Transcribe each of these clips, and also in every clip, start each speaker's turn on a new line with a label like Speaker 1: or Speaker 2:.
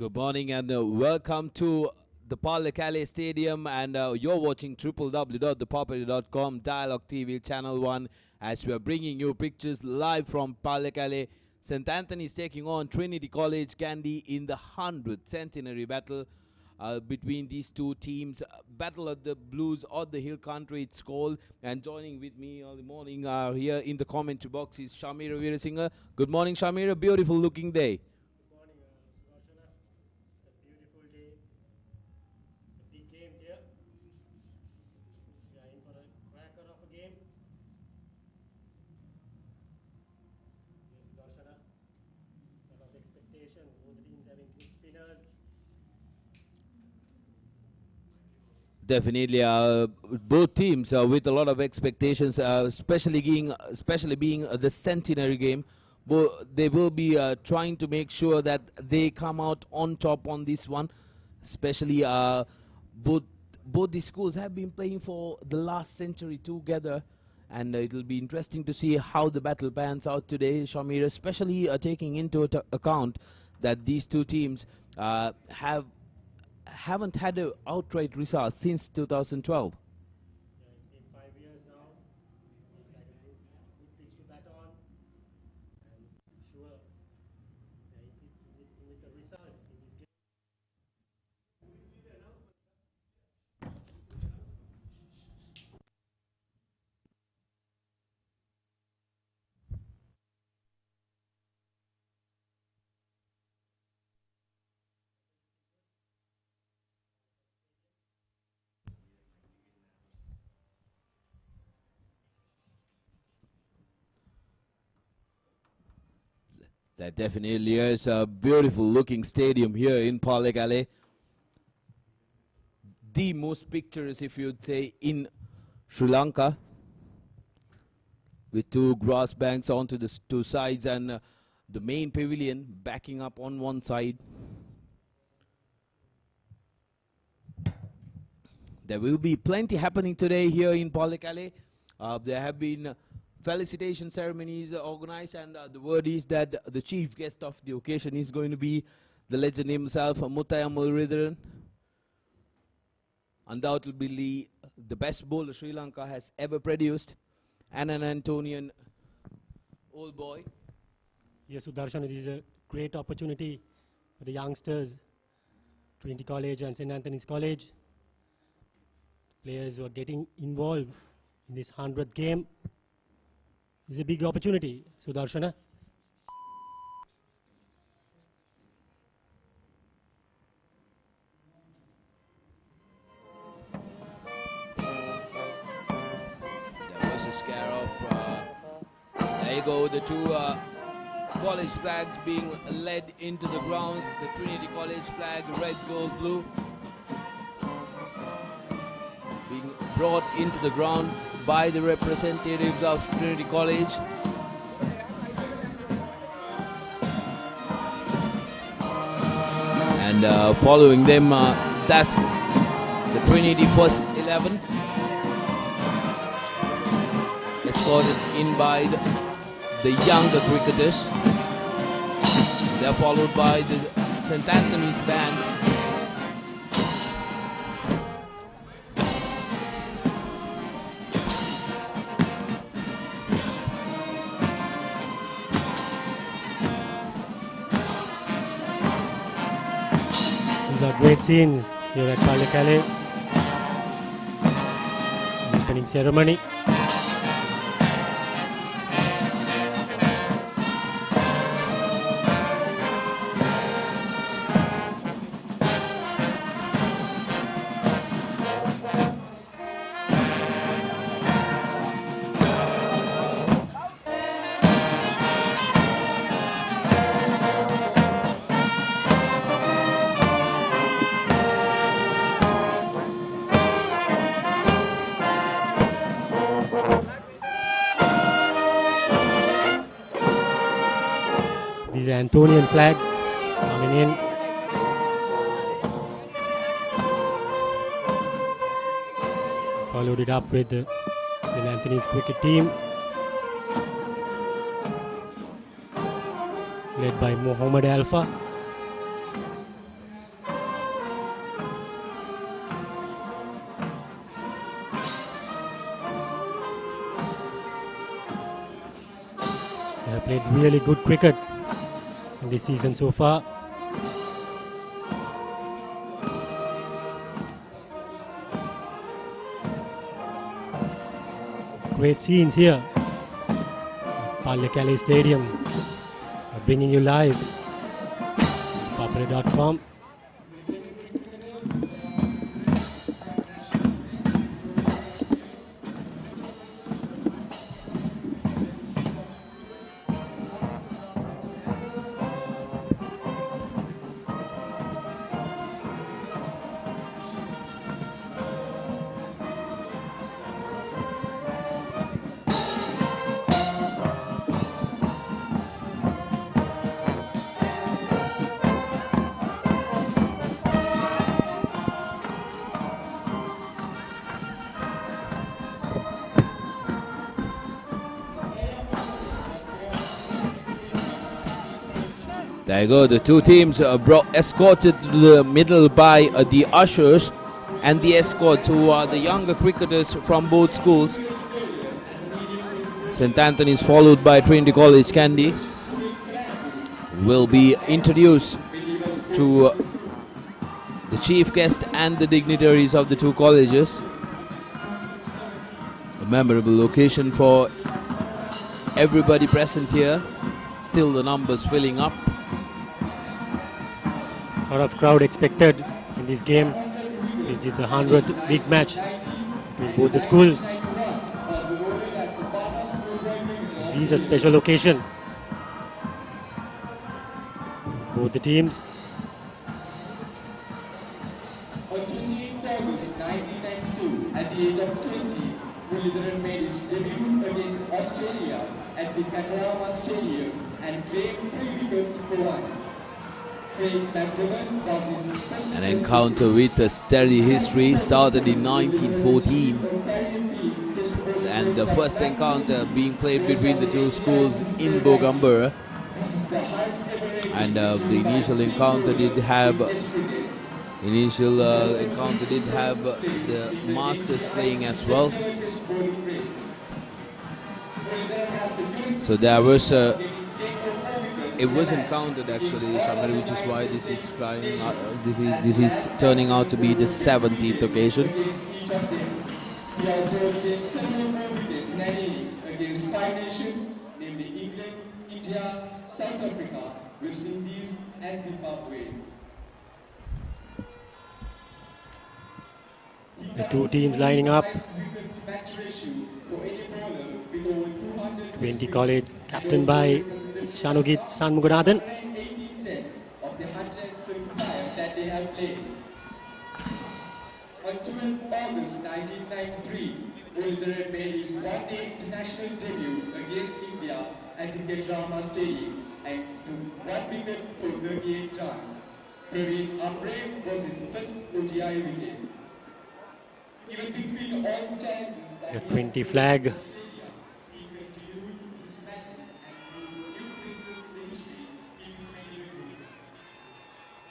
Speaker 1: Good morning and welcome to the Palakale Stadium, and you're watching www.thepapare.com Dialogue TV Channel 1 as we are bringing you pictures live from Palakale. St. Anthony's taking on Trinity College Kandy in the 100th centenary battle between these two teams. Battle of the Blues or the Hill Country it's called. And joining with me all the morning here in the commentary box is Shamira Veerasinghe. Good morning, Shamira. Beautiful looking day. Definitely, both teams with a lot of expectations, especially being the centenary game. They will be trying to make sure that they come out on top on this one. Especially, both the schools have been playing for the last century together, and it will be interesting to see how the battle pans out today, Shamir. Especially taking into account that these two teams haven't had an outright result since 2012. That definitely is a beautiful looking stadium here in Palakale. The most picturesque, if you'd say, in Sri Lanka, with two grass banks onto the two sides and the main pavilion backing up on one side. There will be plenty happening today here in Palakale. There have been felicitation ceremonies organized, and the word is that the chief guest of the occasion is going to be the legend himself, Muthaiya Murugaran. Undoubtedly the best bowler Sri Lanka has ever produced, and an Antonian old boy.
Speaker 2: Yes, Sudarshan, it is a great opportunity for the youngsters, Trinity College and St. Anthony's College. Players who are getting involved in this 100th game. This is a big opportunity, Sudarshana.
Speaker 1: There was a scare off. There you go, the two college flags being led into the grounds. The Trinity College flag, red, gold, blue, being brought into the ground by the representatives of Trinity College. And following them, that's the Trinity first 11, escorted in by the younger cricketers. They're followed by the St. Anthony's band.
Speaker 2: These are great scenes here at Palakale. Opening ceremony. This is the Antonian flag coming in. Followed it up with the St. Anthony's cricket team, led by Mohammed Alpha. They have played really good cricket in this season so far. Great scenes here. ThePapare Stadium. Bringing you live. ThePapare.com.
Speaker 1: There you go. The two teams escorted to the middle by the ushers and the escorts, who are the younger cricketers from both schools. St. Anthony's, followed by Trinity College Kandy, will be introduced to the chief guest and the dignitaries of the two colleges. A memorable location for everybody present here. Still the numbers filling up.
Speaker 2: A lot of crowd expected in this game. This is the 100th big match between both the schools. This is a special occasion. Both the teams.
Speaker 3: On 28th August 1992, at the age of 20, Mullidharan made his debut against Australia at the Panorama Stadium and claimed 3 wickets for 1.
Speaker 1: An encounter with a steady history started in 1914, and the first encounter being played between the two schools in Bogambara, and the initial encounter did have the Masters playing as well. So there was it was encountered actually somewhere, which is why this is turning out to be the 17th occasion.
Speaker 3: He also obtained several more wickets in an innings against 5 nations, namely England, India, South Africa, West Indies, and Zimbabwe.
Speaker 2: The two teams lining up. 20 College, captained by Shanugit Sanmuganathan.
Speaker 3: Of the 175 that they have played. On 12th August 1993, Mullidharan made his one-day international debut against India at the ThePapare Stadium and took 1 wicket for 38 runs. Praveen Ambre was his first ODI wicket. Even between all the challenges that
Speaker 2: The 20 flag.
Speaker 3: he continued his matching and broke new greatest in history, even many records.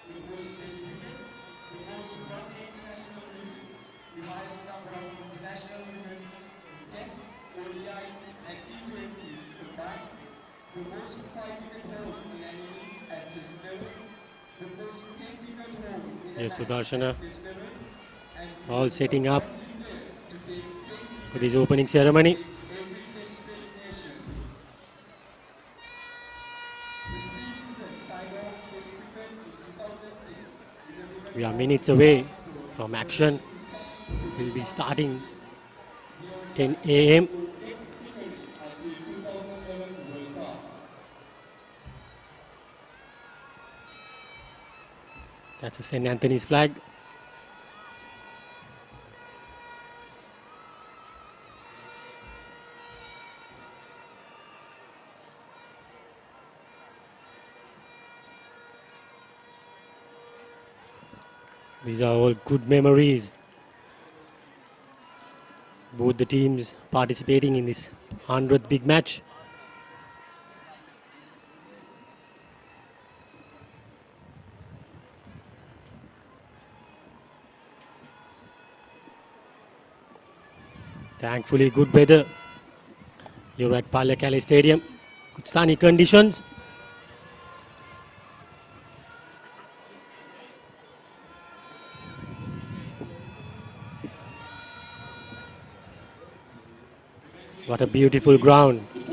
Speaker 3: The most test wickets, the most one-day international wickets, the highest number of international wickets in Test, ODIs, and T20s combined, the most 5-wicket hauls in an innings at Test level, the most 10-wicket hauls in
Speaker 2: Yes,
Speaker 3: a
Speaker 2: Sudarshana.
Speaker 3: Test level, and
Speaker 2: All setting up for this opening ceremony. We are minutes away from action. We'll be starting 10 a.m. That's a St. Anthony's flag. These are all good memories. Both the teams participating in this 100th big match. Thankfully, good weather here at ThePapare Stadium. Sunny conditions. What a beautiful ground at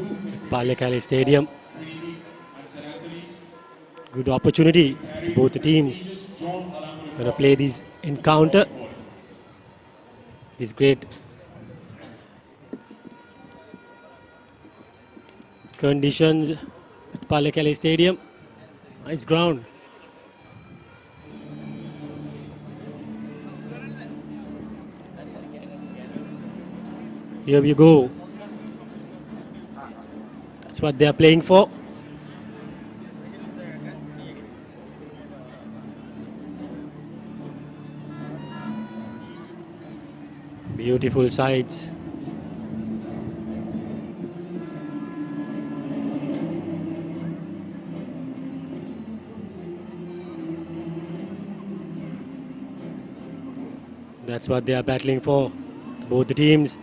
Speaker 2: Palekali Stadium.
Speaker 3: Trinity and St. Anthony's.
Speaker 2: Good opportunity for both the teams.
Speaker 3: Prestigious John Alamur
Speaker 2: Going to
Speaker 3: Trophy
Speaker 2: play this
Speaker 3: with the
Speaker 2: encounter.
Speaker 3: following ball.
Speaker 2: This great conditions at Palekali Stadium. Nice ground. Here we go. That's what they are playing for. Beautiful sights. That's what they are battling for. Both the teams.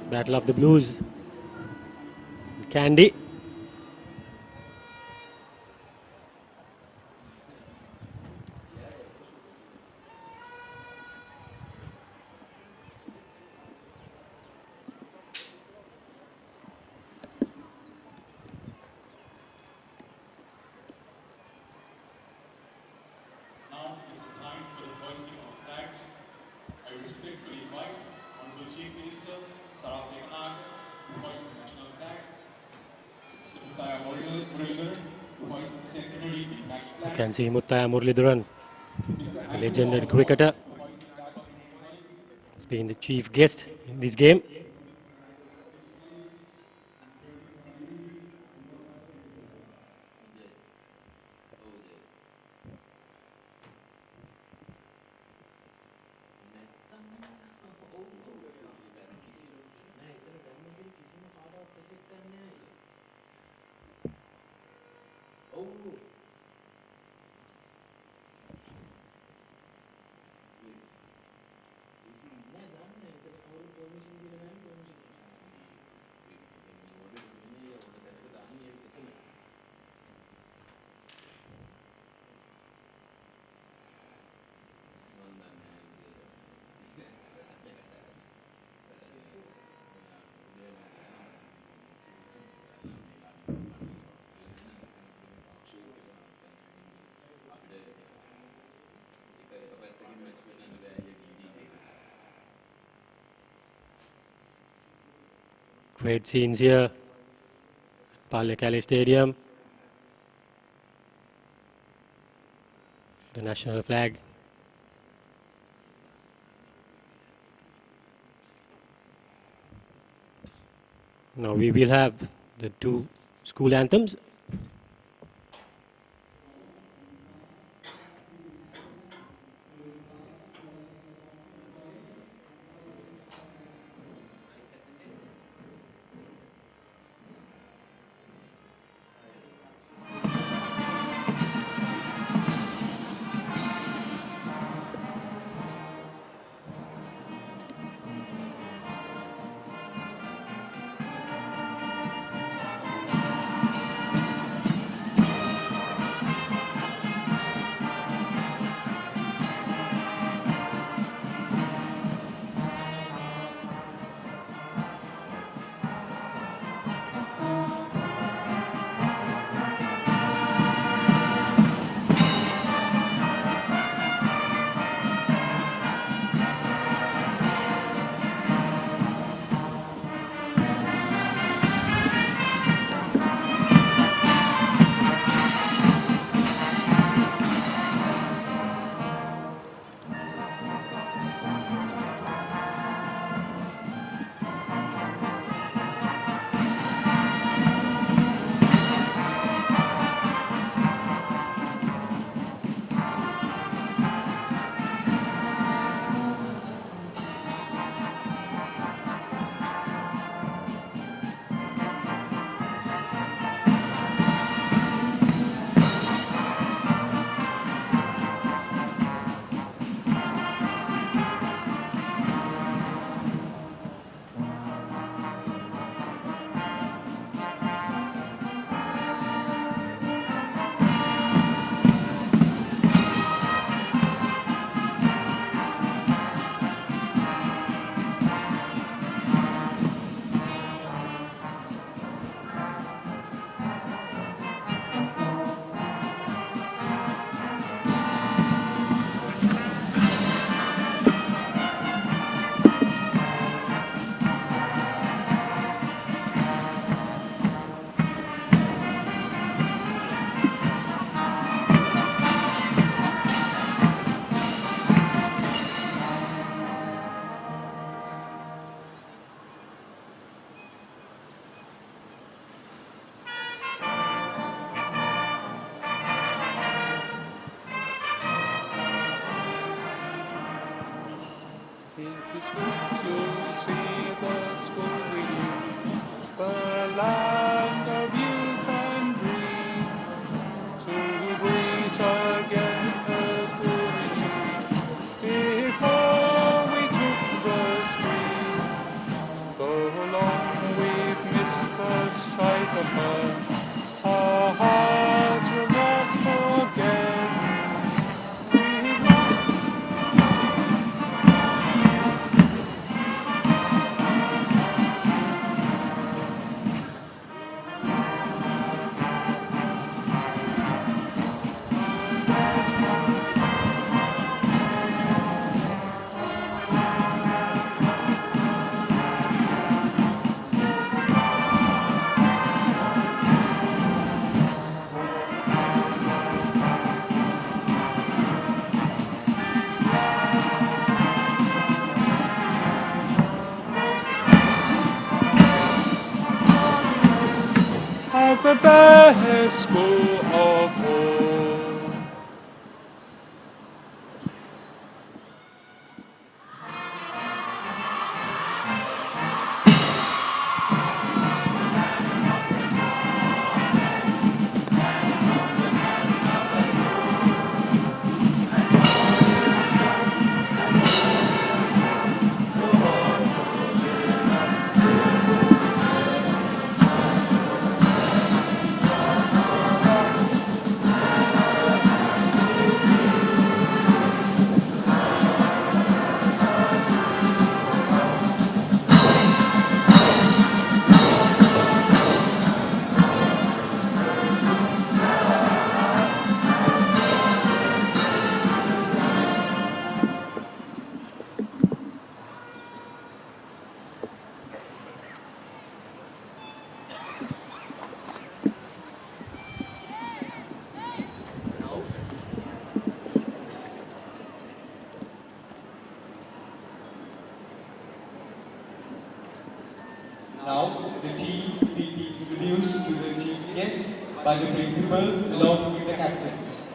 Speaker 2: Battle of the Blues. Candy.
Speaker 3: Now is the time for the hoisting of flags. I respectfully invite Honorable Chief Minister Sarah Devanag to hoist the national flag, Mr. Muttaya Muralidharan to hoist the centenary match
Speaker 2: You
Speaker 3: flag,
Speaker 2: can see Muttaya Muralidharan,
Speaker 3: Mr.
Speaker 2: a
Speaker 3: Andrew
Speaker 2: legendary
Speaker 3: Walker
Speaker 2: cricketer,
Speaker 3: to hoist the flag of Trinity College.
Speaker 2: has been the chief guest in this game. Great scenes here. Palekali Stadium. The national flag. Now we will have the two school anthems.
Speaker 4: It is good to see the school we live, the land of youth and dream, to greet again the tourists before we took the street. So long we've missed the sight of her, our hearts will not forget. We've at the best school of all.
Speaker 3: Now, the teams will be introduced to the chief guests by the principals along with the captains.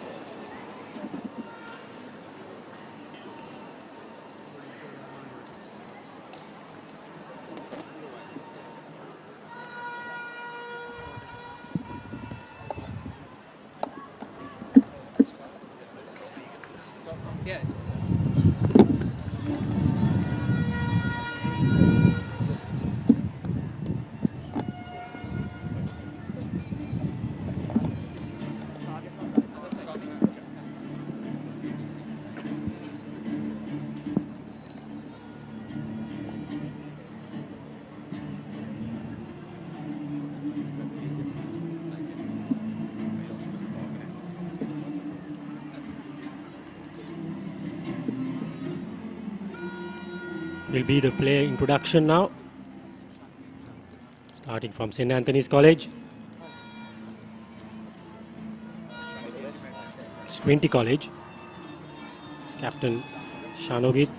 Speaker 2: Will be the player introduction now. Starting from St. Anthony's College. It's Trinity College. It's Captain Shanogit.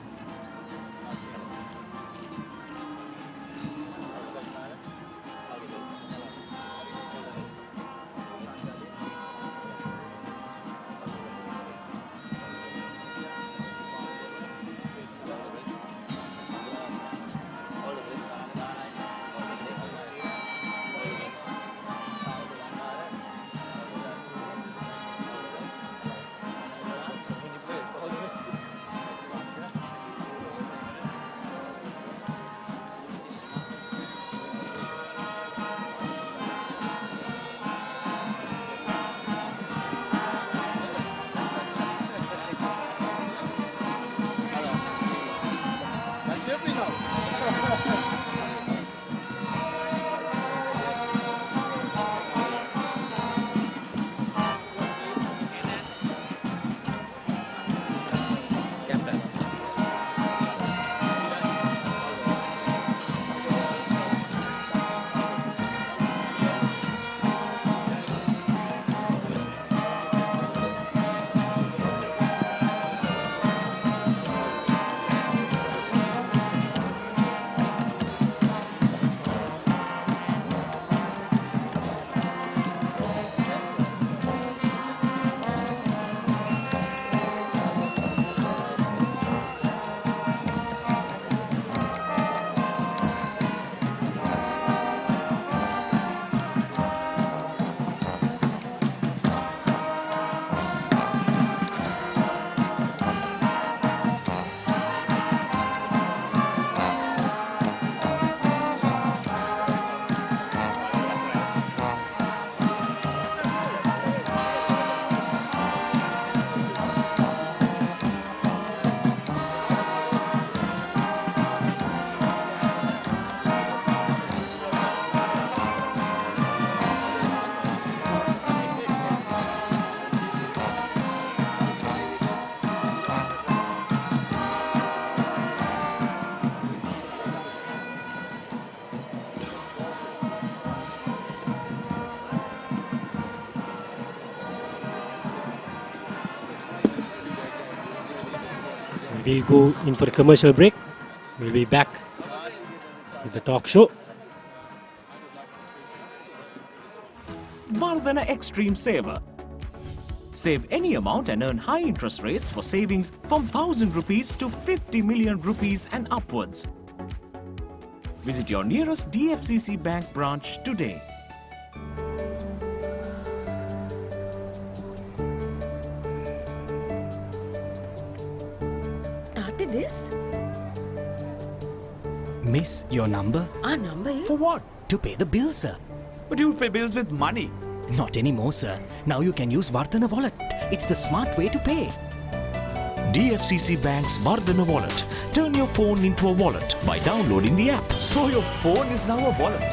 Speaker 2: we'll go in for a commercial break. We'll be back with the talk show.
Speaker 5: Vardhana Extreme Saver. Save any amount and earn high interest rates for savings from 1000 rupees to 50 million rupees and upwards. Visit your nearest DFCC bank branch today.
Speaker 6: Tati, this?
Speaker 7: Miss, your number?
Speaker 6: Our number is?
Speaker 5: For what?
Speaker 7: To pay the bill, sir.
Speaker 5: But you pay bills with money.
Speaker 7: Not anymore, sir. Now you can use Vardhana Wallet. It's the smart way to pay.
Speaker 5: DFCC Bank's Vardhana Wallet. Turn your phone into a wallet by downloading the app.
Speaker 8: So your phone is now a wallet.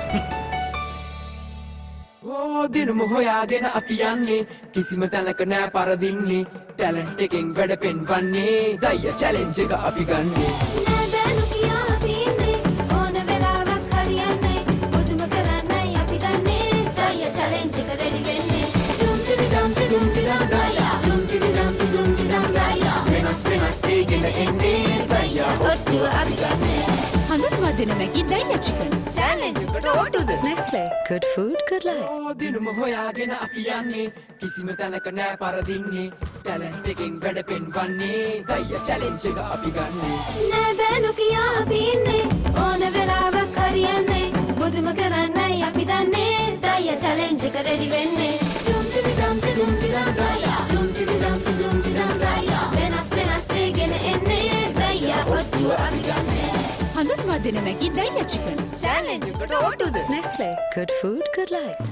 Speaker 9: දිනුම හොයාගෙන අපි යන්නේ කිසිම තැනක නෑ පරදින්නේ talent එකෙන් වැඩ පෙන්වන්නේ දය challenge එක අපි ගන්නේ
Speaker 10: නෑ බෑනු කියා අපි ඉන්නේ ඕන වෙලාවක් හරියන්නේ මුදුම කරන්නයි අපි දන්නේ දය චැලෙන්ජ් එක රෙඩි වෙන්නේ ඩුම් ටිඩි ඩම් ටිඩුම් ටිඩම් දය ඩුම් ටිඩි ඩම් ටිඩුම් ටිඩම් දය වෙනස් දෙගෙන එන්නේ දය ඔට්ටුව අපි ගන්නේ
Speaker 6: හඳුන්වා දෙන මැගි දයියා චිකන්.
Speaker 9: චැලෙන්ජ් එකට ඕටුද
Speaker 6: Nestle. Good food, good life.
Speaker 9: දිනුම හොයාගෙන අපි යන්නේ කිසිම තැනක නෑ පරදින්නේ ටැලන්ට් එකෙන් වැඩ පෙන්වන්නේ දය චැලෙන්ජ් එක අපි ගන්නේ
Speaker 10: නෑ බෑනු කියා අපි ඉන්නේ ඕන වෙලාවක් හරියන්නේ මුදුම කරන්නයි අපි දන්නේ දය චැලෙන්ජ් එක රෙඩි වෙන්නේ ඩුම් ටිඩි ඩම් ටිඩුම් ටිඩම් දය ඩුම් ටිඩි ඩම් ටිඩුම් ටිඩම් දය වෙනස් දෙගෙන එන්නේ දය ඔට්ටුව අපි ගන්නේ
Speaker 6: හඳුන්වා දෙන මැගි දයියා චිකන්.
Speaker 9: චැලෙන්ජ් එකට ඕටුද
Speaker 6: Nestle. Good food, good life.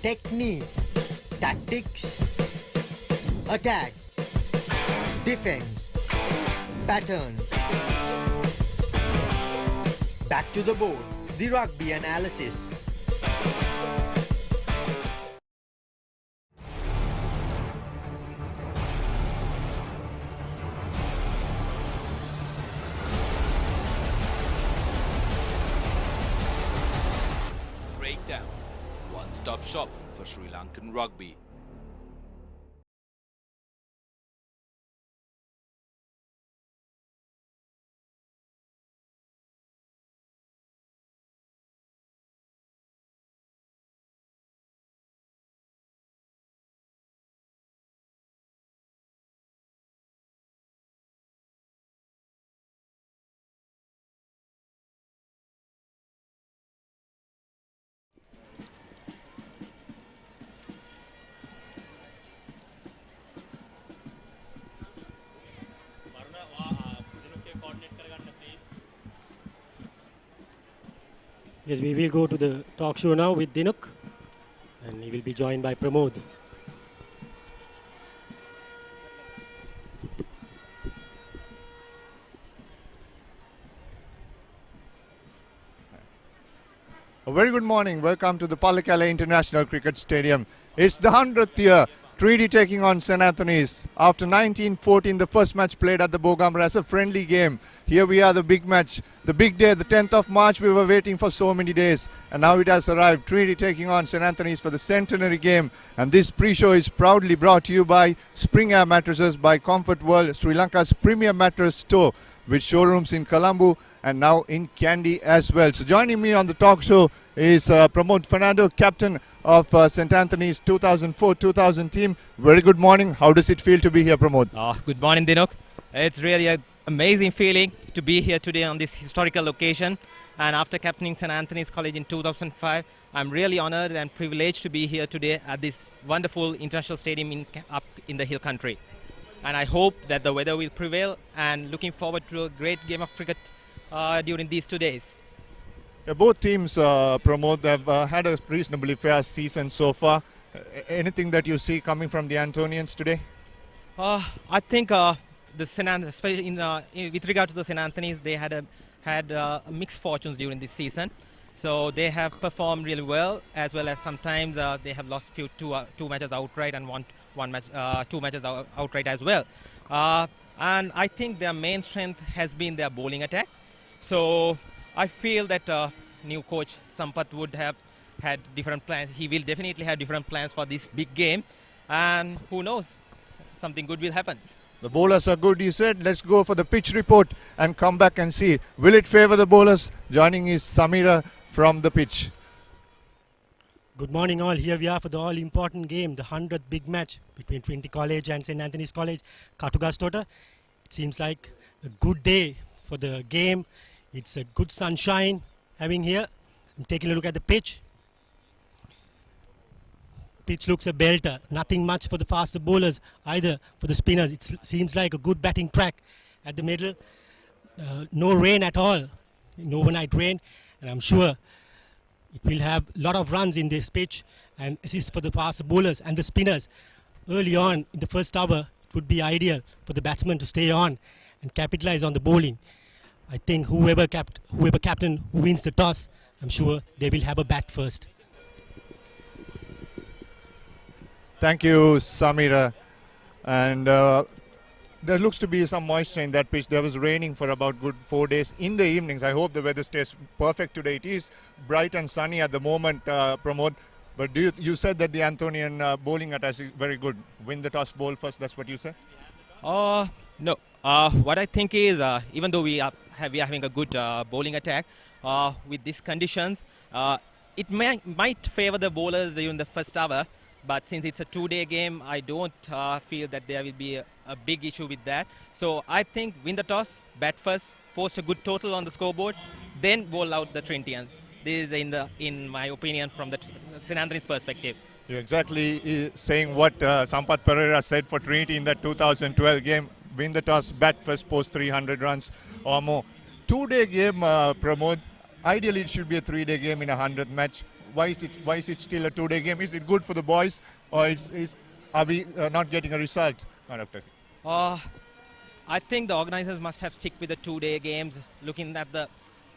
Speaker 11: Technique, tactics, attack, defense, pattern. Back to the board, the rugby analysis.
Speaker 1: Breakdown. One-stop shop for Sri Lankan rugby.
Speaker 2: Yes, we will go to the talk show now with Dinuk, and he will be joined by Pramod.
Speaker 12: A very good morning. Welcome to the Palakala International Cricket Stadium. It's the 100th year. Trinity taking on St. Anthony's. After 1914, the first match played at the Bogamra as a friendly game. Here we are, the big match, the big day, the 10th of March. We were waiting for so many days, and now it has arrived. Trinity taking on St. Anthony's for the centenary game. And this pre-show is proudly brought to you by Spring Air Mattresses by Comfort World, Sri Lanka's premier mattress store, with showrooms in Colombo and now in Kandy as well. So joining me on the talk show is Pramod Fernando, captain of St. Anthony's 2004-2000 team. Very good morning. How does it feel to be here, Pramod?
Speaker 13: Good morning, Dinok. It's really an amazing feeling to be here today on this historical occasion. And after captaining St. Anthony's College in 2005, I'm really honored and privileged to be here today at this wonderful international stadium up in the hill country. And I hope that the weather will prevail, and looking forward to a great game of cricket during these 2 days.
Speaker 12: Yeah, both teams, Pramod, have had a reasonably fair season so far. Anything that you see coming from the Antonians today?
Speaker 13: I think especially with regard to the St. Anthony's, they had mixed fortunes during this season. So they have performed really well as sometimes they have lost two matches outright and two matches outright as well. And I think their main strength has been their bowling attack. So I feel that new coach Sampath would have had different plans. He will definitely have different plans for this big game, and who knows, something good will happen.
Speaker 12: The bowlers are good, you said. Let's go for the pitch report and come back and see. Will it favor the bowlers? Joining is Samira from the pitch.
Speaker 2: Good morning all. Here we are for the all-important game, the 100th big match between Trinity College and St. Anthony's College, Katugastota. It seems like a good day for the game. It's a good sunshine having here. I'm taking a look at the pitch. Pitch looks a belter. Nothing much for the faster bowlers, either for the spinners. It seems like a good batting track at the middle. No rain at all. No overnight rain. And I'm sure it will have a lot of runs in this pitch and assist for the faster bowlers and the spinners. Early on in the first hour, it would be ideal for the batsmen to stay on and capitalize on the bowling. I think whoever captain who wins the toss, I'm sure they will have a bat first.
Speaker 12: Thank you, Samira. And there looks to be some moisture in that pitch. There was raining for about good 4 days in the evenings. I hope the weather stays perfect today. It is bright and sunny at the moment, Pramod. But you said that the Anthonian bowling attack is very good. Win the toss, bowl first. That's what you said?
Speaker 13: No. What I think is, even though we are having a good bowling attack, with these conditions, it might favor the bowlers during the first hour. But since it's a two-day game, I don't feel that there will be a big issue with that. So I think win the toss, bat first, post a good total on the scoreboard, then bowl out the Trinitians. This is in my opinion from the St. Anthony's perspective.
Speaker 12: You're exactly saying what Sampath Pereira said for Trinity in that 2012 game. Win the toss, bat first, post 300 runs or more. Two-day game, Pramod. Ideally, it should be a three-day game in a 100th match. Why is it still a two-day game? Is it good for the boys, or are we not getting a result?
Speaker 13: I think the organizers must have stick with the two-day games, looking at the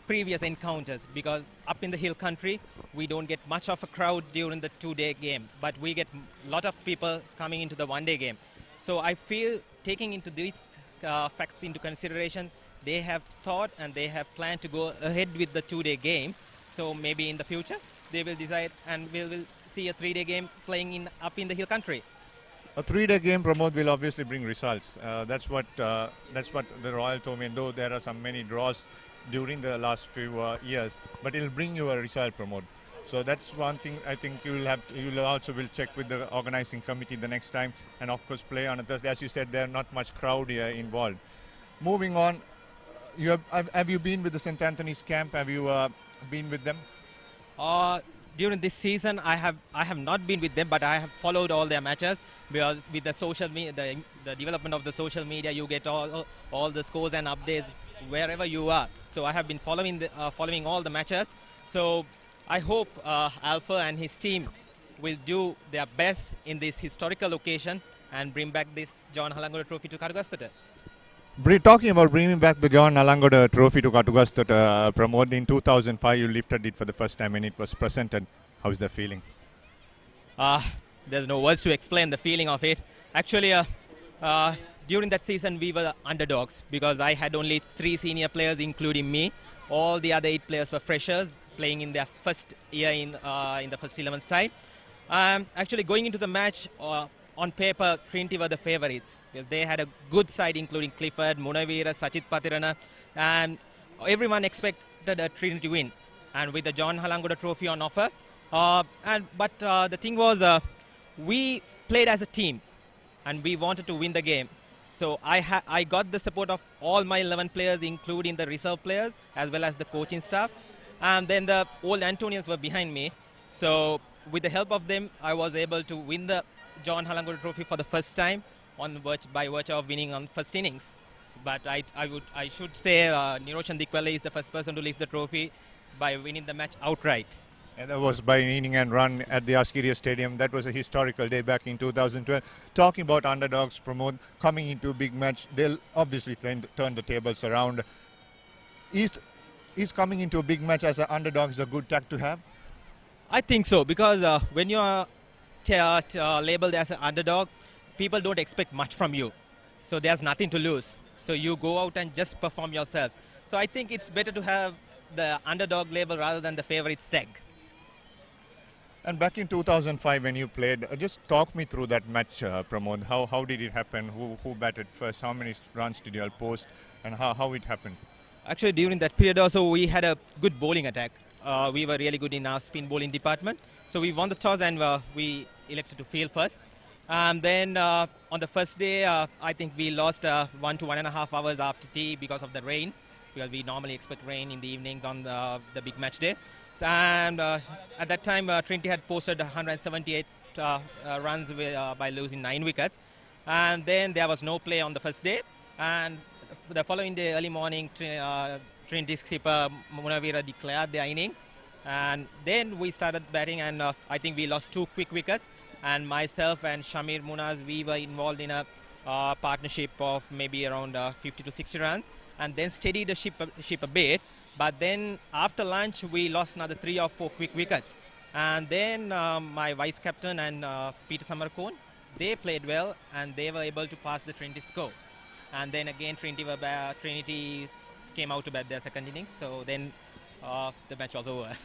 Speaker 13: previous encounters, because up in the hill country, we don't get much of a crowd during the two-day game, but we get a lot of people coming into the one-day game. So I feel, taking into these facts into consideration, they have thought and they have planned to go ahead with the two-day game. So maybe in the future, they will decide and we will see a three-day game playing up in the hill country.
Speaker 12: A three-day game, Pramod, will obviously bring results. That's what the Royal told me. And though there are many draws during the last few years, but it'll bring you a result, Pramod. So that's one thing I think you will also check with the organizing committee the next time, and of course play on a Thursday. As you said, there are not much crowd here involved. Moving on, have you been with the St. Anthony's camp? Have you been with them?
Speaker 13: During this season, I have not been with them, but I have followed all their matches, because with the social media, the development of the social media, you get all the scores and updates wherever you are. So I have been following all the matches. So I hope Alpha and his team will do their best in this historical occasion and bring back this John Halangoda Trophy to Katugastota.
Speaker 12: Talking about bringing back the John Halangoda Trophy to Katugastota, Pramod, in 2005 you lifted it for the first time and it was presented. How's the feeling?
Speaker 13: There's no words to explain the feeling of it. Actually, during that season we were underdogs, because I had only 3 senior players, including me. All the other 8 players were freshers, playing in their first year in the first 11 side. Actually, going into the match, on paper, Trinity were the favourites, because they had a good side, including Clifford, Munavira, Sachit Patirana, and everyone expected a Trinity win. And with the John Halangoda Trophy on offer, but the thing was, we played as a team, and we wanted to win the game. So I got the support of all my 11 players, including the reserve players, as well as the coaching staff. And then the old Antonians were behind me. So with the help of them, I was able to win the John Halangoda Trophy for the first time by virtue of winning on first innings. But I should say Niroshan Dikwale is the first person to lift the trophy by winning the match outright.
Speaker 12: And that was by inning and run at the Askiria Stadium. That was a historical day back in 2012. Talking about underdogs, Pramod, coming into a big match, they'll obviously turn the tables around. Is coming into a big match as an underdog is a good tag to have?
Speaker 13: I think so, because when you are labeled as an underdog, people don't expect much from you. So there's nothing to lose. So you go out and just perform yourself. So I think it's better to have the underdog label rather than the favorite tag.
Speaker 12: And back in 2005 when you played, just talk me through that match, Pramod. How did it happen? Who batted first? How many runs did you all post? And how it happened?
Speaker 13: Actually, during that period also, we had a good bowling attack. We were really good in our spin bowling department. So we won the toss and we elected to field first. And then on the first day, I think we lost 1 to 1.5 hours after tea because of the rain, because we normally expect rain in the evenings on the big match day. And at that time, Trinity had posted 178 runs by losing 9 wickets. And then there was no play on the first day. And the following day, early morning, Trinity skipper Munavira declared their innings. And then we started batting, and I think we lost 2 quick wickets. And myself and Shamir Munaz, we were involved in a partnership of maybe around 50 to 60 runs. And then steadied the ship a bit. But then after lunch, we lost another 3 or 4 quick wickets. And then my vice captain and Peter Samarkon, they played well and they were able to pass the Trinity score. And then again, Trinity came out to bat their second innings. So then the match was over.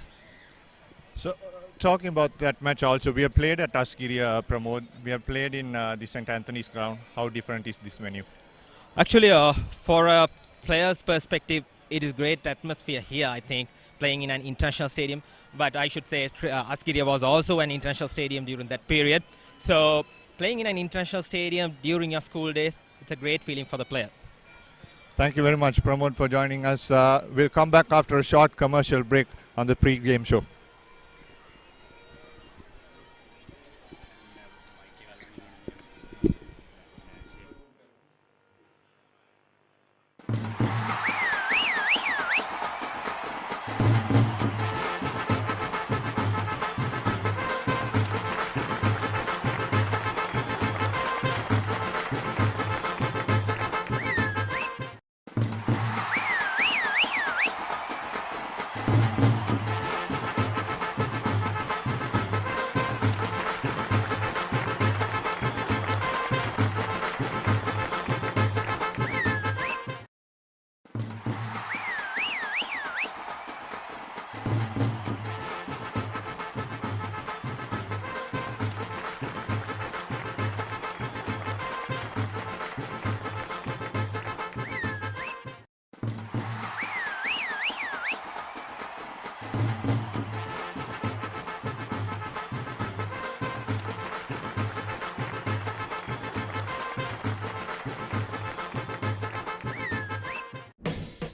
Speaker 12: So talking about that match also, we have played at Askiria, Pramod. We have played in the St. Anthony's ground. How different is this venue?
Speaker 13: Actually, for a player's perspective, it is great atmosphere here, I think, playing in an international stadium. But I should say Askiria was also an international stadium during that period. So playing in an international stadium during your school days, it's a great feeling for the player.
Speaker 12: Thank you very much, Pramod, for joining us. We'll come back after a short commercial break on the pre-game show.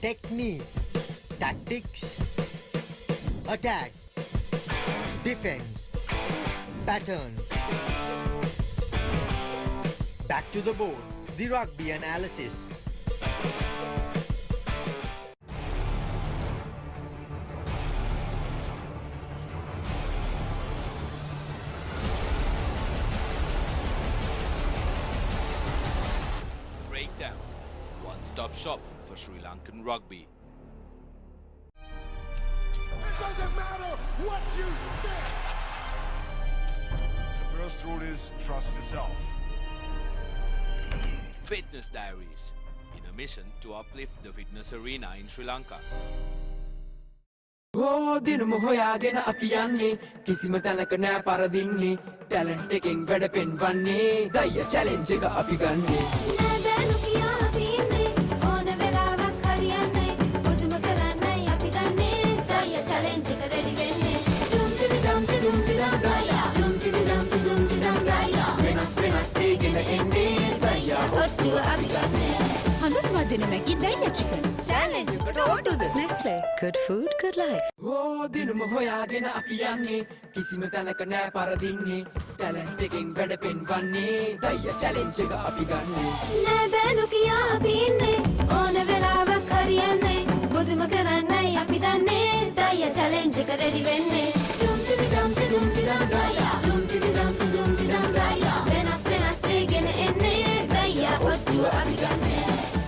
Speaker 11: Technique, tactics, attack, defense, pattern. Back to the board, the rugby analysis.
Speaker 1: Breakdown, one-stop shop for Sri Lankan rugby.
Speaker 14: It doesn't matter what you think. The first rule is trust yourself.
Speaker 1: Fitness Diaries, in a mission to uplift the fitness arena in Sri Lanka.
Speaker 9: Oh, දිනුම හොයාගෙන අපි යන්නේ කිසිම තැනක නෑ පරදින්නේ talent එකෙන් වැඩ පෙන්වන්නේ දය challenge එක අපි ගන්නේ
Speaker 10: නෑදෑනු කියා අපි ඉන්නේ ඕන වෙලාවක් හරියන්නේ පුදුම කරන්නයි අපි දන්නේ දය චැලෙන්ජ් එක රෙඩි වෙන්නේ ඩුම් ටිඩි ඩම් ටිඩුම් ටිඩම් දය ඩුම් ටිඩි ඩම් ටිඩුම් ටිඩම් දය වෙනස් දෙගෙන එන්නේ දය ඔට්ටුව අපි ගන්නේ
Speaker 6: හඳුන්වා දෙන මැගි දයියා චිකන්
Speaker 9: චැලෙන්ජ් එකට ඕටුද
Speaker 6: Nestle. Good food, good life.
Speaker 9: Oh, දිනුම හොයාගෙන අපි යන්නේ කිසිම තැනක නෑ පරදින්නේ ටැලන්ට් එකෙන් වැඩ පෙන්වන්නේ දය චැලෙන්ජ් එක අපි ගන්නේ
Speaker 10: නෑදෑනු කියා අපි ඉන්නේ ඕන වෙලාවක් හරියන්නේ පුදුම කරන්නයි අපි දන්නේ දය චැලෙන්ජ් එක රෙඩි වෙන්නේ ඩුම්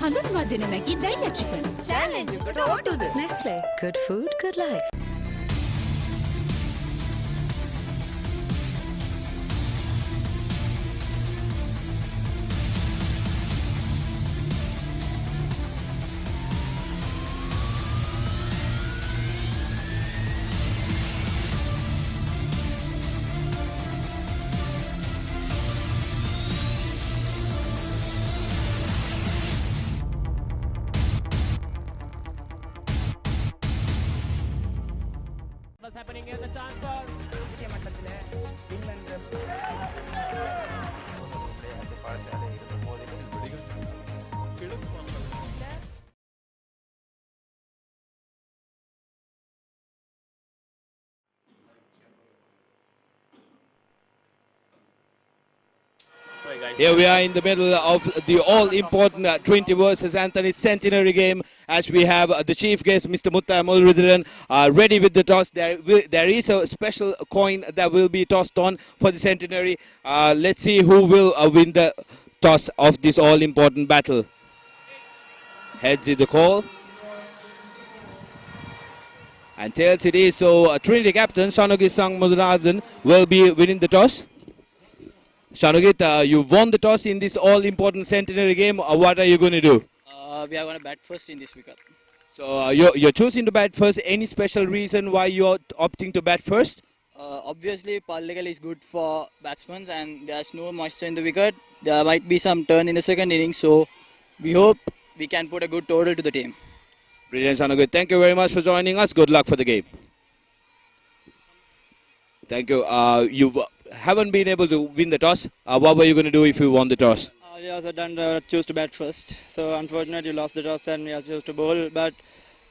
Speaker 6: හඳුන්වා දෙන මැගි දයියා චිකන්.
Speaker 10: challenge එකට ඕටුද?
Speaker 6: Nestle. Good food, good life.
Speaker 15: What's happening here? The chance for
Speaker 1: Here we are in the middle of the all-important Trinity versus Anthony centenary game, as we have the chief guest, Mr. Mutta Mulridharan, ready with the toss. There is a special coin that will be tossed on for the centenary. Let's see who will win the toss of this all-important battle. Heads is the call. And tails it is. So Trinity captain Shanogit Sangmudanathan will be winning the toss. Shanogit, you won the toss in this all-important centenary game. What are you going to do?
Speaker 16: We are going to bat first in this wicket.
Speaker 1: So you're choosing to bat first. Any special reason why you're opting to bat first?
Speaker 16: Obviously, Pallegal is good for batsmen and there's no moisture in the wicket. There might be some turn in the second innings, so we hope we can put a good total to the team.
Speaker 1: Brilliant, Shanogit. Thank you very much for joining us. Good luck for the game. Thank you. You haven't been able to win the toss. What were you going to do if you won the toss?
Speaker 16: We also choose to bat first. So unfortunately, we lost the toss and we have chose to bowl. But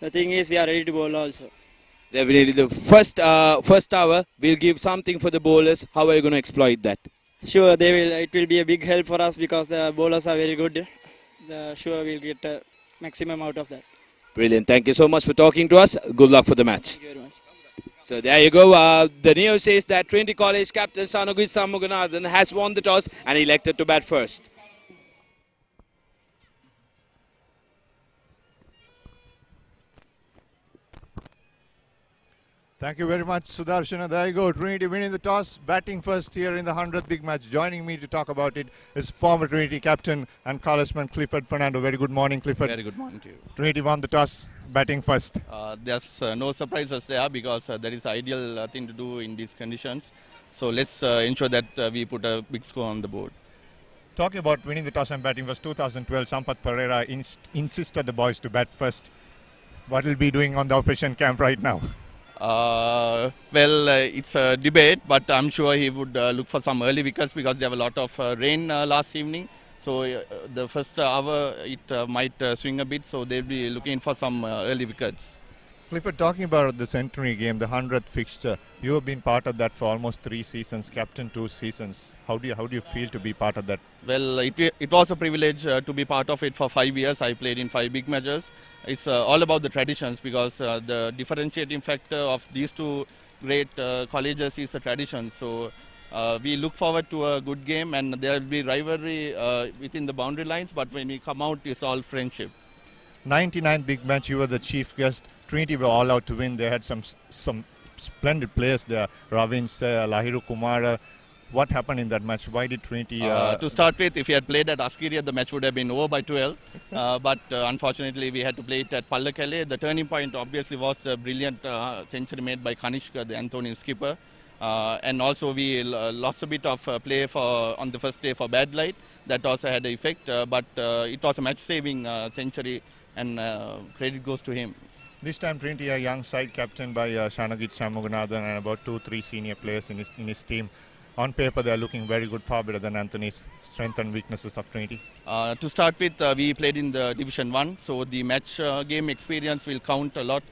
Speaker 16: the thing is, we are ready to bowl also.
Speaker 1: Definitely. The first hour will give something for the bowlers. How are you going to exploit that?
Speaker 16: Sure, they will. It will be a big help for us because the bowlers are very good. Sure, we'll get a maximum out of that.
Speaker 1: Brilliant. Thank you so much for talking to us. Good luck for the match.
Speaker 16: Thank you very much.
Speaker 1: So there you go. The news says that Trinity College captain Shanogit Sangmudanathan has won the toss and elected to bat first.
Speaker 12: Thank you very much, Sudarshana. There you go. Trinity winning the toss, batting first here in the 100th big match. Joining me to talk about it is former Trinity captain and colorsman Clifford Fernando. Very good morning, Clifford.
Speaker 17: Very good morning to you.
Speaker 12: Trinity won the toss, batting first.
Speaker 17: There's no surprises there because that is ideal thing to do in these conditions. So let's ensure that we put a big score on the board.
Speaker 12: Talking about winning the toss and batting first, 2012, Sampath Pereira insisted the boys to bat first. What will be doing on the opposition camp right now?
Speaker 17: It's a debate, but I'm sure he would look for some early wickets because there were a lot of rain last evening. So the first hour it might swing a bit, so they'll be looking for some early wickets.
Speaker 12: Clifford, talking about the centenary game, the 100th fixture, you have been part of that for almost 3 seasons, captain 2 seasons. How do you feel to be part of that?
Speaker 17: Well, it was a privilege to be part of it for 5 years. I played in 5 big matches. It's all about the traditions because the differentiating factor of these two great colleges is the tradition. So we look forward to a good game and there will be rivalry within the boundary lines, but when we come out, it's all friendship.
Speaker 12: 99 big match, you were the chief guest. Trinity were all out to win. They had some splendid players there. Ravin Sair, Lahiru Kumara. What happened in that match? Why did Trinity...
Speaker 17: To start with, if we had played at Askiria, the match would have been over by 12. But unfortunately, we had to play it at Pallekele. The turning point obviously was a brilliant century made by Kanishka, the Anthonian skipper. And also we lost a bit of play on the first day for bad light. That also had an effect. But it was a match-saving century and credit goes to him.
Speaker 12: This time Trinity, a young side captained by Shanogit Sangmudanathan and about 2-3 senior players in his team. On paper, they are looking very good, far better than Anthony's. Strengths and weaknesses of Trinity.
Speaker 17: To start with, we played in the Division 1, so the match game experience will count a lot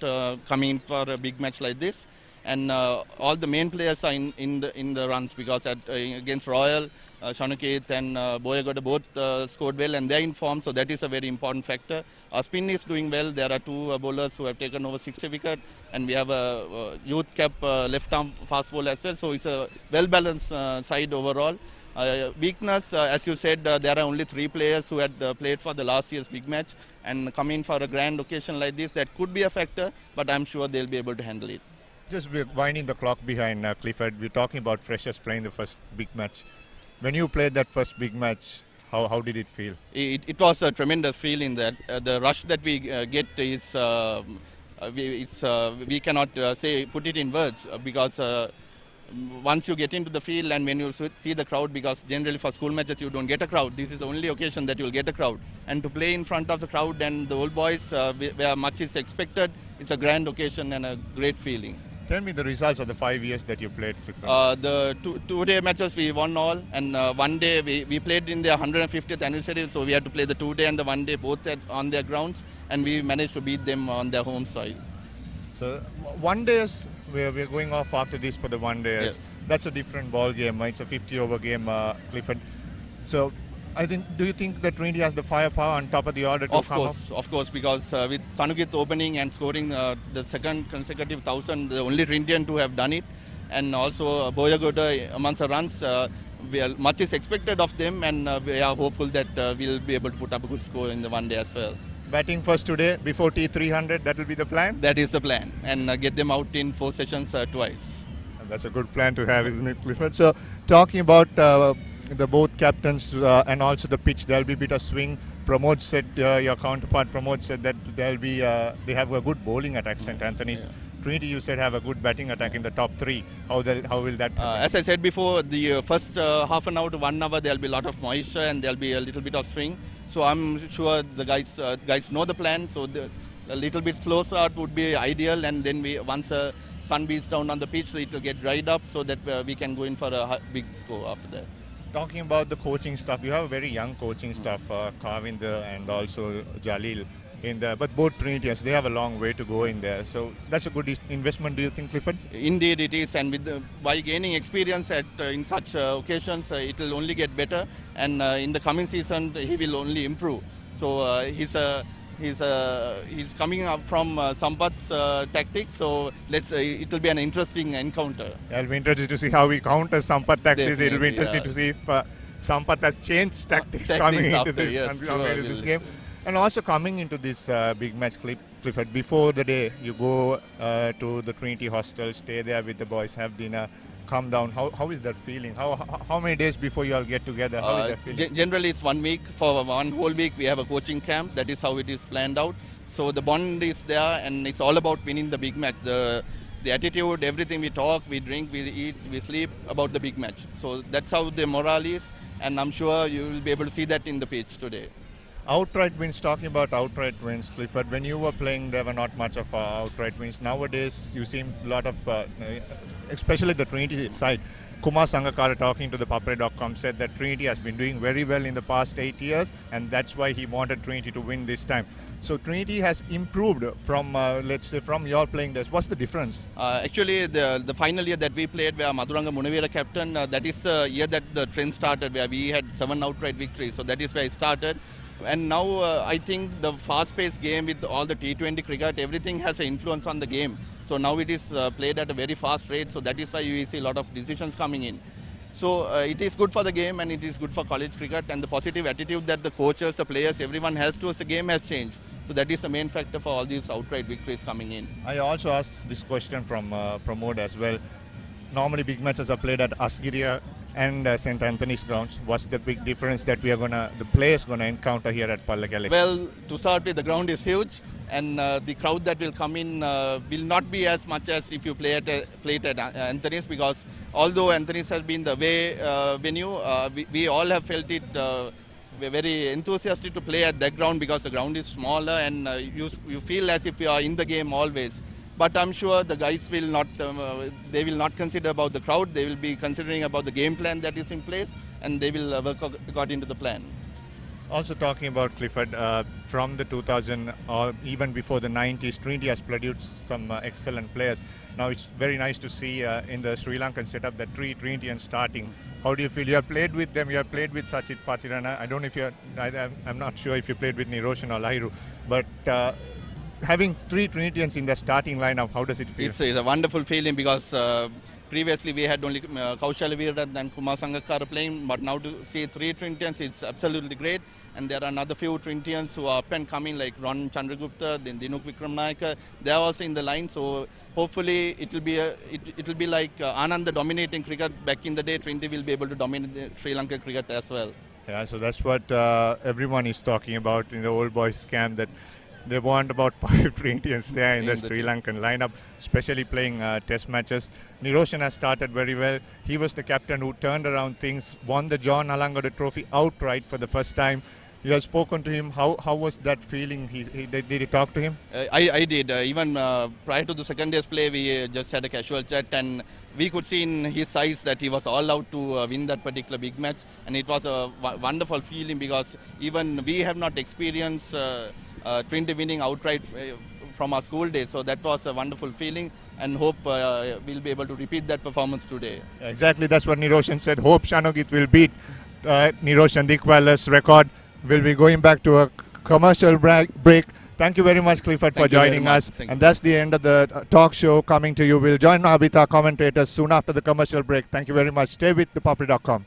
Speaker 17: coming for a big match like this. And all the main players are in the runs because against Royal, Shanukit and Boyagoda both scored well and they're in form, so that is a very important factor. Our spin is doing well. There are 2 bowlers who have taken over 60 wicket and we have a youth cap left arm fast bowler as well, so it's a well-balanced side overall. Weakness, as you said, there are only 3 players who had played for the last year's big match, and coming for a grand occasion like this, that could be a factor, but I'm sure they'll be able to handle it.
Speaker 12: Just we're winding the clock behind, Clifford. We're talking about freshers playing the first big match. When you played that first big match, how did it feel?
Speaker 17: It was a tremendous feeling. That the rush that we get is we cannot put it in words, because once you get into the field and when you see the crowd, because generally for school matches you don't get a crowd, this is the only occasion that you'll get a crowd, and to play in front of the crowd and the old boys where much is expected, it's a grand occasion and a great feeling.
Speaker 12: Tell me the results of the 5 years that you played.
Speaker 17: The two-day matches we won all, and one day we played in their 150th anniversary, so we had to play the 2-day and the 1-day both on their grounds, and we managed to beat them on their home soil.
Speaker 12: So 1 days, we're going off after this for the 1 days.
Speaker 17: Yes.
Speaker 12: That's a different ball game. It's a 50-over game, Clifford. So do you think that Trinity has the firepower on top of the order to come up?
Speaker 17: Of course, because with Sanugit opening and scoring the second consecutive 1,000, the only Trinitian to have done it, and also Boyagoda amongst the runs, much is expected of them, and we are hopeful that we'll be able to put up a good score in the 1 day as well.
Speaker 12: Batting first today before T300, that will be the plan?
Speaker 17: That is the plan, and get them out in 4 sessions twice.
Speaker 12: And that's a good plan to have, isn't it, Clifford? So talking about the both captains and also the pitch, there'll be a bit of swing. Pramod said, your counterpart Pramod said that they have a good bowling attack, St. Anthony's. Yeah. Trinity, you said, have a good batting attack in the top 3. How will that
Speaker 17: as I said before, the first half an hour to 1 hour, there'll be a lot of moisture and there'll be a little bit of swing. So I'm sure the guys know the plan. So a little bit slow start would be ideal, and then once sun beats down on the pitch, it will get dried up so that we can go in for a big score after that.
Speaker 12: Talking about the coaching staff, you have a very young coaching staff, Kavinder and also Jalil in there. But both Trinitians, they have a long way to go in there. So that's a good investment, do you think, Clifford?
Speaker 17: Indeed it is, and by gaining experience in such occasions, it will only get better, and in the coming season he will only improve. So he's coming up from Sampath's tactics, so it will be an interesting encounter.
Speaker 12: I'll be interested to see how we counter Sampath tactics. It will be interesting to see if Sampath has changed tactics coming into this game. And also coming into this big match, Clifford, before the day, you go to the Trinity hostel, stay there with the boys, have dinner, come down. How is that feeling? How many days before you all get together? How is that feeling?
Speaker 17: Generally, it's 1 week. For 1 whole week, we have a coaching camp. That is how it is planned out. So the bond is there, and it's all about winning the big match. The attitude, everything we talk, we drink, we eat, we sleep about the big match. So that's how the morale is, and I'm sure you will be able to see that in the pitch today.
Speaker 12: Outright wins, talking about outright wins, Clifford, when you were playing there were not much of outright wins. Nowadays you seem a lot of, especially the Trinity side. Kumar Sangakkara, talking to ThePapare.com, said that Trinity has been doing very well in the past 8 years, and that's why he wanted Trinity to win this time. So Trinity has improved from, let's say, from your playing days. What's the difference?
Speaker 17: Actually, the final year that we played, where Madhuranga Munavira captain, that is the year that the trend started, where we had 7 outright victories. So that is where it started. And now I think the fast-paced game with all the T20 cricket, everything has an influence on the game. So now it is played at a very fast rate, so that is why you see a lot of decisions coming in. So it is good for the game, and it is good for college cricket, and the positive attitude that the coaches, the players, everyone has towards the game has changed. So that is the main factor for all these outright victories coming in.
Speaker 12: I also asked this question from Pramod as well. Normally big matches are played at Asgiria and St. Anthony's grounds. What's the big difference that the players gonna encounter here at Pallekele?
Speaker 17: Well, to start with, the ground is huge, and the crowd that will come in will not be as much as if you play it at Anthony's, because although Anthony's has been the way venue, we all have felt it. We're very enthusiastic to play at that ground because the ground is smaller, and you feel as if you are in the game always. But I'm sure the guys will not, they will not consider about the crowd. They will be considering about the game plan that is in place, and they will work according to the plan.
Speaker 12: Also talking about Clifford, from the 2000 or even before the 90s, Trinity has produced some excellent players. Now it's very nice to see in the Sri Lankan setup that 3 Trinitians starting. How do you feel? You have played with them, you have played with Sachit Patirana. I don't know if I'm not sure if you played with Niroshan or Lairu, but having 3 Trinitians in the starting lineup, how does it feel?
Speaker 17: It's a wonderful feeling because previously we had only Kaushal Veerath and Kumar Sangakkara playing, but now to see 3 Trinitians, it's absolutely great. And there are another few Trinitians who are up and coming, like Ron Chandragupta, then Dinuk Vikramnayaka. They are also in the line, so hopefully it will be like Anand dominating cricket back in the day. Trinity will be able to dominate Sri Lanka cricket as well.
Speaker 12: Yeah, so that's what everyone is talking about in the old boys camp, that they want about 5 Trinitians there in the Sri Lankan lineup, especially playing test matches. Niroshan has started very well. He was the captain who turned around things, won the John Alangada Trophy outright for the first time. You have spoken to him. How was that feeling? Did you talk to him?
Speaker 17: I did. Even prior to the second day's play, we just had a casual chat, and we could see in his eyes that he was all out to win that particular big match. And it was a wonderful feeling, because even we have not experienced Trinity winning outright from our school days. So that was a wonderful feeling, and hope we'll be able to repeat that performance today.
Speaker 12: Exactly, that's what Niroshan said. Hope Shanogit will beat Niroshan Dikwala's record. We'll be going back to a commercial break. Thank you very much, Clifford, for joining us. And that's the end of the talk show coming to you. We'll join Abhita commentators soon after the commercial break. Thank you very much. Stay with ThePapare.com.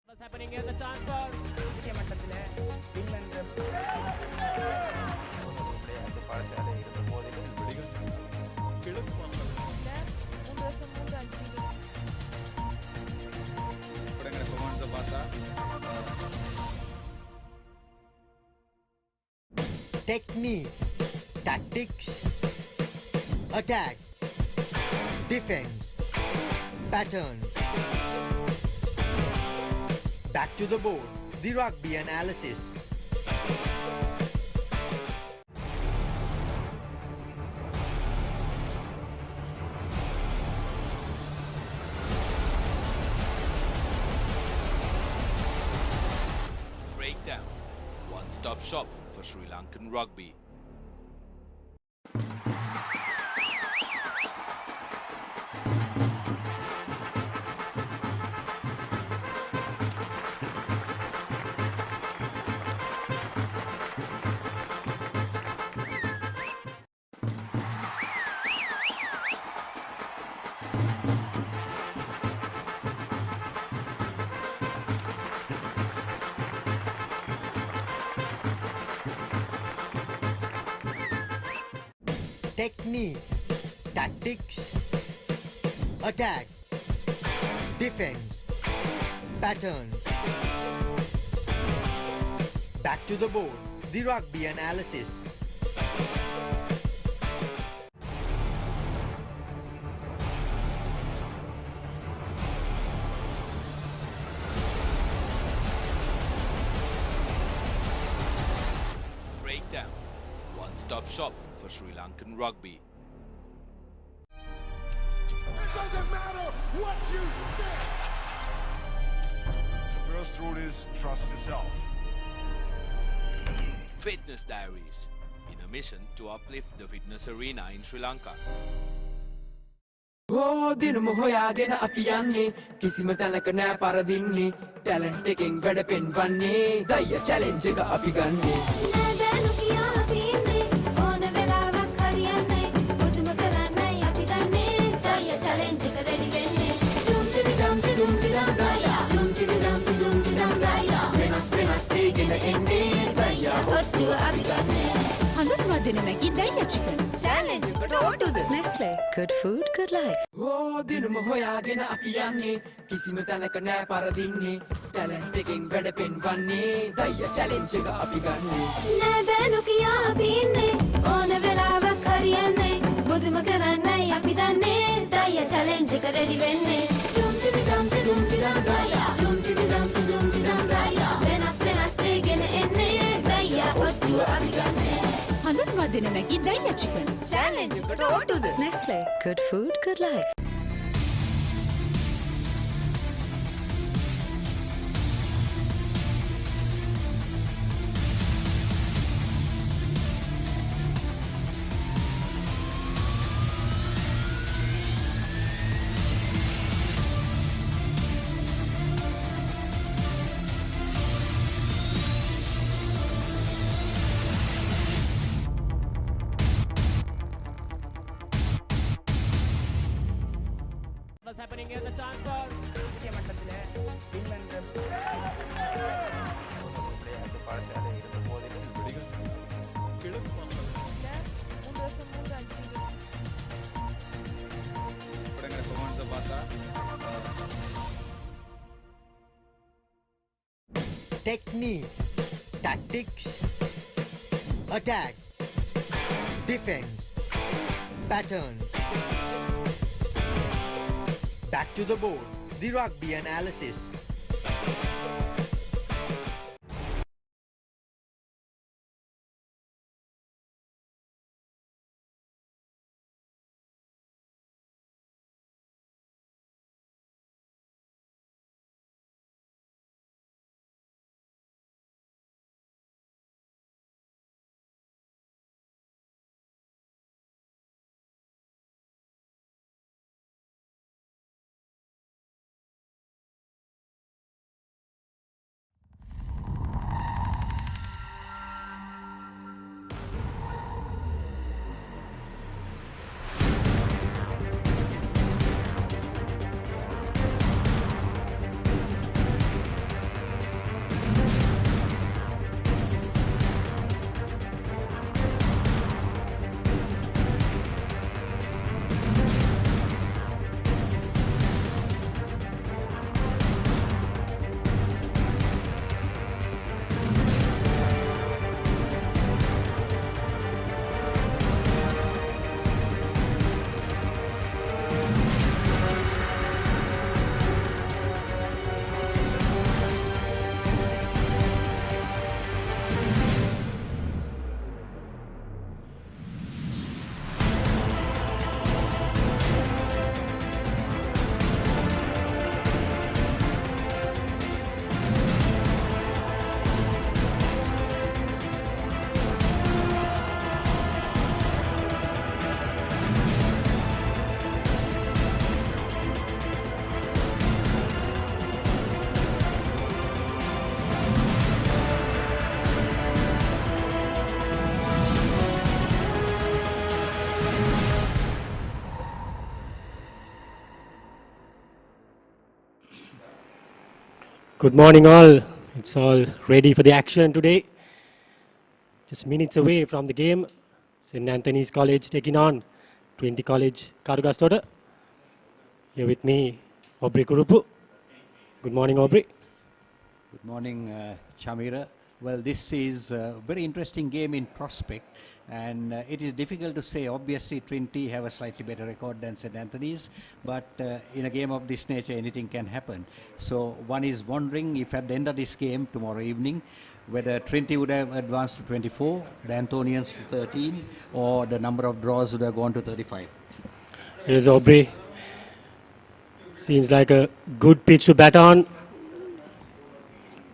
Speaker 15: What's happening here? The time for
Speaker 11: Technique, tactics, attack, defense, pattern. Back to the board, the rugby analysis.
Speaker 1: Breakdown, one-stop shop for Sri Lankan rugby.
Speaker 11: Technique, tactics, attack, defense, pattern. Back to the board, the rugby analysis.
Speaker 1: Breakdown, one-stop shop for Sri Lankan rugby.
Speaker 14: It doesn't matter what you think.
Speaker 18: The first rule is trust yourself.
Speaker 1: Fitness Diaries, in a mission to uplift the fitness arena in Sri Lanka.
Speaker 9: Oh, දිනුම හොයාගෙන අපි යන්නේ කිසිම තැනක නෑ පරදින්නේ talent එකෙන් වැඩ පෙන්වන්නේ දය challenge එක අපි ගන්නේ
Speaker 6: හඳුන්වා දෙන මැගි දයියා චිකන් චැලෙන්ජ් එකට ඕටුද Nestle good food good life
Speaker 9: Oh, දිනුම හොයාගෙන අපි යන්නේ කිසිම තැනක නෑ පරදින්නේ ටැලන්ට් එකෙන් වැඩ පෙන්වන්නේ දය චැලෙන්ජ් එක අපි ගන්නේ
Speaker 10: නෑ බෑ නොකියා අපි ඉන්නේ ඕන වෙලාවක් හරියන්නේ බුදුම කරන්නයි අපි දන්නේ දයියා චැලෙන්ජ් එක රෙඩි වෙන්නේ ඩුම් ටිඩි ඩම් ටිඩුම් ටිඩම් දයියා ඩුම් ටිඩි ඩම් ටිඩුම් ටිඩම් දයියා වෙනස් දෙගෙන එන්නේ දයියා ඔට්ටුව අපි ගන්නේ
Speaker 6: හඳුන්වා දෙන මැගි දයියා චිකන්
Speaker 10: චැලෙන්ජ් එකට ඕටුද
Speaker 6: Nestle good food good life
Speaker 15: happening here? The time for
Speaker 11: Technique, tactics, attack, defense, pattern. Back to the board, the rugby analysis.
Speaker 2: Good morning all. It's all ready for the action today. Just minutes away from the game. St. Anthony's College taking on Trinity College Karugastota. Here with me, Aubrey Kurupu. Good morning, Aubrey.
Speaker 19: Good morning, Chamira. Well, this is a very interesting game in prospect, and it is difficult to say. Obviously, Trinity have a slightly better record than St. Anthony's, but in a game of this nature, anything can happen. So one is wondering if at the end of this game tomorrow evening, whether Trinity would have advanced to 24, the Anthonians to 13, or the number of draws would have gone to 35.
Speaker 2: Here's Aubrey. Seems like a good pitch to bat on.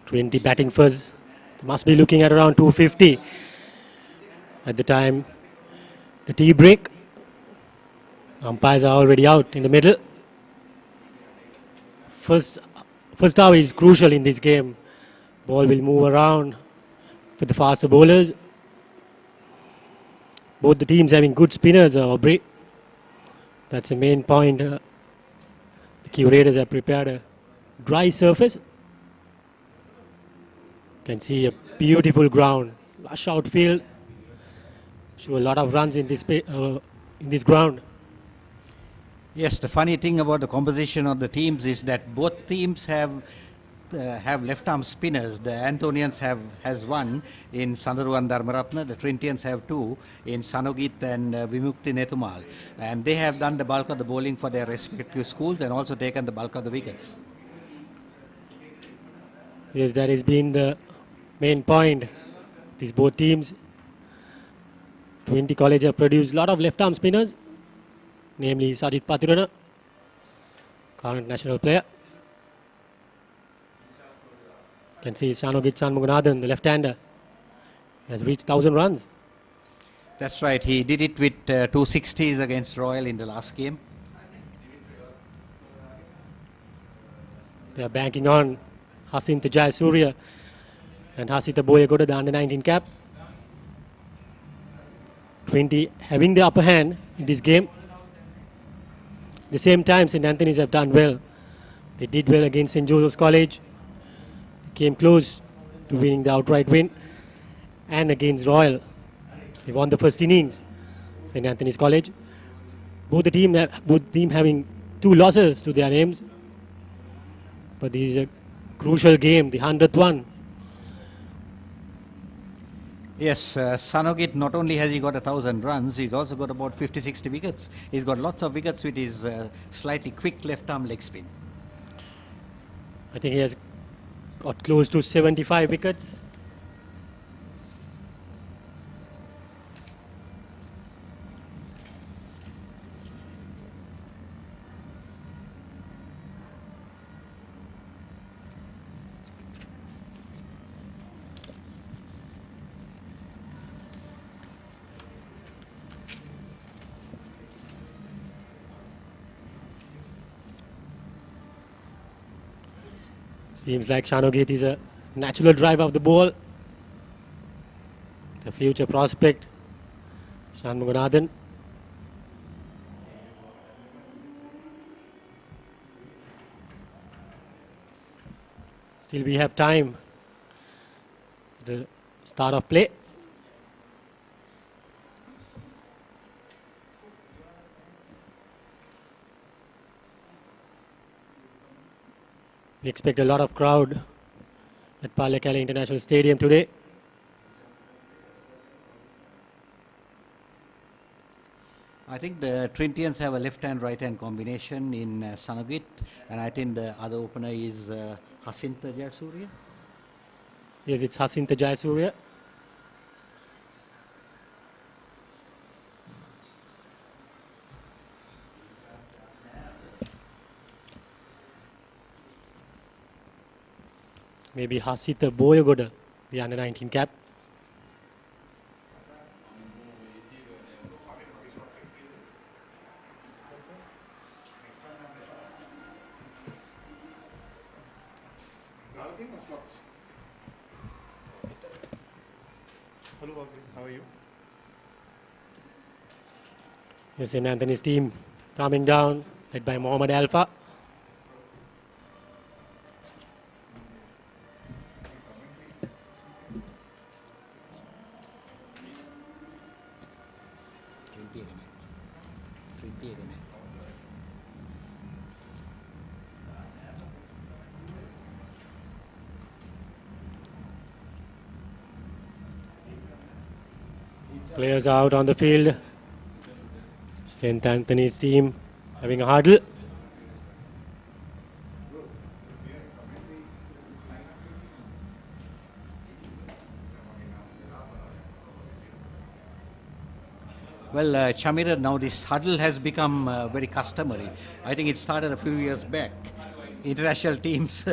Speaker 2: Trinity batting first. They must be looking at around 250 at the time. The tea break. Umpires are already out in the middle. First hour is crucial in this game. Ball will move around for the faster bowlers. Both the teams having good spinners, Aubrey. That's the main point. The curators have prepared a dry surface. Can see a beautiful ground, lush outfield. Show a lot of runs in this ground.
Speaker 19: Yes, the funny thing about the composition of the teams is that both teams have left-arm spinners. The Anthonians has one in Sandaruwan Dharmaratna. The Trinitians have two in Sanogit and Vimukti Netumal. And they have done the bulk of the bowling for their respective schools and also taken the bulk of the wickets.
Speaker 2: Yes, that has been the main point. These both teams. Trinity College have produced a lot of left-arm spinners, namely Sajid Patirana, current national player. Can see Shanogit Chanmuganathan, the left-hander, has reached 1,000 runs.
Speaker 19: That's right. He did it with 260s against Royal in the last game.
Speaker 2: They are banking on Hasintha Jayasuriya and Hasita Boyagoda, the under-19 cap. Trinity having the upper hand in this game. At the same time, St. Anthony's have done well. They did well against St. Joseph's College. Came close to winning the outright win. And against Royal, they won the first innings. St. Anthony's College. Both team having 2 losses to their names. But this is a crucial game, the 100th one.
Speaker 19: Yes, Sanogit, not only has he got 1,000 runs, he's also got about 50-60 wickets. He's got lots of wickets with his slightly quick left-arm leg spin.
Speaker 2: I think he has got close to 75 wickets. Seems like Shanogit is a natural driver of the ball. The future prospect, Shan Mugunathan. Still we have time. The start of play. We expect a lot of crowd at Palekale International Stadium today.
Speaker 19: I think the Trinitians have a left-hand, right-hand combination in Sanogit, and I think the other opener is Hasinta Jayasuriya.
Speaker 2: Yes, it's Hasinta Jayasuriya. Maybe Hasita Boyagoda, the under-19 cap.
Speaker 12: Hello, Bobby. How are you?
Speaker 2: Yes, St. Anthony's team coming down, led by Mohammad Alpha. Players out on the field. St. Anthony's team having a huddle.
Speaker 19: Well, Chamira, now this huddle has become very customary. I think it started a few years back. International teams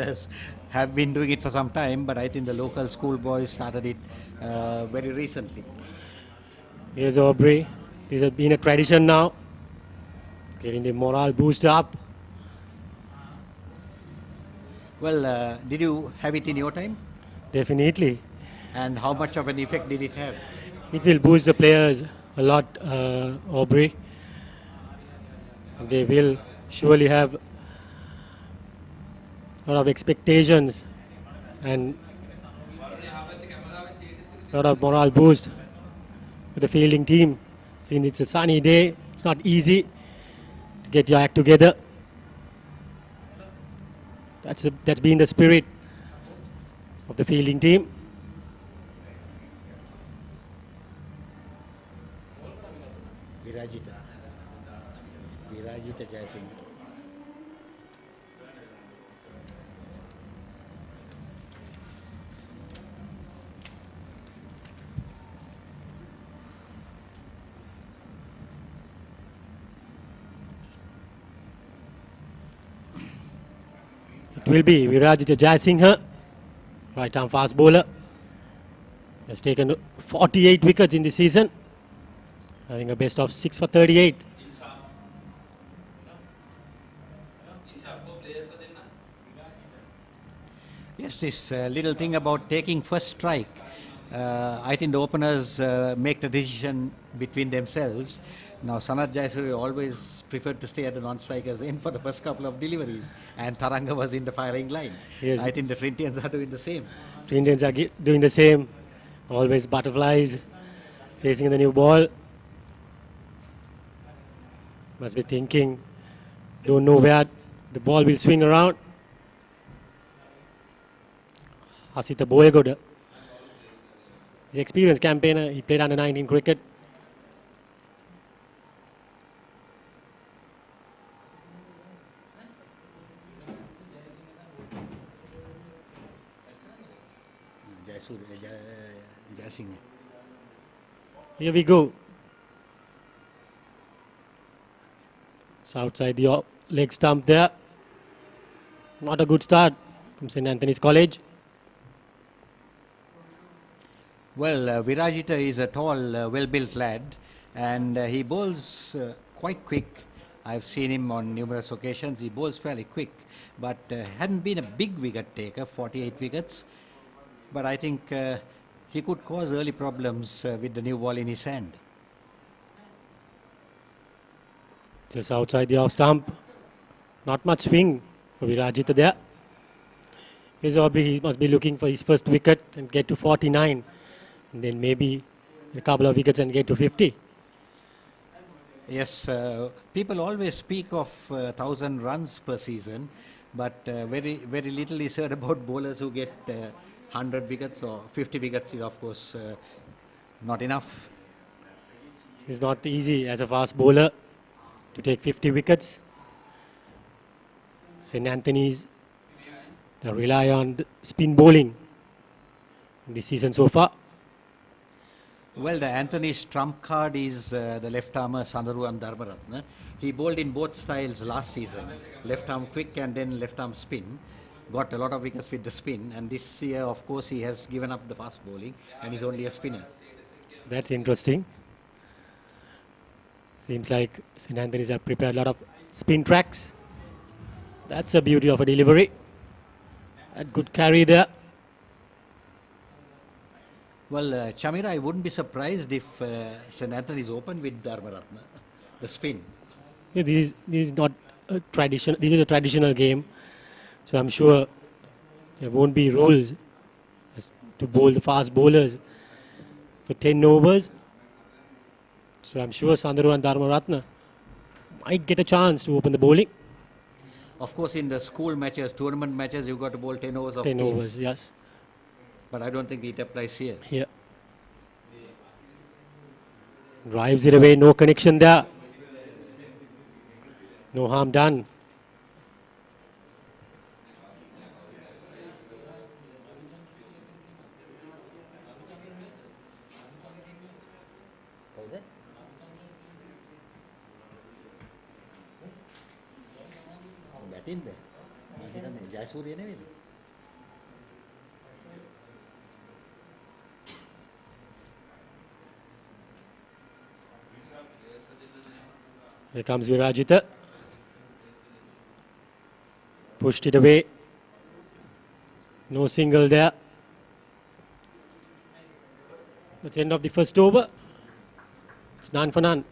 Speaker 19: have been doing it for some time, but I think the local schoolboys started it very recently.
Speaker 2: Here's Aubrey. This has been a tradition now. Getting the morale boost up.
Speaker 19: Well, did you have it in your time?
Speaker 2: Definitely.
Speaker 19: And how much of an effect did it have?
Speaker 2: It will boost the players a lot, Aubrey. They will surely have a lot of expectations and a lot of morale boost for the fielding team. Since it's a sunny day, it's not easy to get your act together. That's been the spirit of the fielding team.
Speaker 19: Virajita Jayasinghe.
Speaker 2: It will be Virajita Jayasinghe, right arm fast bowler. Has taken 48 wickets in this season, having a best of 6 for 38.
Speaker 19: Yes, this little thing about taking first strike. I think the openers make the decision between themselves. Now, Sanat Jayasuriya always preferred to stay at the non-striker's end for the first couple of deliveries, and Taranga was in the firing line.
Speaker 2: Yes.
Speaker 19: I think the Trinitians are doing the same.
Speaker 2: Indians are doing the same. Always butterflies, facing the new ball. Must be thinking, don't know where the ball will swing around. Hasita Boyegoda. He's an experienced campaigner. He played under 19 cricket.
Speaker 19: Jayasinghe.
Speaker 2: Here we go. It's outside the leg stump there. Not a good start from St. Anthony's College.
Speaker 19: Well, Virajita is a tall, well-built lad, and he bowls quite quick. I've seen him on numerous occasions. He bowls fairly quick, but hadn't been a big wicket taker, 48 wickets. But I think he could cause early problems with the new ball in his hand.
Speaker 2: Just outside the off stump. Not much swing for Virajita there. He must be looking for his first wicket and get to 49. And then maybe a couple of wickets and get to 50.
Speaker 19: Yes, people always speak of 1,000 runs per season, but very little is heard about bowlers who get 100 wickets or 50 wickets is of course not enough.
Speaker 2: It's not easy as a fast bowler to take 50 wickets. St. Anthony's, they rely on the spin bowling this season so far.
Speaker 19: Well, the Anthony's trump card is the left-armer Sandaruwan Dharmaratne. He bowled in both styles last season, left-arm quick and then left-arm spin. Got a lot of wickets with the spin, and this year, of course, he has given up the fast bowling and he's only a spinner.
Speaker 2: That's interesting. Seems like St. Anthony's have prepared a lot of spin tracks. That's a beauty of a delivery. A good carry there.
Speaker 19: Well, Chamira, I wouldn't be surprised if St. Anthony's open with Dharmaratne, the spin.
Speaker 2: Yeah, this is not a tradition. This is a traditional game, so I'm sure there won't be rules to bowl the fast bowlers for 10 overs. So I'm sure Sandaruwan Dharmaratne might get a chance to open the bowling.
Speaker 19: Of course, in the school matches, tournament matches, you've got to bowl 10 overs of
Speaker 2: 10
Speaker 19: pace.
Speaker 2: overs, yes.
Speaker 19: But I don't think it applies here.
Speaker 2: Here. Drives it away, no connection there. No harm done.
Speaker 19: Batin there. Jayasuriya නෙවෙයිද?
Speaker 2: Here comes Virajita. Pushed it away. No single there. That's the end of the first over. It's none for none.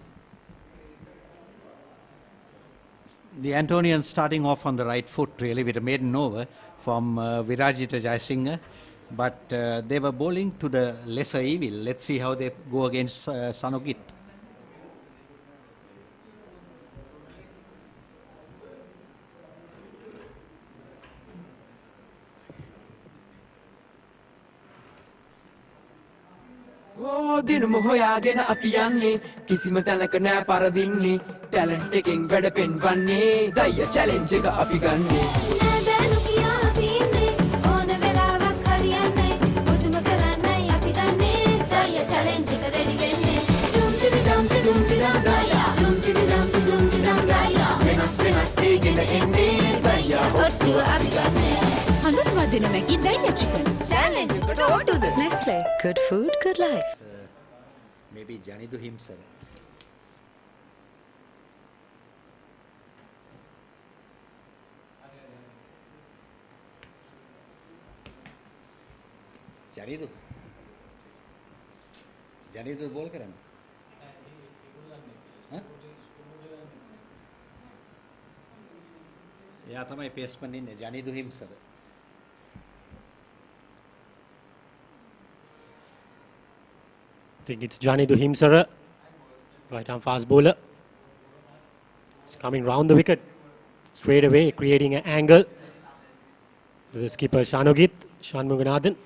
Speaker 19: The Antonians starting off on the right foot really with a maiden over from Virajita Jayasinghe, but they were bowling to the lesser evil. Let's see how they go against Sanogit.
Speaker 9: දිනුම හොයාගෙන අපි යන්නේ කිසිම තැනක නෑ පරදින්නේ talent එකෙන් වැඩ පෙන්වන්නේ දයිය challenge එක අපි ගන්නේ
Speaker 10: නෑදෑනු කියා අපි ඉන්නේ ඕන වෙලාවක් හරියන්නේ මුදුම කරන්නයි අපි දන්නේ දයිය චැලෙන්ජ් එක රෙඩි වෙන්නේ ඩුම් ටිඩි ඩම් ටිඩුම් ටිඩම් දයිය ඩුම් ටිඩි ඩම් ටිඩුම් ටිඩම් දයිය වෙනස් දේගෙන එන්නේ දයිය ඔට්ටුව අපි ගන්නේ
Speaker 6: හඳුන්වා දෙන මැකි දයිය චිකන්
Speaker 10: challenge එකට ඕටුද
Speaker 6: Nestle. Good food, good life.
Speaker 19: Maybe Janidu himself. Janidu. Janidu bol කරන්න. එයා තමයි පේස්මන් ඉන්නේ Janidu හිම්සර.
Speaker 2: I think it's Janidu Himsara, right arm fast bowler. He's coming round the wicket straight away, creating an angle to the skipper Shanogit, Shanmuganathan.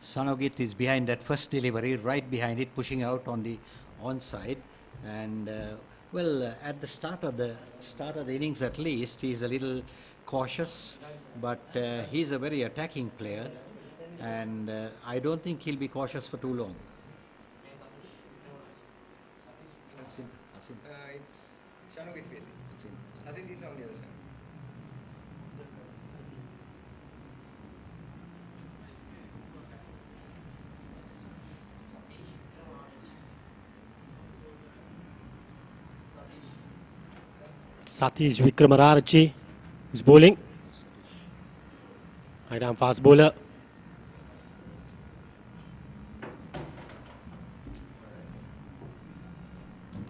Speaker 19: Sanogit is behind that first delivery, right behind it, pushing out on the onside. And at the start of the innings, at least, he's a little cautious, but he's a very attacking player, and I don't think he'll be cautious for too long.
Speaker 20: It's Shanogit facing. Asin is on the other side.
Speaker 2: Satish Wickramararachi is bowling. Right arm fast bowler.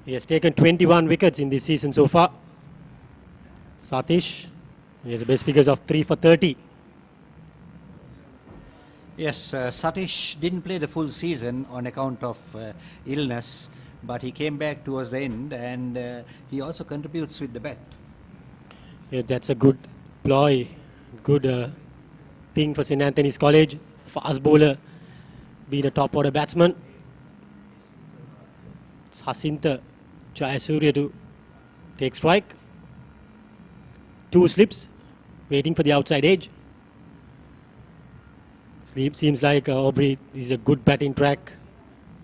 Speaker 2: He has taken 21 wickets in this season so far. Satish, he has the best figures of 3 for 30.
Speaker 19: Yes, Satish didn't play the full season on account of illness, but he came back towards the end, and he also contributes with the bat.
Speaker 2: Yeah, that's a good ploy, good thing for St. Anthony's College. Fast bowler, being a top order batsman. It's Hasinta Jayasuriya to take strike. 2 slips, waiting for the outside edge. Seems like Aubrey is a good batting track.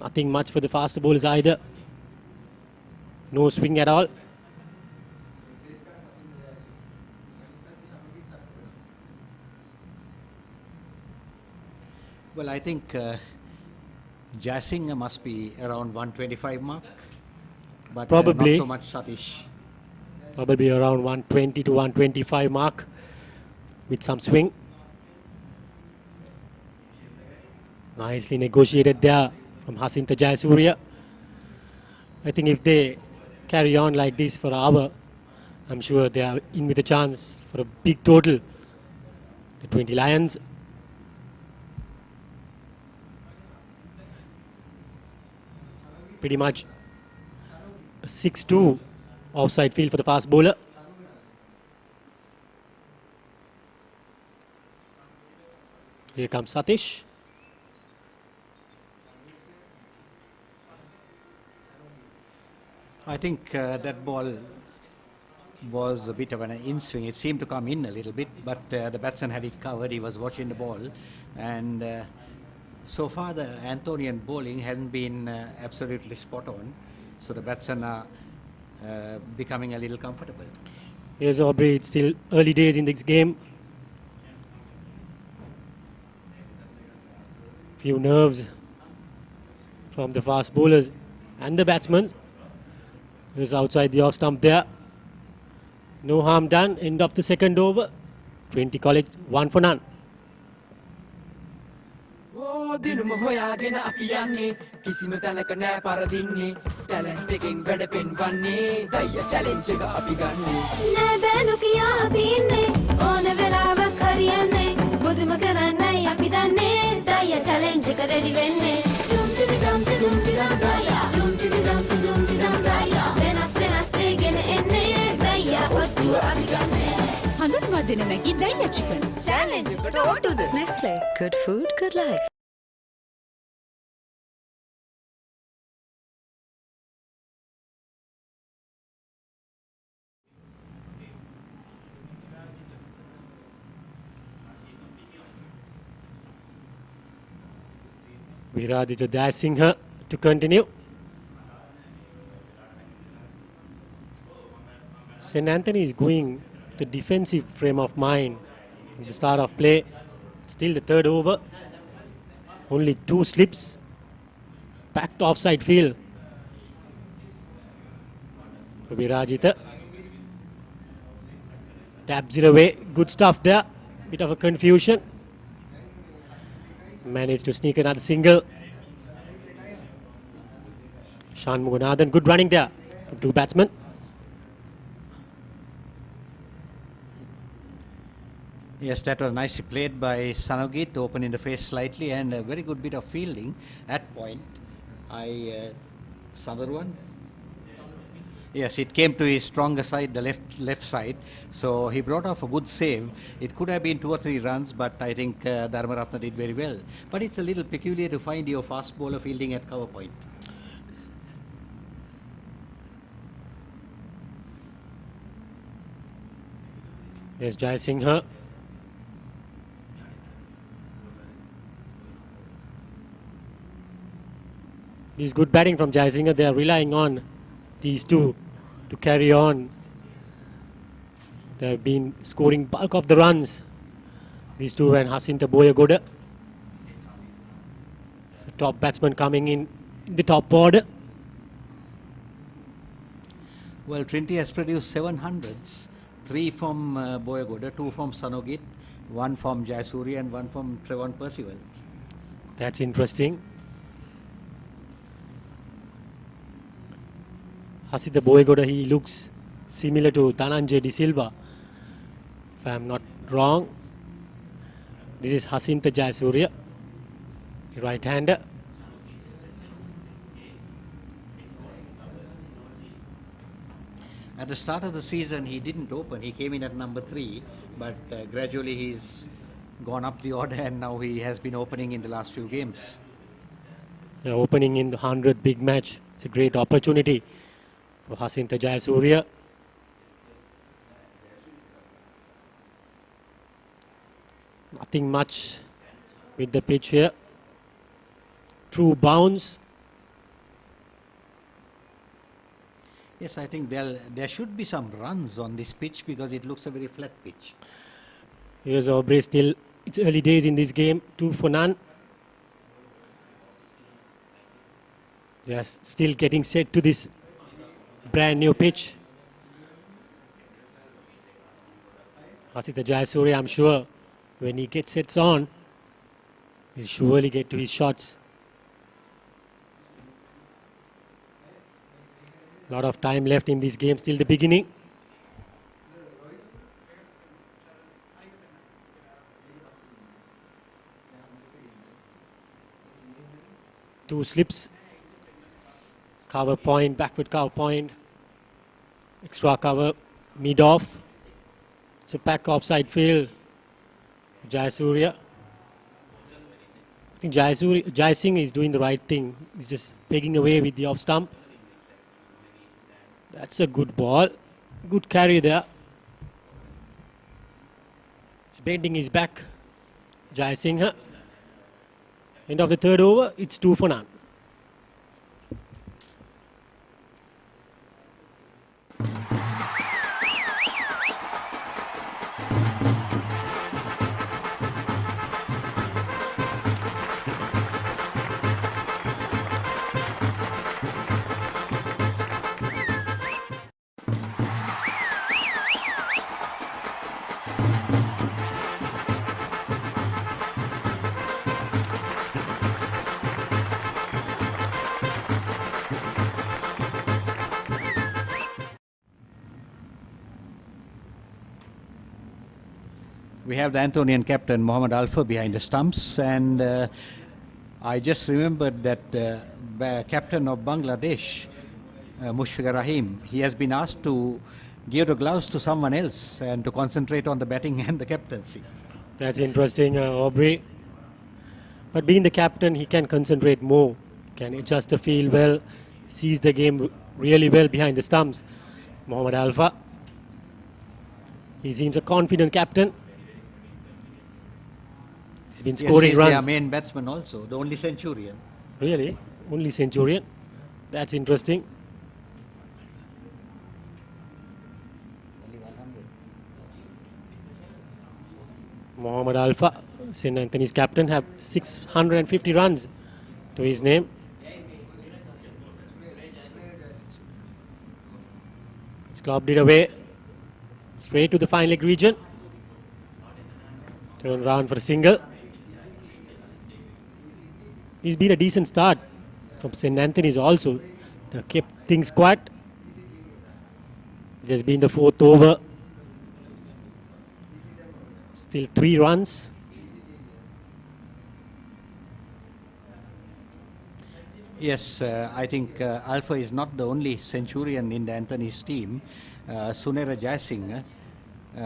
Speaker 2: Nothing much for the faster bowlers either. No swing at all.
Speaker 19: Well, I think Jaisingham must be around 125 mark, but
Speaker 2: probably
Speaker 19: not so much Satish.
Speaker 2: Probably around 120 to 125 mark with some swing. Nicely negotiated there from Hasinta Jayasuriya. I think if they carry on like this for an hour, I'm sure they are in with a chance for a big total. The 20 Lions. Pretty much a 6-2 offside field for the fast bowler. Here comes Satish.
Speaker 19: I think that ball was a bit of an in-swing. It seemed to come in a little bit, but the batsman had it covered. He was watching the ball, and so far the Anthonian bowling hasn't been absolutely spot on. So the batsmen are becoming a little comfortable.
Speaker 2: Here's Aubrey. It's still early days in this game. Few nerves from the fast bowlers and the batsmen. He's outside the off stump there. No harm done. End of the second over. 20 College, 1 for none.
Speaker 9: දිනුම හොයාගෙන අපි යන්නේ කිසිම තැනක නෑ පරදින්නේ talent එකෙන් වැඩ පෙන්වන්නේ දයියා challenge එක අපි ගන්නෙ
Speaker 10: නෑ බෑනු කියා අපි ඉන්නේ ඕන වෙලාවක් හරියන්නේ බුදුම කරන්නයි අපි දන්නේ දයියා චැලෙන්ජ් එක රෙඩි වෙන්නේ ඩුම් ටිඩි ඩම් ටිඩුම් ටිඩම් දයියා ඩුම් ටිඩි ඩම් ටිඩුම් ටිඩම් දයියා වෙනස් වෙනස් දෙගෙන එන්නේ දයියා ඔට්ටුව අපි ගන්නෙ හඳුන්වා දෙන මැගි දයියා චිකන් චැලෙන්ජ් එකට ඔට්ටුද Nestle, good food, good life.
Speaker 2: Viradija Jayasinghe to continue. St. Anthony is going the defensive frame of mind at the start of play. Still the third over. Only 2 slips. Packed offside field for Virajita. Taps it away. Good stuff there. Bit of a confusion. Managed to sneak another single. Shan Mugunathan, good running there from two batsmen.
Speaker 19: Yes, that was nicely played by Sanogit to open in the face slightly, and a very good bit of fielding at point. Sadaruan? Yes, it came to his stronger side, the left side. So he brought off a good save. It could have been 2 or 3 runs, but I think Dharmaratna did very well. But it's a little peculiar to find your fast bowler fielding at cover point.
Speaker 2: Yes, Jai Singha. This is good batting from Jai Singha. They are relying on these two to carry on. They have been scoring bulk of the runs. These two and Hasinta Boyagoda. So top batsman coming in the top order.
Speaker 19: Well, Trinity has produced 700s. 3 from Boyagoda, 2 from Sanogit, 1 from Jayasuri and 1 from Trevon Percival.
Speaker 2: That's interesting. Hasita Boyagoda, he looks similar to Dhananjay De Silva, if I am not wrong. This is Hasinta Jayasuriya, the right-hander.
Speaker 19: At the start of the season, he didn't open. He came in at number 3, but gradually he's gone up the order, and now he has been opening in the last few games.
Speaker 2: Yeah, opening in the 100th big match. It's a great opportunity for Hasinta Jayasuriya. Nothing much with the pitch here. True bounce.
Speaker 19: Yes, I think there should be some runs on this pitch because it looks a very flat pitch.
Speaker 2: Here's Aubrey still. It's early days in this game. 2 for none. They are still getting set to this brand new pitch. Hasita Jayasuriya, I'm sure when he gets sets on, he'll surely get to his shots. A lot of time left in this game, still the beginning. Two slips. Cover point, backward cover point. Extra cover, mid off. It's a pack offside field. Jayasuriya. I think Jai Singh is doing the right thing. He's just pegging away with the off stump. That's a good ball. Good carry there. He's bending his back. Jai Singha. End of the third over, it's 2 for none.
Speaker 19: We have the Antonian captain Mohammad Alfa behind the stumps, and I just remembered that captain of Bangladesh, Mushfiqur Rahim, he has been asked to give the gloves to someone else and to concentrate on the batting and the captaincy.
Speaker 2: That's interesting, Aubrey. But being the captain, he can concentrate more, can adjust the field well, sees the game really well behind the stumps. Mohammad Alfa, he seems a confident captain. He's been scoring runs.
Speaker 19: He's their main batsman also, the only centurion.
Speaker 2: Really? Only centurion? That's interesting. Mohammad Alfa, St. Anthony's captain, have 650 runs to his name. He's clubbed it away. Straight to the fine leg region. Turn round for a single. It's been a decent start from St. Anthony's also. They kept things quiet. Just been the 4th over. Still 3 runs.
Speaker 19: Yes, I think Alpha is not the only centurion in the Anthony's team. Sunera Jayasinghe,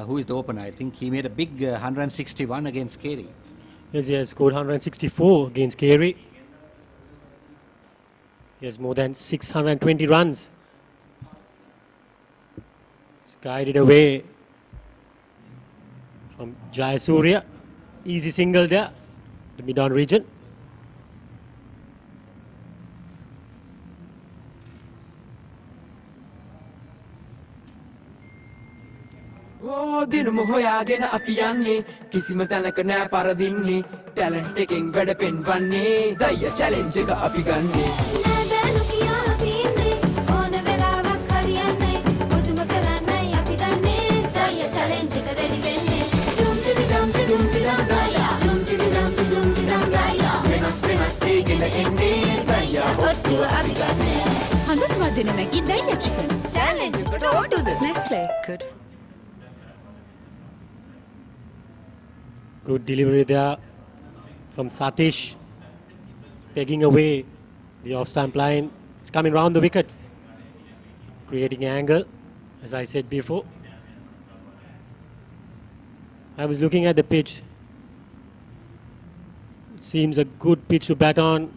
Speaker 19: who is the opener, I think he made a big 161 against Carey.
Speaker 2: Yes, he has scored 164 against Carey. He has more than 620 runs. It's guided away from Jayasuriya. Easy single there, the mid-on region.
Speaker 9: දිනුම හොයාගෙන අපි යන්නේ කිසිම තැනක නෑ පරදින්නේ talent එකෙන් වැඩ පෙන්වන්නේ දයිය challenge එක අපි ගන්නේ
Speaker 10: නෑ බෑනු කියා අපි ඉන්නේ ඕන වෙලාවක් හරියන්නේ මුදුම කරන්නයි අපි දන්නේ දයිය චැලෙන්ජ් එක රෙඩි වෙන්නේ ඩුම් ටිඩි ඩම් ටිඩුම් ටිඩම් දයියා ඩුම් ටිඩි ඩම් ටිඩුම් ටිඩම් දයියා වෙනස් වෙනස් දේගෙන එන්නේ දයියා ඔට්ටුව අපි ගන්නේ
Speaker 6: හඳුන්වා දෙන මැගි දයියා චිකන්
Speaker 10: චැලෙන්ජ් එකට ඕටුද
Speaker 6: Nestle good
Speaker 2: Good delivery there from Satish. Pegging away the off-stamp line. It's coming round the wicket. Creating angle, as I said before. I was looking at the pitch. It seems a good pitch to bat on.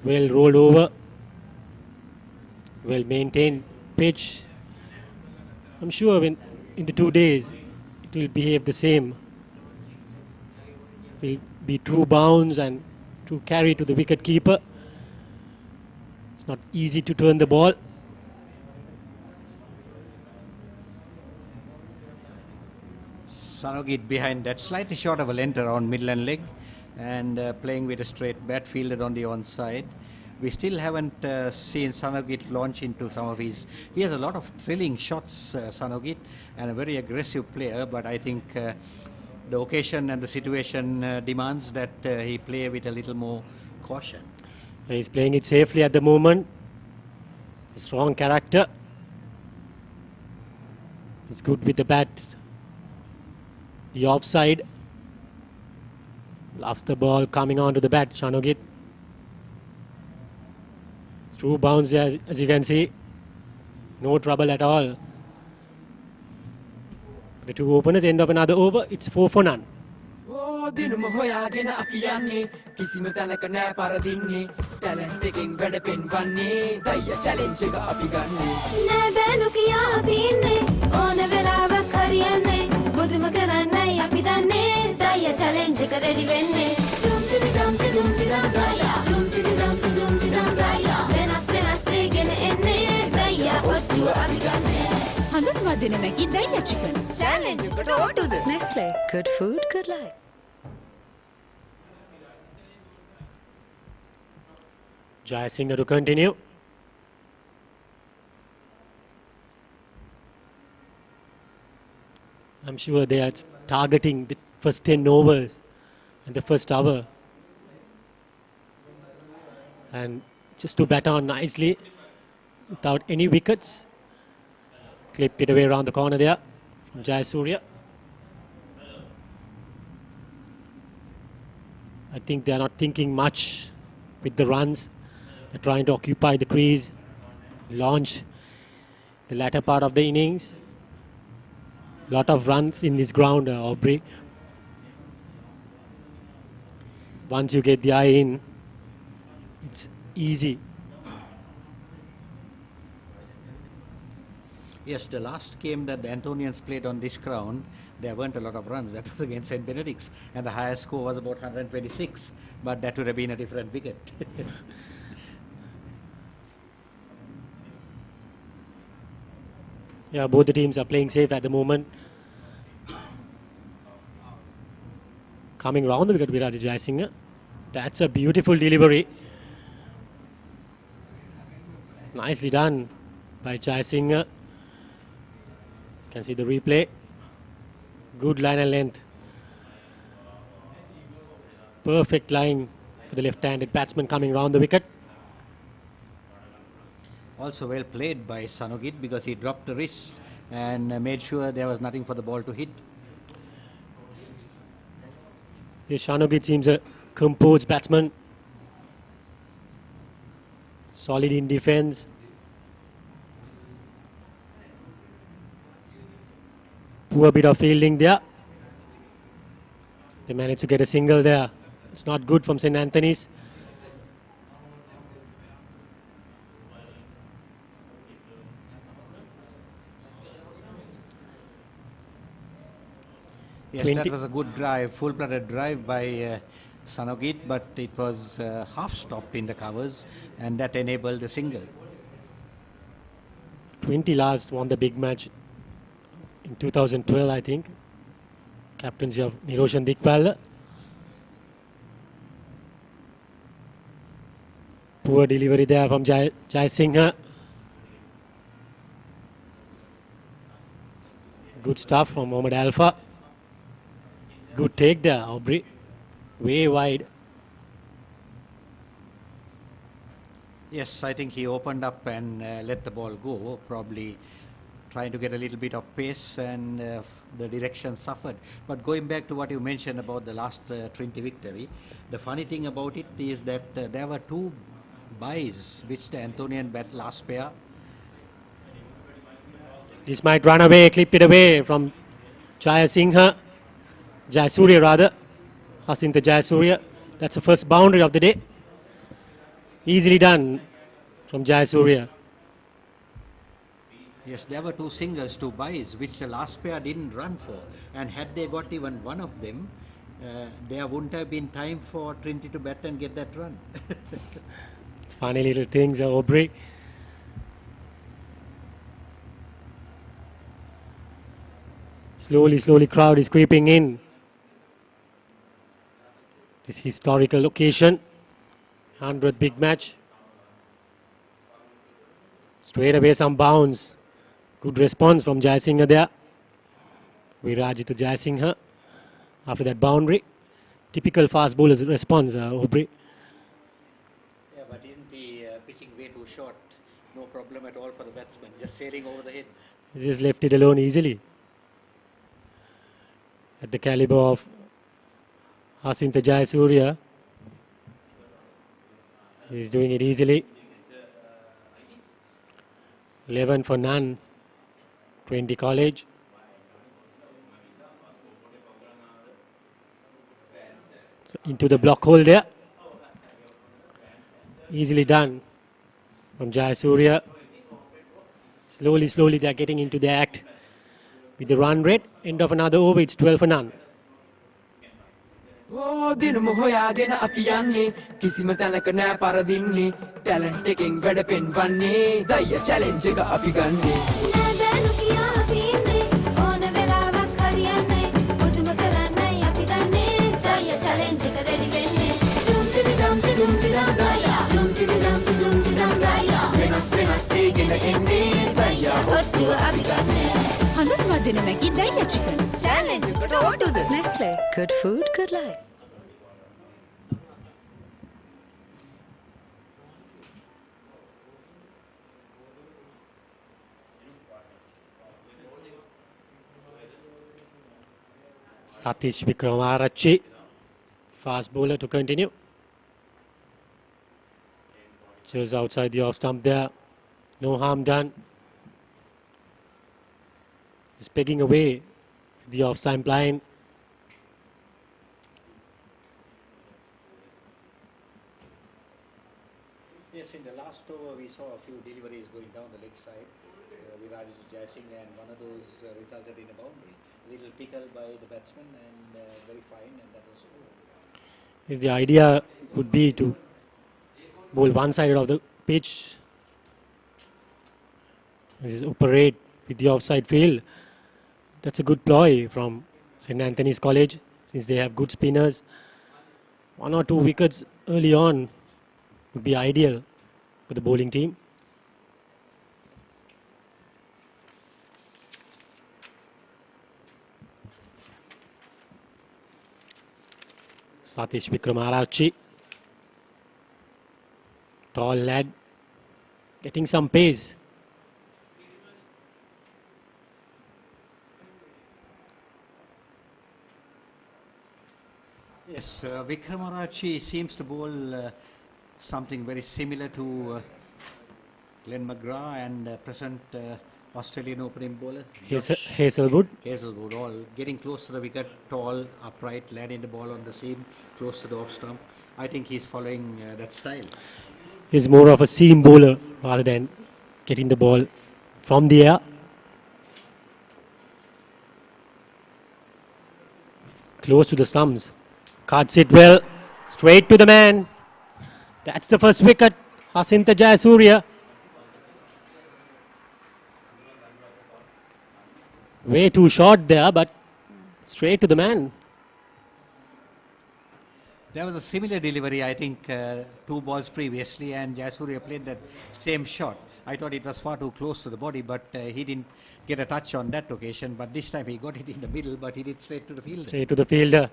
Speaker 2: Well rolled over. Well maintained pitch. I'm sure in the 2 days it will behave the same. Will be true bounce and true carry to the wicket keeper. It's not easy to turn the ball.
Speaker 19: Sanogit behind that, slightly short of a length around middle and leg, and playing with a straight bat fielded on the onside. We still haven't seen Sanogit launch into some of his. He has a lot of thrilling shots, Sanogit, and a very aggressive player. But I think the occasion and the situation demands that he play with a little more caution.
Speaker 2: He's playing it safely at the moment. Strong character. He's good with the bat. The offside. Loves the ball coming onto the bat, Sanogit. True bounce, as you can see. No trouble at all. The two openers, end of another over. It's 4 for none.
Speaker 9: දිනුම හොයාගෙන අපි යන්නේ කිසිම තැනක නෑ පරදින්නේ talent එකෙන් වැඩ පෙන්වන්නේ දයිය challenge එක අපි ගන්නේ
Speaker 10: නෑ බෑනු කියා අපි ඉන්නේ ඕන වෙලාවක් හරියන්නේ මුදුම කරන්නයි අපි දන්නේ දයිය චැලෙන්ජ් එක රෙඩි වෙන්නේ ඩුම් ටිඩි ඩම් ටිඩුම් ටිඩම් දයියා ඩුම් ටිඩි ඩම් ටිඩුම් ටිඩම් දයියා වෙනස් වෙනස් දේගෙන එන්නේ දයියා ඔට්ටුව අපි ගන්නේ
Speaker 6: හඳුන්වා දෙන මැගි දයියා චිකන්
Speaker 10: චැලෙන්ජ් එකට ඕටුද
Speaker 6: Nestle good food good life
Speaker 2: Jayasinghe to continue. I'm sure they are targeting the first 10 overs and the first hour. And just to bat on nicely without any wickets. Clipped it away around the corner there from Jayasuriya. I think they are not thinking much with the runs. They're trying to occupy the crease, launch the latter part of the innings. Lot of runs in this ground, Aubrey. Once you get the eye in, it's easy.
Speaker 19: Yes, the last game that the Antonians played on this ground, there weren't a lot of runs. That was against St. Benedict's, and the highest score was about 126. But that would have been a different wicket.
Speaker 2: Yeah, both the teams are playing safe at the moment. Coming round the wicket, Viraj Jayasinghe. That's a beautiful delivery. Nicely done by Jayasinghe. Can see the replay. Good line and length. Perfect line for the left-handed batsman coming round the wicket.
Speaker 19: Also well played by Sanogit because he dropped the wrist and made sure there was nothing for the ball to hit.
Speaker 2: Yes, Shanogit seems a composed batsman. Solid in defence. Poor bit of fielding there. They managed to get a single there. It's not good from St. Anthony's.
Speaker 19: Yes, that was a good drive, full-blooded drive by Sanogit, but it was half-stopped in the covers, and that enabled the single.
Speaker 2: 20 last won the big match in 2012, I think. Captaincy of Niroshan Dikpal. Poor delivery there from Jai Singha. Good stuff from Mohammad Alpha. Good take there, Aubrey. Way wide.
Speaker 19: Yes, I think he opened up and let the ball go, probably trying to get a little bit of pace, and the direction suffered. But going back to what you mentioned about the last Trinity victory, the funny thing about it is that there were two buys which the Anthonian bat last pair.
Speaker 2: This might run away, clipped it away from Jayasinghe. Jayasuriya rather. Hasinta Jayasuriya. That's the first boundary of the day. Easily done from Jayasuriya.
Speaker 19: Yes, there were two singles, two byes, which the last pair didn't run for. And had they got even one of them, there wouldn't have been time for Trinity to bat and get that run.
Speaker 2: It's funny little things, Aubrey. Slowly, crowd is creeping in. This historical occasion. 100th big match. Straight away some bounce. Good response from Jayasinghe there. Virajita Jayasinghe after that boundary. Typical fast bowler's response, Aubrey.
Speaker 19: Yeah, but isn't the pitching way too short? No problem at all for the batsman, just sailing over the head.
Speaker 2: He just left it alone easily. At the caliber of Hasinta Jayasuriya, he's doing it easily. 11 for none. 20 college. So into the block hole there. Easily done from Jayasuriya. Slowly they are getting into the act. With the run rate, end of another over, it's 12 for none.
Speaker 9: දිනම හොයාගෙන අපි යන්නේ කිසිම තැනක නෑ පරදින්නේ talent එකෙන් වැඩ පෙන්වන්නේ දයිය challenge එක අපි ගන්නේ
Speaker 10: නෑදෑනු කියා අපි ඉන්නේ ඕන වෙලාවක් හරියන්නේ මුදුම කරන්නයි අපි දන්නේ දයිය චැලෙන්ජ් එක රෙඩි වෙන්නේ ඩුම් ටිඩි ඩම් ටිඩුම් ටිඩම් දයිය ඩුම් ටිඩි ඩම් ටිඩුම් ටිඩම් දයිය වෙනස් තේගෙන එන්නේ දයිය ඔට්ටුව අපි ගන්නේ හඳුන්වා දෙන මැගි දයිය චිකන් චැලෙන්ජ් එකට ඔට්ටුද Nestle good food good life
Speaker 2: Satish Wickramarachchi, fast bowler to continue. Just outside the off stump there. No harm done. Just pegging away the off stump line.
Speaker 19: Yes, in the last over we saw a few deliveries going down the leg side. Virajita Jayasinghe, and one of those resulted in a boundary. A little tickle by the batsman and very fine, and that was four.
Speaker 2: Is the idea would be to bowl one side of the pitch. This is operate with the offside field. That's a good ploy from St. Anthony's College, since they have good spinners. 1 or 2 wickets early on would be ideal for the bowling team. Satish Wickramararchi. Tall lad. Getting some pace.
Speaker 19: Yes, Wickramararchi seems to bowl something very similar to Glenn McGrath and present Australian opening bowler.
Speaker 2: Hazelwood.
Speaker 19: Hazelwood, all getting close to the wicket, tall, upright, landing the ball on the seam, close to the off stump. I think he's following that style.
Speaker 2: He's more of a seam bowler rather than getting the ball from the air. Close to the stumps. Cuts it well. Straight to the man. That's the first wicket. Hasintha Jayasuriya. Way too short there, but straight to the man.
Speaker 19: There was a similar delivery, I think, 2 balls previously, and Jayasuriya played that same shot. I thought it was far too close to the body, but he didn't get a touch on that occasion. But this time he got it in the middle, but he did straight to the fielder.
Speaker 2: Straight to the fielder.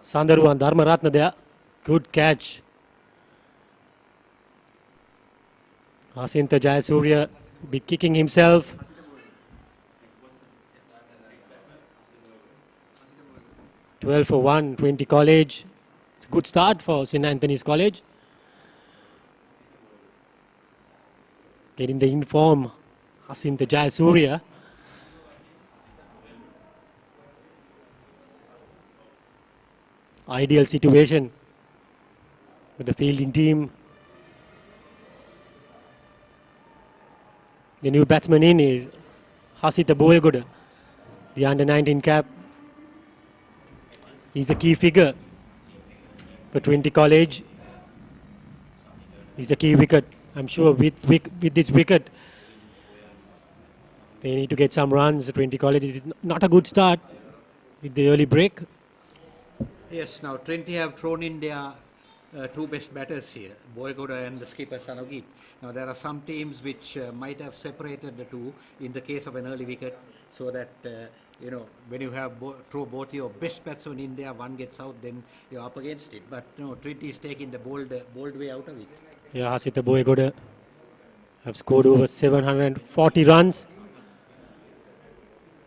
Speaker 2: Sandaruwan Dharmaratna there. Good catch. Hasintha Jayasuriya be kicking himself. "12 for 1, Trinity College." It's a good start for St. Anthony's College. Getting the inform, Hasintha Jayasuriya. Ideal situation with the fielding team. The new batsman in is Hasita Boyagoda, the under-19 cap. He's a key figure for Trinity College. He's a key wicket. I'm sure with this wicket, they need to get some runs. Trinity College is not a good start with the early break.
Speaker 19: Yes, now Trinity have thrown in their 2 best batters here, Boyagoda and the skipper Sanogit. Now there are some teams which might have separated the two in the case of an early wicket, so that when you have throw both your best batsmen in there, one gets out, then you're up against it. But no, Trinity is taking the bold way out of it.
Speaker 2: Yeah, Hasita Boyagoda have scored over 740 runs.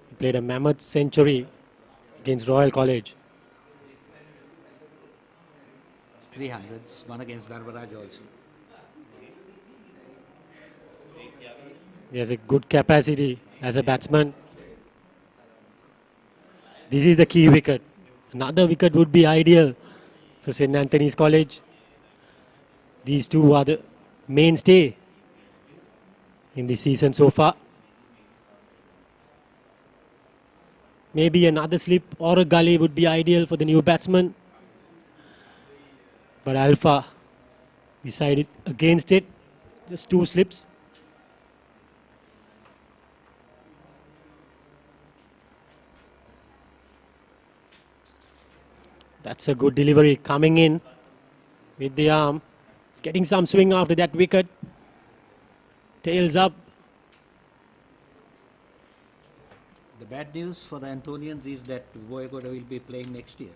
Speaker 2: He played a mammoth century against Royal College.
Speaker 19: 300s, one against Dharmaraj also.
Speaker 2: He has a good capacity as a batsman. This is the key wicket. Another wicket would be ideal for St. Anthony's College. These two are the mainstay in the season so far. Maybe another slip or a gully would be ideal for the new batsman. But Alpha decided against it. Just 2 slips. That's a good delivery coming in with the arm. He's getting some swing after that wicket. Tails up.
Speaker 19: The bad news for the Antonians is that Boyagoda will be playing next year.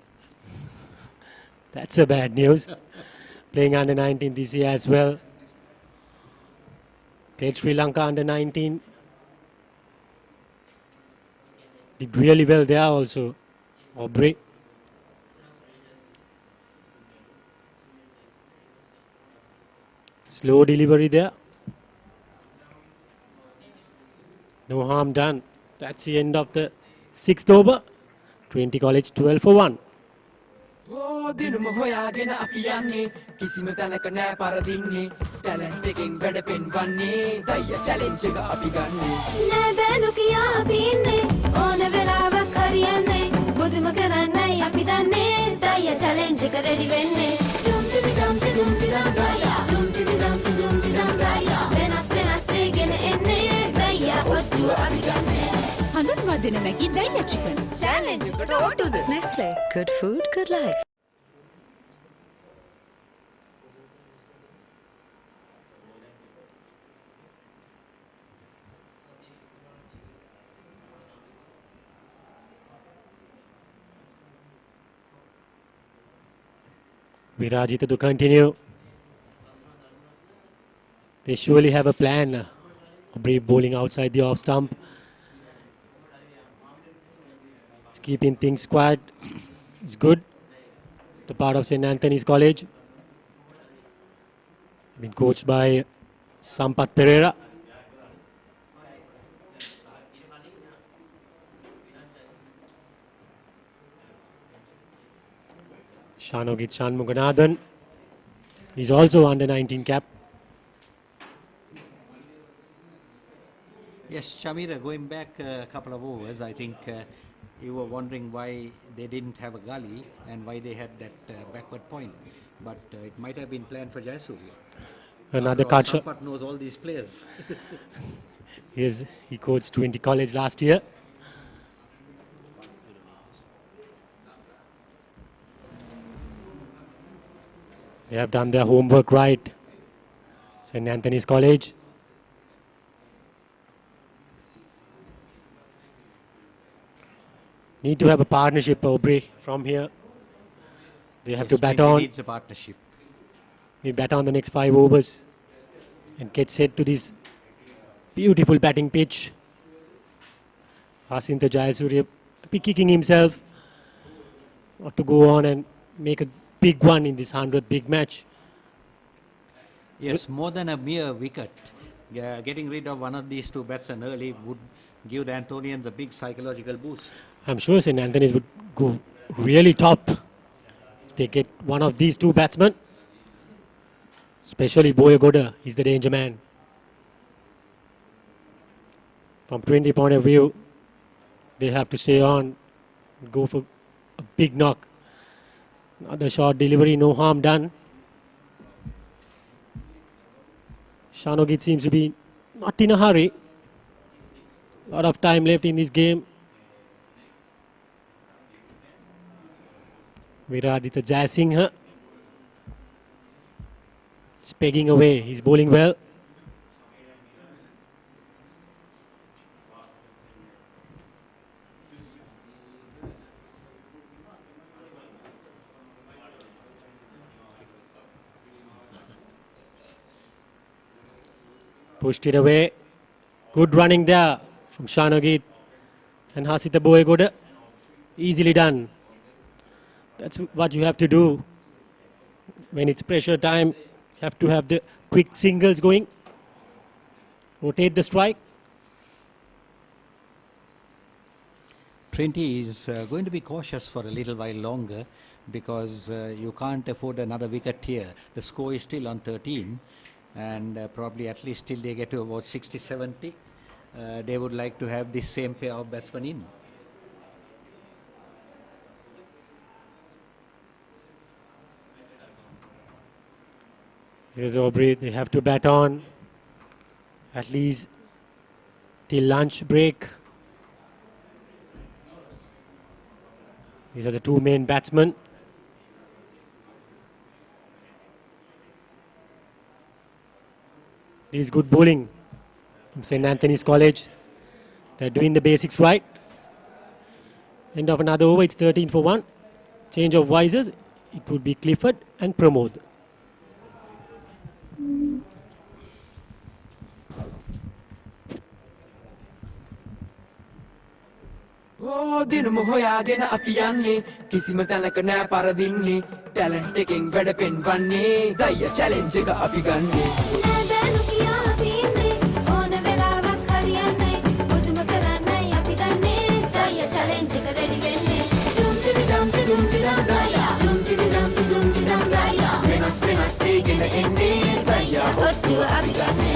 Speaker 2: That's a bad news. Playing under 19 this year as well. Played Sri Lanka under 19. Did really well there also. Aubrey. Slow delivery there. No harm done. That's the end of the 6th over. Trinity College 12 for 1.
Speaker 9: දිනුම හොයාගෙන අපි යන්නේ කිසිම තැනක නෑ පරදින්නේ talent එකෙන් වැඩ පෙන්වන්නේ දයියා challenge එක අපි ගන්නෙ
Speaker 10: නෑ බෑනු කියා අපි ඉන්නේ ඕන වෙලාවක් හරියන්නේ බුදුම කරන්නයි අපි දන්නේ දයියා චැලෙන්ජ් එක රෙඩි වෙන්නේ ඩුම් ටිඩි ඩම් ටිඩි ඩුම් ටිඩි ඩම් දයියා ඩුම් ටිඩි ඩම් ටිඩි ඩුම් ටිඩි ඩම් දයියා වෙනස් දේගෙන එන්නේ දයියා ඔට්ටුව අපි ගන්නෙ හඳුන්වා දෙන මැගි දයියා චිකන් චැලෙන්ජ් එකට ඔට්ටුද Nestle good food good life.
Speaker 2: Virajita to continue. They surely have a plan. Aubrey bowling outside the off stump. Keeping things quiet. It's good. The part of St. Anthony's College. Been coached by Sampath Pereira. Shanogit Shanmuganathan. He's also under 19 cap.
Speaker 19: Yes, Shamira, going back a couple of overs, I think you were wondering why they didn't have a gully and why they had that backward point. But it might have been planned for Jayasuriya.
Speaker 2: Another
Speaker 19: After all,
Speaker 2: cut shot.
Speaker 19: Sampath knows all these players.
Speaker 2: He coached Trinity College last year. They have done their homework right. St. Anthony's College. Need to have a partnership, Aubrey, from here. They have to bat on.
Speaker 19: Needs a partnership.
Speaker 2: We bat on the next 5 overs and get set to this beautiful batting pitch. Hasintha Jayasuriya be kicking himself not to go on and make a big one in this 100th big match.
Speaker 19: Yes, more than a mere wicket. Getting rid of one of these two batsmen early would give the Antonians a big psychological boost.
Speaker 2: I'm sure St. Anthony's would go really top if they get one of these two batsmen. Especially Boyagoda, he's the danger man. From 20 point of view, they have to stay on, go for a big knock. Another short delivery, no harm done. Shanogit seems to be not in a hurry. A lot of time left in this game. Viradita Jayasinghe. It's pegging away. He's bowling well. Pushed it away. Good running there from Shanogit and Hasintha Boyagoda. Easily done. That's what you have to do. When it's pressure time, you have to have the quick singles going. Rotate the strike.
Speaker 19: Trinity is going to be cautious for a little while longer because you can't afford another wicket here. The score is still on 13 and probably at least till they get to about 60-70. They would like to have this same pair of batsmen in.
Speaker 2: Here's Aubrey. They have to bat on at least till lunch break. These are the two main batsmen. This is good bowling from St. Anthony's College. They're doing the basics right. End of another over, it's 13 for 1. Change of visors, it would be Clifford and Pramod.
Speaker 9: දිනුම හොයාගෙන අපි යන්නේ කිසිම තැනක නෑ පරදින්නේ talent එකෙන් වැඩ පෙන්වන්නේ දයිය challenge එක අපි ගන්නේ
Speaker 10: නෑදෑනු කියා අපි ඉන්නේ ඕන වෙලාවක් හරියන්නේ මුදුම කරන්නයි අපි දන්නේ දයිය චැලෙන්ජ් එක රෙඩි වෙන්නේ ඩුම් ටිඩි ඩම් ටිඩුම් ටිඩම් දයිය ඩුම් ටිඩි ඩම් ටිඩුම් ටිඩම් දයිය වෙනස් දෙයකට එන්නේ දයිය ඔට්ටුව අපි ගන්නේ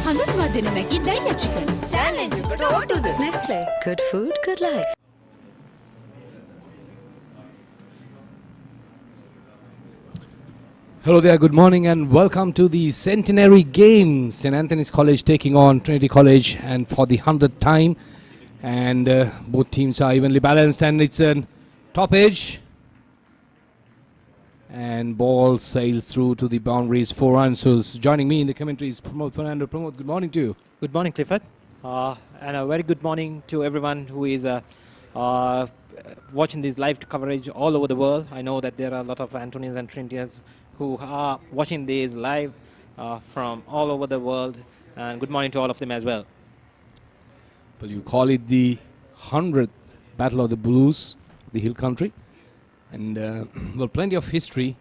Speaker 10: හඳුන්වා දෙන මැකි දයිය චිකන් චැලෙන්ජ් එකට ඔට්ටුද Nestle good food good life.
Speaker 1: Hello there, good morning and welcome to the centenary game. St. Anthony's College taking on Trinity College and for the 100th time. And both teams are evenly balanced and it's a top edge. And ball sails through to the boundaries, 4 runs. So joining me in the commentary is Pramod Fernando. Pramod, good morning to you.
Speaker 13: Good morning, Clifford. And a very good morning to everyone who is Watching this live coverage all over the world, I know that there are a lot of Antonians and Trinitians who are watching this live from all over the world, and good morning to all of them as well.
Speaker 21: Well, you call it the 100th Battle of the Blues, the Hill Country, and well, plenty of history.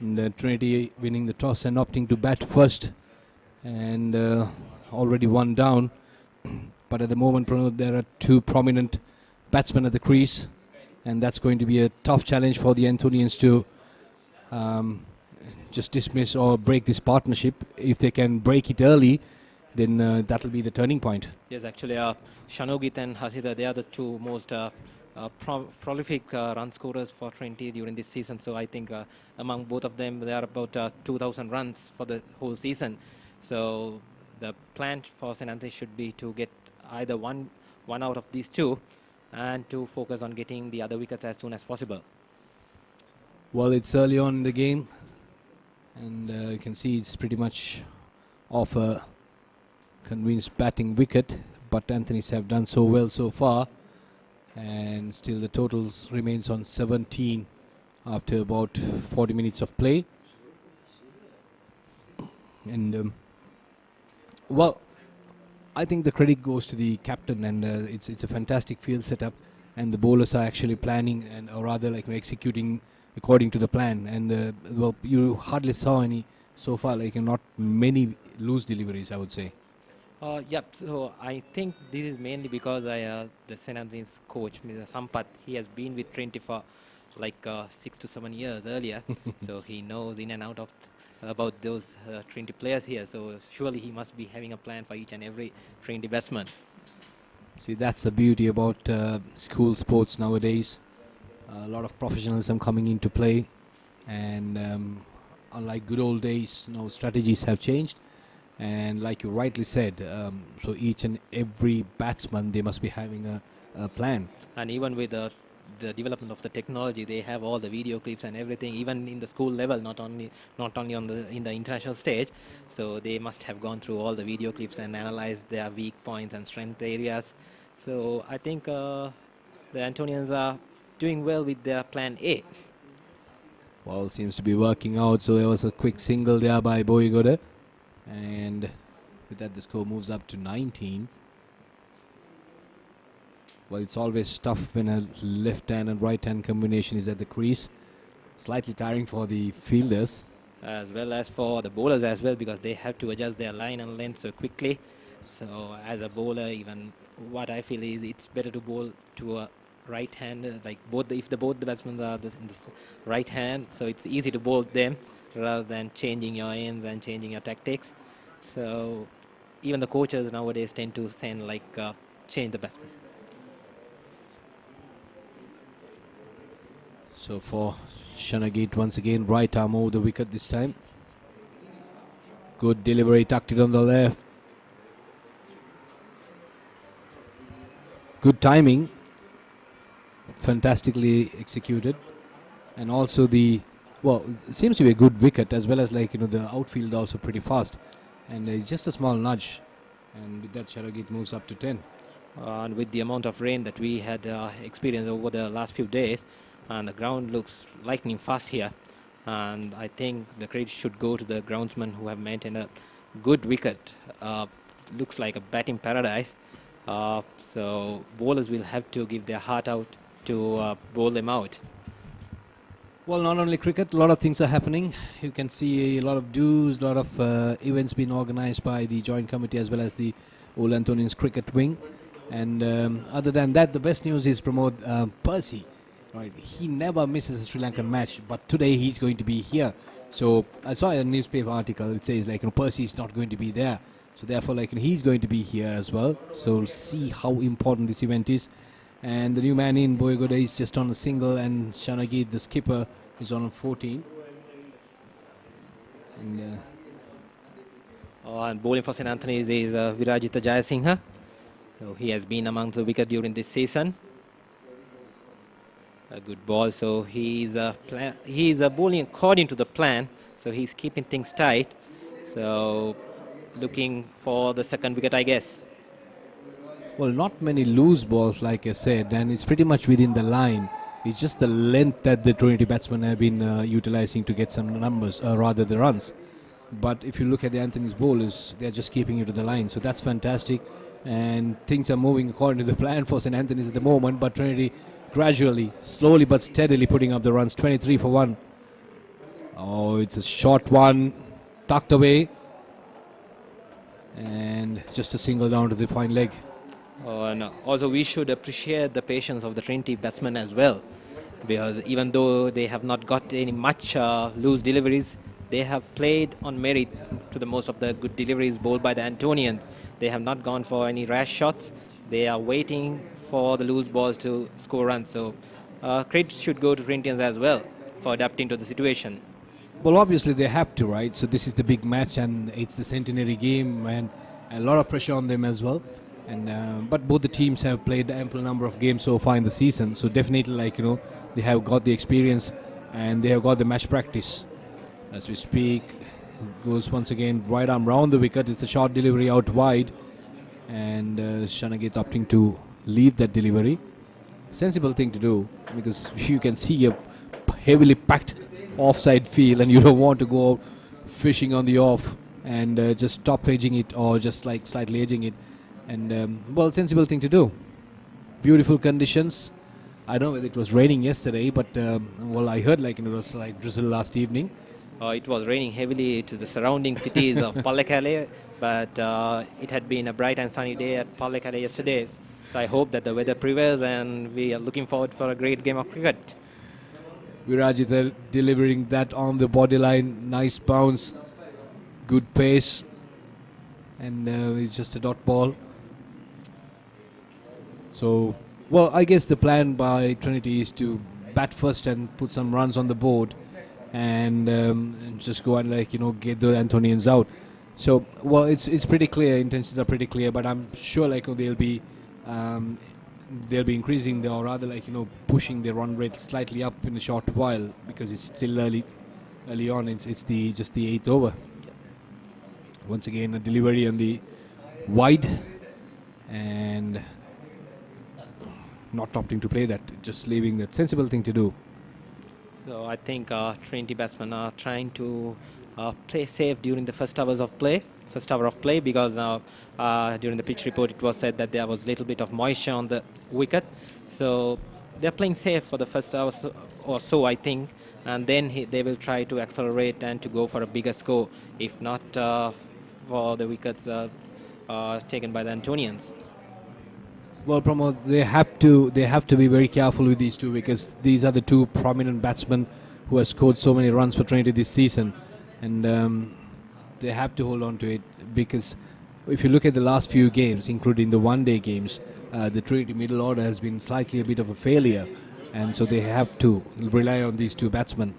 Speaker 21: And Trinity winning the toss and opting to bat first, and already one down. But at the moment, Pranod, there are two prominent batsmen at the crease, and that's going to be a tough challenge for the Antonians to just dismiss or break this partnership. If they can break it early, then that will be the turning point.
Speaker 13: Yes, actually, Shanogit and Hasida, they are the two most prolific run scorers for Trinity during this season. So I think among both of them, they are about 2,000 runs for the whole season. So the plan for St. Anthony should be to get either one out of these two and to focus on getting the other wickets as soon as possible.
Speaker 21: Well, it's early on in the game, and you can see it's pretty much off a convinced batting wicket, but Anthony's have done so well so far, and still the totals remains on 17 after about 40 minutes of play. And well, I think the credit goes to the captain, and it's a fantastic field setup, and the bowlers are actually planning and or rather like executing according to the plan. And well, you hardly saw any so far, like not many loose deliveries, I would say.
Speaker 13: Yep, so I think this is mainly because the St. Anthony's coach, Mr. Sampath, he has been with Trinity for like 6 to 7 years earlier, so he knows in and out of about those Trinity players here, so surely he must be having a plan for each and every Trinity batsman.
Speaker 21: See, that's the beauty about school sports nowadays. A lot of professionalism coming into play, and unlike good old days, now strategies have changed. And like you rightly said, so each and every batsman, they must be having a plan.
Speaker 13: And even with the development of the technology, they have all the video clips and everything, even in the school level, not only on in the international stage. So they must have gone through all the video clips and analyzed their weak points and strength areas. So I think the Antonians are doing well with their plan A.
Speaker 21: Well, seems to be working out. So there was a quick single there by Boygoda, and with that the score moves up to 19. Well, it's always tough when a left-hand and right-hand combination is at the crease. Slightly tiring for the fielders,
Speaker 13: as well as for the bowlers as well, because they have to adjust their line and length so quickly. So as a bowler, even what I feel is it's better to bowl to a right hand, like both the batsmen are in the right hand, so it's easy to bowl them rather than changing your ends and changing your tactics. So even the coaches nowadays tend to send like change the batsman.
Speaker 21: So for Shanagate, once again, right arm over the wicket this time. Good delivery, tucked it on the left. Good timing. Fantastically executed. And also it seems to be a good wicket, as well as the outfield also pretty fast. And it's just a small nudge. And with that, Shanagate moves up to 10.
Speaker 13: And with the amount of rain that we had experienced over the last few days, and the ground looks lightning fast here, and I think the credit should go to the groundsmen who have maintained a good wicket. Looks like a batting paradise, so bowlers will have to give their heart out to bowl them out.
Speaker 21: Well, not only cricket, a lot of things are happening. You can see a lot of dues, a lot of events being organized by the joint committee as well as the Old Antonians cricket wing. And other than that, the best news is Percy. Right, he never misses a Sri Lankan match, but today he's going to be here. So I saw a newspaper article. It says Percy is not going to be there, so therefore he's going to be here as well. So see how important this event is. And the new man in Boygoda is just on a single, and Shanagate, the skipper, is on a 14.
Speaker 13: And bowling for St. Anthony's is Virajita Jayasinghe. So he has been amongst the wicket during this season. A good ball, so he's bowling according to the plan, so he's keeping things tight, so looking for the second wicket, I guess.
Speaker 21: Well, not many loose balls, like I said, and it's pretty much within the line. It's just the length that the Trinity batsmen have been utilizing to get some numbers, rather the runs. But if you look at the Anthony's bowlers, they're just keeping it to the line. So that's fantastic. And things are moving according to the plan for St. Anthony's at the moment. But Trinity gradually, slowly but steadily putting up the runs. 23 for 1. Oh, it's a short one. Tucked away. And just a single down to the fine leg.
Speaker 13: And also we should appreciate the patience of the Trinity batsmen as well, because even though they have not got any much loose deliveries, they have played on merit to the most of the good deliveries bowled by the Antonians. They have not gone for any rash shots. They are waiting for the loose balls to score runs. So credit should go to Trinitians as well for adapting to the situation.
Speaker 21: Well, obviously they have to, right? So this is the big match and it's the centenary game and a lot of pressure on them as well. And but both the teams have played ample number of games so far in the season. So definitely, like, you know, they have got the experience and they have got the match practice. As we speak, goes once again right arm round the wicket. It's a short delivery out wide, and Shanagit opting to leave that delivery. Sensible thing to do, because you can see a heavily packed offside field and you don't want to go fishing on the off and just stop edging it or just like slightly edging it. And well, sensible thing to do. Beautiful conditions. I don't know whether it was raining yesterday, but well, I heard like it was like drizzle last evening.
Speaker 13: It was raining heavily to the surrounding cities of Pallekele, but it had been a bright and sunny day at Pallekele yesterday. So I hope that the weather prevails and we are looking forward for a great game of cricket.
Speaker 21: Virajita delivering that on the body line. Nice bounce. Good pace. And it's just a dot ball. So, well, I guess the plan by Trinity is to bat first and put some runs on the board. And just go and, like, you know, get the Antonians out. So, well, it's pretty clear. Intentions are pretty clear, but I'm sure like they'll be increasing, or rather, like, you know, pushing their run rate slightly up in a short while, because it's still early on. It's just the 8th over. Once again, a delivery on the wide, and not opting to play that, just leaving that. Sensible thing to do.
Speaker 13: So I think Trinity batsmen are trying to play safe during the first hour of play, because during the pitch report it was said that there was a little bit of moisture on the wicket. So they're playing safe for the first hour or so, I think, and then they will try to accelerate and to go for a bigger score, if not for the wickets taken by the Antonians.
Speaker 21: Well, Pramod, they have to be very careful with these two, because these are the two prominent batsmen who have scored so many runs for Trinity this season, and they have to hold on to it, because if you look at the last few games, including the one-day games, the Trinity middle order has been slightly a bit of a failure, and so they have to rely on these two batsmen.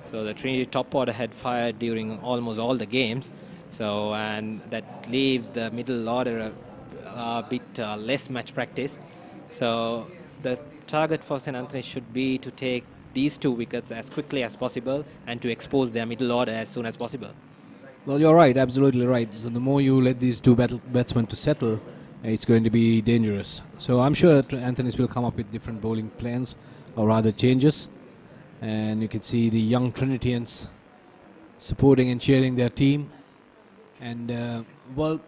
Speaker 13: So the Trinity top order had fired during almost all the games, so and that leaves the middle order a bit less match practice. So the target for St. Anthony should be to take these two wickets as quickly as possible and to expose their middle order as soon as possible.
Speaker 21: Well, you're right, absolutely right. So the more you let these two batsmen to settle, it's going to be dangerous. So I'm sure Anthony's will come up with different bowling plans, or rather changes. And you can see the young Trinitians supporting and cheering their team. And well,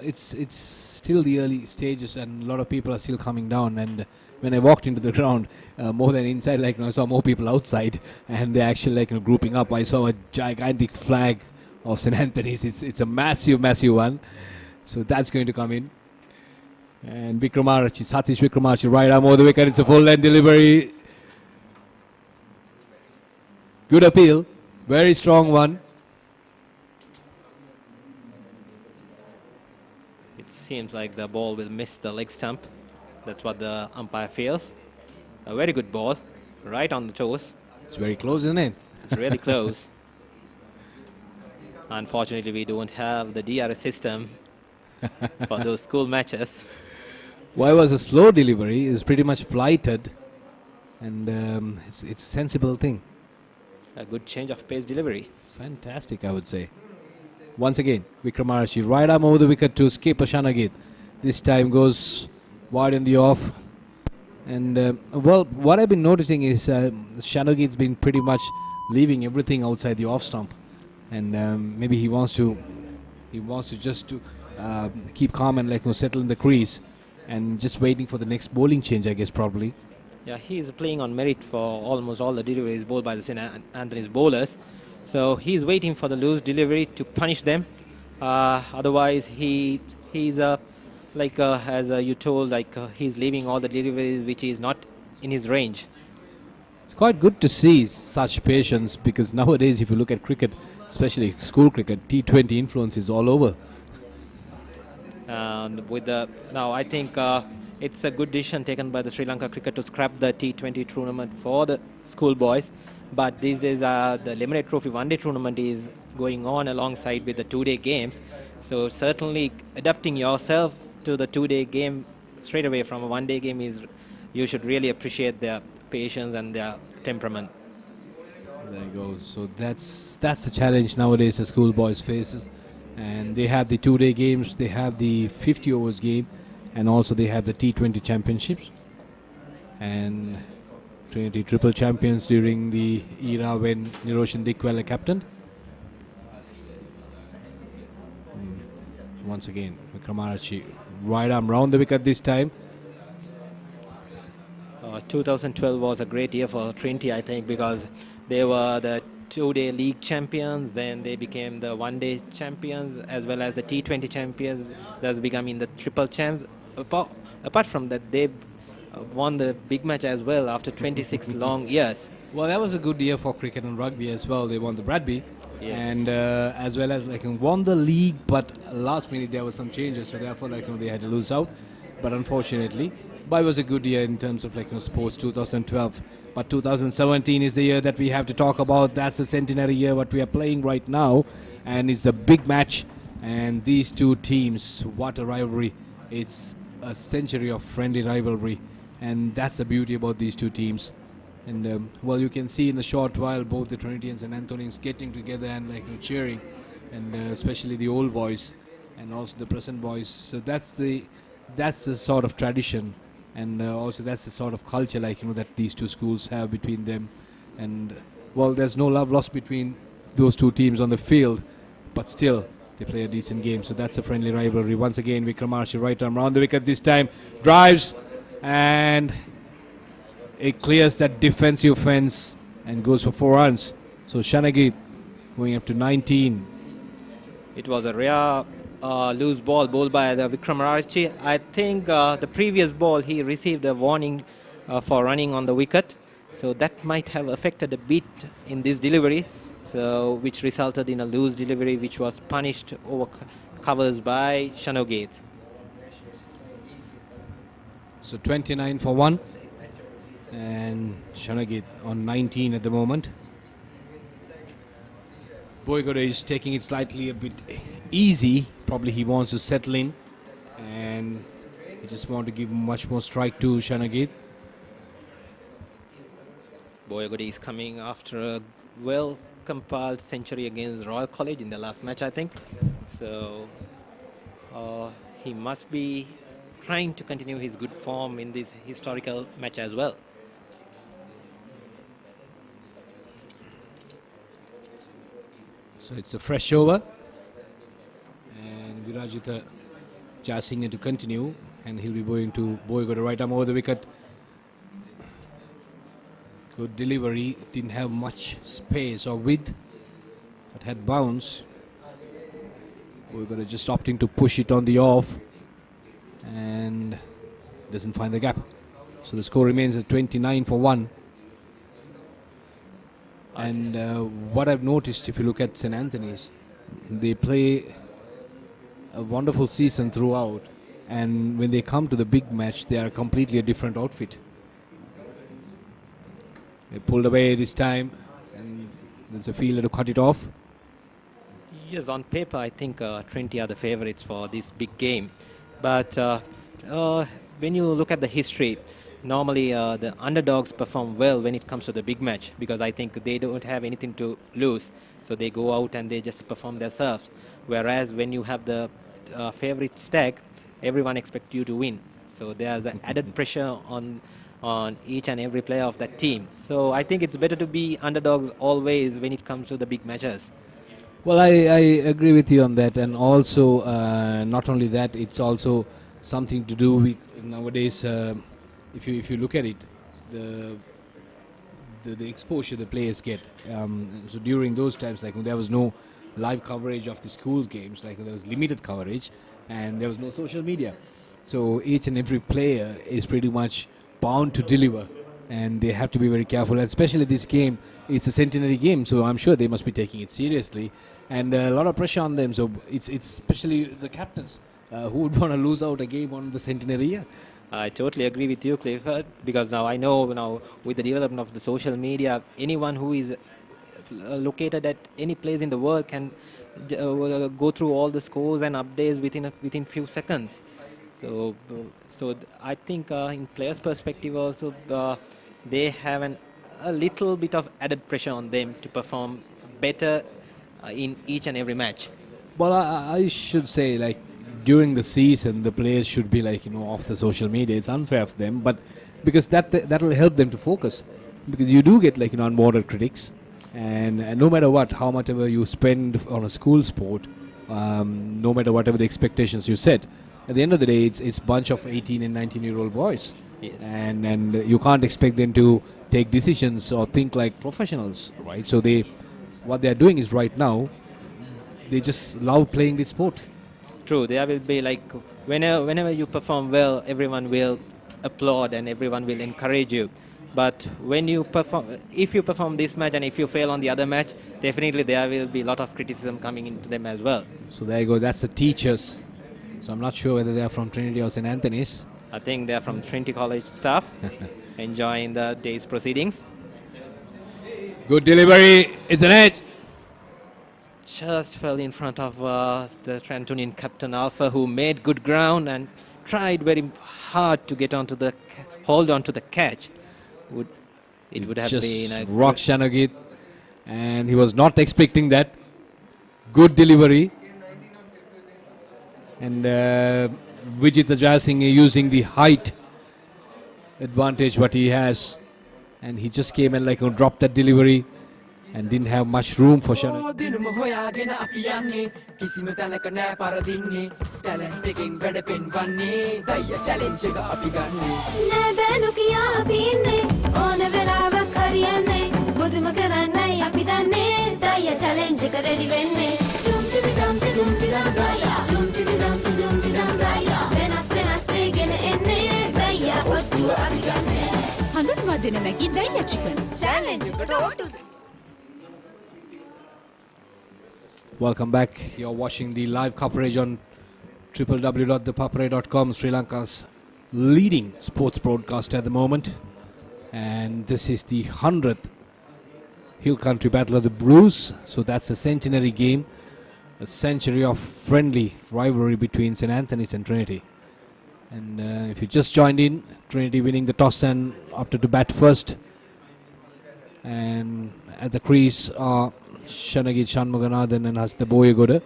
Speaker 21: it's still the early stages, and a lot of people are still coming down. And when I walked into the ground, more than inside, like, I saw more people outside, and they're actually, like, grouping up. I saw a gigantic flag of St. Anthony's. It's a massive one. So that's going to come in. And Satish Wickramarchi, right arm over the wicket. It's a full length delivery. Good appeal, very strong one.
Speaker 13: Seems like the ball will miss the leg stump. That's what the umpire feels. A very good ball, right on the toes.
Speaker 21: It's very close, isn't it?
Speaker 13: It's really close. Unfortunately, we don't have the DRS system for those school matches.
Speaker 21: Why was a slow delivery? It's pretty much flighted, and it's a sensible thing.
Speaker 13: A good change of pace delivery.
Speaker 21: Fantastic, I would say. Once again, Wickramarchi, right arm over the wicket to skip Shanagit. This time goes wide in the off. And well, what I've been noticing is Shanogit's been pretty much leaving everything outside the off stump, and maybe he wants to just to keep calm and settle in the crease, and just waiting for the next bowling change, I guess, probably.
Speaker 13: Yeah, he's playing on merit for almost all the deliveries bowled by the St. Anthony's bowlers. So he's waiting for the loose delivery to punish them. Otherwise, he's as you told, he's leaving all the deliveries which is not in his range.
Speaker 21: It's quite good to see such patience, because nowadays, if you look at cricket, especially school cricket, T20 influence is all over.
Speaker 13: And now I think it's a good decision taken by the Sri Lanka cricket to scrap the T20 tournament for the schoolboys. But these days, the Eliminate Trophy one-day tournament is going on alongside with the two-day games. So certainly adapting yourself to the two-day game straight away from a one-day game you should really appreciate their patience and their temperament.
Speaker 21: There you go. So that's the challenge nowadays the schoolboys faces. And they have the two-day games, they have the 50 overs game, and also they have the T20 championships. And Trinity triple champions during the era when Niroshan Dikwala captained. Once again, Vikramarachi, right arm round the wicket this time.
Speaker 13: 2012 was a great year for Trinity, I think, because they were the two-day league champions, then they became the one-day champions as well as the T20 champions, thus becoming the triple champs. Apart from that, they won the big match as well after 26 long years.
Speaker 21: Well, that was a good year for cricket and rugby as well. They won the Bradby, and as well as won the league, but last minute there were some changes, so therefore they had to lose out. But unfortunately, but it was a good year in terms of sports, 2012. But 2017 is the year that we have to talk about. That's the centenary year what we are playing right now, and it's a big match. And these two teams, what a rivalry! It's a century of friendly rivalry, and that's the beauty about these two teams. And well, you can see in a short while both the Trinitians and Anthonians getting together and cheering, and especially the old boys and also the present boys. So that's the sort of tradition. And also that's the sort of culture that these two schools have between them. And well, there's no love lost between those two teams on the field, but still they play a decent game. So that's a friendly rivalry. Once again, Vikramarachi right arm round the wicket this time, drives, and it clears that defensive fence and goes for 4 runs. So Shanagit going up to 19.
Speaker 13: It was a rare loose ball bowled by the Vikramarachi. I think the previous ball he received a warning for running on the wicket, so that might have affected a bit in this delivery, so which resulted in a loose delivery which was punished over covers by Shanogate.
Speaker 21: So 29 for 1, and Shanagate on 19 at the moment. Boygoda is taking it slightly a bit easy. Probably he wants to settle in, and he just wants to give much more strike to Shanagate.
Speaker 13: Boygoda is coming after a well-compiled century against Royal College in the last match, I think. So he must be trying to continue his good form in this historical match as well.
Speaker 21: So it's a fresh over, and Virajita Jasinghe to continue, and he'll be going to Boygoda right arm over the wicket. Good delivery, didn't have much space or width, but had bounce. Boygoda just opting to push it on the off, and doesn't find the gap. So the score remains at 29 for 1. And what I've noticed, if you look at St. Anthony's, they play a wonderful season throughout, and when they come to the big match, they are completely a different outfit. They pulled away this time, and there's a fielder to cut it off.
Speaker 13: Yes, on paper, I think Trinity are the favourites for this big game. But when you look at the history, normally the underdogs perform well when it comes to the big match, because I think they don't have anything to lose. So they go out and they just perform themselves. Whereas when you have the favourite stack, everyone expects you to win. So there's an added pressure on each and every player of that team. So I think it's better to be underdogs always when it comes to the big matches.
Speaker 21: Well, I agree with you on that, and also not only that, it's also something to do with nowadays. If you look at it, the exposure the players get. So during those times, like there was no live coverage of the school games, like there was limited coverage, and there was no social media. So each and every player is pretty much bound to deliver, and they have to be very careful. And especially this game, it's a centenary game, so I'm sure they must be taking it seriously, and a lot of pressure on them. So it's especially the captains who would want to lose out a game on the centenary year.
Speaker 13: I totally agree with you, Clifford, because now I know now with the development of the social media, anyone who is located at any place in the world can go through all the scores and updates within few seconds. So I think in players' perspective also, they have a little bit of added pressure on them to perform better in each and every match.
Speaker 21: Well, I should say, like, during the season, the players should be off the social media. It's unfair for them, but because that'll help them to focus, because you do get unwanted critics, and no matter what, how much ever you spend on a school sport, no matter whatever the expectations you set, at the end of the day, it's bunch of 18 and 19-year-old boys.
Speaker 13: Yes.
Speaker 21: And you can't expect them to take decisions or think like professionals, right? So what they're doing is right now, they just love playing this sport.
Speaker 13: True, there will be whenever you perform well, everyone will applaud and everyone will encourage you. But when you if you perform this match and if you fail on the other match, definitely there will be a lot of criticism coming into them as well.
Speaker 21: So there you go, that's the teachers. So I'm not sure whether they're from Trinity or St. Anthony's.
Speaker 13: I think they're from Trinity College staff, enjoying the day's proceedings.
Speaker 21: Good delivery, it's an edge.
Speaker 13: Just fell in front of the Trentonian captain Alpha, who made good ground and tried very hard to get hold on to the catch. It would have
Speaker 21: just
Speaker 13: been a
Speaker 21: rock Shanagit, and he was not expecting that. Good delivery, and Vijita Jasingh using the height advantage what he has, and he just came and dropped that delivery and didn't have much room for Shanagit.
Speaker 6: හඳුන්වා දෙන Maggi දයියා chicken challenge එකට ඕටුද.
Speaker 21: Welcome back. You're watching the live coverage on www.ThePapare.com, Sri Lanka's leading sports broadcaster at the moment. And this is the 100th Hill Country Battle of the Blues. So that's a centenary game, a century of friendly rivalry between St. Anthony's and Trinity. And if you just joined in, Trinity winning the toss and opted to bat first. And at the crease are Shanagit Shanmuganathan and Hasta Boyegoda.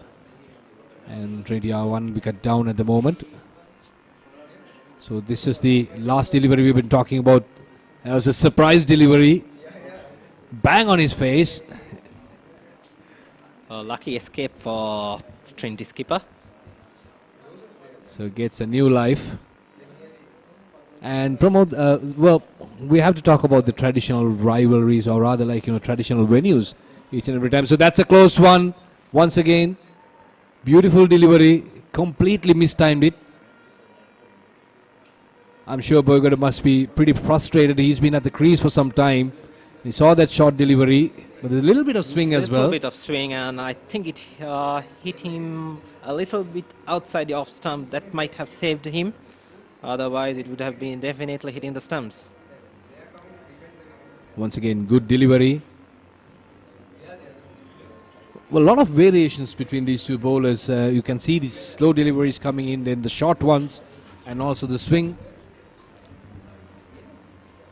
Speaker 21: And Trinity are 1 wicket down at the moment. So this is the last delivery we've been talking about. That was a surprise delivery. Bang on his face.
Speaker 13: A lucky escape for Trinity skipper.
Speaker 21: So it gets a new life. And Pramod, well, we have to talk about the traditional rivalries, or rather traditional venues each and every time. So that's a close one. Once again, beautiful delivery, completely mistimed it. I'm sure Boyegoda must be pretty frustrated. He's been at the crease for some time. He saw that short delivery, but there's a little bit of swing as well.
Speaker 13: A little bit of swing, and I think it hit him a little bit outside the off stump. That might have saved him. Otherwise, it would have been definitely hitting the stumps.
Speaker 21: Once again, good delivery. Well, a lot of variations between these two bowlers. You can see these slow deliveries coming in, then the short ones, and also the swing.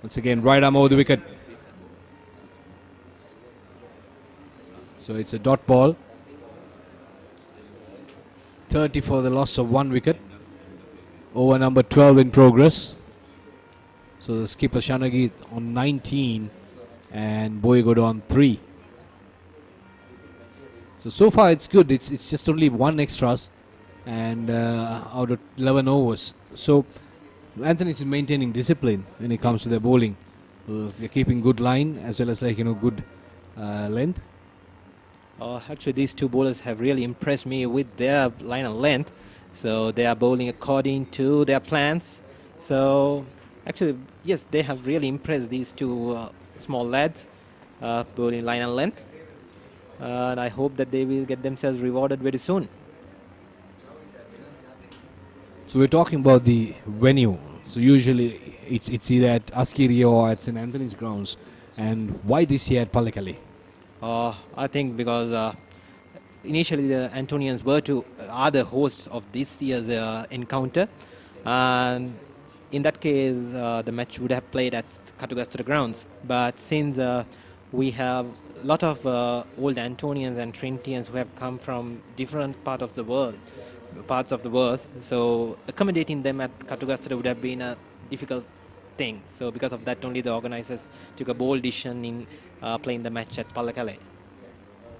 Speaker 21: Once again, right arm over the wicket. So it's a dot ball. 30 for the loss of 1 wicket. Over number 12 in progress. So the skipper Shanagit on 19 and Boygood on 3. So far it's good. It's just only 1 extras and out of 11 overs. So Anthony is maintaining discipline when it comes to their bowling. They're keeping good line as well as good length.
Speaker 13: Actually, these two bowlers have really impressed me with their line and length. So they are bowling according to their plans. So actually, yes, they have really impressed these two small lads bowling line and length. And I hope that they will get themselves rewarded very soon.
Speaker 21: So we're talking about the venue. So usually it's either at Askiri or at St. Anthony's grounds. And why this year at Pallekele?
Speaker 13: I think because initially the Antonians are the hosts of this year's encounter. And in that case, the match would have played at Katugastara grounds. But since we have a lot of old Antonians and Trinitians who have come from different parts of the world, so accommodating them at Katugastara would have been a difficult thing. So because of that, only the organizers took a bold decision in playing the match at Pallekele.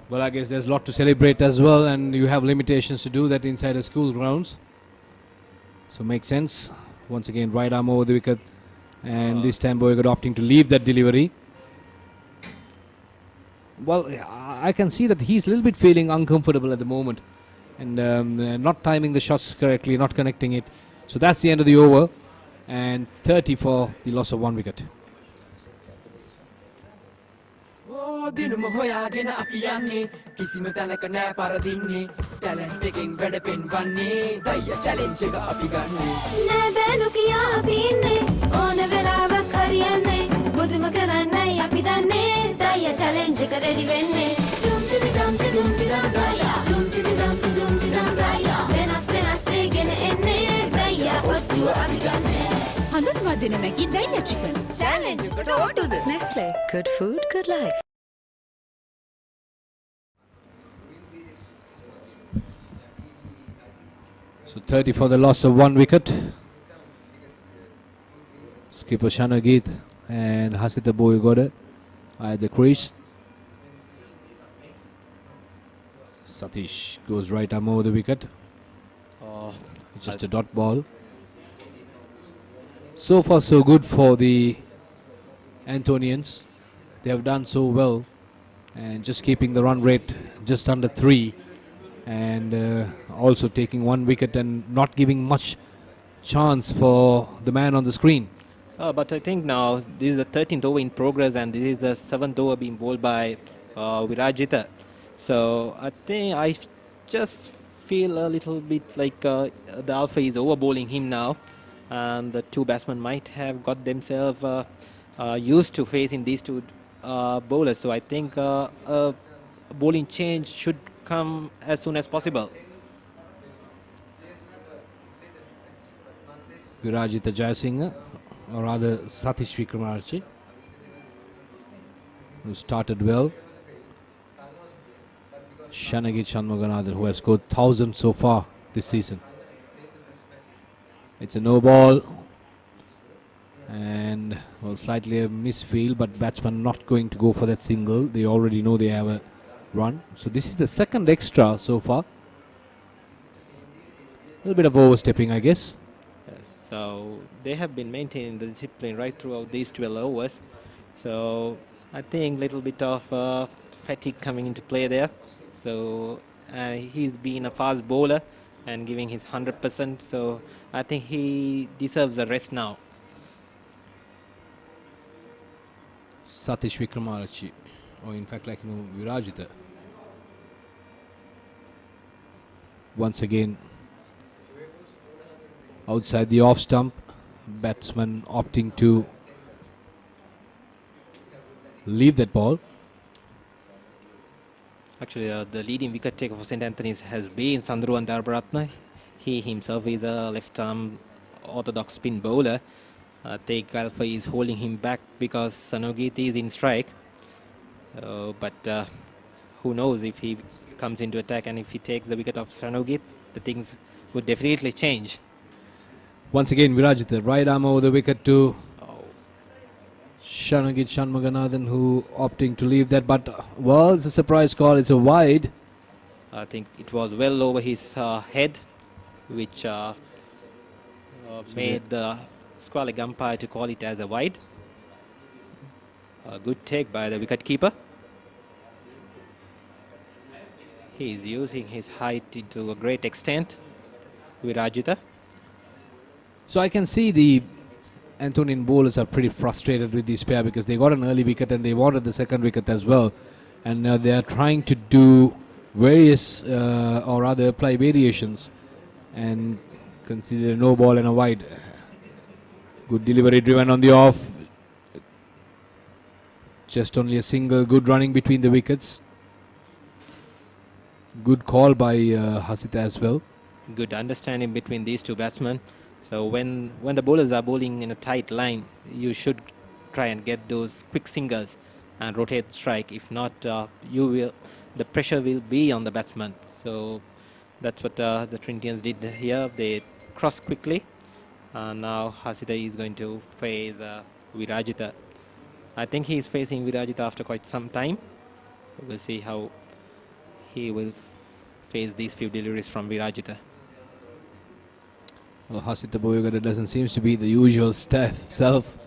Speaker 21: Well, I guess there's a lot to celebrate as well, and you have limitations to do that inside the school grounds. So makes sense. Once again, right arm over the wicket, and this time Boygood opting to leave that delivery. Well, I can see that he's a little bit feeling uncomfortable at the moment, and not timing the shots correctly, not connecting it. So that's the end of the over, and 30 for the loss of 1 wicket.
Speaker 9: දිනුම හොයාගෙන අපි යන්නේ කිසිම තැනක නෑ පරදින්නේ talent එකෙන් වැඩ පෙන්වන්නේ දයියා challenge එක අපි ගන්නෙ
Speaker 10: නෑ බෑනු කියා අපි ඉන්නේ ඕන වෙලාවක් හරියන්නේ බුදුම කරන්නයි අපි දන්නේ දයියා චැලෙන්ජ් එක රෙඩි වෙන්නේ ඩුම් ටිඩි ඩම් ටිඩුම් ටිඩම් දයියා ඩුම් ටිඩි ඩම් ටිඩුම් ටිඩම් දයියා වෙනස් වෙනස් දෙගෙන එන්නේ දයියා ඔට්ටුව අපි ගන්නෙ හඳුන්වා දෙන මැගි දයියා චිකන් චැලෙන්ජ් එකට ඕටුද Nestle good food good life.
Speaker 21: So 30 for the loss of 1 wicket. Skipper Shanagit and Hasita Boygood at the crease. Satish goes right arm over the wicket. It's just a dot ball. So far so good for the Antonians. They have done so well and just keeping the run rate just under 3. And also taking 1 wicket and not giving much chance for the man on the screen.
Speaker 13: But I think now this is the 13th over in progress and this is the 7th over being bowled by Virajita. So I think I just feel a little bit like the Alpha is over bowling him now, and the two batsmen might have got themselves used to facing these two bowlers. So I think a bowling change should come as soon as possible.
Speaker 21: Virajita Jayasinghe, or rather Satish Vikramarchi, who started well. Shanagit Shanmuganathan, who has scored 1,000 so far this season. It's a no ball, and well, slightly a misfield, but batsman not going to go for that single. They already know they have a run. So this is the second extra so far. A little bit of overstepping, I guess.
Speaker 13: Yes, so they have been maintaining the discipline right throughout these 12 overs. So I think a little bit of fatigue coming into play there. So he's been a fast bowler and giving his 100%. So I think he deserves a rest now.
Speaker 21: Satish Vikramarchi, or in fact Virajita. Once again, outside the off stump, batsman opting to leave that ball.
Speaker 13: Actually, the leading wicket taker for St. Anthony's has been Sandruan Darbaratna. He himself is a left-arm orthodox spin bowler. Teik Alpha is holding him back because Sanogit is in strike. But who knows, if he comes into attack and if he takes the wicket of Sanogit, the things would definitely change.
Speaker 21: Once again, Virajitha, right arm over the wicket to Shanagit Shanmuganathan, who opting to leave that. But, well, it's a surprise call. It's a wide.
Speaker 13: I think it was well over his head, which made the square leg umpire to call it as a wide. A good take by the wicketkeeper. He is using his height to a great extent, Virajitha.
Speaker 21: So I can see the Antonian bowlers are pretty frustrated with this pair because they got an early wicket and they wanted the second wicket as well. And they are trying to do various or rather apply variations and consider a no ball and a wide. Good delivery driven on the off. Just only a single, good running between the wickets. Good call by Hasith as well.
Speaker 13: Good understanding between these two batsmen. So when the bowlers are bowling in a tight line, you should try and get those quick singles and rotate strike. If not, the pressure will be on the batsman. So that's what the Trinitians did here. They crossed quickly, and now Hasith is going to face Virajitha. I think he is facing Virajitha after quite some time. So we'll see how he will face these few deliveries from Virajitha.
Speaker 21: Well, Hasith Boyogada doesn't seem to be the usual self.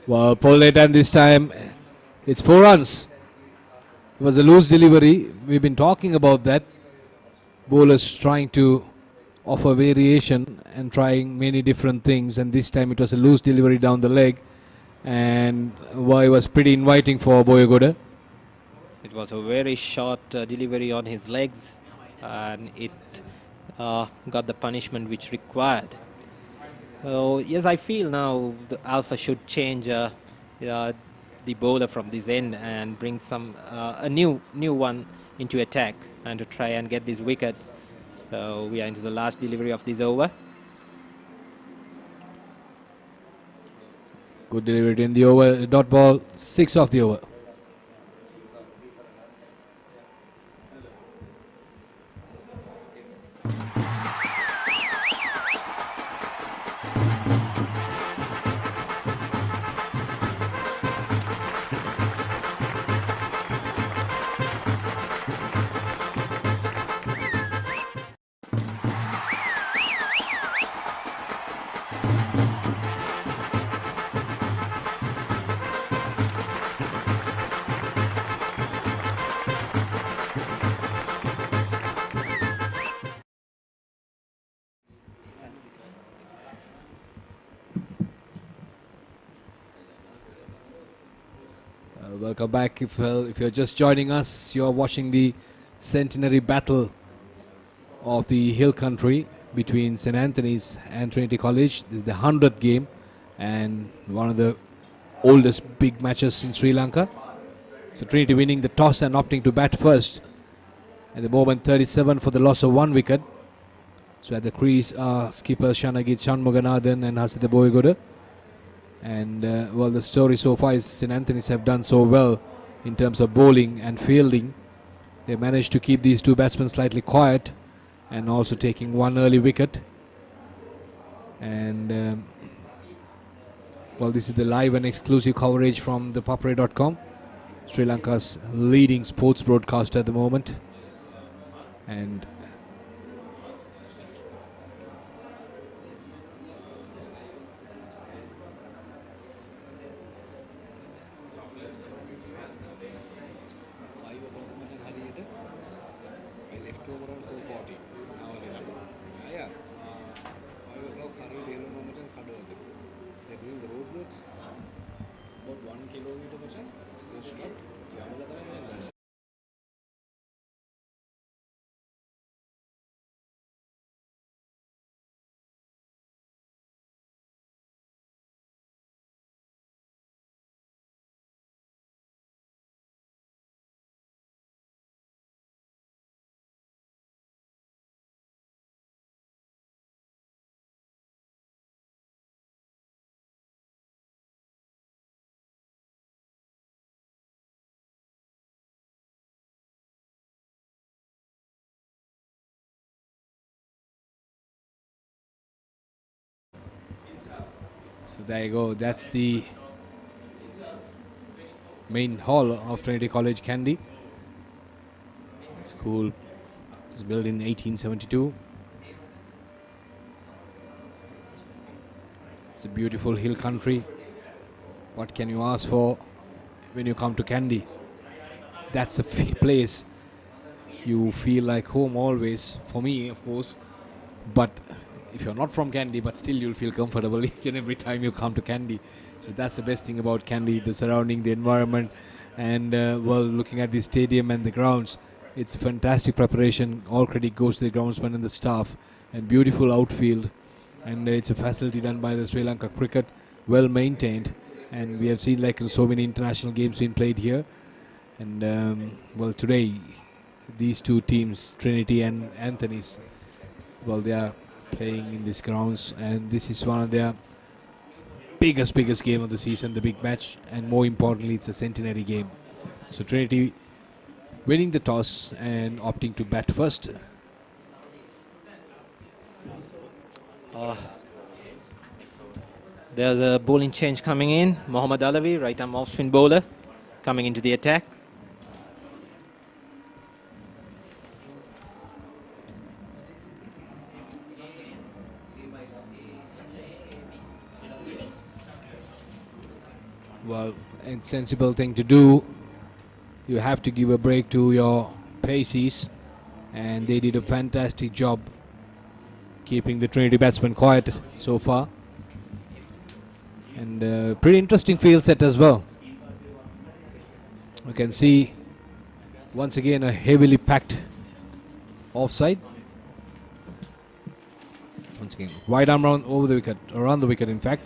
Speaker 21: Well, pulled it, and this time it's 4 runs. It was a loose delivery. We've been talking about that. Bowlers trying to offer variation and trying many different things, and this time it was a loose delivery down the leg, and it was pretty inviting for Boyagoda.
Speaker 13: It was a very short delivery on his legs, and it got the punishment which required. So yes, I feel now the Alpha should change the bowler from this end and bring some a new one into attack and to try and get these wickets. So we are into the last delivery of this over.
Speaker 21: Good delivery in the over. Dot ball, 6 of the over. Welcome back. If you're just joining us, you're watching the centenary battle of the hill country between St. Anthony's and Trinity College. This is the 100th game and one of the oldest big matches in Sri Lanka. So Trinity winning the toss and opting to bat first. At the moment, 37 for the loss of 1 wicket. So at the crease are skipper Shanagit Shanmuganathan and Hasith Boyagoda. And well, the story so far is St. Anthony's have done so well in terms of bowling and fielding. They managed to keep these two batsmen slightly quiet and also taking 1 early wicket. And well, this is the live and exclusive coverage from ThePapare.com, Sri Lanka's leading sports broadcaster at the moment. And So there you go. That's the main hall of Trinity College, Kandy. School was built in 1872. It's a beautiful hill country. What can you ask for when you come to Kandy? That's a place you feel like home always. For me, of course. But if you're not from Kandy, but still you'll feel comfortable each and every time you come to Kandy. So that's the best thing about Kandy, the surrounding, the environment, and well, looking at the stadium and the grounds, it's fantastic preparation. All credit goes to the groundsman and the staff, and beautiful outfield, and it's a facility done by the Sri Lanka Cricket, well maintained, and we have seen like so many international games being played here, and well, today these two teams, Trinity and Anthony's, well, they are playing in these grounds, and this is one of their biggest game of the season, the big match, and more importantly, it's a centenary game. So Trinity winning the toss and opting to bat first.
Speaker 13: There's a bowling change coming in. Mohammad Alawi, right arm off spin bowler, coming into the attack.
Speaker 21: Well, and sensible thing to do. You have to give a break to your paces, and they did a fantastic job keeping the Trinity batsmen quiet so far. And pretty interesting field set as well. You can see once again a heavily packed offside. Once again, wide arm round over the wicket, around the wicket in fact.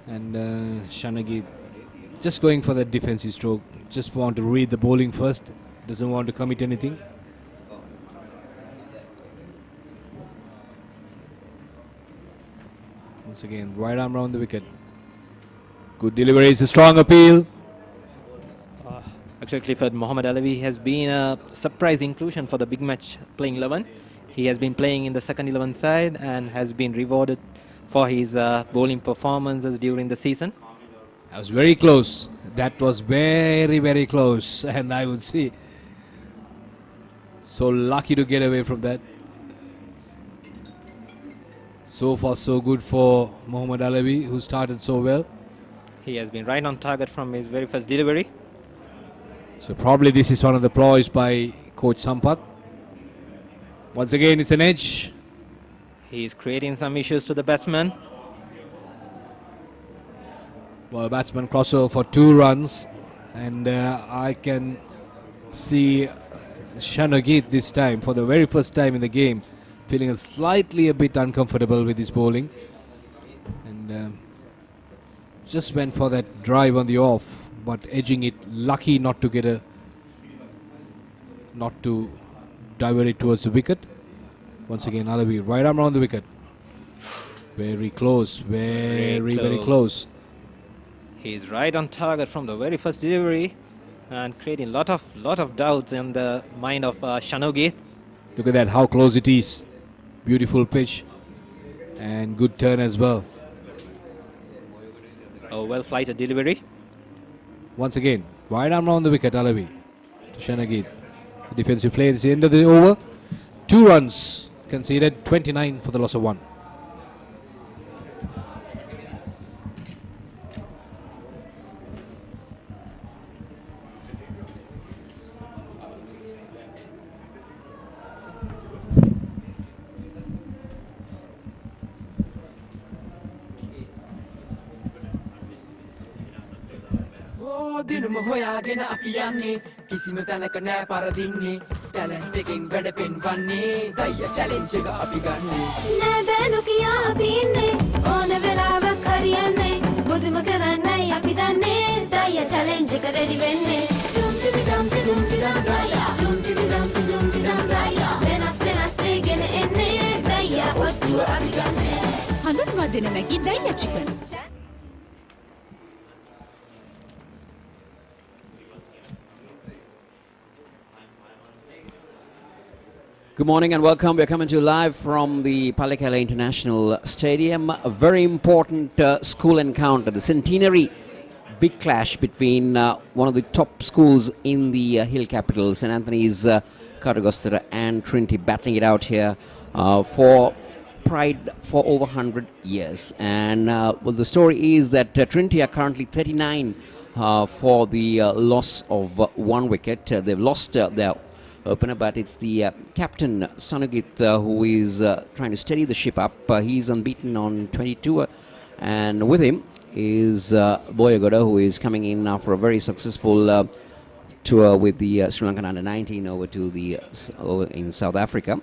Speaker 21: And Shanagi just going for that defensive stroke. Just want to read the bowling first. Doesn't want to commit anything. Once again, right arm round the wicket. Good delivery. It's a strong appeal.
Speaker 13: Actually, Clifford, Mohammad Alawi has been a surprise inclusion for the big match playing 11. He has been playing in the second 11 side and has been rewarded for his bowling performances during the season.
Speaker 21: That was very close. That was very close. And I would say, so lucky to get away from that. So far, so good for Mohammad Alawi, who started so well.
Speaker 13: He has been right on target from his very first delivery.
Speaker 21: So probably this is one of the ploys by Coach Sampath. Once again, it's an edge.
Speaker 13: He is creating some issues to the batsman.
Speaker 21: Well, batsman crossover for 2 runs. And I can see Shanagit this time, for the very first time in the game, feeling slightly a bit uncomfortable with his bowling. And just went for that drive on the off, but edging it, lucky not to get not to divert it towards the wicket. Once again, Alawi, right arm around the wicket. Very close, very close.
Speaker 13: He's right on target from the very first delivery and creating lot of doubts in the mind of Shanogit.
Speaker 21: Look at that, how close it is. Beautiful pitch and good turn as well.
Speaker 13: A well-flighted delivery.
Speaker 21: Once again, right arm around the wicket, Alawi to Shanagit. The defensive play at the end of the over. 2 runs conceded, 29 for the loss of 1.
Speaker 9: දිනුම හොයාගෙන අපි යන්නේ කිසිම තැනක නෑ පරදින්නේ talent එකෙන් වැඩ පෙන්වන්නේ දයියා challenge එක අපි ගන්නෙ
Speaker 10: නෑ බෑනු කියා අපි ඉන්නේ ඕන වෙලාවක් හරියන්නේ බුදුම කරන්නයි අපි දන්නේ දයියා චැලෙන්ජ් එක රෙඩි වෙන්නේ ඩුම් ටිඩි ඩම් ටිඩුම් ටිඩම් දයියා ඩුම් ටිඩි ඩම් ටිඩුම් ටිඩම් දයියා වෙනස් දෙගෙන එන්නේ දයියා ඔට්ටුව අපි ගන්නෙ හඳුන්වා දෙන මැගි දයියා chicken
Speaker 4: Good morning and welcome. We're coming to you live from the Palekala International Stadium. A very important school encounter, the centenary big clash between one of the top schools in the hill capital, St. Anthony's, Karagostara and Trinity, battling it out here for pride for over 100 years. And well, the story is that Trinity are currently 39 for the loss of one wicket. They've lost their opener, but it's the captain Sanugit who is trying to steady the ship up. He's unbeaten on 22, and with him is Boyagoda, who is coming in after a very successful tour with the Sri Lankan under-19 over to the over in South Africa.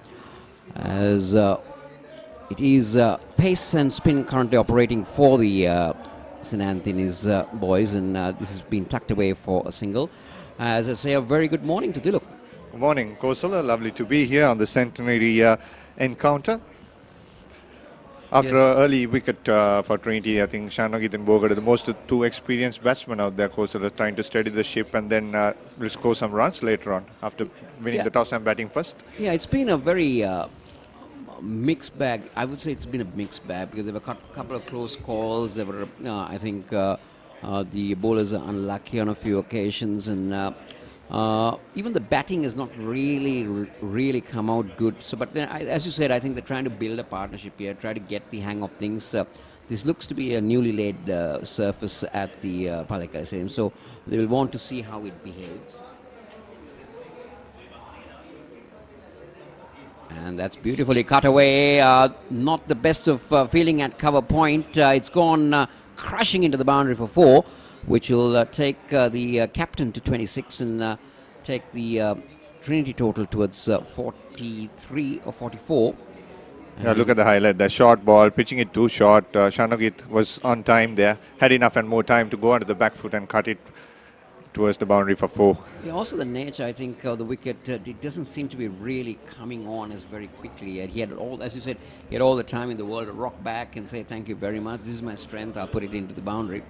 Speaker 4: As it is pace and spin currently operating for the St. Anthony's boys, and this has been tucked away for a single. As I say, a very good morning to Diluk.
Speaker 12: Good morning, Kosala. Lovely to be here on the centenary encounter. After an early wicket for Trinity, I think Shanogit and Bogart are the most two experienced batsmen out there, Kosala, trying to steady the ship and then will score some runs later on after winning the toss and batting first.
Speaker 4: Yeah, it's been a very mixed bag. I would say it's been a mixed bag because there were a couple of close calls. There were, I think, the bowlers are unlucky on a few occasions, and even the batting has not really come out good. So, but then, as you said, I think they're trying to build a partnership here, try to get the hang of things. This looks to be a newly laid surface at the Palekala Stadium, so they will want to see how it behaves. And that's beautifully cut away. Not the best of feeling at cover point. It's gone crashing into the boundary for 4. Which will take the captain to 26 and take the Trinity total towards 43 or 44.
Speaker 12: Yeah, look at the highlight. The short ball, pitching it too short. Shanogit was on time there, had enough and more time to go onto the back foot and cut it towards the boundary for 4.
Speaker 4: Yeah, also the nature, I think, the wicket, it doesn't seem to be really coming on as very quickly. And he had all, as you said, he had all the time in the world to rock back and say, thank you very much. This is my strength. I'll put it into the boundary.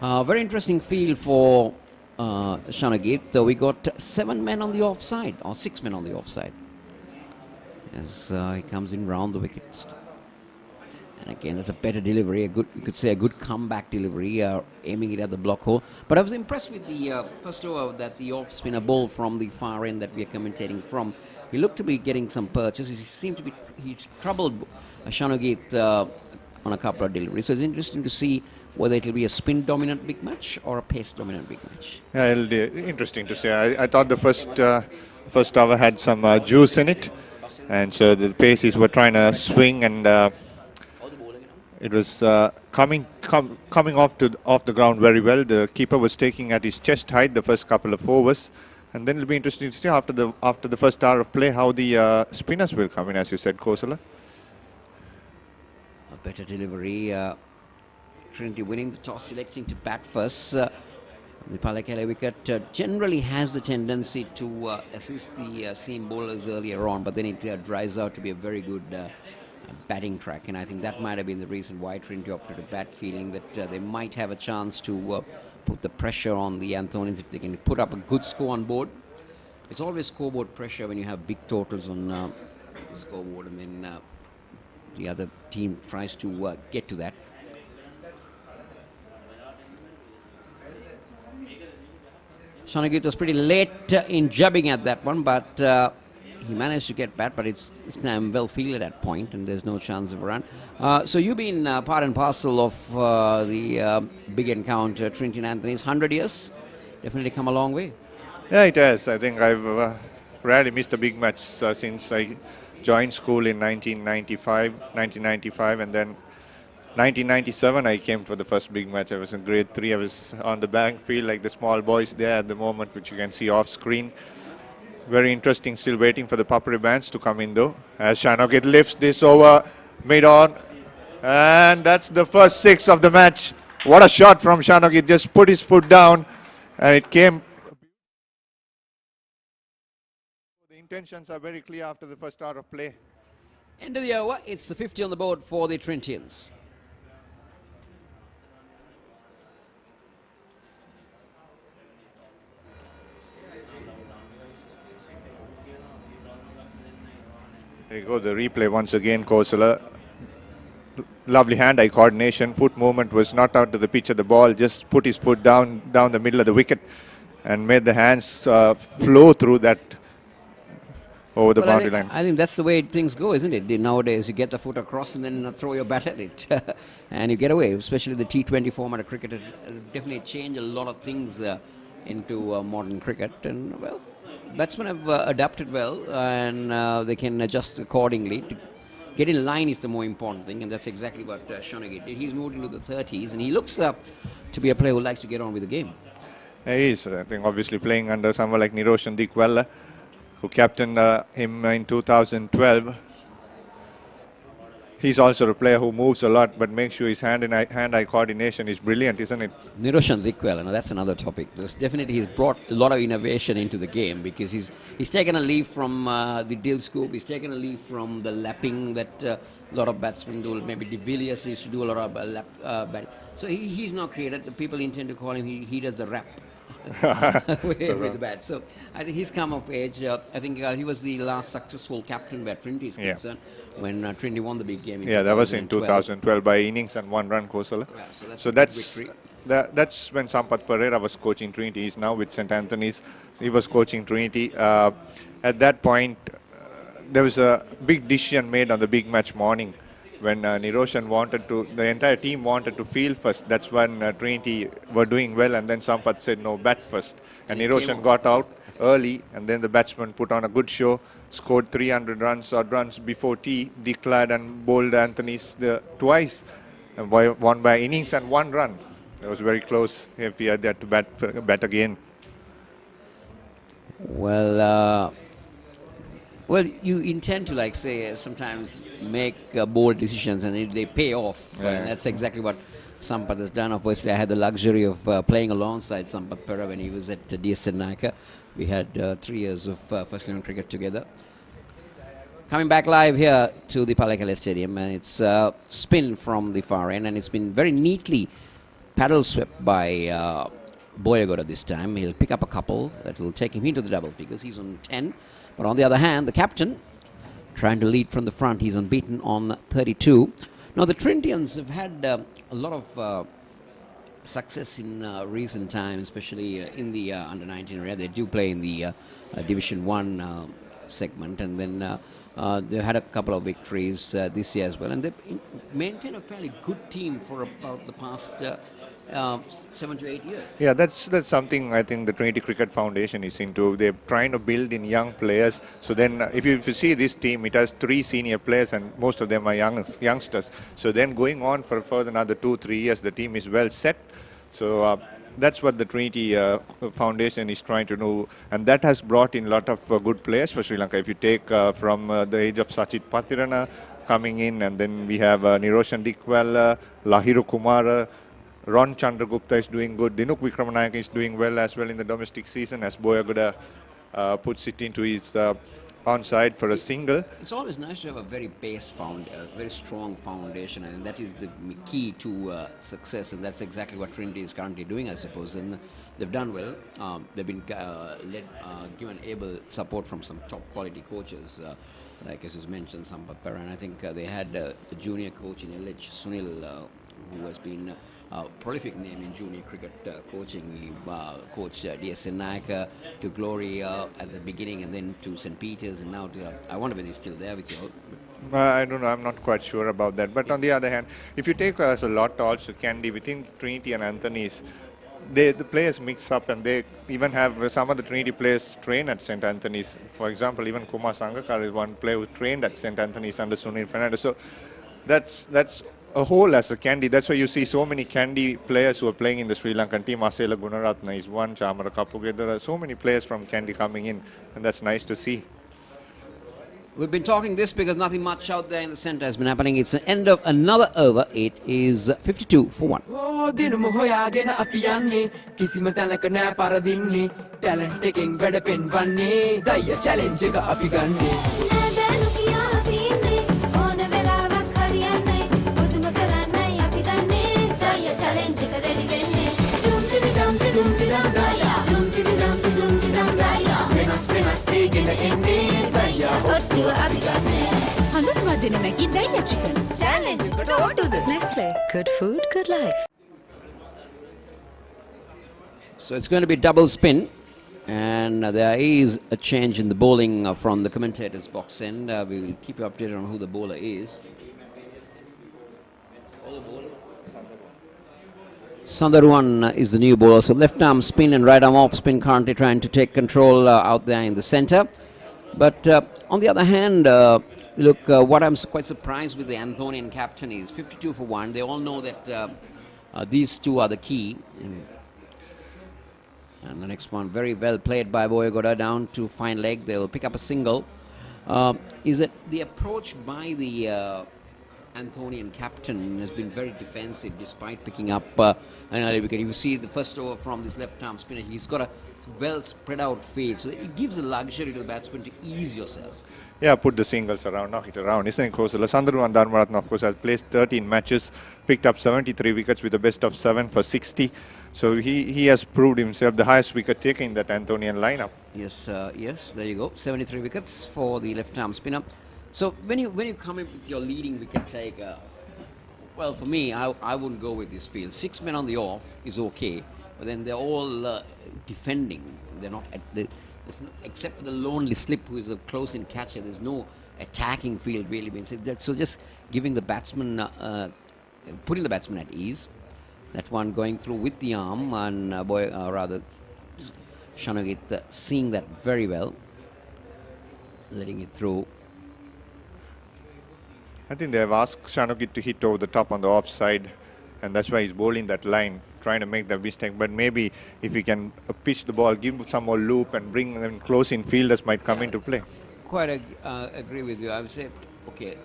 Speaker 4: Very interesting field for Shanogit. We got 7 men on the offside, or 6 men on the offside. As he comes in round the wicket. And again, it's a better delivery, you could say a good comeback delivery, aiming it at the block hole. But I was impressed with the first over that the off-spinner ball from the far end that we are commentating from. He looked to be getting some purchase. He seemed to be, he troubled Shanogit on a couple of deliveries. So it's interesting to see whether it will be a spin-dominant big match or a pace-dominant big match.
Speaker 12: Yeah, it'll be interesting to see. I thought the first over had some juice in it, and so the paces were trying to swing, and it was coming off the ground very well. The keeper was taking at his chest height the first couple of overs, and then it'll be interesting to see after the first hour of play how the spinners will come in, as you said, Kosala.
Speaker 4: A better delivery. Trinity winning the toss, selecting to bat first. The Palekala wicket generally has the tendency to assist the seam bowlers earlier on, but then it dries out to be a very good batting track, and I think that might have been the reason why Trinity opted to bat, feeling that they might have a chance to put the pressure on the Anthonians if they can put up a good score on board. It's always scoreboard pressure when you have big totals on the scoreboard, and then the other team tries to get to that. Shanogit was pretty late in jabbing at that one, but he managed to get back, but it's well fielded at point, and there's no chance of a run. So you've been part and parcel of the big encounter, Trinity and Anthony's 100 years. Definitely come a long way.
Speaker 12: Yeah, it has. I think I've rarely missed a big match since I joined school in 1995, and then 1997 I came for the first big match. I was in grade 3. I was on the bank field like the small boys there at the moment, which you can see off screen. Very interesting, still waiting for the ThePapare bands to come in though. As Shanogit lifts this over mid-on, and that's the first 6 of the match. What a shot from Shanogit, just put his foot down and it came. The intentions are very clear after the first hour of play.
Speaker 4: End of the over, it's the 50 on the board for the Trinitians.
Speaker 12: There you go, the replay once again, Kosala. Lovely hand-eye coordination. Foot movement was not out to the pitch of the ball. Just put his foot down the middle of the wicket and made the hands flow through that over the boundary line.
Speaker 4: I think that's the way things go, isn't it? Nowadays, you get the foot across and then throw your bat at it. And you get away, especially the T20 format of cricket. It definitely changed a lot of things into modern cricket. And, well, batsmen have adapted well, and they can adjust accordingly. To get in line is the more important thing, and that's exactly what Shonagate did. He's moved into the 30s, and he looks to be a player who likes to get on with the game.
Speaker 12: He is, I think, obviously playing under someone like Niroshan Dikwella, who captained him in 2012. He's also a player who moves a lot, but makes sure his hand-eye coordination is brilliant, isn't it?
Speaker 4: Niroshan Dikwella, no, that's another topic. Definitely he's brought a lot of innovation into the game, because he's taken a leaf from the dill scoop, he's taken a leaf from the lapping that a lot of batsmen do. Maybe De Villiers used to do a lot of batting. So he's now created, the people intend to call him, he does the rap. with the bat. So I think he's come of age. I think he was the last successful captain where Trinity is concerned, when Trinity won the big game.
Speaker 12: Yeah, that was in 2012 by innings and 1 run, Kosala.
Speaker 4: Yeah,
Speaker 12: so that's when Sampath Pereira was coaching Trinity. He's now with St. Anthony's. He was coaching Trinity. At that point, there was a big decision made on the big match morning, when Niroshan the entire team wanted to field first. That's when Trinity were doing well, and then Sampath said no, bat first. And Niroshan got out early, and then the batsman put on a good show, scored 300 runs, odd runs before tea, declared and bowled Anthony's twice, and won by innings and 1 run. It was very close if he had to bat again.
Speaker 4: Well, you intend to, like, say, sometimes make bold decisions, and they pay off.
Speaker 12: Yeah.
Speaker 4: And that's exactly what Sampath has done. Obviously, I had the luxury of playing alongside Sampath Pereira when he was at DS Naka. We had 3 years of first-level cricket together. Coming back live here to the Palekele Stadium, and it's spin from the far end, and it's been very neatly paddle swept by Boyagoda this time. He'll pick up a couple that will take him into the double figures. He's on 10. But on the other hand, the captain, trying to lead from the front, he's unbeaten on 32. Now, the Trinitians have had a lot of success in recent times, especially in the under-19 area. They do play in the Division 1 segment, and then they had a couple of victories this year as well. And they maintain a fairly good team for about the past 7 to 8 years.
Speaker 12: Yeah, that's something I think the Trinity Cricket Foundation is into. They're trying to build in young players. So then if you see this team, it has 3 senior players, and most of them are youngsters. So then going on for further another 2-3 years, the team is well set. So that's what the Trinity Foundation is trying to do, and that has brought in a lot of good players for Sri Lanka. If you take from the age of Sachit Pathirana coming in, and then we have Niroshan Dikwella, Lahiru Kumara, Ron Chandragupta is doing good. Dinuk Wickramanayake is doing well as well in the domestic season, as Boyagoda puts it into his onside for a single.
Speaker 4: It's always nice to have a very very strong foundation, and that is the key to success, and that's exactly what Trinity is currently doing, I suppose. And they've done well. They've been given able support from some top quality coaches, like as you mentioned, Sampath Pereira. And I think they had the junior coach in LH, Sunil, who has been prolific name in junior cricket coaching. He coached DS Naka to glory at the beginning, and then to St. Peter's, and now to, I wonder whether he's still there with you all.
Speaker 12: I don't know, I'm not quite sure about that. But on the other hand, if you take as a lot also Candy, within Trinity and Anthony's, the players mix up, and they even have some of the Trinity players train at St. Anthony's. For example, even Kumar Sangakkara is one player who trained at St. Anthony's under Sunil Fernandez. So that's a whole as a Candy. That's why you see so many Candy players who are playing in the Sri Lankan team. Asela Gunaratna is one, Chamara Kapugedara. There are so many players from Candy coming in, and that's nice to see.
Speaker 4: We've been talking this because nothing much out there in the centre has been happening. It's the end of another over. It is 52 for 1.
Speaker 9: දිනුම හොයාගෙන අපි යන්නේ කිසිම තැනක නෑ පරදින්නේ talent එකෙන් වැඩ පෙන්වන්නේ දය challenge එක අපි ගන්නේ නෑදෑනු කියා අපි ඉන්නේ ඕන වෙලාවක් හරියන්නේ බුදුම කරන්නයි අපි දන්නේ දය චැලෙන්ජ් එක රෙඩි වෙන්නේ ඩුම් ටිඩි ඩම් ටිඩුම් ටිඩම් දය ඩුම් ටිඩි ඩම් ටිඩුම් ටිඩම් දය වෙනස් වෙනස් දේගෙන එන්නේ දය ඔට්ටුව
Speaker 6: අපි ගන්නේ හඳුන්වා දෙන මැගි දයියා චිකන් චැලෙන්ජ් එකට ඕටුද Nestle good food good life.
Speaker 4: So it's going to be double spin, and there is a change in the bowling from the commentator's box end. We will keep you updated on who the bowler is. Sandaruan is the new bowler, so left arm spin and right arm off spin, currently trying to take control out there in the center. But on the other hand, look, what I'm quite surprised with the Anthonian captain is 52 for 1. They all know that these two are the key. And the next one, very well played by Boyagoda, down to fine leg. They'll pick up a single. Is that the approach by the Anthonian captain has been very defensive despite picking up an early wicket. You see the first over from this left-arm spinner, he's got a well spread out field, so it gives a luxury to the batsman to ease yourself.
Speaker 12: Yeah, put the singles around, knock it around, isn't it, Kosala? Sandaruan Dharmaratna, of course, has placed 13 matches, picked up 73 wickets with a best of 7 for 60. So he has proved himself the highest wicket taker in that Anthonian lineup.
Speaker 4: Yes, yes, there you go. 73 wickets for the left-arm spinner. So when you come in with your leading wicket taker, well, for me, I wouldn't go with this field. 6 men on the off is okay, but then they're all defending. They're not at the, except for the lonely slip, who is a close-in catcher. There's no attacking field really being. So just giving the batsman, putting the batsman at ease. That one going through with the arm, and rather Shanagit seeing that very well, letting it through.
Speaker 12: I think they have asked Shanagit to hit over the top on the offside, and that's why he's bowling that line, trying to make that mistake. But maybe if he can pitch the ball, give some more loop and bring them close in, fielders might come into play.
Speaker 4: Quite agree with you. I would say, okay,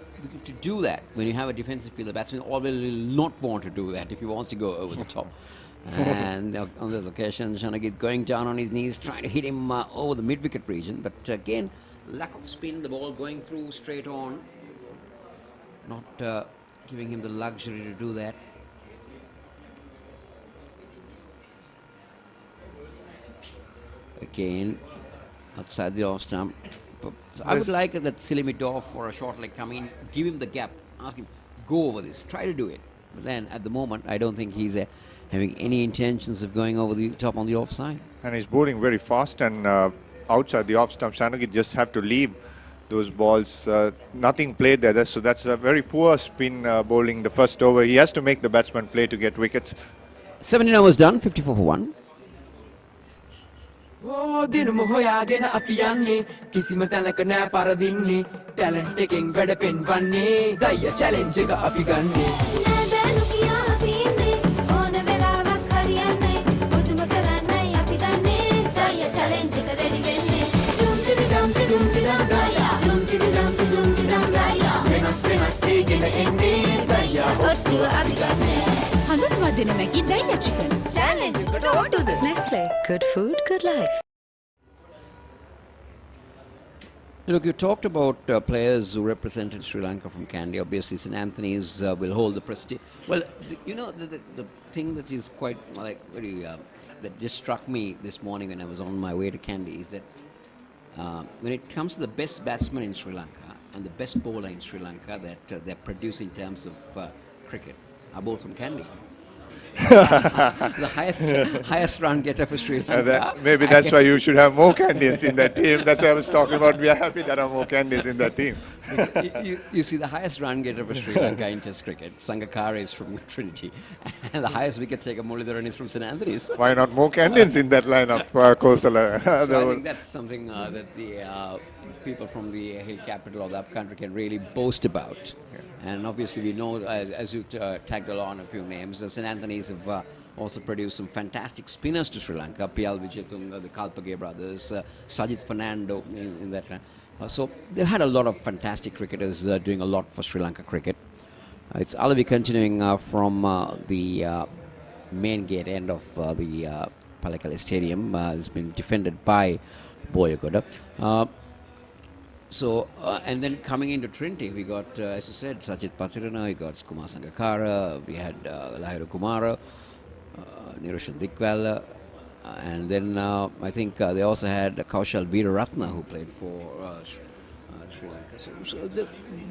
Speaker 4: to do that, when you have a defensive field, the batsman always will not want to do that if he wants to go over the top. And on this occasion, Shanagit going down on his knees, trying to hit him over the mid-wicket region. But again, lack of spin, the ball going through straight on, not giving him the luxury to do that. Again, outside the off stump. So I would like that Silimidov or a short leg come in, give him the gap, ask him, go over this, try to do it. But then at the moment, I don't think he's having any intentions of going over the top on the offside.
Speaker 12: And he's bowling very fast, and outside the off stump, Shanagit just have to leave those balls. Nothing played there, so that's a very poor spin bowling the first over. He has to make the batsman play to get wickets.
Speaker 4: 17 overs done, 54 for 1.
Speaker 9: දිනුම හොයාගෙන අපි යන්නේ කිසිම තැනක නෑ පරදින්නේ talent එකෙන් වැඩ පෙන්වන්නේ දයියා challenge එක අපි ගන්නේ නෑ බෑනු කියා අපි ඉන්නේ ඕන වෙලාවක් හරියන්නේ මුදුම කරන්නයි අපි දන්නේ දයියා චැලෙන්ජ් එක රෙඩි වෙන්නේ ඩුම් ටිඩි ඩම් ටිඩුම් ටිඩම් දයියා ඩුම් ටිඩි ඩම් ටිඩුම් ටිඩම් දයියා වෙනස් වෙනස් දෙගෙන එන්නේ දයියා ඔට්ටුව අපි ගන්නේ
Speaker 6: හඳුන්වා දෙන මැගි දයියා චිකන් චැලෙන්ජ් එකට ඕටුද Nestle good food good life.
Speaker 4: Look, you talked about players who represented Sri Lanka from Kandy. Obviously, St. Anthony's will hold the prestige. Well, you know, the thing that is quite very that just struck me this morning when I was on my way to Kandy is that when it comes to the best batsman in Sri Lanka and the best bowler in Sri Lanka that they're producing in terms of cricket are both from Kandy. The highest run getter for Sri Lanka.
Speaker 12: Maybe that's why you should have more Kandians in that team. That's why I was talking about. We are happy there are more Kandians in that team.
Speaker 4: You see, the highest run getter for Sri Lanka in Test cricket, Sangakkara, is from Trinity, and the highest wicket taker, Muralidharan, is from St. Anthony's.
Speaker 12: Why not more Kandians in that lineup, Kosala?
Speaker 4: So I think that's something that the people from the hill capital of the upcountry can really boast about. Yeah. And obviously we know, as you tagged along a few names, St. Anthony's have also produced some fantastic spinners to Sri Lanka. P.L. Vijayatunga, the Kalpage brothers, Sajith Fernando in that. So they've had a lot of fantastic cricketers doing a lot for Sri Lanka cricket. It's Alavi continuing from the main gate end of the Palekale Stadium. It's been defended by Boyagoda. So, and then coming into Trinity, we got, as you said, Sajith Patirana, we got Kumar Sangakkara, we had Lahiru Kumara, Niroshan Dikwala, and then I think they also had Kaushal Veeraratna, who played for Sri Lanka. So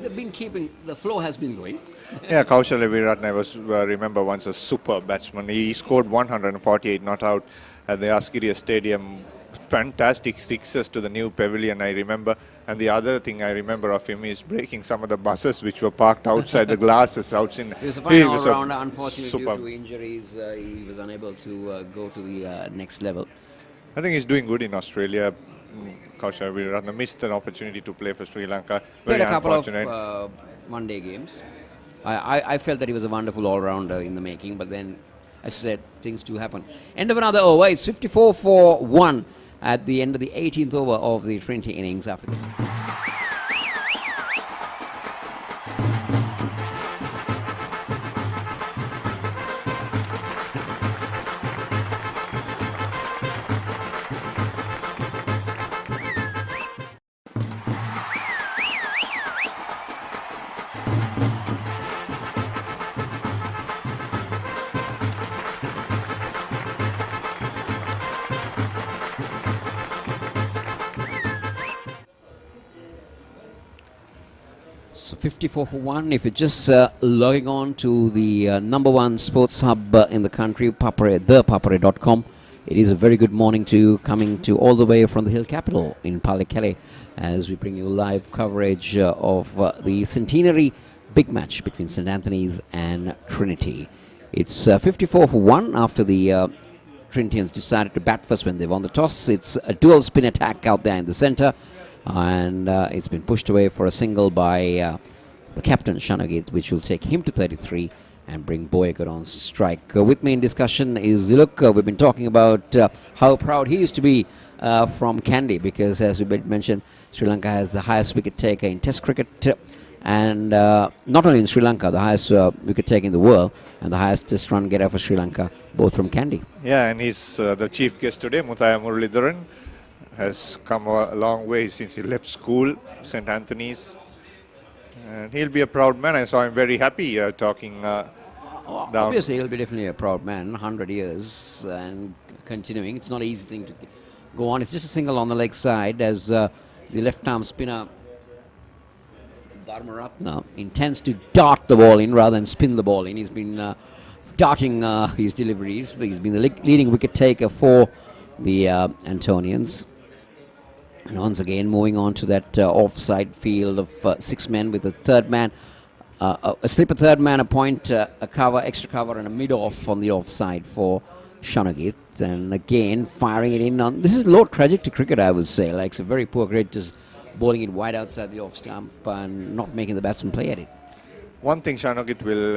Speaker 4: they've been keeping, the flow has been going.
Speaker 12: Yeah, Kaushal Viratne was, remember, once a super batsman. He scored 148 not out at the Askiriya Stadium. Fantastic sixes to the new pavilion, I remember. And the other thing I remember of him is breaking some of the buses which were parked outside the glasses out in.
Speaker 4: He was a fine all-rounder. Unfortunately, due to injuries, he was unable to go to the next level.
Speaker 12: I think he's doing good in Australia. Kaushal Viratne missed an opportunity to play for Sri Lanka. Very
Speaker 4: Played a couple
Speaker 12: unfortunate.
Speaker 4: of one-day games. I felt that he was a wonderful all-rounder in the making, but then, as I said, things do happen. End of another over. It's 54 for 1 at the end of the 18th over of the Trinity innings after the So 54 for 1. If you're just logging on to the #1 sports hub in the country, ThePapare, ThePapare.com, it is a very good morning to you, coming to all the way from the hill capital in Pallekele, as we bring you live coverage of the centenary big match between St. Anthony's and Trinity. It's 54 for 1 after the Trinitians decided to bat first when they won the toss. It's a dual spin attack out there in the center. And it's been pushed away for a single by the captain Shanagit, which will take him to 33 and bring Boyagod on strike. With me in discussion is Ziluk. We've been talking about how proud he is to be from Kandy, because as we mentioned, Sri Lanka has the highest wicket taker in Test cricket, and not only in Sri Lanka, the highest wicket taker in the world, and the highest Test run getter for Sri Lanka, both from Kandy.
Speaker 12: Yeah, and he's the chief guest today, Muthaiya Muralidharan. Has come a long way since he left school, St. Anthony's. And he'll be a proud man. I saw him very happy talking down.
Speaker 4: Obviously, he'll be definitely a proud man, 100 years and continuing. It's not an easy thing to go on. It's just a single on the leg side as the left-arm spinner, Dharmaratna, intends to dart the ball in rather than spin the ball in. He's been darting his deliveries. He's been the leading wicket taker for the Antonians. And once again, moving on to that offside field of 6 men with a third man, a slipper third man, a point, a cover, extra cover, and a mid-off on the offside for Shanagit. And again, firing it in on. This is low trajectory cricket, I would say. Like, it's a very poor cricket, just bowling it wide outside the off stump and not making the batsman play at it.
Speaker 12: One thing Shanagit will,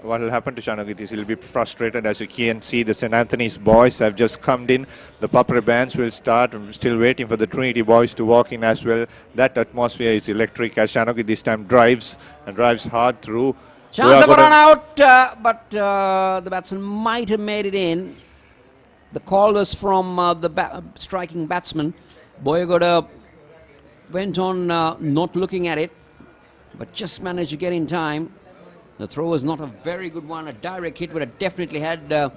Speaker 12: what will happen to Shanagit is he'll be frustrated. As you can see, the St. Anthony's boys have just come in. The ThePapare bands will start. I'm still waiting for the Trinity boys to walk in as well. That atmosphere is electric as Shanagit this time drives and drives hard through.
Speaker 4: Chance of a run out, but the batsman might have made it in. The call was from the striking batsman. Boyagod went on not looking at it, but just managed to get in time. The throw was not a very good one. A direct hit would have definitely had the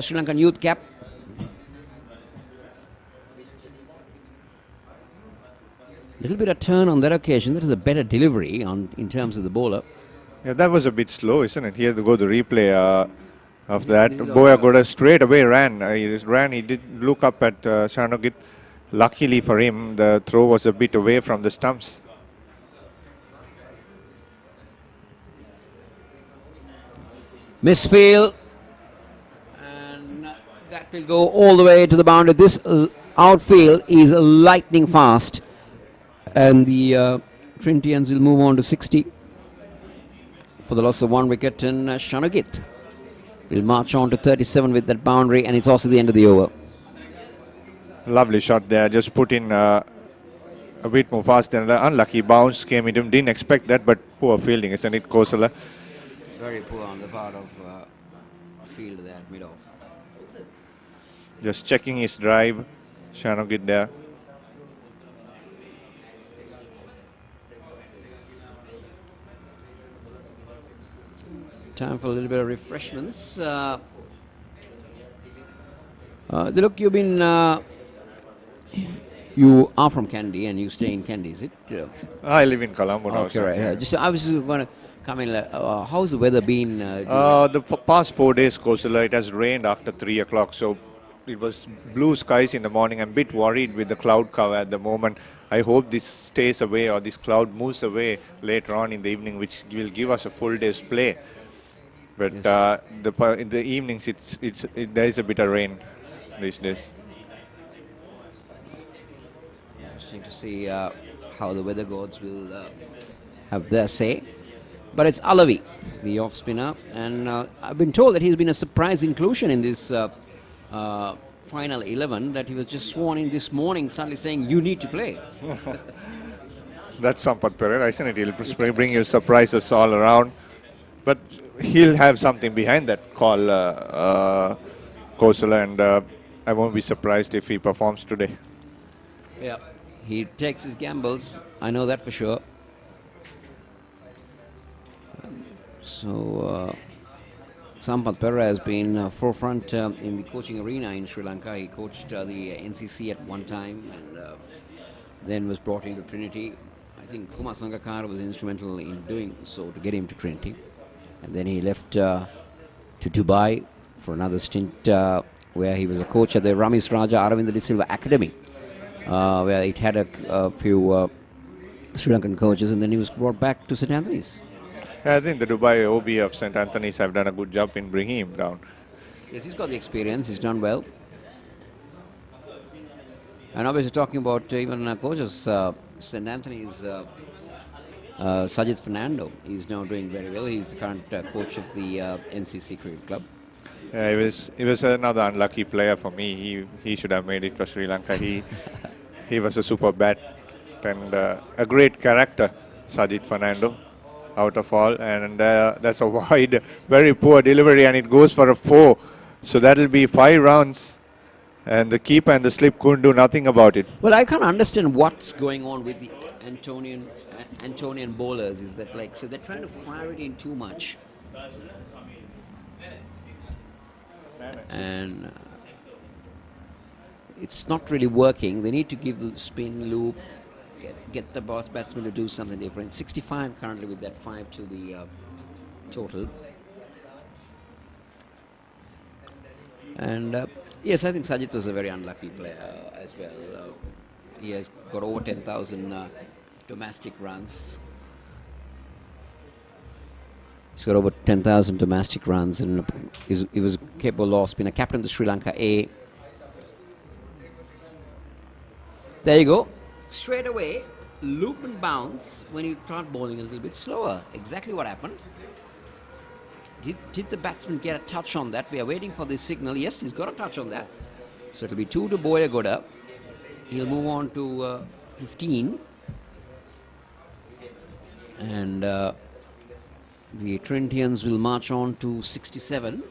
Speaker 4: Sri Lankan youth cap. Little bit of turn on that occasion. That is a better delivery in terms of the bowler.
Speaker 12: Yeah, that was a bit slow, isn't it? Here to go the replay of that. Boyagod straight away ran. He did look up at Shanagit. Luckily for him, the throw was a bit away from the stumps.
Speaker 4: Misfield, and that will go all the way to the boundary. This outfield is lightning fast, and the Trinitians will move on to 60 for the loss of 1 wicket, and Shanagit will march on to 37 with that boundary, and it's also the end of the over.
Speaker 12: Lovely shot there, just put in a bit more fast than the unlucky bounce came into him. Didn't expect that, but poor fielding, isn't it, Kosala?
Speaker 4: Very poor on the part of field there, mid-off.
Speaker 12: Just checking his drive, Shanagit there.
Speaker 4: Time for a little bit of refreshments. Look, you've been You are from Kandy and you stay in Kandy, is it?
Speaker 12: I live in Colombo now.
Speaker 4: Okay, right. Yeah. I was just going to come in. How's the weather been?
Speaker 12: Past 4 days, Kosala, it has rained after 3 o'clock. So it was blue skies in the morning. I'm a bit worried with the cloud cover at the moment. I hope this stays away or this cloud moves away later on in the evening, which will give us a full day's play. But in the evenings, there is a bit of rain these days.
Speaker 4: Interesting to see how the weather gods will have their say. But it's Alavi, the off spinner, and I've been told that he's been a surprise inclusion in this final 11, that he was just sworn in this morning, suddenly saying, you need to play.
Speaker 12: That's Sampath Pereira, isn't it? He'll bring you surprises all around. But he'll have something behind that call, Kosala, and I won't be surprised if he performs today.
Speaker 4: Yeah, he takes his gambles, I know that for sure. So, Sampath Pereira has been forefront in the coaching arena in Sri Lanka. He coached the NCC at one time and then was brought into Trinity. I think Kumar Sangakkara was instrumental in doing so to get him to Trinity. And then he left to Dubai for another stint where he was a coach at the Ramesh Raja Aravinda De Silva Academy, where it had a few Sri Lankan coaches, and then he was brought back to St. Anthony's.
Speaker 12: I think the Dubai OB of St. Anthony's have done a good job in bringing him down.
Speaker 4: Yes, he's got the experience. He's done well. And obviously talking about even coaches, St. Anthony's Sajid Fernando is now doing very well. He's the current coach of the NCC Cricket Club.
Speaker 12: Yeah, he was another unlucky player for me. He should have made it for Sri Lanka. He was a super bat and a great character, Sajid Fernando, out of all. And that's a wide, very poor delivery, and it goes for a 4. So that'll be 5 rounds. And the keeper and the slip couldn't do nothing about it.
Speaker 4: Well, I can't understand what's going on with the Antonian bowlers. Is that so they're trying to fire it in too much. And it's not really working. They need to give the spin loop, get the batsman to do something different. 65 currently with that 5 to the total. And yes, I think Sajid was a very unlucky player as well. He has got over 10,000 domestic runs. He's got over 10,000 domestic runs, and he was capable of being a captain of the Sri Lanka A. There you go. Straight away, loop and bounce when you start bowling a little bit slower. Exactly what happened. Did the batsman get a touch on that? We are waiting for this signal. Yes, he's got a touch on that. So it'll be 2 to Boyagoda. He'll move on to 15. And the Trinitians will march on to 67.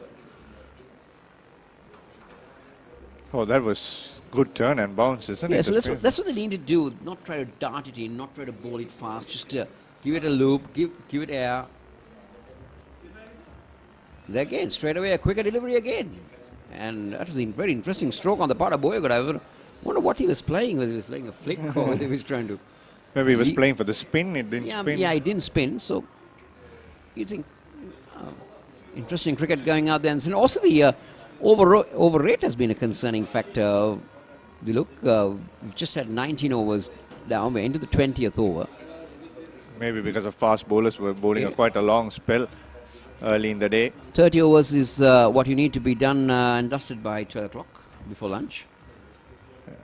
Speaker 12: Oh, that was good turn and bounce, isn't it?
Speaker 4: So that's what they need to do. Not try to dart it in, not try to bowl it fast. Just give it a loop, give it air. There again, straight away, a quicker delivery again. And that was a very interesting stroke on the part of Boyagoda. I wonder what he was playing, whether he was playing a flick or whether he was trying to...
Speaker 12: Maybe he was playing for the spin, it didn't spin.
Speaker 4: Yeah, it didn't spin, so you think interesting cricket going out there. And also the overrate has been a concerning factor. We look, we've just had 19 overs down, we're into the 20th over.
Speaker 12: Maybe because of fast bowlers were bowling quite a long spell early in the day.
Speaker 4: 30 overs is what you need to be done and dusted by 12 o'clock before lunch.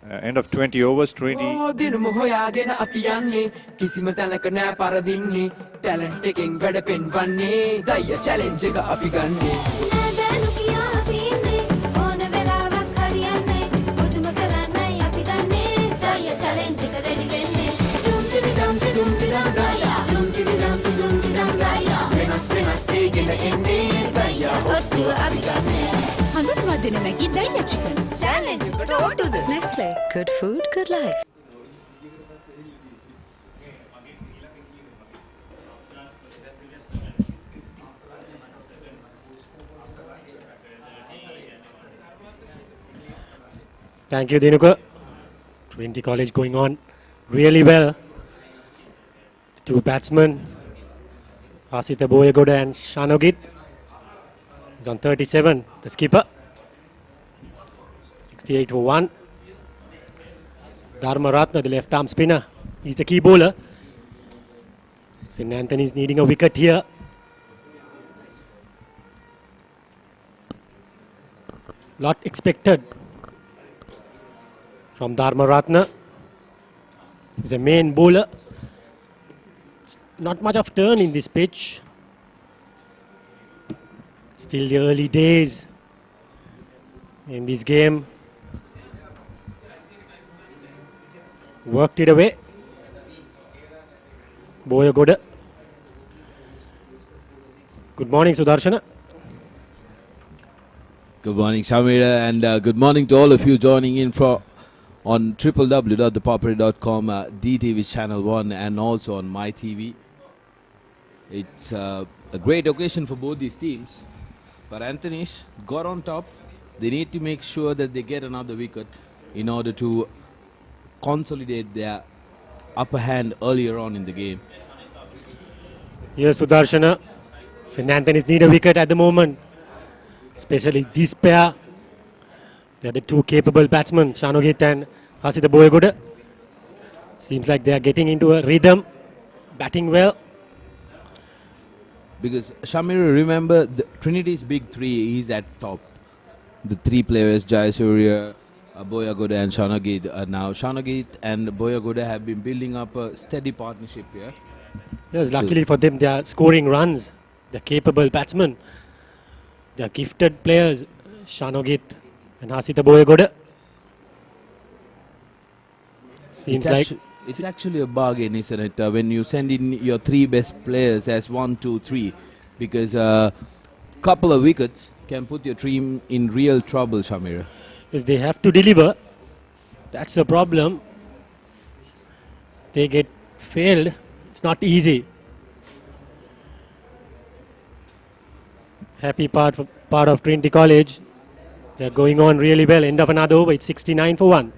Speaker 12: End of 20 overs, 20.
Speaker 9: දිනුම හොයාගෙන අපි යන්නේ කිසිම තැනක නෑ පරදින්නේ talent එකෙන් වැඩ පෙන්වන්නේ දයිය challenge එක අපි ගන්නේ
Speaker 10: නෑදෑනු කියා අපි ඉන්නේ ඕන වෙලාවක් හරියන්නේ මුදුම කරන්නයි අපි දන්නේ දයිය චැලෙන්ජ් එක රෙඩි වෙන්නේ ඩුම් ටිඩි ඩම් ටිඩුම් ටිඩම් දයිය ඩුම් ටිඩි ඩම් ටිඩුම් ටිඩම් දයිය වෙනස් දෙයකට එන්නේ දයිය ඔට්ටුව අපි ගන්නේ හඳුන්වා දෙන මැගි දයිය චිකන් challenge එකට ඔට්ටුද Nestle good food good life
Speaker 2: Thank you, Dinuka. Trinity College going on really well. Two batsmen, Hasita Boyagoda and Shanogit. He's on 37, the skipper. 68 for 1. Dharma Ratna, the left arm spinner, he's the key bowler. St. Anthony's needing a wicket here. Lot expected from Dharma Ratna. He's a main bowler. Not much of turn in this pitch. Still the early days in this game. Worked it away. Boyagoda. Good morning, Sudarshana.
Speaker 1: Good morning, Shamira, and good morning to all of you joining in on www.ThePapare.com, DTV Channel 1, and also on My TV. It's a great occasion for both these teams. But Anthony's got on top. They need to make sure that they get another wicket in order to consolidate their upper hand earlier on in the game.
Speaker 2: Yes, Sudarshana. St. Anthony's need a wicket at the moment. Especially this pair. They are the two capable batsmen, Shanogit and Hasita Boyagoda. Seems like they are getting into a rhythm, batting well.
Speaker 1: Because Shamira, remember, the Trinity's big three is at top. The three players, Jayasurya, Boyagoda and Shanogit. Now Shanogit and Boyagoda have been building up a steady partnership here.
Speaker 2: Yes, luckily for them, they are scoring runs. They are capable batsmen. They are gifted players, Shanogit and Hasita Boyagoda. Seems like
Speaker 1: it's actually a bargain, isn't it? When you send in your three best players as 1, 2, 3, because a couple of wickets can put your team in real trouble, Shamira.
Speaker 2: Yes, they have to deliver. That's the problem. They get failed. It's not easy. Happy part of Trinity College. They're going on really well. End of another over. It's 69 for 1.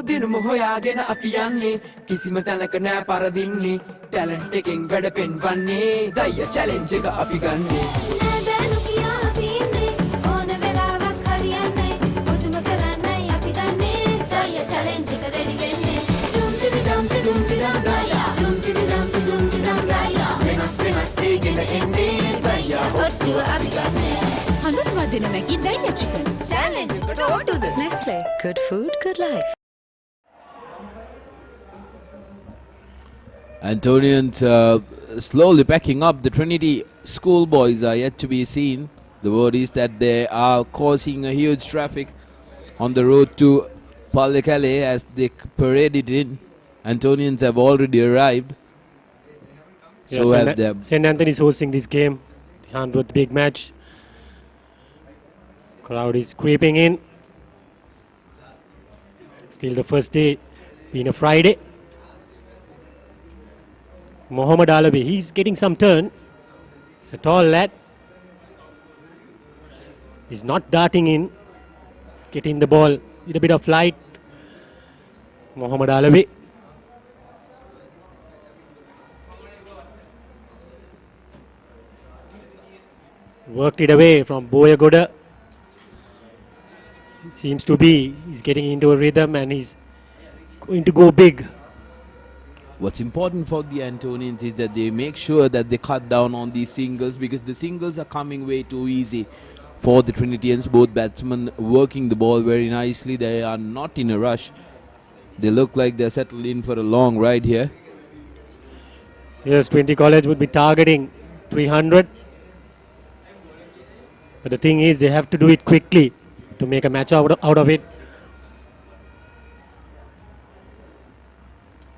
Speaker 9: දිනුම හොයාගෙන අපි යන්නේ කිසිම තැනක නෑ පරදින්නේ talent එකෙන් වැඩ පෙන්වන්නේ දය challenge එක අපි ගන්නේ
Speaker 10: නෑදෑනු කියා අපි ඉන්නේ ඕන වෙලාවක් හරියන්නේ මුතුම කරන්නයි අපි දන්නේ දය චැලෙන්ජ් එක රෙඩි වෙන්නේ ඩුම් ටිඩි ඩම් ටිඩුම් ටිඩම් දය ඩුම් ටිඩි ඩම් ටිඩුම් ටිඩම් දය වෙනස් දෙගෙන එන්නේ දය ඔට්ටුව අපි ගන්නේ හඳුන්වා දෙන මැගි දය චිකන් චැලෙන්ජ් එකට ඕටුද Nestle good food good life.
Speaker 1: Antonians slowly packing up. The Trinity schoolboys are yet to be seen. The word is that they are causing a huge traffic on the road to Palikale as they paraded in. Antonians have already arrived. So have them.
Speaker 2: St. Anthony's hosting this game. Handworth big match. Crowd is creeping in. Still the first day being a Friday. Mohammad Alawi, he's getting some turn. It's a tall lad. He's not darting in. Getting the ball with a bit of flight. Mohammad Alawi. Worked it away from Boyagoda. Seems to be, he's getting into a rhythm and he's going to go big.
Speaker 1: What's important for the Antonians is that they make sure that they cut down on these singles, because the singles are coming way too easy for the Trinitians. Both batsmen working the ball very nicely. They are not in a rush. They look like they're settled in for a long ride here.
Speaker 2: Yes, Trinity College would be targeting 300. But the thing is, they have to do it quickly to make a match out of it.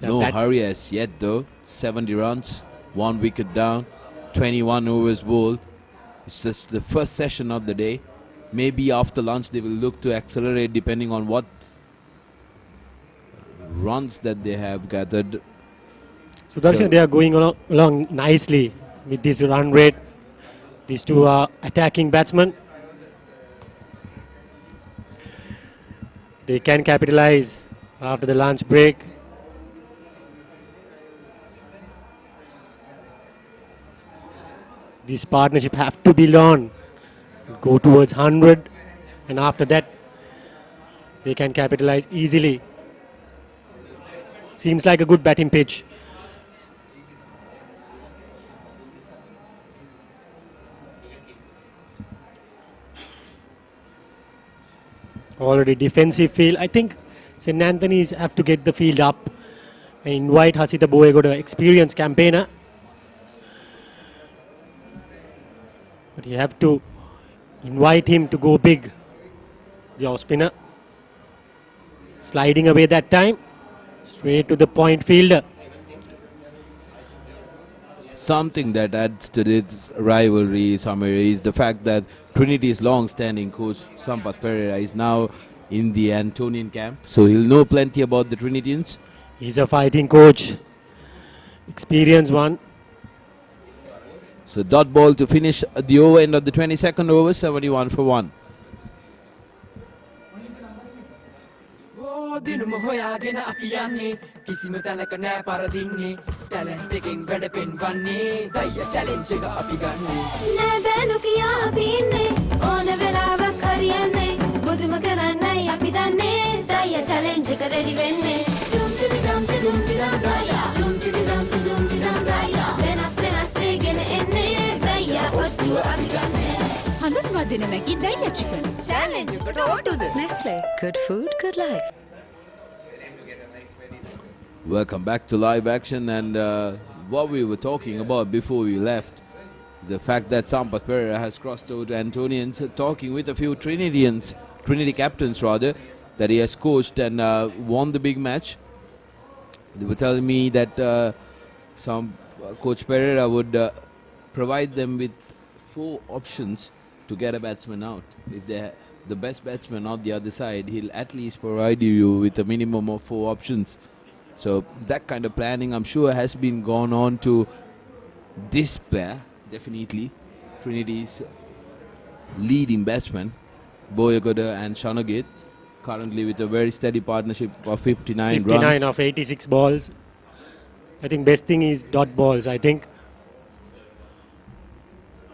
Speaker 1: No hurry as yet though. 70 runs, 1 wicket down, 21 overs bowled. It's just the first session of the day. Maybe after lunch they will look to accelerate depending on what runs that they have gathered.
Speaker 2: Sudarshan, they are going along nicely with this run rate. These two are attacking batsmen. They can capitalize after the lunch break. This partnership have to be long. Go towards 100, and after that they can capitalize easily. Seems like a good batting pitch. Already defensive field. I think St. Anthony's have to get the field up and invite Hasita Boego, the experienced campaigner. But you have to invite him to go big. The off spinner sliding away that time. Straight to the point fielder.
Speaker 1: Something that adds to this rivalry, Samir, is the fact that Trinity's long-standing coach, Sampath Pereira, is now in the Antonian camp. So he'll know plenty about the Trinitians.
Speaker 2: He's a fighting coach. Experienced one.
Speaker 1: So dot ball to finish at the over end of the 22nd over, 71 for 1.
Speaker 9: දිනුම හොයාගෙන අපි යන්නේ කිසිම තැනක නෑ පරදින්නේ talent එකෙන් වැඩ පෙන්වන්නේ දයිය challenge එක අපි ගන්නෙ
Speaker 10: නෑ බෑනු කියා අපි ඉන්නේ ඕන වෙලාවක් හරියන්නේ බුදුම කරන්නයි අපි දන්නේ දයිය චැලෙන්ජ් එක රෙඩි වෙන්නේ ඩුම් ටිඩි ඩම් ටිඩුම් ටිඩම් රායා ඩුම් ටිඩි ඩම් ටිඩුම් ටිඩම් රායා වෙනස් වෙනස් දෙගෙන එන්නේ දයිය ඔට්ටුව අපි ගන්නෙ හඳුන්වා දෙන මැගි දයිය චිකන් චැලෙන්ජ් එකට ඔට්ටුද Nestle good food good life.
Speaker 1: Welcome back to live action, and what we were talking about before we left, the fact that Sampath Pereira has crossed over to Antonians, talking with a few Trinity captains rather, that he has coached and won the big match. They were telling me that Coach Pereira would provide them with 4 options to get a batsman out. If they're the best batsman on the other side, he'll at least provide you with a minimum of 4 options. So that kind of planning, I'm sure, has been gone on to this pair, definitely. Trinity's leading batsmen, Boyagoda and Shanogit, currently with a very steady partnership of 59 runs.
Speaker 2: 59 of 86 balls. I think best thing is dot balls. I think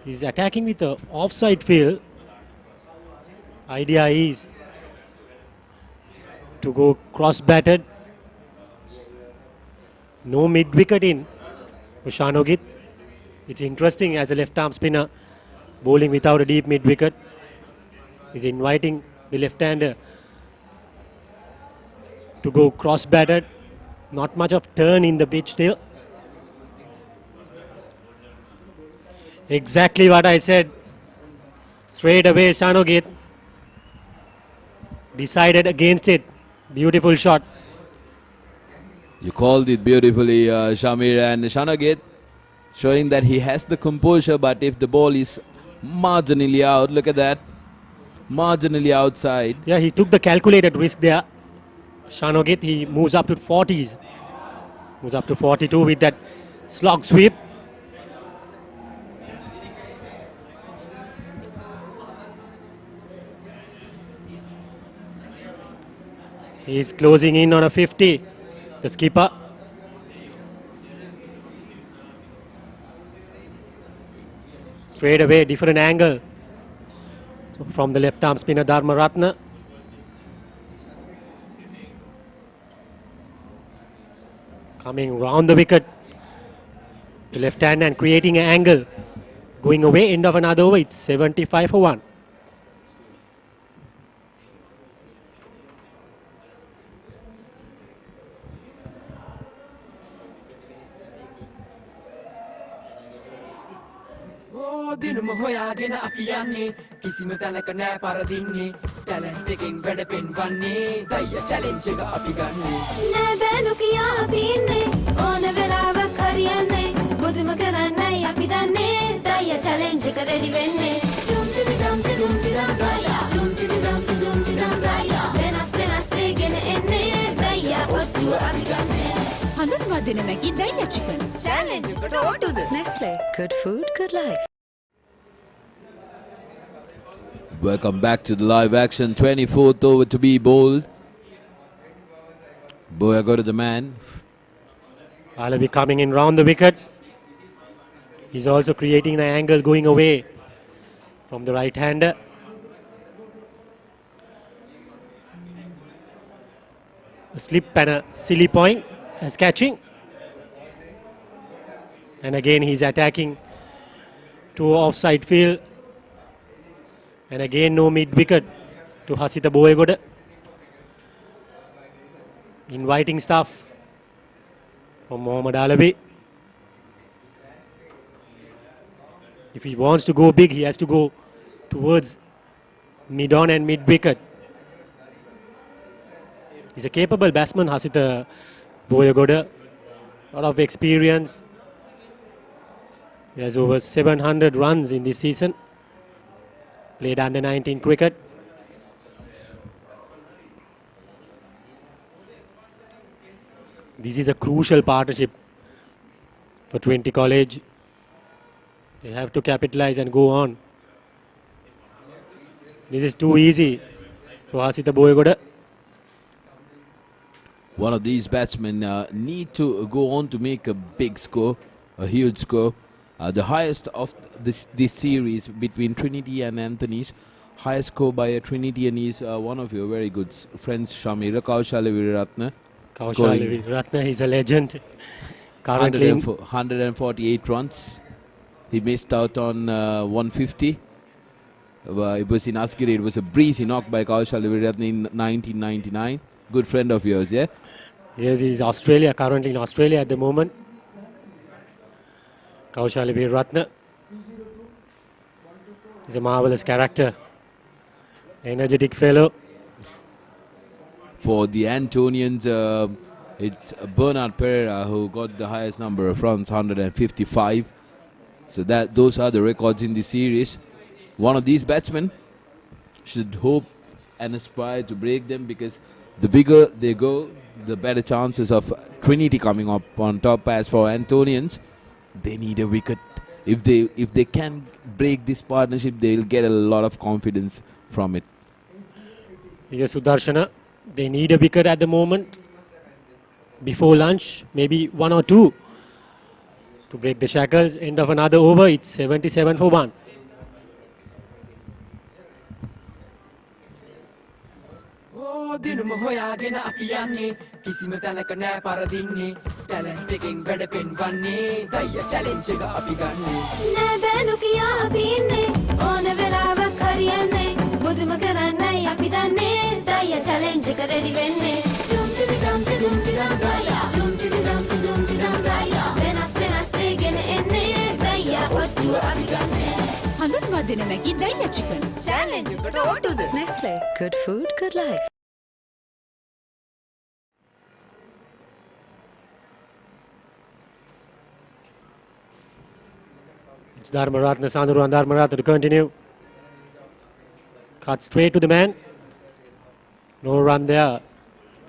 Speaker 2: he's attacking with the offside field. Idea is to go cross-batted. No mid-wicket in for Shanogit. It's interesting as a left-arm spinner bowling without a deep mid-wicket. He's inviting the left-hander to go cross-batted. Not much of turn in the pitch still. Exactly what I said. Straight away Shanogit decided against it. Beautiful shot.
Speaker 1: You called it beautifully, Shamir, and Shanogit showing that he has the composure, but if the ball is marginally out, look at that, marginally outside.
Speaker 2: Yeah, he took the calculated risk there. Shanogit, he moves up to 40s. Moves up to 42 with that slog sweep. He's closing in on a 50. The skipper. Straight away, different angle. So from the left arm spinner Dharma Ratna. Coming round the wicket. The left hand and creating an angle. Going away, end of another over. It's 75 for 1.
Speaker 9: දිනුම හොයාගෙන අපි යන්නේ කිසිම තැනක නෑ පරදින්නේ talent එකෙන් වැඩ පෙන්වන්නේ දයිය challenge එක අපි ගන්නෙ
Speaker 10: නෑ බෑනු කියා අපි ඉන්නේ ඕන වෙලාවක් හරියන්නේ බුදුම කරන්නයි අපි දන්නේ දයිය චැලෙන්ජ් එක රෙඩි වෙන්නේ ඩුම් ටිඩි ඩම් ටිඩුම් ටිඩම් රායා ඩුම් ටිඩි ඩම් ටිඩුම් ටිඩම් රායා වෙනස් වෙනස් දෙගෙන එන්නේ දයිය ඔට්ටුව අපි ගන්නෙ හඳුන්වා දෙන මැගි දයිය චිකන් චැලෙන්ජ් එකට ඔට්ටුද Nestle good food good life.
Speaker 1: Welcome back to the live action. 24th over to be bowled Boyagoda the man.
Speaker 2: Alabi coming in round the wicket. He's also creating an angle going away from the right-hander. A slip and a silly point as catching. And again he's attacking to offside field. And again no mid-wicket to Hasita Boyagoda. Inviting stuff from Mohammad Alabi. If he wants to go big, he has to go towards mid-on and mid-wicket. He's a capable batsman, Hasita Boyagoda. A lot of experience. He has over 700 runs in this season. Played under 19 cricket. This is a crucial partnership for Trinity College. They have to capitalize and go on. This is too easy for Hasita Boyagoda.
Speaker 1: One of these batsmen need to go on to make a big score, a huge score. The highest of this series between Trinity and Anthony's. Highest score by a Trinitian is one of your very good friends, Shamira Kaushalaviratna.
Speaker 2: Kaushal Ratna is a legend. Currently
Speaker 1: 148 runs. He missed out on 150. It was in Askiri. It was a breezy knock by Kaushal Viratna in 1999. Good friend of yours, yeah?
Speaker 2: Yes, he's currently in Australia at the moment. Kaushal Viratna is a marvelous character. Energetic fellow.
Speaker 1: For the Antonians, it's Bernard Pereira who got the highest number of runs, 155. So those are the records in the series. One of these batsmen should hope and aspire to break them, because the bigger they go, the better chances of Trinity coming up on top. As for Antonians, they need a wicket. If they can break this partnership, they'll get a lot of confidence from it.
Speaker 2: Yes, Sudarshana. They need a wicket at the moment. Before lunch, maybe 1 or 2 to break the shackles. End of another over, it's 77 for 1.
Speaker 9: දිනුම හොයාගෙන අපි යන්නේ කිසිම තැනක නෑ පරදින්නේ talent එකෙන් වැඩ පෙන්වන්නේ දයියා challenge එක අපි ගන්නෙ
Speaker 10: නෑ බෑනු කියා අපි ඉන්නේ ඕන වෙලාවක් හරියන්නේ බුදුම කරන්නයි අපි දන්නේ දයියා චැලෙන්ජ් එක රෙඩි වෙන්නේ ඩුම් ටිඩි ඩම් ඩුම් ටිඩි ඩම් දයියා ඩුම් ටිඩි ඩම් ඩුම් ටිඩි ඩම් දයියා වෙනස් දෙගෙන එන්නේ දයියා ඔට්ටුව අපි ගන්නෙ හඳුන්වා දෙන මැගි දයියා චිකන් චැලෙන්ජ් එකට ඕටුද Nestle good food good life.
Speaker 2: It's Dharmaratna, Sanduru and Dharmaratna to continue. Cut straight to the man. No run there.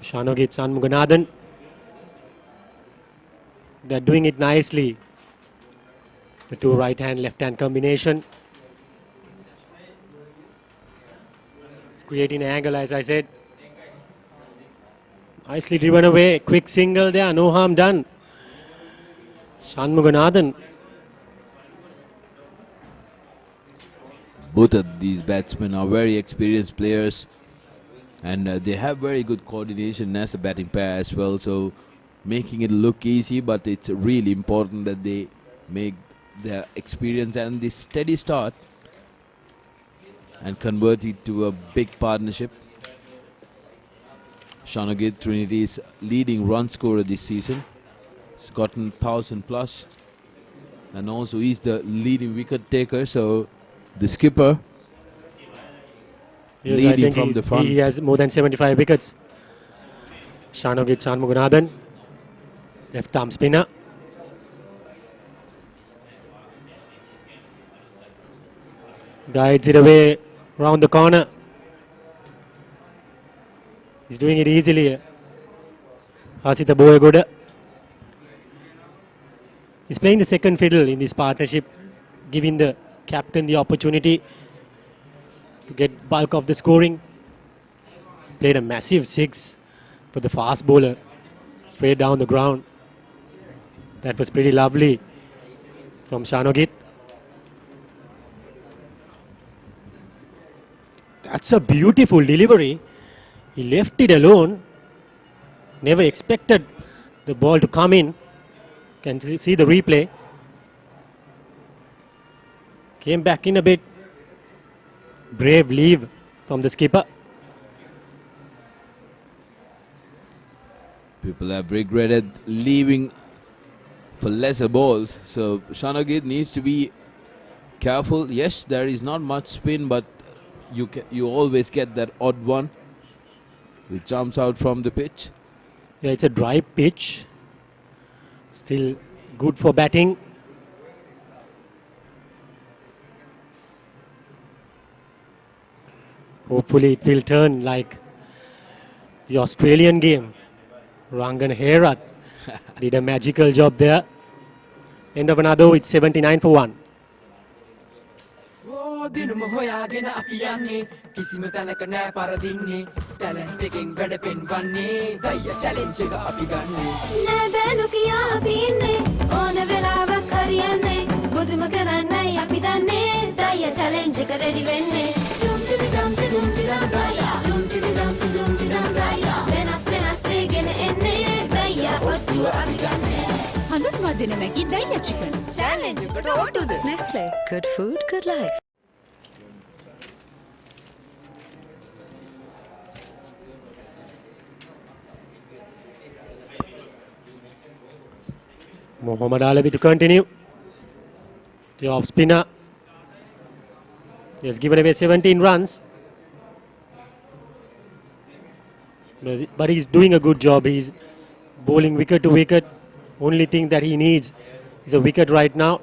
Speaker 2: Shanogit Sanmuganathan. They're doing it nicely. The two right-hand, left-hand combination. It's creating an angle, as I said. Nicely driven away. Quick single there. No harm done. Shanmuganathan.
Speaker 1: Both of these batsmen are very experienced players, and they have very good coordination as a batting pair as well, so making it look easy, but it's really important that they make their experience and this steady start and convert it to a big partnership. Shanogit, Trinity's leading run scorer this season. He's gotten 1,000 plus, and also he's the leading wicket taker, so the skipper
Speaker 2: yes,
Speaker 1: leading from the front.
Speaker 2: He has more than 75 wickets. Shanogit Shanmuganathan, left arm spinner. Guides it away round the corner. He's doing it easily. Hasita Boyagoda. He's playing the second fiddle in this partnership, giving the captain the opportunity to get bulk of the scoring. Played a massive 6 for the fast bowler straight down the ground. That was pretty lovely from Shanogit. That's a beautiful delivery. He left it alone. Never expected the ball to come in. Can see the replay. Came back in a bit. Brave leave from the skipper.
Speaker 1: People have regretted leaving for lesser balls. So Shanogit needs to be careful. Yes, there is not much spin, but you always get that odd one which jumps out from the pitch.
Speaker 2: Yeah, it's a dry pitch. Still good for batting. Hopefully it will turn like the Australian game. Rangan Herat did a magical job there. End of another, it's 79 for 1.
Speaker 9: දිනුම හොයාගෙන අපි යන්නේ කිසිම තැනක නෑ පරදින්නේ talent එකෙන් වැඩ පෙන්වන්නේ දయ్య challenge එක අපි ගන්නෙ
Speaker 10: නෑ බෑනු කියා අපි ඉන්නේ ඕන වෙලාවක් හරියන්නේ බුදුම කරන්නයි අපි දන්නේ දయ్య චැලෙන්ජ් එක රෙඩි වෙන්නේ ඩුම් ටිඩි ඩම් ටිඩුම් ටිඩම් රායා ඩුම් ටිඩි ඩම් ටිඩුම් ටිඩම් රායා වෙනස් වෙනස් දෙගෙන එන්නේ දయ్య ඔට්ටුව අපි ගන්නෙ හඳුන්වා දෙන මැගි දయ్య චිකන් චැලෙන්ජ් එකට ඔට්ටුද Nestle good food good life
Speaker 2: Mohammad Alawi to continue. The off spinner. He has given away 17 runs. But he's doing a good job. He's bowling wicket to wicket. Only thing that he needs is a wicket right now.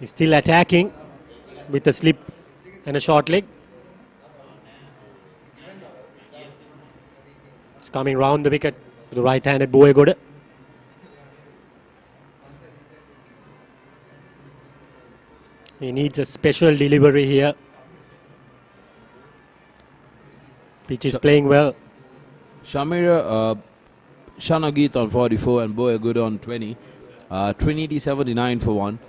Speaker 2: He's still attacking with a slip and a short leg. Coming round the wicket to the right-handed Boegoda. He needs a special delivery here. Pitch is playing well.
Speaker 1: Shamira, Shanogit on 44 and Boegoda on 20. Trinity 79 for 1.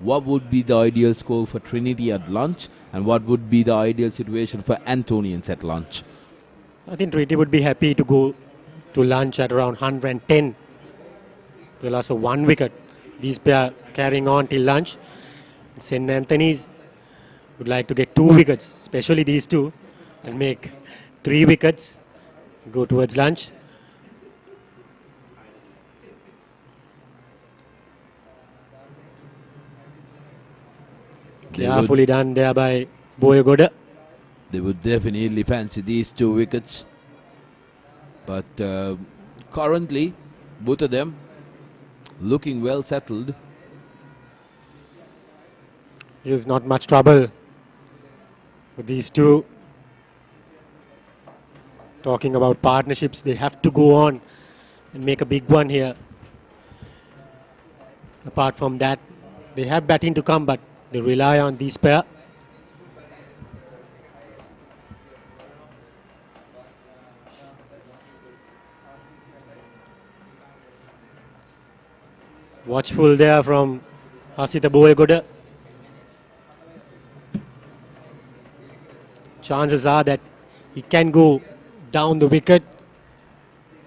Speaker 1: What would be the ideal score for Trinity at lunch, and what would be the ideal situation for Antonians at lunch?
Speaker 2: I think Trinity would be happy to go to lunch at around 110. They lost a 1 wicket. These pair carrying on till lunch. St. Anthony's would like to get 2 wickets, especially these two, and make 3 wickets, go towards lunch. Carefully done there by Boegoda.
Speaker 1: They would definitely fancy these 2 wickets. But currently, both of them looking well settled.
Speaker 2: There's not much trouble with these two. Talking about partnerships, they have to go on and make a big one here. Apart from that, they have batting to come, but they rely on these pair. Watchful there from Hasita Boegoda. Chances are that he can go down the wicket,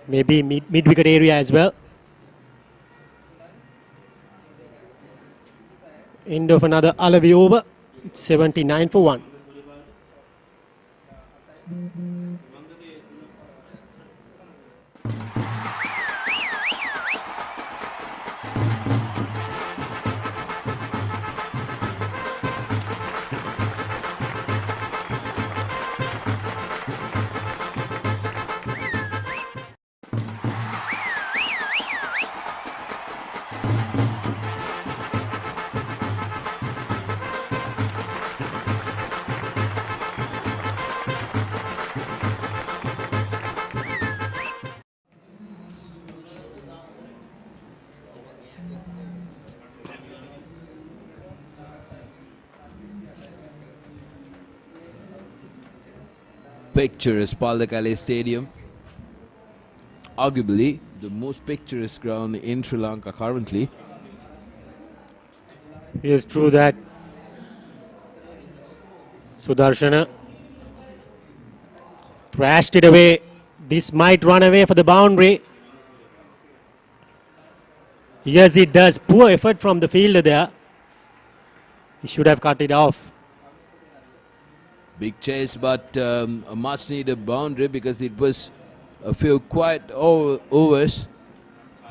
Speaker 2: maybe mid-wicket area as well. End of another Alawi over. It's 79 for 1.
Speaker 1: picturesque Pallekele Stadium. Arguably the most picturesque ground in Sri Lanka currently.
Speaker 2: It is true that. Sudarshana thrashed it away. This might run away for the boundary. Yes, it does. Poor effort from the fielder there. He should have cut it off.
Speaker 1: Big chase, but a much needed boundary because it was a few quiet overs.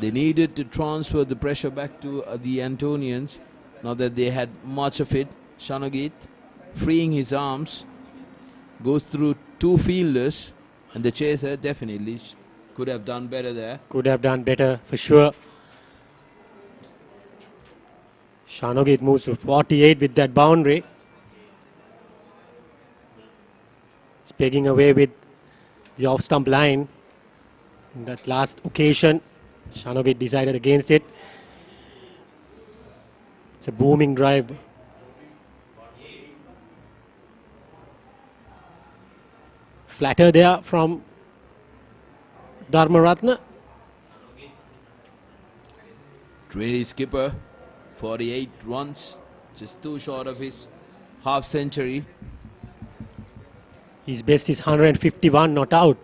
Speaker 1: They needed to transfer the pressure back to the Antonians. Not that they had much of it. Shanogit freeing his arms, goes through two fielders, and the chaser definitely could have done better there.
Speaker 2: Could have done better for sure. Shanogit moves to 48 with that boundary. It's pegging away with the off-stump line. In that last occasion, Shanogit decided against it. It's a booming drive. Flatter there from Dharmaratna.
Speaker 1: Trinity skipper, 48 runs, just too short of his half century.
Speaker 2: His best is 151 not out.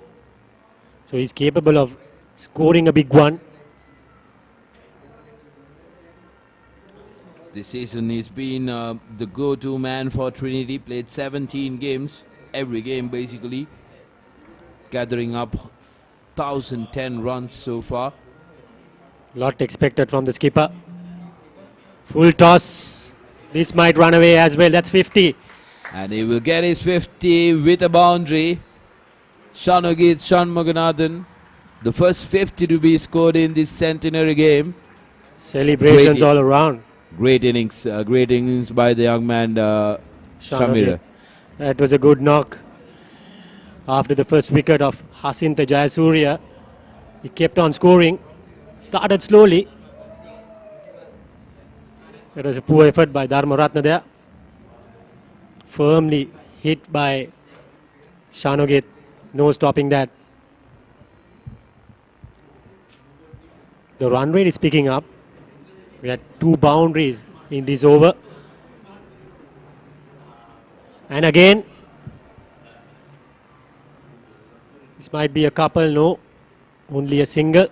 Speaker 2: So he's capable of scoring a big one.
Speaker 1: This season he's been the go-to man for Trinity, played 17 games, every game basically, gathering up 1,010 runs so far.
Speaker 2: Lot expected from the skipper. Full toss. This might run away as well. That's 50.
Speaker 1: And he will get his 50 with a boundary. Shanogit Shanmuganathan, the first 50 to be scored in this centenary game.
Speaker 2: Celebrations all around.
Speaker 1: Great innings by the young man Shamira.
Speaker 2: That was a good knock. After the first wicket of Hasinta Jayasuriya, he kept on scoring. Started slowly. It was a poor effort by Dharmaratna there. Firmly hit by Shanogit. No stopping that. The run rate is picking up. We had 2 boundaries in this over. And again, this might be a couple, no, only a single.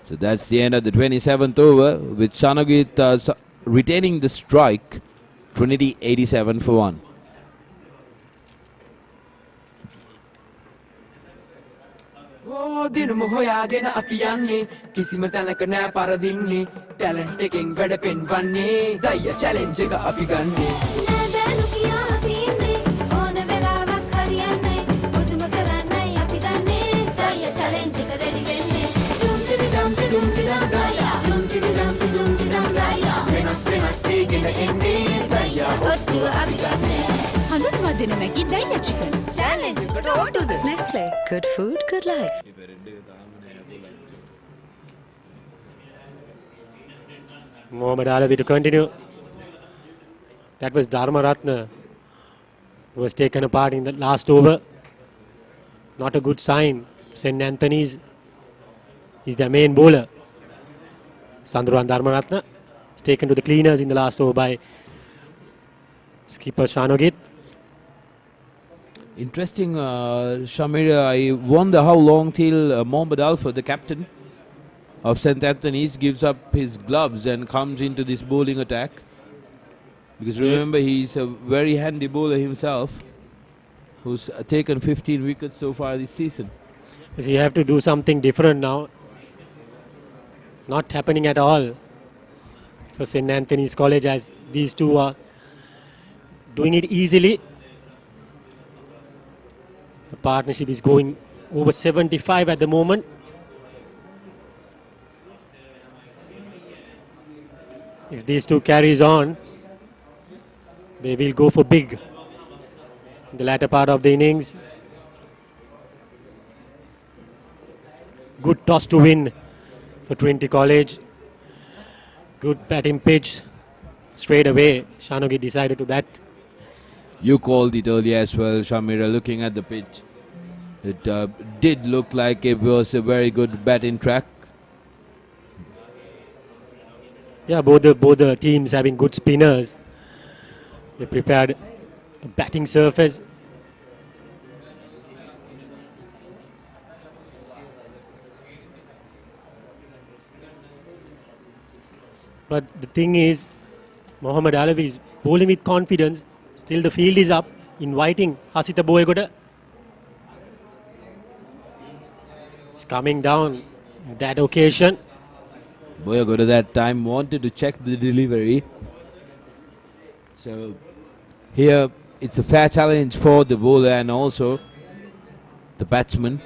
Speaker 1: So that's the end of the 27th over with Shanogit retaining the strike. Trinity 87 for 1.
Speaker 9: දිනුම හොයාගෙන අපි යන්නේ කිසිම තැනක නෑ පරදින්නේ talent එකෙන් වැඩ පෙන්වන්නේ දය challenge එක අපි ගන්නේ නෑ බෑලු කියා අපි ඉන්නේ ඕන වෙලාවක් හරියන්නේ මුදුම කරන්නයි අපි දන්නේ දය චැලෙන්ජ් එක රෙඩි වෙන්නේ ඩුම් ටිඩි ඩම් ටිඩුම් ටිඩම් ගායා ඩුම් ටිඩි ඩම් ටිඩුම් ටිඩම් ගායා වෙනස් වෙනස් දේගෙන එන්නේ දය ඔට්ටුව අපි ගන්නේ
Speaker 6: හඳුන්වා දෙන මැගි දයියා චිකන් චැලෙන්ජ් එකට ඕටුද Nestle good food good life
Speaker 2: Mohammad Alavi to continue. That was Dharmaratna who was taken apart in the last over. Not a good sign. St. Anthony's is their main bowler. Sandhuran Dharmaratna is taken to the cleaners in the last over by skipper Shanogit.
Speaker 1: Interesting, Shamira. I wonder how long till Mohammad Alfa, the captain of St. Anthony's, gives up his gloves and comes into this bowling attack. Because remember, he's a very handy bowler himself, who's taken 15 wickets so far this season.
Speaker 2: So you have to do something different now. Not happening at all for St. Anthony's College, as these two are doing it easily. The partnership is going over 75 at the moment. If these two carries on, they will go for big in the latter part of the innings. Good toss to win for Trinity College. Good batting pitch. Straight away, Shanogit decided to bat.
Speaker 1: You called it earlier as well, Shamira, looking at the pitch. It did look like it was a very good batting track.
Speaker 2: Yeah, both the teams having good spinners. They prepared a batting surface. But the thing is, Mohammad Alawi is bowling with confidence. Still the field is up, inviting Hasita Boyagoda. It's coming down that occasion.
Speaker 1: Boyagoda that time wanted to check the delivery. So here it's a fair challenge for the bowler and also the batsman.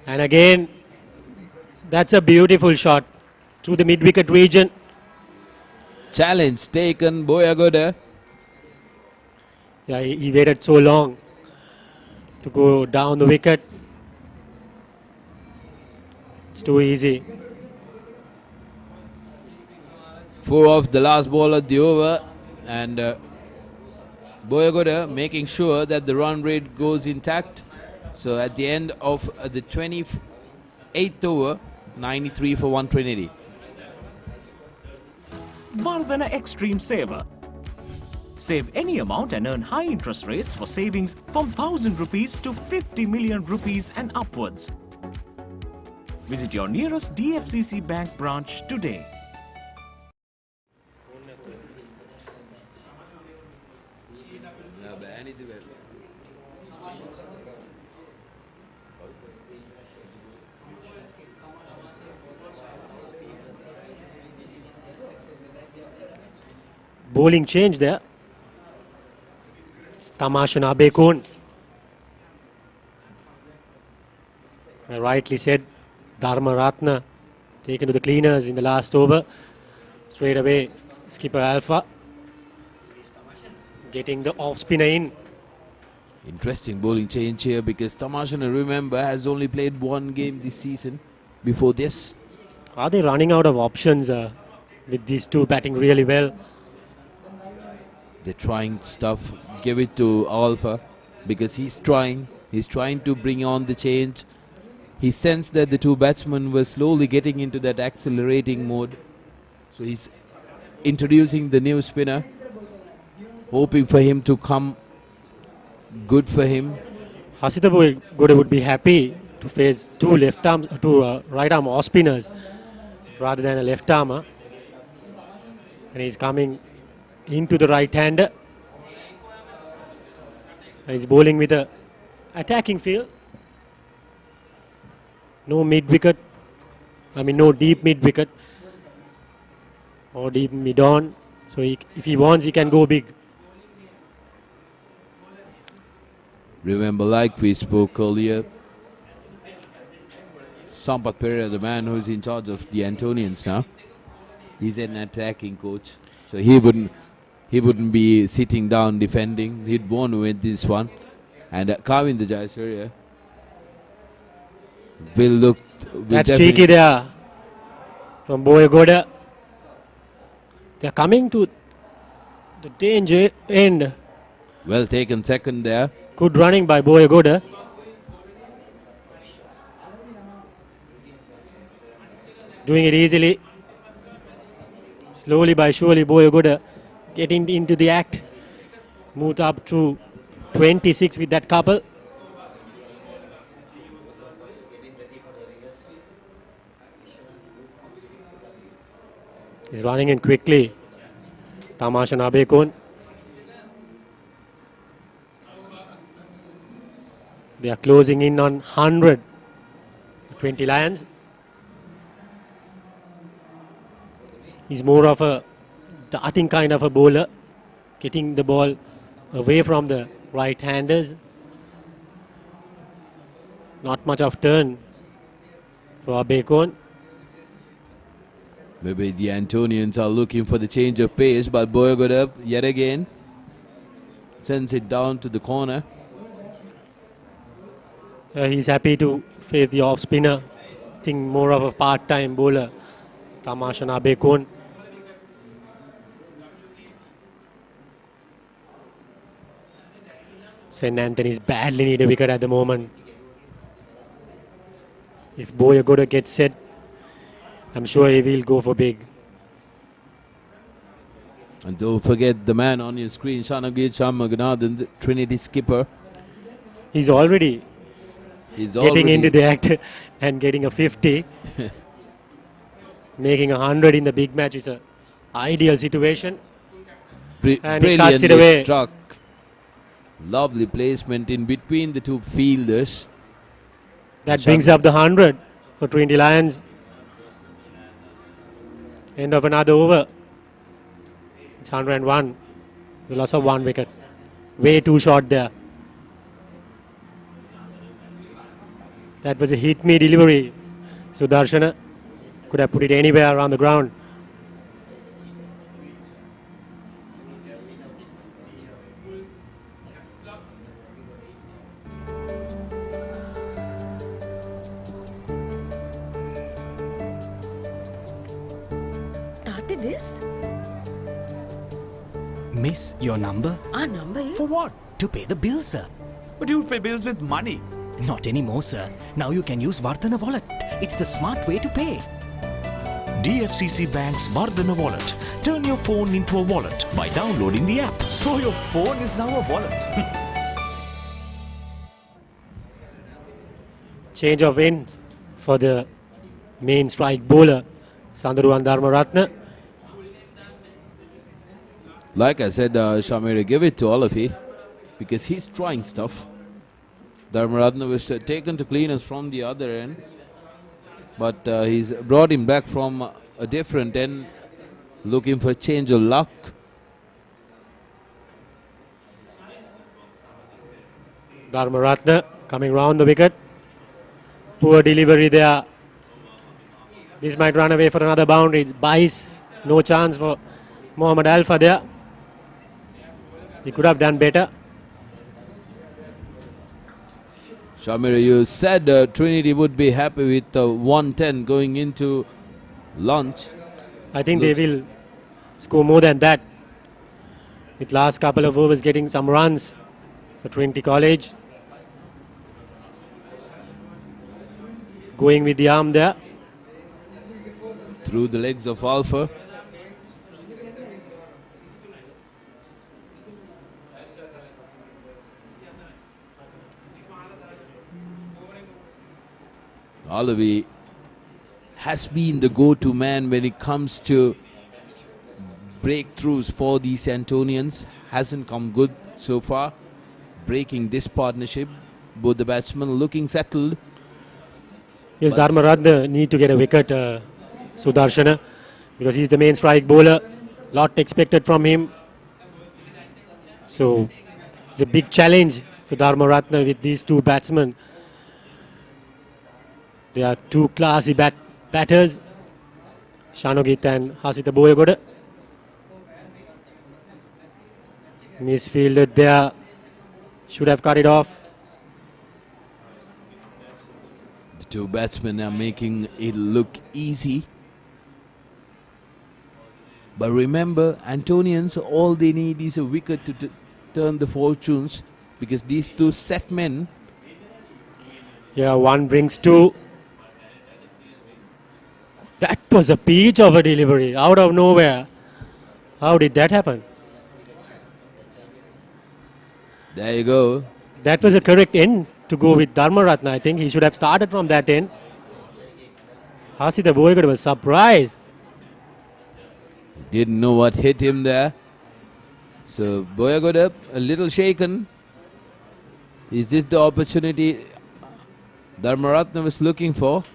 Speaker 2: And again, that's a beautiful shot through the mid-wicket region.
Speaker 1: Challenge taken, Boyagoda.
Speaker 2: Yeah, he waited so long to go down the wicket. It's too easy.
Speaker 1: 4 off the last ball of the over, and Boyagoda making sure that the run rate goes intact. So at the end of the 28th over, 93 for 120.
Speaker 5: Vardhana Extreme Saver. Save any amount and earn high interest rates for savings from 1,000 rupees to 50 million rupees and upwards. Visit your nearest DFCC bank branch today.
Speaker 2: Bowling change there. It's Tamashan Abekun. I rightly said Dharma Ratna taken to the cleaners in the last over. Straight away, skipper Alpha getting the off spinner in.
Speaker 1: Interesting bowling change here because Tamashana, remember, has only played 1 game this season before this.
Speaker 2: Are they running out of options with these two batting really well?
Speaker 1: They're trying stuff. Give it to Alpha because he's trying to bring on the change. He sensed that the two batsmen were slowly getting into that accelerating mode. So he's introducing the new spinner, hoping for him to come good for him.
Speaker 2: Hasita Boyagoda would be happy to face two right arm off spinners rather than a left armer. And he's coming into the right hander. And he's bowling with a attacking feel. No mid wicket. No deep mid wicket or deep mid on. So if he wants, he can go big.
Speaker 1: Remember, like we spoke earlier, Sampath Pereira, the man who's in charge of the Antonians now, he's an attacking coach. So he wouldn't be sitting down defending. He'd want to win this one. And Kavinda Jayasuriya will look.
Speaker 2: That's cheeky there from Boyagoda. They're coming to the danger end.
Speaker 1: Well taken second there.
Speaker 2: Good running by Boyagoda. Doing it easily. Slowly by surely, Boyagoda getting into the act. Moved up to 26 with that couple. He's running in quickly. Tamashan Abekun. They are closing in on 100. 20 Lions. He's more of a darting kind of a bowler, getting the ball away from the right-handers. Not much of turn for Abekun.
Speaker 1: Maybe the Antonians are looking for the change of pace, but Boyagoda yet again sends it down to the corner.
Speaker 2: He's happy to face the off-spinner. I think more of a part-time bowler, Tamashan Abekun. St. Anthony's badly need a wicket at the moment. If Boyagoda gets set, I'm sure he will go for big.
Speaker 1: And don't forget the man on your screen, Shanagir Shammaganathan, the Trinity skipper.
Speaker 2: He's already getting into the act and getting a 50. Making 100 in the big match is an ideal situation. And he cuts it away.
Speaker 1: Struck. Lovely placement in between the two fielders.
Speaker 2: That brings up the 100 for Trinity Lions. End of another over. It's 101. The loss of 1 wicket. Way too short there. That was a hit-me delivery. Sudarshana could have put it anywhere around the ground.
Speaker 6: Started this?
Speaker 7: Miss, your number?
Speaker 6: Our number is?
Speaker 7: For what? To pay the bill, sir.
Speaker 8: But you pay bills with money.
Speaker 7: Not anymore, sir. Now you can use Vardhana Wallet. It's the smart way to pay.
Speaker 5: DFCC Bank's Vardhana Wallet. Turn your phone into a wallet by downloading the app.
Speaker 8: So your phone is now a wallet.
Speaker 2: Change of ends for the main strike bowler, Sandaruwan Dharmaratne.
Speaker 1: Like I said, Shamira, give it to all of you because he's trying stuff. Dharmaratne was taken to cleaners from the other end, but he's brought him back from a different end, looking for a change of luck.
Speaker 2: Dharmaratne coming round the wicket. Poor delivery there. This might run away for another boundary. It's Bais. No chance for Mohammad Alfa there. He could have done better.
Speaker 1: Shamira, you said Trinity would be happy with 110 going into lunch.
Speaker 2: I think they will score more than that. With last couple of overs getting some runs for Trinity College. Going with the arm there.
Speaker 1: Through the legs of Alpha. Alavi has been the go-to man when it comes to breakthroughs for the Santonians. Hasn't come good so far. Breaking this partnership. Both the batsmen looking settled.
Speaker 2: Yes, Dharmaratne need to get a wicket, Sudarshana, because he's the main strike bowler. Lot expected from him. So it's a big challenge for Dharmaratne with these two batsmen. They are two classy batters, Shanogit and Hasita Boyagoda. Misfielded there, should have cut it off.
Speaker 1: The two batsmen are making it look easy. But remember, Antonians, all they need is a wicket to turn the fortunes, because these two set men.
Speaker 2: Yeah, one brings two. That was a peach of a delivery out of nowhere. How did that happen?
Speaker 1: There you go.
Speaker 2: That was a correct end to go with Dharmaratne. I think he should have started from that end. Hasita Boyagoda was surprised.
Speaker 1: Didn't know what hit him there. So Boyagoda a little shaken. Is this the opportunity Dharmaratne was looking for?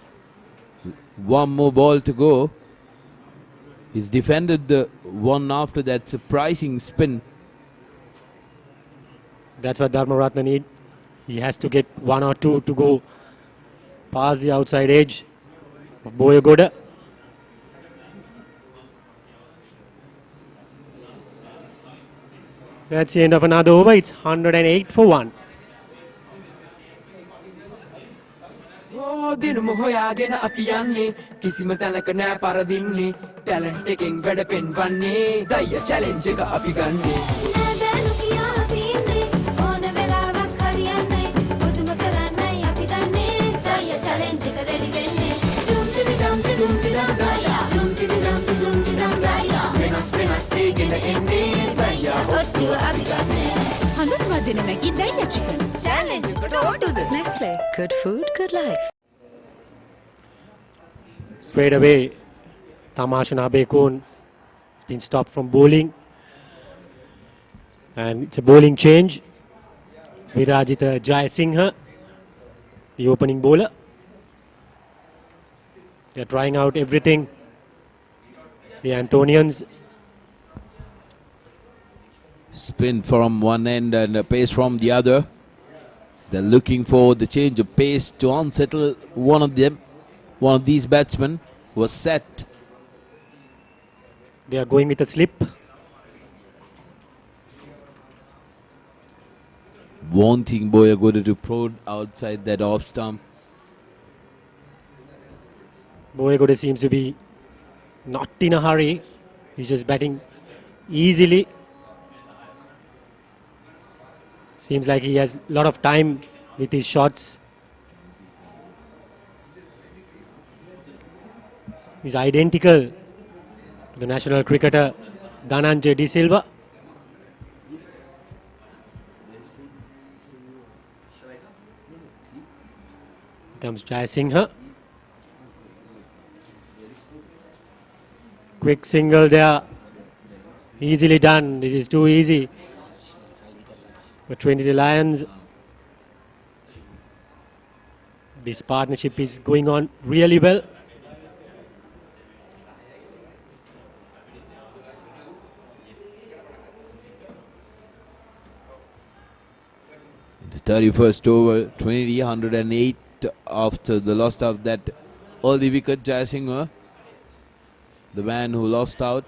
Speaker 1: One more ball to go. He's defended the one after that surprising spin.
Speaker 2: That's what Dharmaratne need. He has to get one or two to go past the outside edge of Boyagoda. That's the end of another over. It's 108 for 1.
Speaker 9: දිනුම හොයාගෙන අපි යන්නේ කිසිම තැනක නෑ පරදින්නේ talent එකෙන් වැඩ පෙන්වන්නේ දయ్య challenge එක අපි ගන්නේ
Speaker 10: නෑ බෑ නොකියා අපි ඉන්නේ ඕන වෙලාවක
Speaker 6: අභිගන්නේ හඳුන්වා දෙන මැගි දයියා චිකන් චැලෙන්ජ් එකට ඕටුද Nestle good food good life
Speaker 2: Straight away Tamasha Nabekun been stopped from bowling and it's a bowling change. Virajita Jayasinghe, the opening bowler. They're trying out everything. The Anthonians.
Speaker 1: Spin from one end and a pace from the other. They're looking for the change of pace to unsettle one of them. One of these batsmen was set.
Speaker 2: They are going with a slip.
Speaker 1: Wanting Boyagoda to prod outside that off stump.
Speaker 2: Boyagoda seems to be not in a hurry. He's just batting easily. Seems like he has a lot of time with his shots. He's identical to the national cricketer Dhananjay De Silva. Comes Jayasinghe. Quick single there. Easily done. This is too easy for Trinity Lions. This partnership is going on really well.
Speaker 1: The 31st over, Trinity 108 after the loss of that early wicket. Jayasinghe, the man who lost out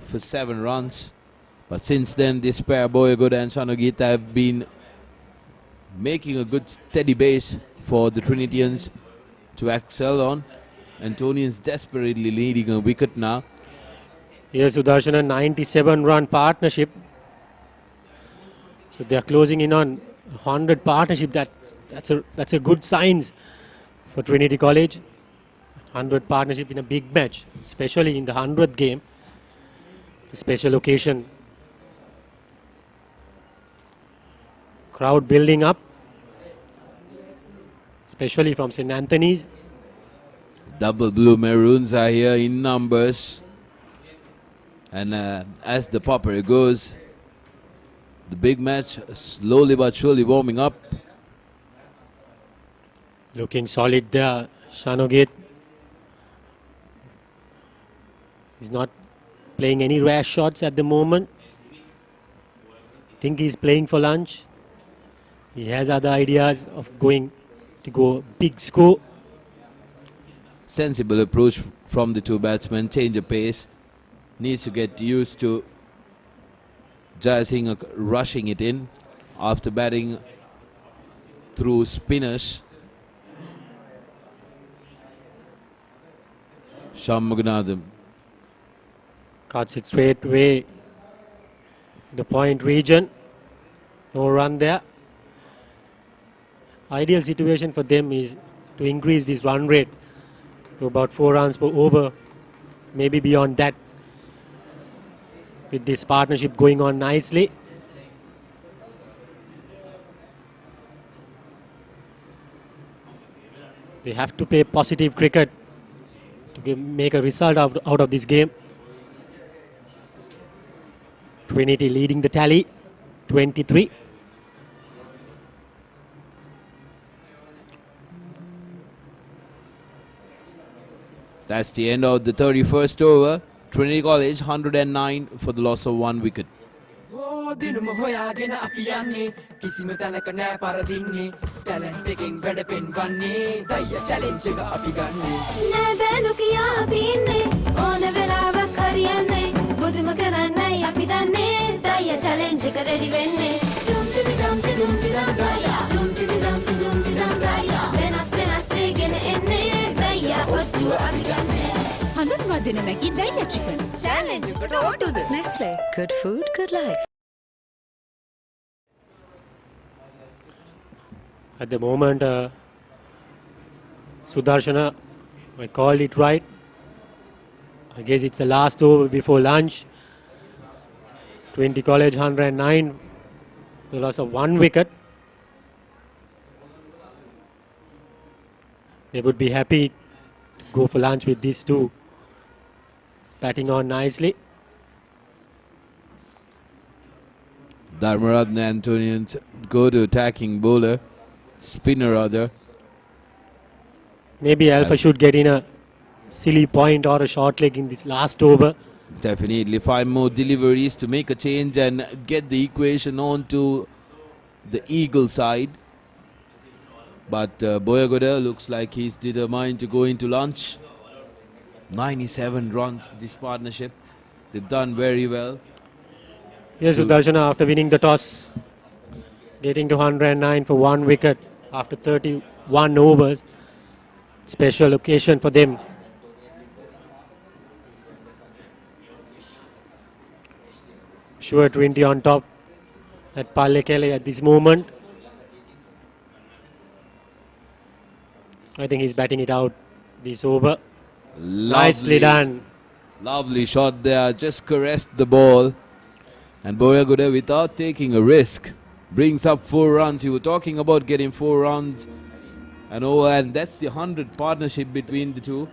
Speaker 1: for 7 runs. But since then, this pair, Boyagoda and Shanogita, have been making a good steady base for the Trinitians to excel on. Antonians desperately leading a wicket now.
Speaker 2: Here's Sudarshan, a 97-run partnership. So they are closing in on 100 partnership. That's a good sign for Trinity College. 100 partnership in a big match, especially in the 100th game. It's a special occasion. Crowd building up, especially from St. Anthony's.
Speaker 1: Double blue maroons are here in numbers. And as the ThePapare goes, the big match slowly but surely warming up.
Speaker 2: Looking solid there, Shanogit. He's not playing any rash shots at the moment. Think he's playing for lunch. He has other ideas of going to go big score.
Speaker 1: Sensible approach from the two batsmen. Change of pace. Needs to get used to Jayasinghe rushing it in after batting through spinners. Shammuganathan
Speaker 2: cuts it straight away. The point region. No run there. Ideal situation for them is to increase this run rate to about 4 runs per over. Maybe beyond that. With this partnership going on nicely. They have to play positive cricket to make a result out of this game. Trinity leading the tally, 23.
Speaker 1: That's the end of the 31st over. Trinity College 109 for the loss of 1 wicket.
Speaker 9: දිනුම හොයාගෙන අපි යන්නේ කිසිම තැනක නෑ පරදින්නේ talent එකෙන් වැඩ පෙන්වන්නේ දයියා challenge එක අපි ගන්නේ
Speaker 10: නෑ බෑලු කියා අපි ඉන්නේ ඕන වෙලාවක් හරියන්නේ බුදුම කරන්නයි අපි දන්නේ දයියා චැලෙන්ජ් එක රෙඩි වෙන්නේ ඩුම් ටිඩි ඩම් ටිඩුම් ටිඩම් දයියා ඩුම් ටිඩි ඩම් ටිඩුම් ටිඩම් දයියා වෙනස් වෙනස් දෙගෙන එන්නේ දයියා ඔට්ටුව අපි ගන්නේ හඳුන්වා දෙන මැගි දයියා චිකන් චැලෙන්ජ් එකට ඕටුද Nestle good food good life
Speaker 2: At the moment, Sudarshana, I called it right. I guess it's the last over before lunch. Trinity College 109, the loss of 1 wicket. They would be happy to go for lunch with these two. Batting on nicely.
Speaker 1: Dharmaratna Antonians go to attacking bowler, spinner rather.
Speaker 2: Maybe Alpha should get in a silly point or a short leg in this last over.
Speaker 1: Definitely 5 more deliveries to make a change and get the equation on to the Eagle side. But Boyagoda looks like he's determined to go into lunch. 97 runs this partnership. They've done very well.
Speaker 2: Yes, Sudarshana after winning the toss, getting to 109 for 1 wicket after 31 overs. Special occasion for them. Sure, 20 on top at Pallekele at this moment. I think he's batting it out this over. Nicely done.
Speaker 1: Lovely shot there, just caressed the ball. And Boyagoda, without taking a risk, brings up 4 runs. You were talking about getting 4 runs. And that's the 100 partnership between the two.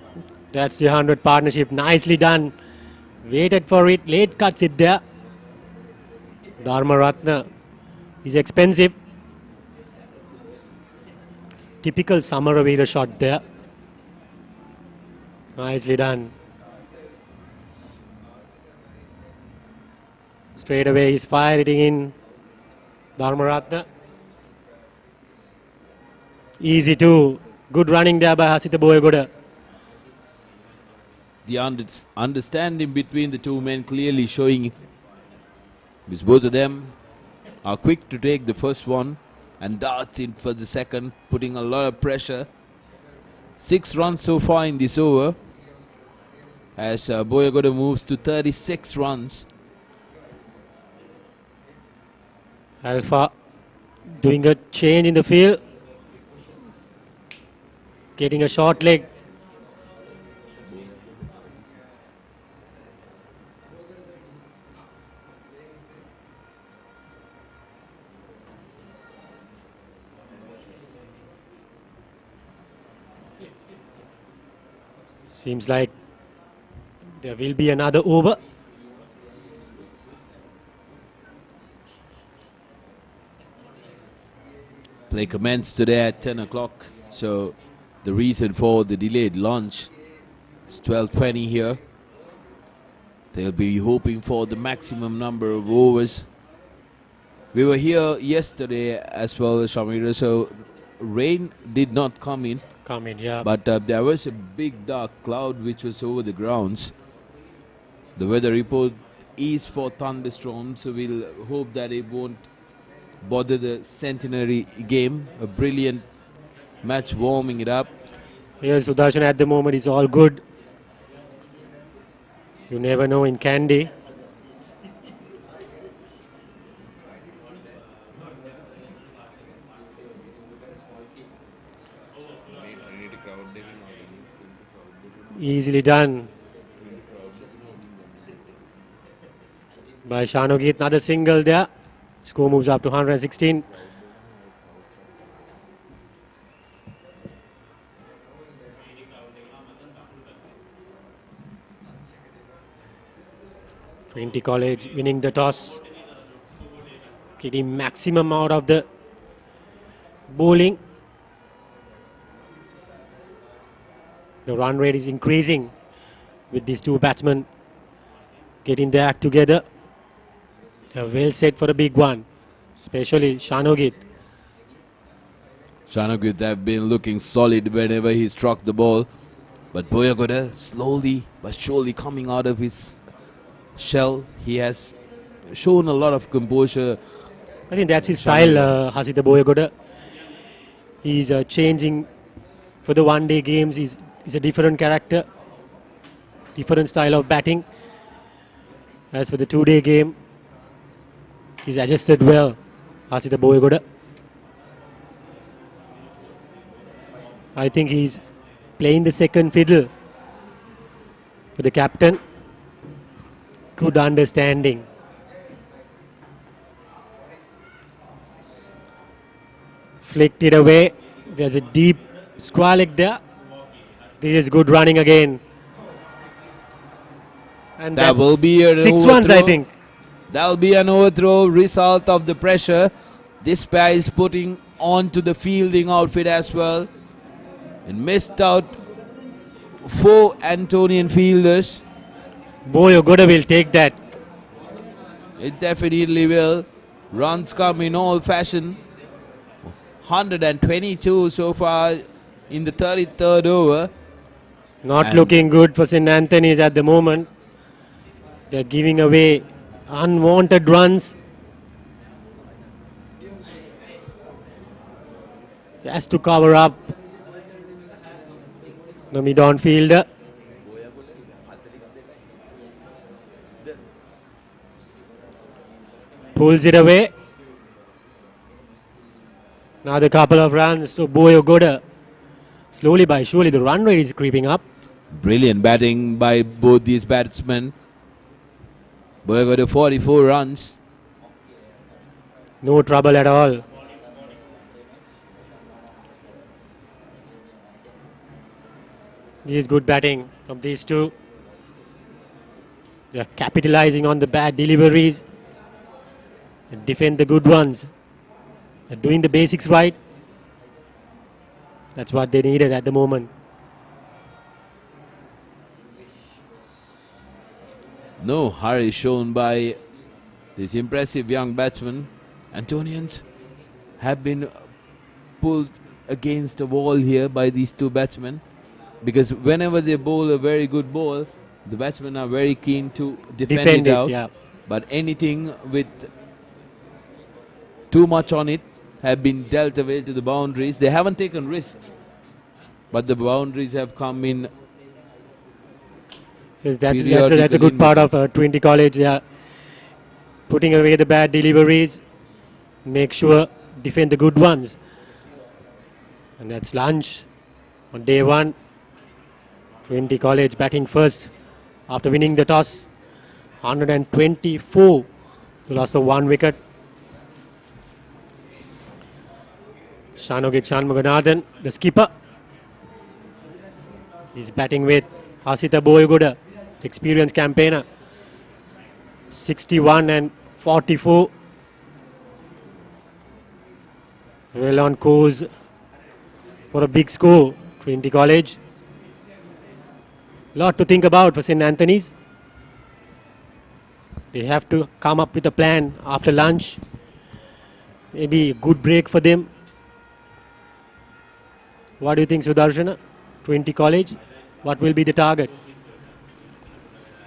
Speaker 2: That's the 100 partnership. Nicely done. Waited for it. Late cuts it there. Dharmaratna is expensive. Typical Samaravira shot there. Nicely done. Straight away he's firing in. Dharmaratna. Easy too. Good running there by Hasita Boyagoda.
Speaker 1: The understanding between the two men clearly showing, because both of them are quick to take the first one and darts in for the second, putting a lot of pressure. 6 runs so far in this over as Boyagoda moves to 36 runs.
Speaker 2: Alpha doing a change in the field. Getting a short leg. Seems like there will be another over.
Speaker 1: Play commenced today at 10 o'clock. So the reason for the delayed launch is 12:20 here. They'll be hoping for the maximum number of overs. We were here yesterday as well, Shamira, so rain did not come in.
Speaker 2: Yeah.
Speaker 1: But there was a big dark cloud which was over the grounds. The weather report is for thunderstorms, so we'll hope that it won't bother the centenary game. A brilliant match warming it up.
Speaker 2: Yes, Sudarshan at the moment is all good. You never know in Kandy. Easily done by Shanogit. Another single there. Score moves up to 116. Trinity College winning the toss. Getting maximum out of the bowling. The run rate is increasing with these two batsmen getting their act together. They're well set for a big one, especially Shanogit.
Speaker 1: Shanogit have been looking solid whenever he struck the ball. But Boyagoda slowly but surely coming out of his shell. He has shown a lot of composure.
Speaker 2: I think that's his style, Hasita Boyagoda. He's changing for the one-day games. He's a different character, different style of batting. As for the two-day game, he's adjusted well, Hasita Boyagoda. I think he's playing the second fiddle for the captain. Good understanding. Flicked it away. There's a deep squalic there. This is good running again. And
Speaker 1: That
Speaker 2: that's
Speaker 1: will be an
Speaker 2: 6 runs, I
Speaker 1: overthrow.
Speaker 2: think.
Speaker 1: That will be an overthrow, result of the pressure. This pair is putting on to the fielding outfit as well. And missed out 4 Antonian fielders.
Speaker 2: Boy, Ogoda will take that.
Speaker 1: It definitely will. Runs come in all fashion. 122 so far in the 33rd over.
Speaker 2: Not
Speaker 1: And
Speaker 2: looking good for St. Anthony's at the moment. They're giving away unwanted runs. He has to cover up. The mid-on fielder. Pulls it away. Another couple of runs to Boyo Goda. Slowly by surely the run rate is creeping up.
Speaker 1: brilliant batting by both these batsmen. Boy got 44 runs.
Speaker 2: No trouble at all. This is good batting from these two. They are capitalizing on the bad deliveries and defend the good ones. They're doing the basics right. That's what they needed at the moment.
Speaker 1: No hurry shown by this impressive young batsman. Antonians have been pulled against the wall here by these two batsmen, because whenever they bowl a very good ball, the batsmen are very keen to defend it out.
Speaker 2: Yeah.
Speaker 1: But anything with too much on it have been dealt away to the boundaries. They haven't taken risks, but the boundaries have come in.
Speaker 2: Yes, that's a good part of Trinity College. Yeah, putting away the bad deliveries, make sure defend the good ones. And that's lunch on day one. Trinity College batting first after winning the toss. 124 to loss of 1 wicket. Shanogit Shanmuganathan, the skipper, is batting with Hasita Boyagoda, experienced campaigner. 61 and 44. Well on course for a big score. Trinity College. Lot to think about for St. Anthony's. They have to come up with a plan after lunch. Maybe a good break for them. What do you think, Sudarshana? Trinity College, what will be the target?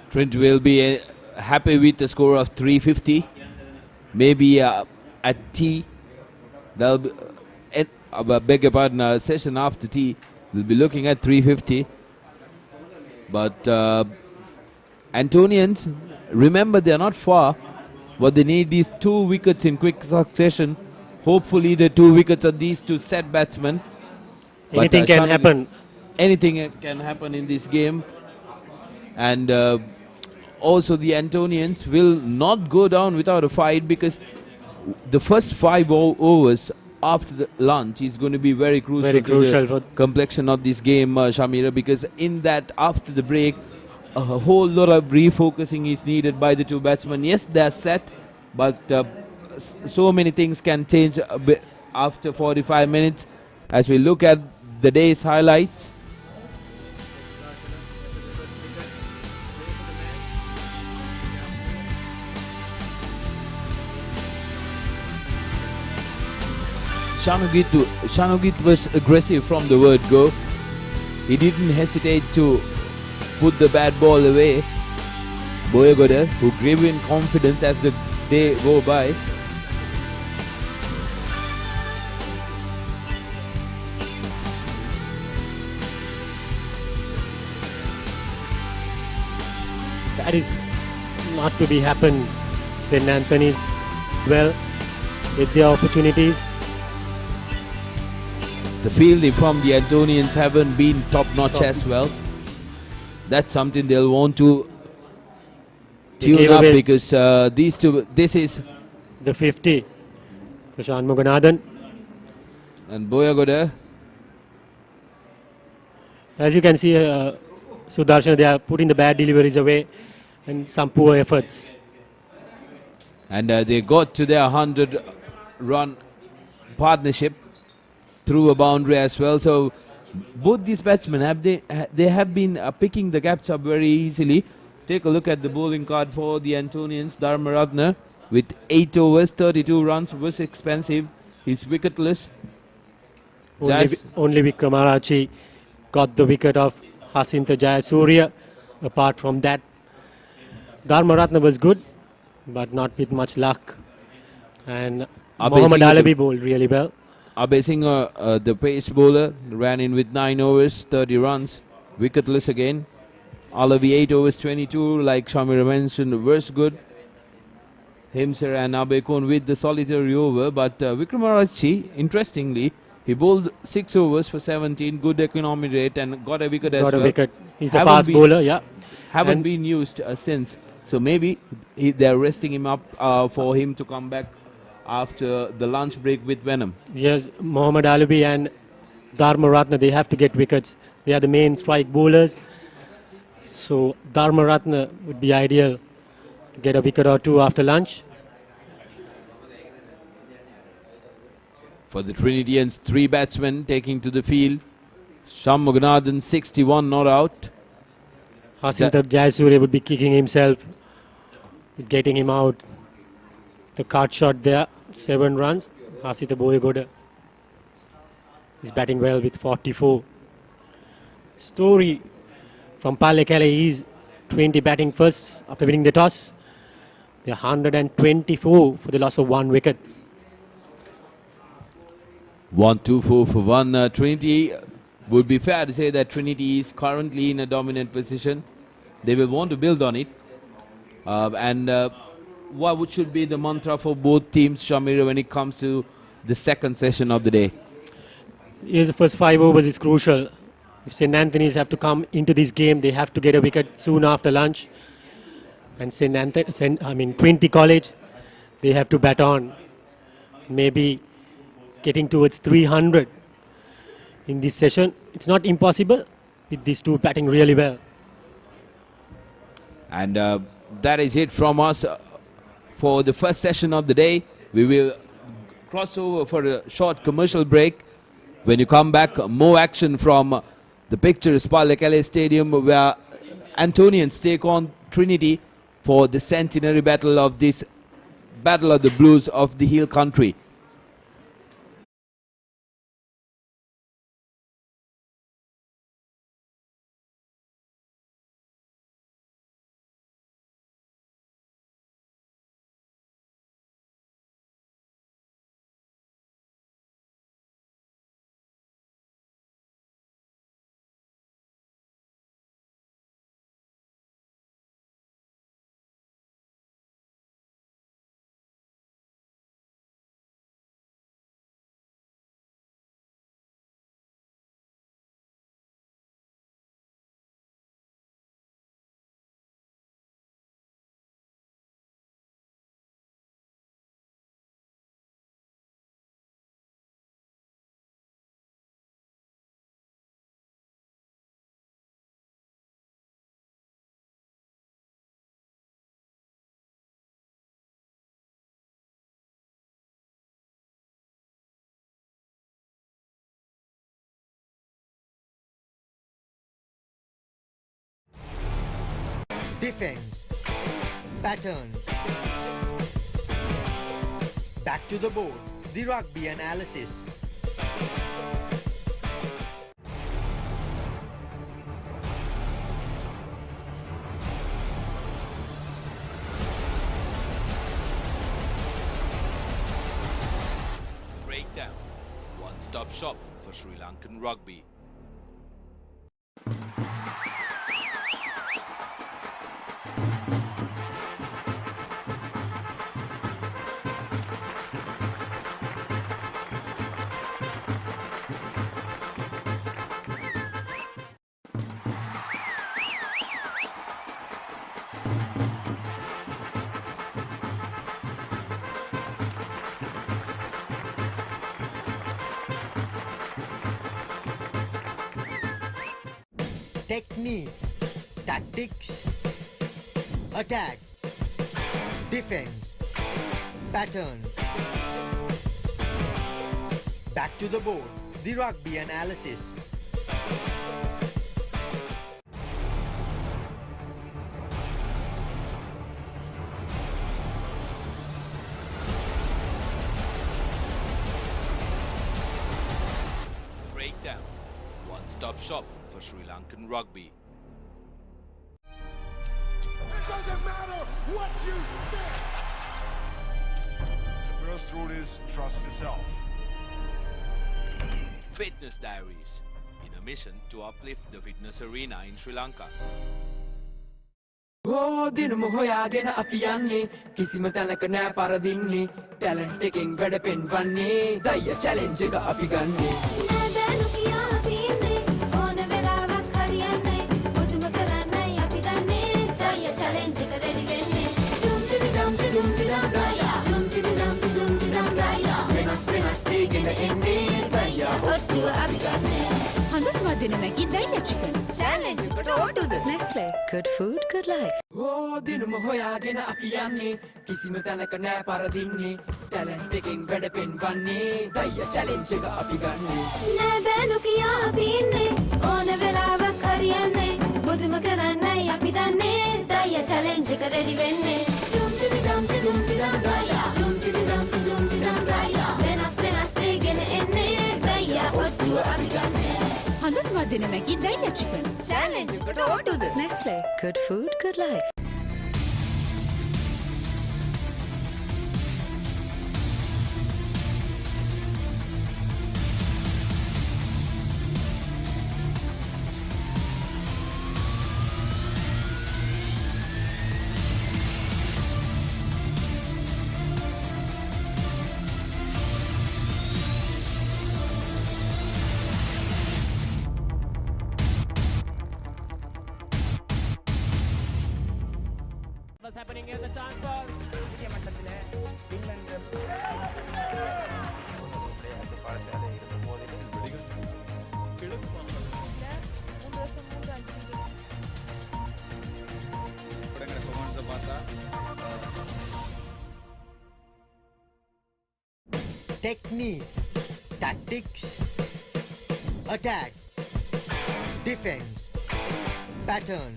Speaker 1: Trent will be happy with the score of 350. Maybe at tea, they'll be, beg your pardon, session after tea, we'll be looking at 350. But Antonians, remember, they're not far. What they need is 2 wickets in quick succession. Hopefully the 2 wickets are these two set batsmen.
Speaker 2: Anything can happen.
Speaker 1: Anything can happen in this game. And also the Antonians will not go down without a fight, because the first 5 overs after the lunch is going to be very crucial, to the complexion of this game, Shamira, because in that, after the break, a whole lot of refocusing is needed by the two batsmen. Yes, they're set, but so many things can change a bit after 45 minutes. As we look at the day's highlights, Shanogit was aggressive from the word go. He didn't hesitate to put the bad ball away. Boyagoda, who grew in confidence as the day go by.
Speaker 2: That is not to be happened. St. Anthony's well with their opportunities.
Speaker 1: The fielding from the Antonians haven't been top-notch as well. That's something they'll want to tune up, because these two, this is
Speaker 2: the 50 for Shanmuganathan.
Speaker 1: And Boyagoda.
Speaker 2: As you can see, Sudarshan, they are putting the bad deliveries away and some poor efforts.
Speaker 1: And they got to their 100-run partnership through a boundary as well. So both these batsmen they have been picking the gaps up very easily. Take a look at the bowling card for the Antonians. Dharmaratne with 8 overs, 32 runs, was expensive. He's wicketless.
Speaker 2: Only Vikramarachi got the wicket of Hasinta Jayasuriya. Apart from that, Dharmaratne was good, but not with much luck. And Mohammad Alabi bowled really well.
Speaker 1: Abhay Singh, the pace bowler, ran in with 9 overs, 30 runs, wicketless again. Alavi 8 overs, 22, like Shamira mentioned, was good. Himser and Abekon with the solitary over, but Vikramarachi, interestingly, he bowled 6 overs for 17, good economy rate, and got a wicket as well.
Speaker 2: Got a wicket. He's a fast bowler, yeah.
Speaker 1: Haven't been used since. So maybe they're resting him up for him to come back after the lunch break with Venom.
Speaker 2: Yes, Mohammad Alabi and Dharmaratne, they have to get wickets. They are the main strike bowlers. So Dharmaratne would be ideal to get a wicket or two after lunch.
Speaker 1: For the Trinitians, 3 batsmen taking to the field. Shanmuganathan 61 not out.
Speaker 2: Hasinta Jayasuriya would be kicking himself, getting him out. The card shot there, 7 runs. Hasinta Boyagoda is batting well with 44. Story from Pallekele is 20 batting first after winning the toss. They're 124 for the loss of 1 wicket.
Speaker 1: 1-2-4 for 1. Trinity, would be fair to say that Trinity is currently in a dominant position. They will want to build on it. What should be the mantra for both teams, Shamira, when it comes to the second session of the day?
Speaker 2: Yes, the first 5 overs is crucial. If St. Anthony's have to come into this game, they have to get a wicket soon after lunch. And Trinity College, they have to bat on. Maybe getting towards 300 in this session. It's not impossible with these two batting really well.
Speaker 1: And that is it from us for the first session of the day. We will cross over for a short commercial break. When you come back, more action from the picturesque Pallekele Stadium, where Antonians take on Trinity for the centenary battle of this Battle of the Blues of the Hill Country.
Speaker 11: Defend. Pattern. Back to the board. The rugby analysis.
Speaker 1: Breakdown. One-stop shop for Sri Lankan rugby.
Speaker 11: technique, tactics, attack, defense, pattern. Back to the board, the rugby analysis.
Speaker 1: Breakdown, one-stop shop for Sri Lankan rugby.
Speaker 14: It doesn't matter what you think.
Speaker 18: The first rule is trust yourself.
Speaker 1: Fitness Diaries, in a mission to uplift the fitness arena in Sri Lanka.
Speaker 9: Oh, දිනම හොයාගෙන අපි යන්නේ කිසිම තැනක නෑ පරදින්නේ talent එකෙන් වැඩ පෙන්වන්නේ දය challenge එක අපි ගන්නේ
Speaker 10: නෑ බෑලු කියා අපි ඉන්නේ ඕන වෙලාවක් හරියන්නේ මුතුම කරන්නයි අපි දන්නේ දය චැලෙන්ජ් එක රෙඩි වෙන්නේ ඩුම් ටිඩි ඩම් ටිඩි ඩුම් ටිඩි ඩම් දය ඩුම් ටිඩි ඩම් ටිඩි ඩුම් ටිඩි ඩම් දය වෙනස් වෙනස් දේගෙන එන්නේ දය ඔට්ටුව අපි ගන්නේ
Speaker 6: හඳුන්වා දෙන මැගි දයියා චිකන්
Speaker 9: challenge එකට ඕටුද
Speaker 6: Nestle good food good life
Speaker 9: Oh, දිනම හොයාගෙන අපි යන්නේ කිසිම තැනක නෑ පරදින්නේ ටැලන්ට් එකෙන් වැඩ පෙන්වන්නේ දය චැලෙන්ජ් එක අපි ගන්නේ
Speaker 10: නෑ බෑලු කියා අපි ඉන්නේ ඕන වෙලාවක් හරියන්නේ මුතුම කරන්නයි අපි දන්නේ දය චැලෙන්ජ් එක රෙඩි වෙන්නේ ඩුම් ටිඩි ඩම් ටිඩි ඩුම් ටිඩි ඩම් දය ඩුම් ටිඩි ඩම් ටිඩි ඩුම් ටිඩි ඩම් දය වෙනස් වෙනස් දේගෙන එන්නේ දය ඔට්ටුව අපි ගන්නේ
Speaker 6: හඳුන්වා දෙන මැගි දයියා චිකන්
Speaker 9: challenge එකට ඕටුද
Speaker 6: Nestle good food good life
Speaker 15: What's happening in the time for
Speaker 11: Technique, tactics, attack, defense, pattern.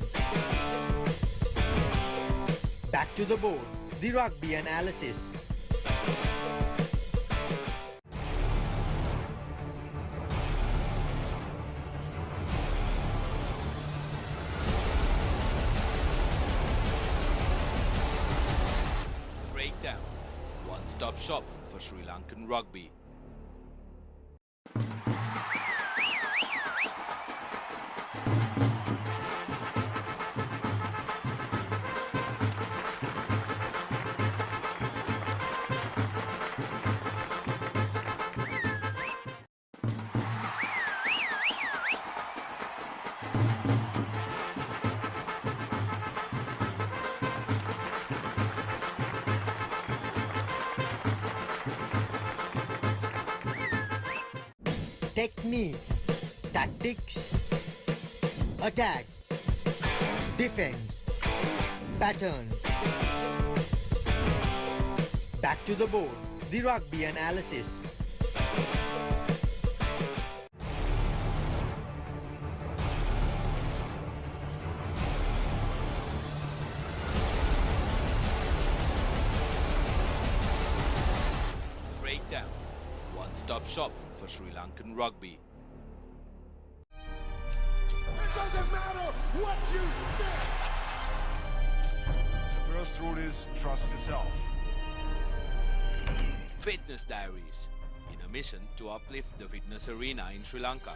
Speaker 11: Back to the board, the rugby analysis.
Speaker 1: Breakdown, one-stop shop for Sri Lankan rugby.
Speaker 11: Technique, tactics, attack, defense, pattern. Back to the board, the rugby analysis.
Speaker 1: Breakdown, one-stop shop for Sri Lankan rugby.
Speaker 14: It doesn't matter what you think.
Speaker 18: The first rule is trust yourself.
Speaker 1: Fitness Diaries, in a mission to uplift the fitness arena in Sri Lanka.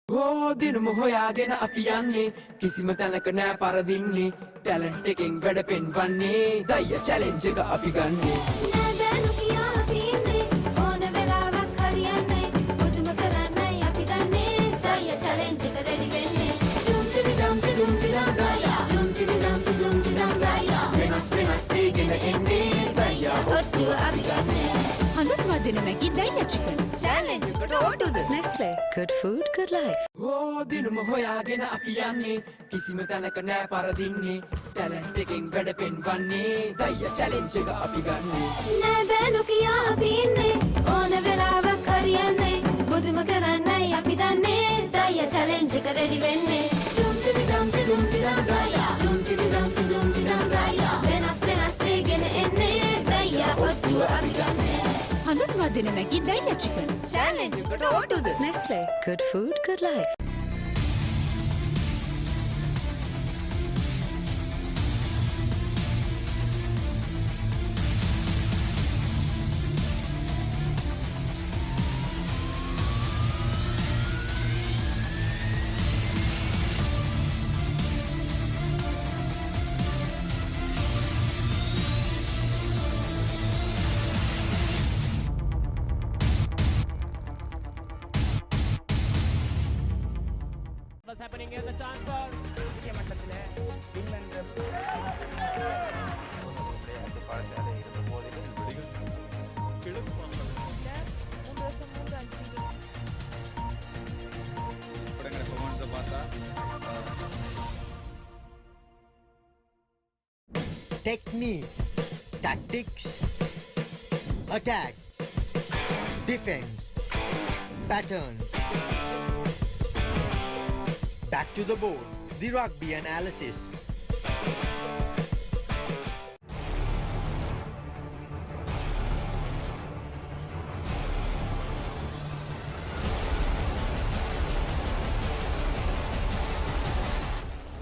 Speaker 9: Oh, දිනම හොයාගෙන අපි යන්නේ කිසිම තැනක නෑ පරදින්නේ talent එකෙන් වැඩ පෙන්වන්නේ දය challenge එක අපි ගන්නේ
Speaker 10: නෑ බෑලු කියා අපි ඉන්නේ ඕන වෙලාවක් හරියන්නේ මුතුම කරන්නයි අපි දන්නේ දය චැලෙන්ජ් එක රෙඩි වෙන්නේ ඩුම් ටිඩි ඩම් ටිඩි ඩුම් ටිඩි ඩම් දය ඩුම් ටිඩි ඩම් ටිඩි ඩුම් ටිඩි ඩම් දය
Speaker 9: වෙනස් වෙනස් දේගෙන එන්නේ දය
Speaker 6: ඔට්ටුව අපි ගන්නේ හඳුන්වා දෙන මැගි දයියා චිකන්
Speaker 9: challenge එකට ඕටුද
Speaker 6: Nestle Good food, good life.
Speaker 9: ඕ දිනුම හොයාගෙන අපි යන්නේ කිසිම තැනක නෑ පරදින්නේ ටැලන්ට් එකෙන් වැඩ පෙන්වන්නේ දයිය චැලෙන්ජ් එක අපි ගන්නේ
Speaker 10: නෑ බෑ නොකියා අපි ඉන්නේ ඕන වෙලාවක් හරියන්නේ බුදුම කරන්නයි අපි දන්නේ දයිය චැලෙන්ජ් එක රෙඩි වෙන්නේ ඩුම් ටිඩි ඩම් ටිඩුම් ටිඩම් දයියා ඩුම් ටිඩි ඩම් ටිඩුම් ටිඩම් දයියා වෙනස් දෙගෙන එන්නේ දයියා ඔට්ටුව අපි ගන්නේ
Speaker 6: හඳුන්වා දෙන මැගි දයියා චිකන්.
Speaker 10: චැලෙන්ජ් එකට ඕටුද
Speaker 6: Nestle. Good food, good life.
Speaker 15: What's happening here? The time for
Speaker 11: Technique, tactics, attack, defense, pattern. Back to the board, the rugby analysis.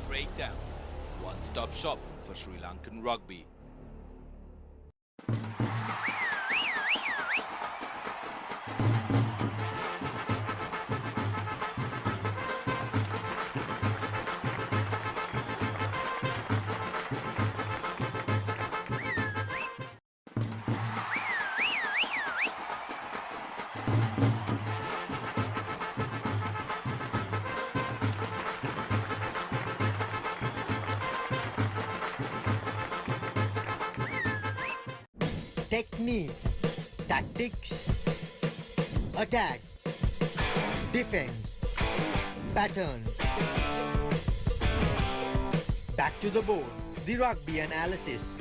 Speaker 1: Breakdown. One-stop shop for Sri Lankan rugby.
Speaker 11: Technique, tactics, attack, defense, pattern. Back to the board, the rugby analysis.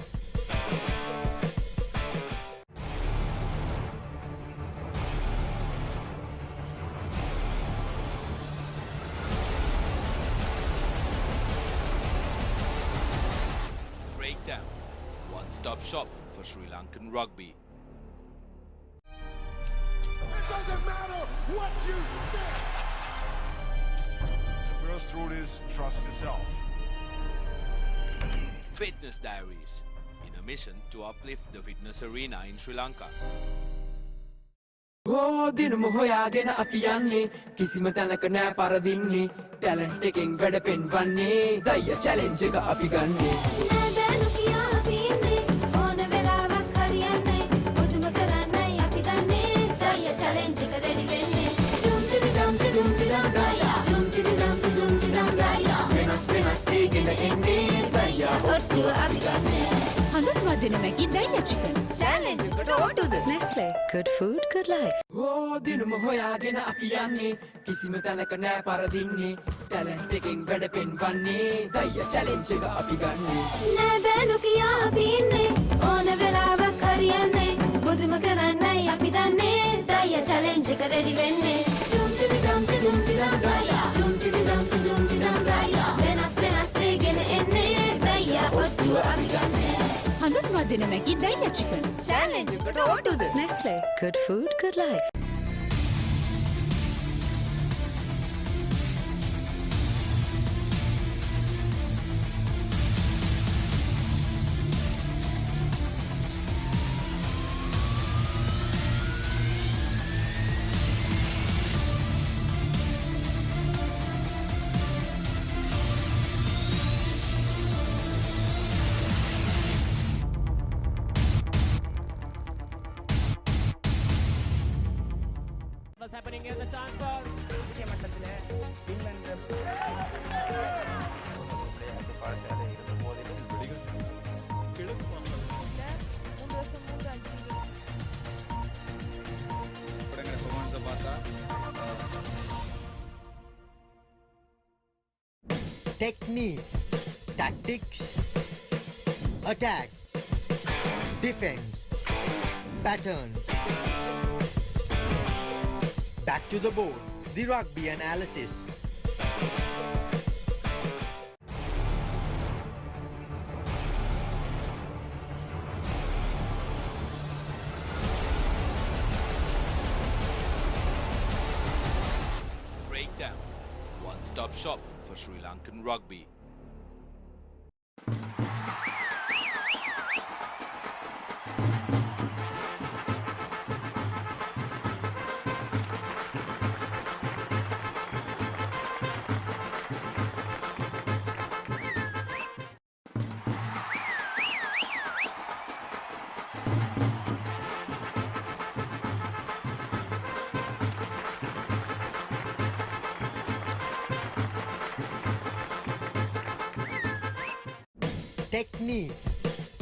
Speaker 1: Breakdown. One-stop shop for Sri Lankan rugby.
Speaker 14: It doesn't matter what you think.
Speaker 18: The first rule is trust yourself.
Speaker 1: Fitness Diaries, in a mission to uplift the fitness arena in Sri Lanka.
Speaker 9: ඕ දිනුම හොයාගෙන අපි යන්නේ කිසිම තැනක නෑ පරදින්නේ talent එකෙන් වැඩ පෙන්වන්නේ දයිය challenge එක අපි ගන්නේ
Speaker 10: නෑ බෑ නොකියා අපි ඉන්නේ ඕන වෙලාවක් හරියන්නේ බුදුම කරන්නයි අපි දන්නේ දයිය චැලෙන්ජ් එක රෙඩි වෙන්නේ ඩුම් ටිඩි ඩම් ටිඩුම් ටිඩම් දයියා ඩුම් ටිඩි ඩම් ටිඩුම් ටිඩම් දයියා
Speaker 9: වෙනස් දෙගෙන එන්නේ දයියා
Speaker 10: ඔට්ටුව අපි ගන්නේ
Speaker 6: හඳුන්වා දෙන මැගි දයියා චිකන්.
Speaker 10: චැලෙන්ජ් එකට ඕටුද
Speaker 6: Nestle. Good food, good life.
Speaker 9: ඕ දිනුම හොයාගෙන අපි යන්නේ කිසිම තැනක නෑ පරදින්නේ ටැලන්ට් එකෙන් වැඩ පෙන්වන්නේ දයිය චැලෙන්ජ් එක අපි ගන්නේ
Speaker 10: නෑ බෑ නොකියා අපි ඉන්නේ ඕන වෙලාවක් හරියන්නේ බුදුම කරන්නයි අපි දන්නේ දයිය චැලෙන්ජ් එක රෙඩි වෙන්නේ ඩුම් ටිඩි ඩම් ටිඩුම් ටිඩම් දයියා ඩුම් ටිඩි ඩම් ටිඩුම් ටිඩම් දයියා වෙනස් දෙගෙන එන්නේ දයියා ඔට්ටුව අපි ගන්නේ
Speaker 6: හඳුන්වා දෙන මැගි දයියා චිකන්.
Speaker 10: චැලෙන්ජ් එකට ඕටුද
Speaker 6: Nestle. Good food, good life.
Speaker 15: What's happening here? The time for
Speaker 11: technique, tactics, attack, defense, pattern. Back to the board, the rugby analysis.
Speaker 1: Breakdown. One-stop shop for Sri Lankan rugby.
Speaker 11: Technique,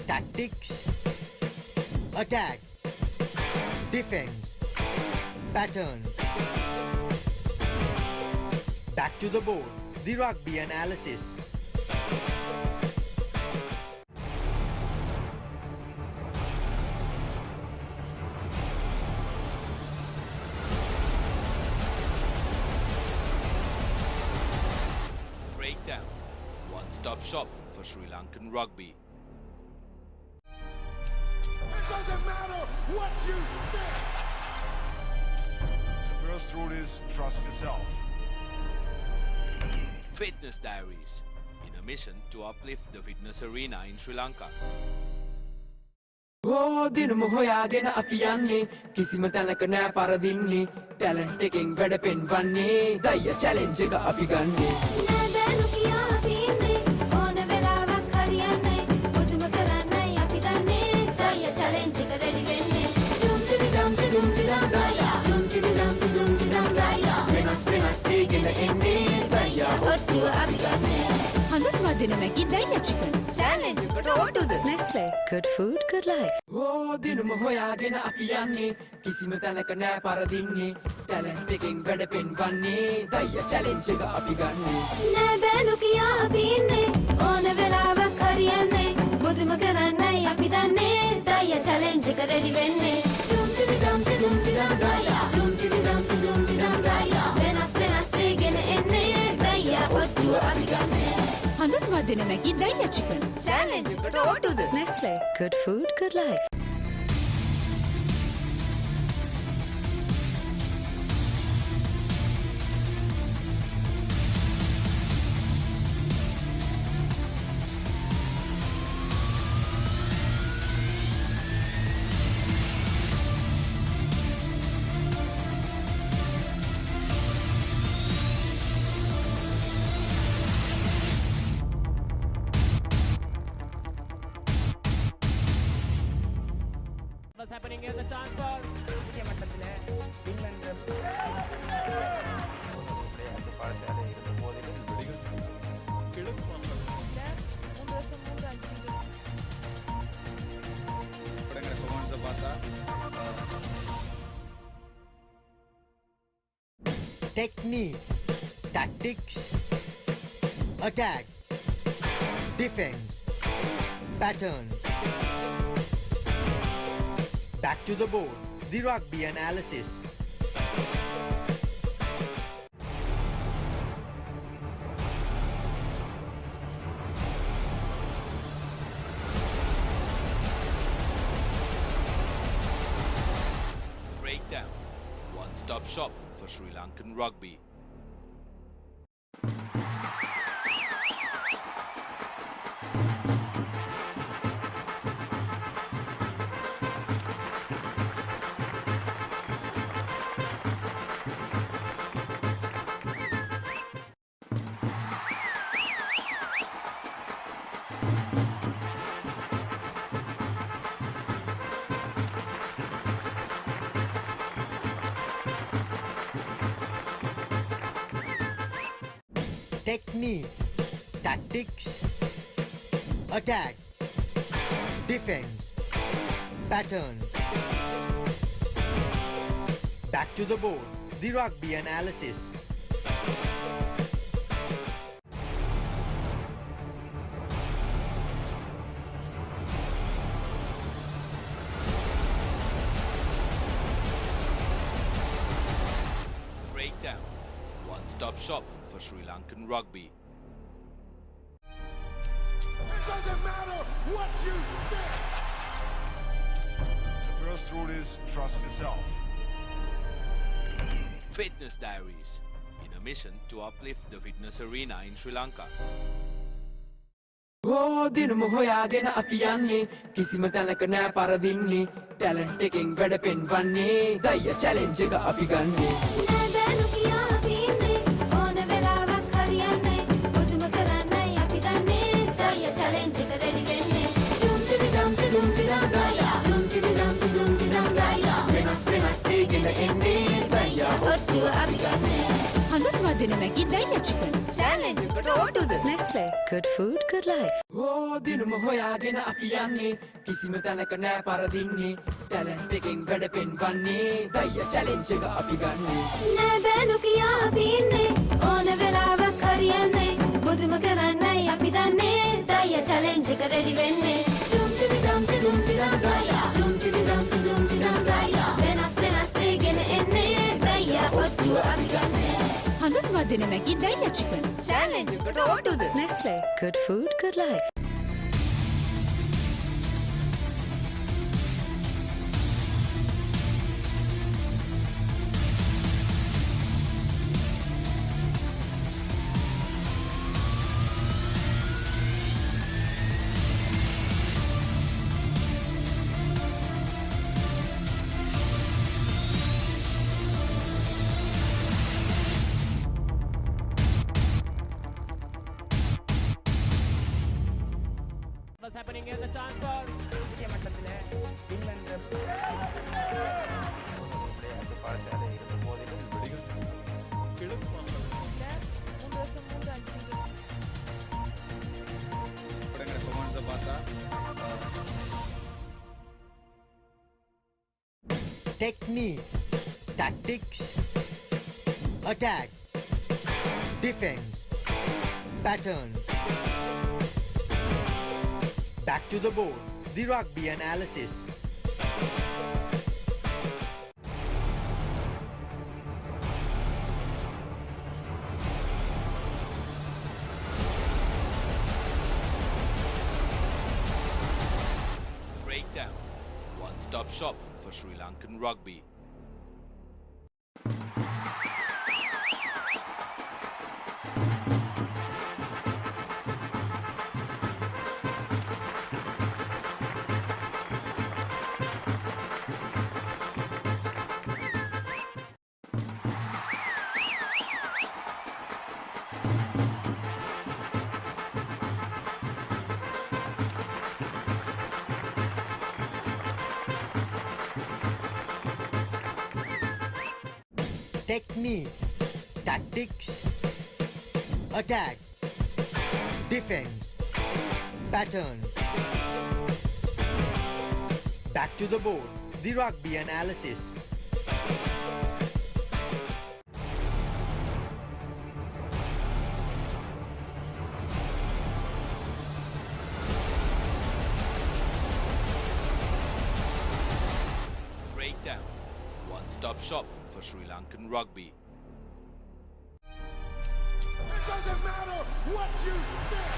Speaker 11: tactics, attack, defense, pattern. Back to the board, the rugby analysis.
Speaker 1: Breakdown. One-stop shop for Sri Lankan rugby.
Speaker 14: It doesn't matter what you think.
Speaker 18: The first rule is trust yourself.
Speaker 1: Fitness Diaries, in a mission to uplift the fitness arena in Sri Lanka.
Speaker 9: ඕ දිනම හොයාගෙන අපි යන්නේ කිසිම තැනක නෑ පරදින්නේ talent එකෙන් වැඩ පෙන්වන්නේ දය challenge එක අපි ගන්නේ
Speaker 10: නෑ බෑලු කියා අපි ඉන්නේ ඕන වෙලාවක් හරියන්නේ මුදුම කරන්නයි අපි දන්නේ දය චැලෙන්ජ් එක රෙඩි වෙන්නේ ඩුම් ටිඩි ඩම් ටිඩුම් ටිඩම් දය ඩුම් ටිඩි ඩම් ටිඩුම් ටිඩම් දය වෙනස් දේගෙන එන්නේ දය ඔට්ටුව අපි ගන්නේ හඳුන්වා දෙන මැගි දය චිකන් චැලෙන්ජ් එකට ඕටුද Nestle good food good life
Speaker 9: ඕ දිනම හොයාගෙන අපි යන්නේ කිසිම තැනක නෑ පරදින්නේ ටැලන්ට් එකෙන් වැඩ පෙන්වන්නේ දය චැලෙන්ජ් එක අපි ගන්නේ
Speaker 10: නෑ බෑලු කියා අපි ඉන්නේ ඕන වෙලාවක් හරියන්නේ මුදුම කරන්නයි අපි දන්නේ දය චැලෙන්ජ් එක රෙඩි වෙන්නේ ඩුම් ටිඩි ඩම් ටිඩුම් ටිඩම් දය ඩුම් ටිඩි ඩම් ටිඩුම් ටිඩම් දය වෙනස් දේගෙන එන්නේ දය ඔට්ටුව අපි ගන්නේ හඳුන්වා දෙන මැගි දය චිකන් චැලෙන්ජ් එකට ඕටුද
Speaker 6: Nestle good food good life
Speaker 15: What's happening in the transfer?
Speaker 11: Technique, tactics, attack, defense, pattern. Back to the board, the rugby analysis.
Speaker 1: Breakdown. One-stop shop for Sri Lankan rugby.
Speaker 11: Technique, tactics, attack, defense, pattern. Back to the board, the rugby analysis.
Speaker 1: Breakdown, one-stop shop for Sri Lankan rugby.
Speaker 14: It doesn't matter what you think.
Speaker 18: The first rule is trust yourself.
Speaker 1: Fitness Diaries, in a mission to uplift the fitness arena in Sri Lanka.
Speaker 9: ඕ දිනම හොයාගෙන අපි යන්නේ කිසිම තැනක නෑ පරදින්නේ talent එකෙන් වැඩ පෙන්වන්නේ දයිය challenge එක අපි ගන්නේ
Speaker 10: නෑ බෑනු කියා අපි ඉන්නේ ඕන වෙලාවක් හරියන්නේ බුදුම කරන්නයි අපි දන්නේ දයිය චැලෙන්ජ් එක රෙඩි වෙන්නේ ඩුම් ටිඩි ඩම් ටිඩුම් ටිඩම් දයියා ඩුම් ටිඩි ඩම් ටිඩුම් ටිඩම් දයියා වෙනස් දේගෙන එන්නේ දයියා ඔට්ටුව අපි ගන්නේ
Speaker 6: හඳුන්වා දෙන මැගි දයියා චිකන්
Speaker 9: චැලෙන්ජ් එකට ඕටුද
Speaker 6: Nestle, good food, good life.
Speaker 9: ඕ දිනම හොයාගෙන අපි යන්නේ කිසිම තැනක නෑ පරදින්නේ ටැලන්ට් එකෙන් වැඩ පෙන්වන්නේ දයිය චැලෙන්ජ් එක අපි ගන්නේ
Speaker 10: නෑ බෑනු කියා අපි ඉන්නේ ඕන වෙලාවක් හරියන්නේ බුදුම කරන්නයි අපි දන්නේ දයිය චැලෙන්ජ් එක රෙඩි වෙන්නේ ඩුම් ටිඩි ඩම් ටිඩුම් ටිඩම් දයියා ඩුම් ටිඩි ඩම් ටිඩුම් ටිඩම් දයියා වෙනස් දේගෙන එන්නේ දයියා ඔට්ටුව අපි ගන්නේ
Speaker 6: හඳුන්වා දෙන මැගි දයියා චිකන්
Speaker 9: චැලෙන්ජ් එකට ඕටුද
Speaker 6: Nestle, good food, good life.
Speaker 15: What's happening here? The chance for
Speaker 11: Technique, tactics, attack, defense, pattern. Back to the board, the rugby analysis.
Speaker 1: Breakdown, one-stop shop for Sri Lankan rugby.
Speaker 11: Technique, tactics, attack, defense, pattern. Back to the board, the rugby analysis.
Speaker 1: Breakdown, one-stop shop for Sri Lankan rugby.
Speaker 14: It doesn't matter what you think.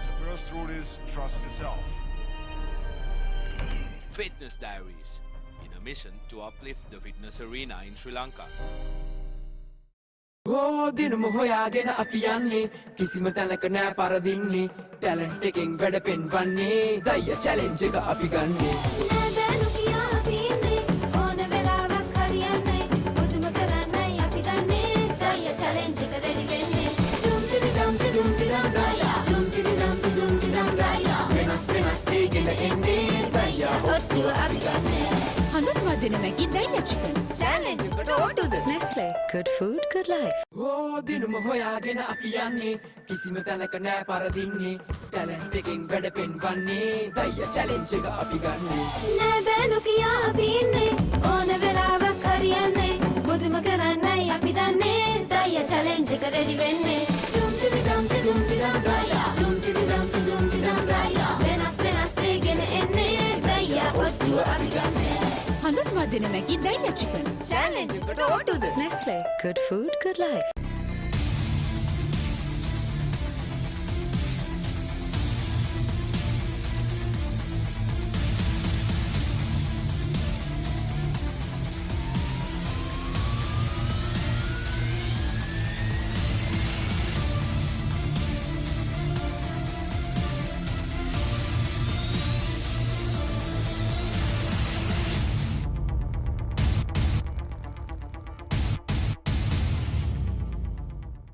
Speaker 18: The first rule is trust yourself.
Speaker 1: Fitness Diaries, in a mission to uplift the fitness arena in Sri Lanka.
Speaker 9: ඕ දිනම හොයාගෙන අපි යන්නේ කිසිම තැනක නෑ පරදින්නේ talent එකෙන් වැඩ පෙන්වන්නේ දයිය challenge එක අපි ගන්නේ
Speaker 10: නෑ බෑනු කියා අපි ඉන්නේ ඕන වෙලාවක් හරියන්නේ බුදුම කරන්නයි අපි දන්නේ දයිය චැලෙන්ජ් එක රෙඩි වෙන්නේ ඩුම් ටිඩි ඩම් ටිඩුම් ටිඩම් දයියා ඩුම් ටිඩි ඩම් ටිඩුම් ටිඩම් දයියා
Speaker 9: වෙනස් දේගෙන එන්නේ දයියා
Speaker 10: ඔට්ටුව අපි ගන්නේ
Speaker 6: හඳුන්වා දෙන මැගි දයියා චිකන්
Speaker 9: චැලෙන්ජ් එකට ඕටුද
Speaker 6: Nestle, good food, good life.
Speaker 9: ඕ දිනම හොයාගෙන අපි යන්නේ කිසිම තැනක නෑ පරදින්නේ ටැලන්ට් එකෙන් වැඩ පෙන්වන්නේ දයිය චැලෙන්ජ් එක අපි ගන්නේ
Speaker 10: නෑ බෑනු කියා අපි ඉන්නේ ඕන වෙලාවක් හරියන්නේ බුදුම කරන්නයි අපි දන්නේ දයිය චැලෙන්ජ් එක රෙඩි වෙන්නේ ඩුම් ටිඩි ඩම් ටිඩුම් ටිඩම් දයියා ඩුම් ටිඩි ඩම් ටිඩුම් ටිඩම් දයියා වෙනස් දේගෙන එන්නේ දයියා ඔට්ටුව අපි ගන්නේ
Speaker 6: හඳුන්වා වදින මැගි දයිය චිකන් චැලෙන්ජ් එකට ඕටුද Nestle good food good life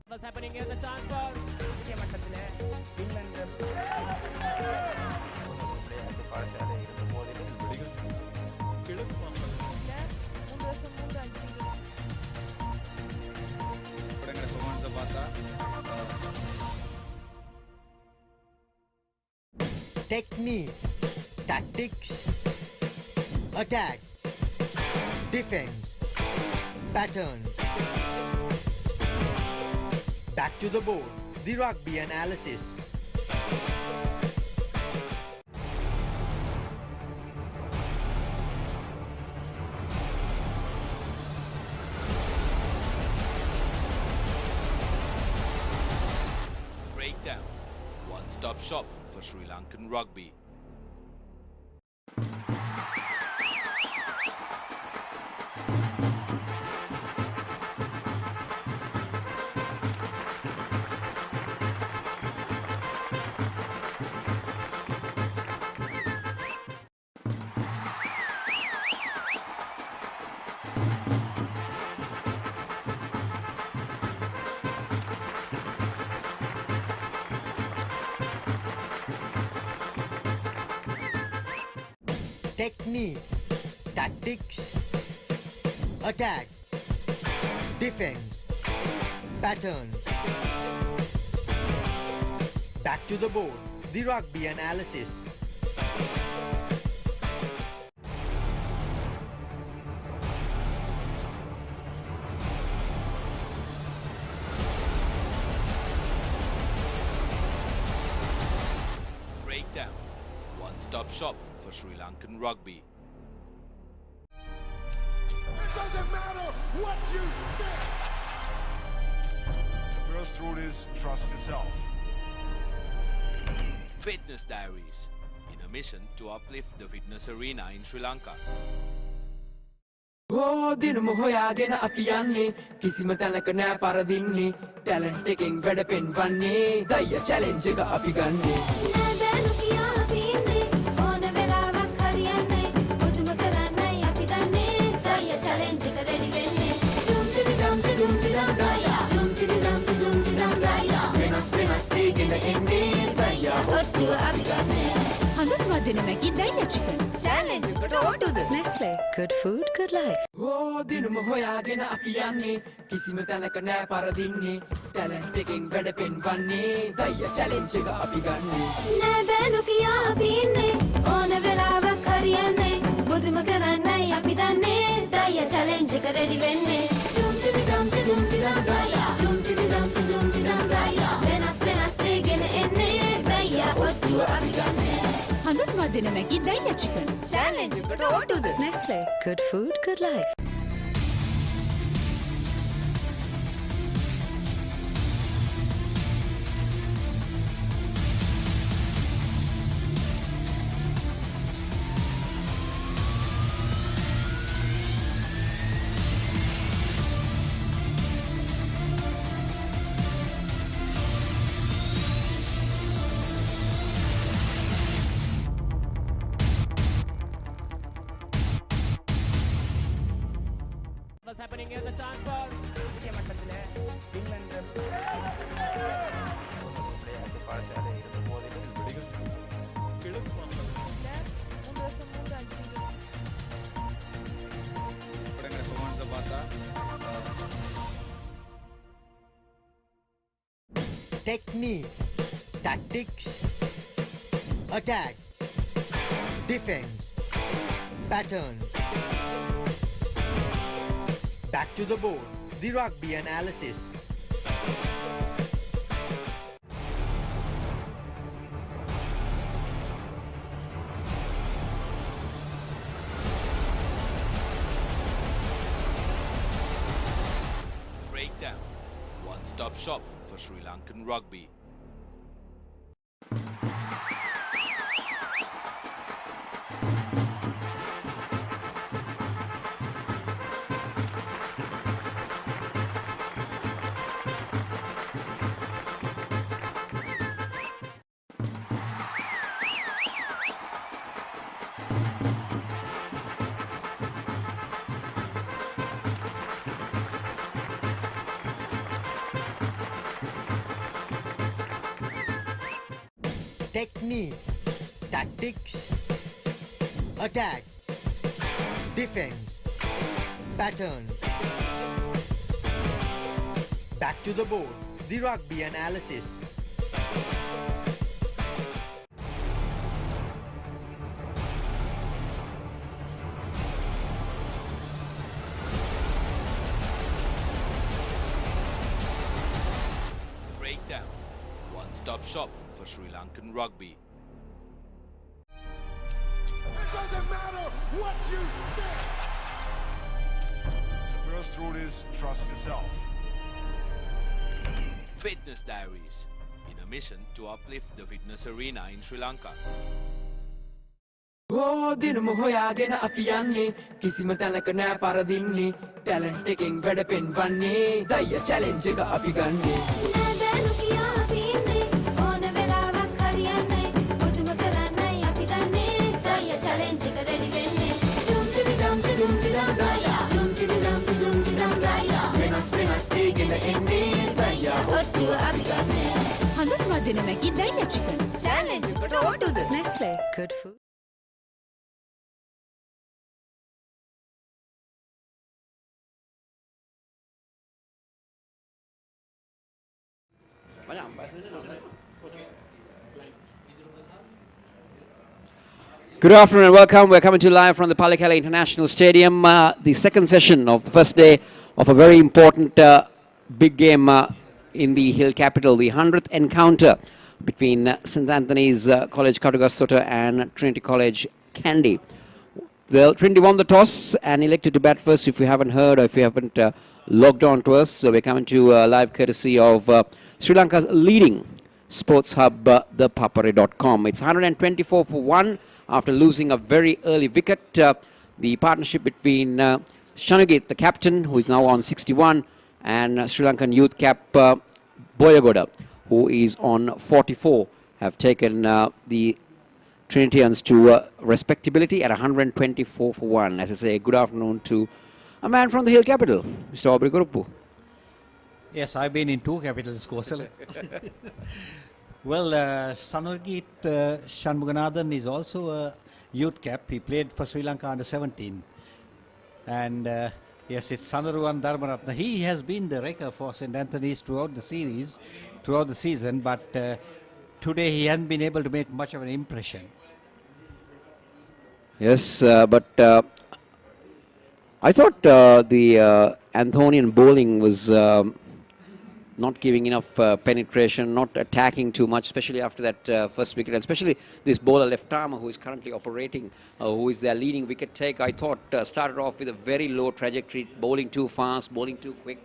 Speaker 15: What's happening here? The chance for India மட்டத்திலே England
Speaker 11: Technique, tactics, attack, defense, pattern. Back to the board, the rugby analysis.
Speaker 1: Breakdown, one-stop shop for Sri Lankan rugby.
Speaker 11: Technique, tactics, attack, defense, pattern. Back to the board, the rugby analysis.
Speaker 1: Breakdown, one-stop shop for Sri Lankan rugby.
Speaker 14: It doesn't matter what you think.
Speaker 18: The first rule is trust yourself.
Speaker 1: Fitness Diaries, in a mission to uplift the fitness arena in Sri Lanka.
Speaker 9: දිනම හොයාගෙන අපි යන්නේ කිසිම තැනක නෑ පරදින්නේ talent එකෙන් වැඩ පෙන්වන්නේ දයිය challenge එක අපි ගන්නේ නෑ බෑනු කියා අපි ඉන්නේ ඕන වෙලාවක් හරියන්නේ මුදුම කරන්නයි අපි දන්නේ දයිය චැලෙන්ජ් එක රෙඩි වෙන්නේ ඩුම් ටිඩි ඩම් ඩුම් ටිඩම් දයියා ඩුම් ටිඩි ඩම් ඩුම් ටිඩම් දයියා වෙනස් දෙගෙන එන්නේ දයියා ඔට්ටුව අපි ගන්නේ හඳුන්වා දෙන මැගි දයිය චිකන් චැලෙන්ජ් එකට ඕටුද Nestle good food good life දිනම හොයාගෙන අපි යන්නේ කිසිම තැනක නෑ පරදින්නේ ටැලන්ට් එකෙන් වැඩ පෙන්වන්නේ දයිය චැලෙන්ජ් එක අපි ගන්නේ නෑ බෑනු කියා අපි ඉන්නේ ඕන වෙලාවක් හරියන්නේ බුදුම කරන්නයි අපි දන්නේ දයිය චැලෙන්ජ් එක රෙඩි වෙන්නේ ඩුම් ටිඩි ඩම් ඩුම් ටිඩම් දයියා ඩුම් ටිඩි ඩම් ඩුම් ටිඩම් දයියා වෙනස් දෙගෙන එන්නේ දයියා ඔට්ටුව අපි ගන්නේ හඳුන්වා දෙන මැගි දයිය චිකන් චැලෙන්ජ් එකට ඕටුද Nestle good food good life
Speaker 15: What's happening here? The chance for India மட்டத்திலே England
Speaker 11: Technique, tactics, attack, defense, pattern. Back to the board, the rugby analysis.
Speaker 1: Breakdown, one-stop shop for Sri Lankan rugby.
Speaker 11: Technique, tactics, attack, defense, pattern. Back to the board, the rugby analysis.
Speaker 1: Breakdown, one-stop shop for Sri Lankan rugby.
Speaker 14: It doesn't matter what you think.
Speaker 18: The first rule is trust yourself.
Speaker 1: Fitness Diaries, in a mission to uplift the fitness arena in Sri Lanka.
Speaker 9: Oh, දිනම හොයාගෙන අපි යන්නේ කිසිම තැනක නෑ පරදින්නේ talent එකෙන් වැඩ පෙන්වන්නේ දය challenge එක අපි ගන්නේ
Speaker 10: නෑදෑනු කියා අපි ඉන්නේ ඕන වෙලාවක් හරියන්නේ මුදුම කරන්නයි අපි දන්නේ දය චැලෙන්ජ් එක රෙඩි වෙන්නේ ඩුම් ටිඩි ඩම් ටිඩුම් ටිඩම් දය ඩුම් ටිඩි ඩම් ටිඩුම් ටිඩම් දය වෙනස් දේගෙන එන්නේ දය ඔට්ටුව අපි ගන්නේ හඳුන්වා දෙන මැකි දය චිකන් චැලෙන්ජ් එකට ඔට්ටුද Nestle good food
Speaker 4: Good afternoon and welcome. We're coming to you live from the Palikala International Stadium, the second session of the first day of a very important big game in the hill capital, the 100th encounter between St. Anthony's College Katugastota and Trinity College Kandy. Well, Trinity won the toss and elected to bat first. If you haven't heard or if you haven't logged on to us, so we're coming to live courtesy of Sri Lanka's leading sports hub, ThePapare.com. It's 124 for 1 after losing a very early wicket. The partnership between Shanugit, the captain, who is now on 61, and Sri Lankan youth cap Boyagoda, who is on 44, have taken the Trinitians to respectability at 124 for 1. As I say, good afternoon to a man from the hill capital, Mr. Aubrey Kurupu.
Speaker 19: Yes, I've been in two capitals, Kosala. Well, Sanurgit Shanmuganathan is also a youth cap. He played for Sri Lanka under 17. And yes, it's Sanaruwan Dharmaratna. He has been the wrecker for St. Anthony's throughout the series, throughout the season, but today he hasn't been able to make much of an impression.
Speaker 4: Yes, but I thought the Anthonian bowling was not giving enough penetration, not attacking too much, especially after that first wicket, and especially this bowler left armer who is currently operating, who is their leading wicket take. I thought started off with a very low trajectory, bowling too fast, bowling too quick.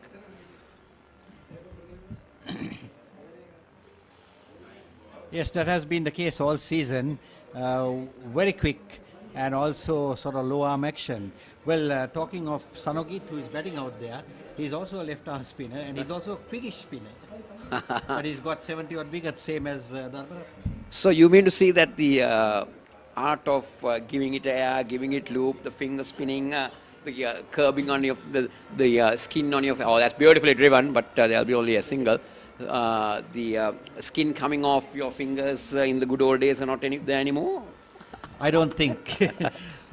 Speaker 19: Yes, that has been the case all season. Very quick and also sort of low arm action. Well, talking of Sanogit, who is batting out there, he's also a left-arm spinner and he's also a quickish spinner. But he's got 70-odd wickets, same as Dharma.
Speaker 4: So you mean to say that the art of giving it air, giving it loop, the finger spinning, the curbing on your the skin on your, oh, that's beautifully driven, but there'll be only a single. The skin coming off your fingers in the good old days are not there anymore?
Speaker 19: I don't think.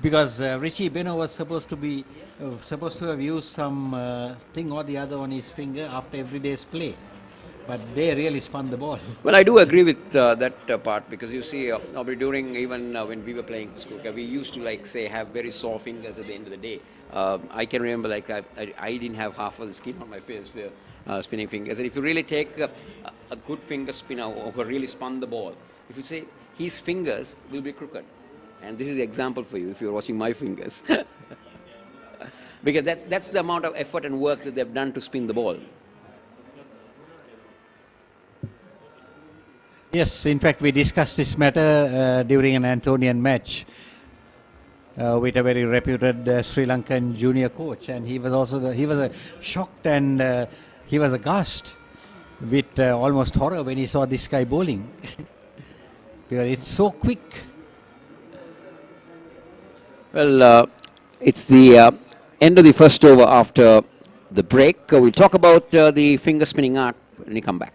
Speaker 19: Because Richie Beno was supposed to have used some thing or the other on his finger after every day's play. But they really spun the ball.
Speaker 4: Well, I do agree with that part, because you see, during even when we were playing for school, we used to, like, say, have very sore fingers at the end of the day. I can remember, like, I didn't have half of the skin on my face for spinning fingers. And if you really take a good finger spinner who really spun the ball, if you say his fingers will be crooked. And this is the example for you if you're watching my fingers. Because that's the amount of effort and work that they've done to spin the ball.
Speaker 19: Yes, in fact, we discussed this matter during an Antonian match with a very reputed Sri Lankan junior coach, and he was also shocked and he was aghast with almost horror when he saw this guy bowling because it's so quick.
Speaker 4: Well, it's the end of the first over after the break. We'll talk about the finger spinning art when we come back.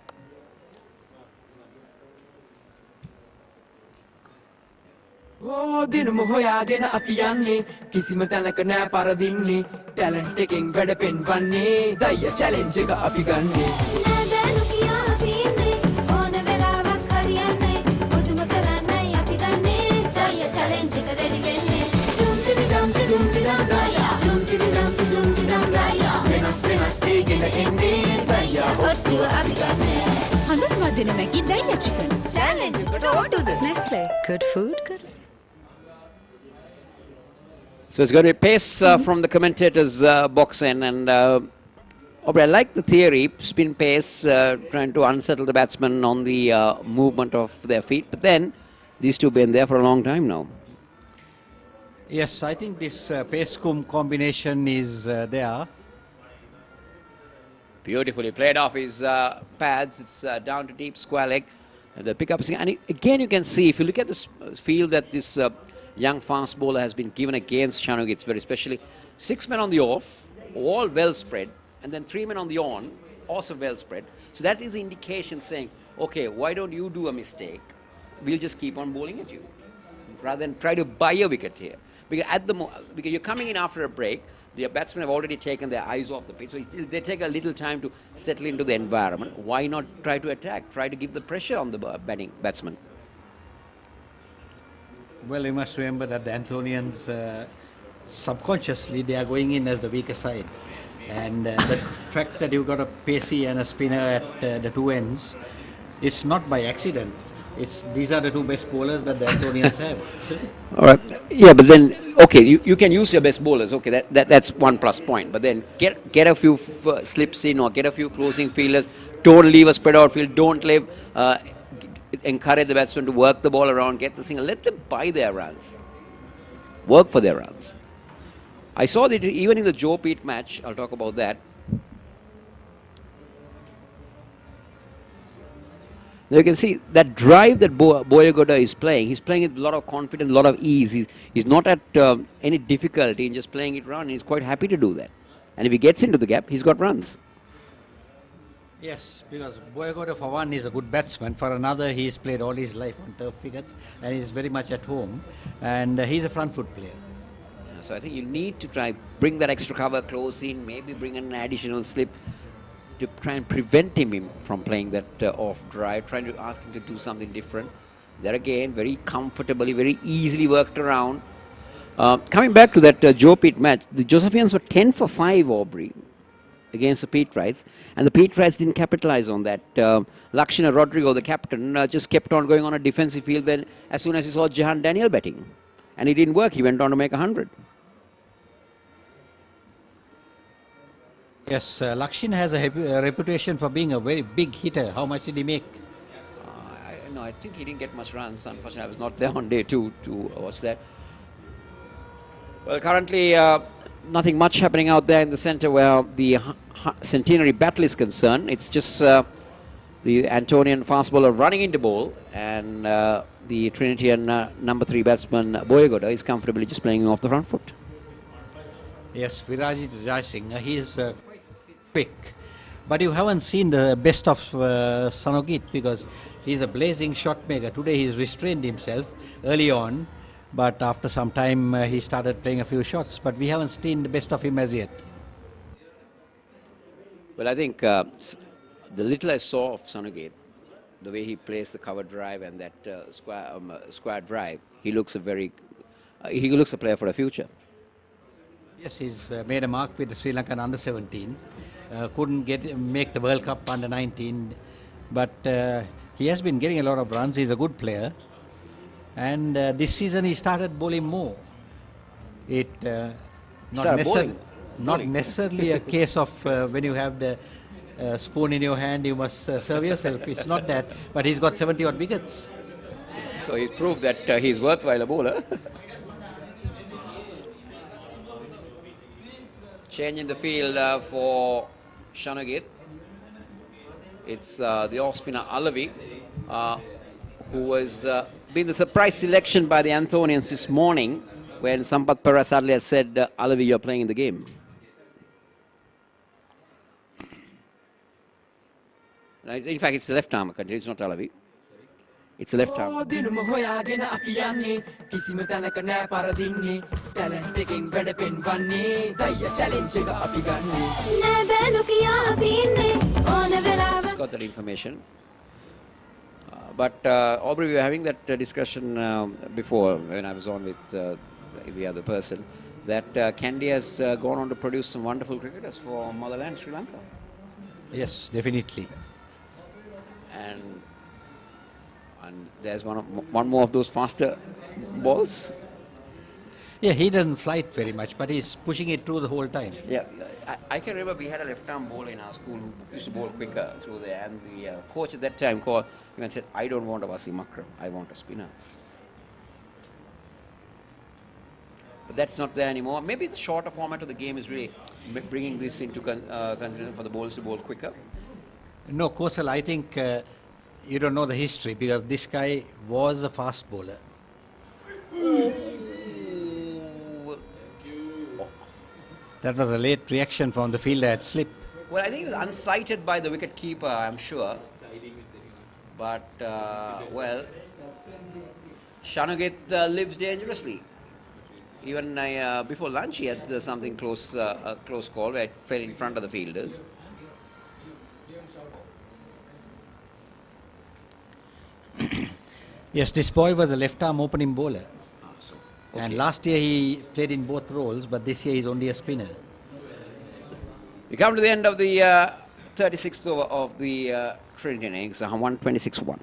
Speaker 9: දිනම හොයාගෙන අපි යන්නේ කිසිම තැනක නෑ පරදින්නේ talent එකෙන් වැඩ පෙන්වන්නේ දය challenge එක අපි ගන්නේ නෑදෑනු කියා අපි ඉන්නේ ඕන වෙලාවක් හරියන්නේ මුදුම කරන්නයි අපි දන්නේ දය චැලෙන්ජ් එක රෙඩි වෙන්නේ ඩුම් ටිඩි ඩම් ටිඩුම් ටිඩම් දය ඩුම් ටිඩි ඩම් ටිඩුම් ටිඩම් දය වෙනස් වෙනස් දෙගෙන එන්නේ දය ඔට්ටුව අපි ගන්නේ හඳුන්වා දෙන මැගි දය චිකන් චැලෙන්ජ් එකට ඕටුද Nestle good food good.
Speaker 4: So it's going to be pace from the commentators' box end, and I like the theory, spin pace, trying to unsettle the batsman on the movement of their feet. But then these two have been there for a long time now.
Speaker 19: Yes, I think this pace-cum combination is there.
Speaker 4: Beautifully played off his pads. It's down to deep square leg. And the pickup, and again you can see, if you look at this field that this young fast bowler has been given against Shanugit, very especially 6 men on the off, all well spread, and then 3 men on the on, also well spread. So that is the indication saying, okay, why don't you do a mistake? We'll just keep on bowling at you, rather than try to buy a wicket here. Because because you're coming in after a break, the batsmen have already taken their eyes off the pitch, so they take a little time to settle into the environment. Why not try to attack? Try to give the pressure on the batting batsman.
Speaker 19: Well, you must remember that the Antonians, subconsciously, they are going in as the weaker side. And the fact that you've got a pacey and a spinner at the two ends, it's not by accident. These are the two best bowlers that the Antonians have.
Speaker 4: All right. Yeah, but then, okay, you can use your best bowlers. Okay, that's one plus point. But then get a few slips in or get a few closing fielders. Don't leave a spread out field. Don't leave... encourage the batsmen to work the ball around, get the single, let them buy their runs, work for their runs. I saw that even in the Joe Pete match, I'll talk about that. Now you can see that drive that Boyagoda is playing, he's playing it with a lot of confidence, a lot of ease. He's not at any difficulty in just playing it around. He's quite happy to do that. And if he gets into the gap, he's got runs.
Speaker 19: Yes, because Boyagoda for one is a good batsman. For another, he's played all his life on turf wickets and he's very much at home. And he's a front foot player.
Speaker 4: Yeah, so I think you need to try bring that extra cover close in, maybe bring an additional slip to try and prevent him from playing that off drive, trying to ask him to do something different. There again, very comfortably, very easily worked around. Coming back to that Joe Pete match, the Josephians were 10 for 5, Aubrey, against the Pete Wrights, and the Pete Wrights didn't capitalize on that. Lakshana Rodrigo, the captain, just kept on going on a defensive field when, as soon as he saw Jahan Daniel batting, and it didn't work. He went on to make 100.
Speaker 19: Yes, Lakshin has a reputation for being a very big hitter. How much did he make?
Speaker 4: No, I think he didn't get much runs. Unfortunately, I was not there on day 2 to watch that. Well, currently, nothing much happening out there in the centre where the centenary battle is concerned. It's just the Antonian fast bowler running into bowl, and the Trinity and number 3 batsman Boyagoda is comfortably just playing off the front foot.
Speaker 19: Yes, Virajit Jaisingh, he's quick. But you haven't seen the best of Sanogit because he's a blazing shot maker. Today he's restrained himself early on, but after some time he started playing a few shots. But we haven't seen the best of him as yet.
Speaker 4: Well, I think the little I saw of Sanogit, the way he plays the cover drive and that square drive, he looks a player for the future.
Speaker 19: Yes, he's made a mark with the Sri Lankan under-17. Couldn't make the World Cup under-19, but he has been getting a lot of runs. He's a good player, and this season he started bowling more. Not necessarily. not necessarily a case of when you have the spoon in your hand, you must serve yourself. It's not that, but he's got 70 odd wickets.
Speaker 4: So he's proved that he's worthwhile a bowler. Change in the field for Shanagit. It's the off spinner Alavi, who was been the surprise selection by the Anthonians this morning when Sampath Parasadli has said, Alavi, you're playing in the game. In fact, it's the left arm country, it's not Alavi. It's the left arm. Got that information. But Aubrey, we were having that discussion before when I was on with the other person, that Kandy has gone on to produce some wonderful cricketers for motherland Sri Lanka.
Speaker 19: Yes, definitely.
Speaker 4: And there's one more of those faster balls.
Speaker 19: Yeah, he doesn't flight very much, but he's pushing it through the whole time.
Speaker 4: Yeah, I can remember we had a left-arm bowler in our school who used to bowl quicker through there, and the coach at that time called him and said, I don't want a Wasim Akram, I want a spinner. But that's not there anymore. Maybe the shorter format of the game is really bringing this into consideration for the bowlers to bowl quicker.
Speaker 19: No, Kosal, I think you don't know the history, because this guy was a fast bowler. That was a late reaction from the fielder at slip.
Speaker 4: Well, I think it was unsighted by the wicket keeper, I'm sure. But, well, Shanagit lives dangerously. Even before lunch, he had something close, a close call where it fell in front of the fielders.
Speaker 19: Yes, this boy was a left-arm opening bowler. Okay. And last year he played in both roles, but this year he's only a spinner.
Speaker 4: We come to the end of the 36th over of the Trinity innings, 126-1.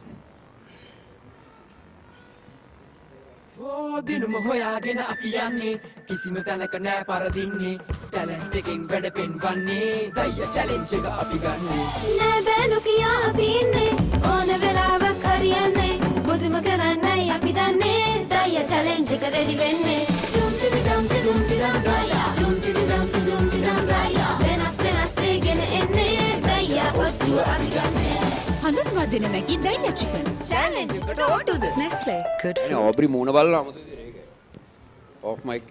Speaker 9: දිනුම හොයාගෙන අපි යන්නේ කිසිම තැනක නෑ පරදින්නේ talent එකෙන් වැඩ පෙන්වන්නේ දయ్య challenge එක අපි ගන්නෙ නෑ බෑනු කියා අපි ඉන්නේ ඕන වෙලාවක් හරියන්නේ බුදුම කරන්නයි අපි දන්නේ දయ్య චැලෙන්ජ් එක රෙඩි වෙන්නේ ඩුම් ටිඩි ඩම් ටිඩුම් ටිඩම් ගායා ඩුම් ටිඩි ඩම් ටිඩුම් ටිඩම් ගායා වෙනස් වෙනස් දෙගෙන එන්නේ දయ్య ඔට්ටුව අපි ගන්නෙ හඳුන්වා දෙන මැගි දయ్య චිකන් චැලෙන්ජ් එකට ඕටුද Nestle good food
Speaker 4: Aubrey මූණ බලලා off mic.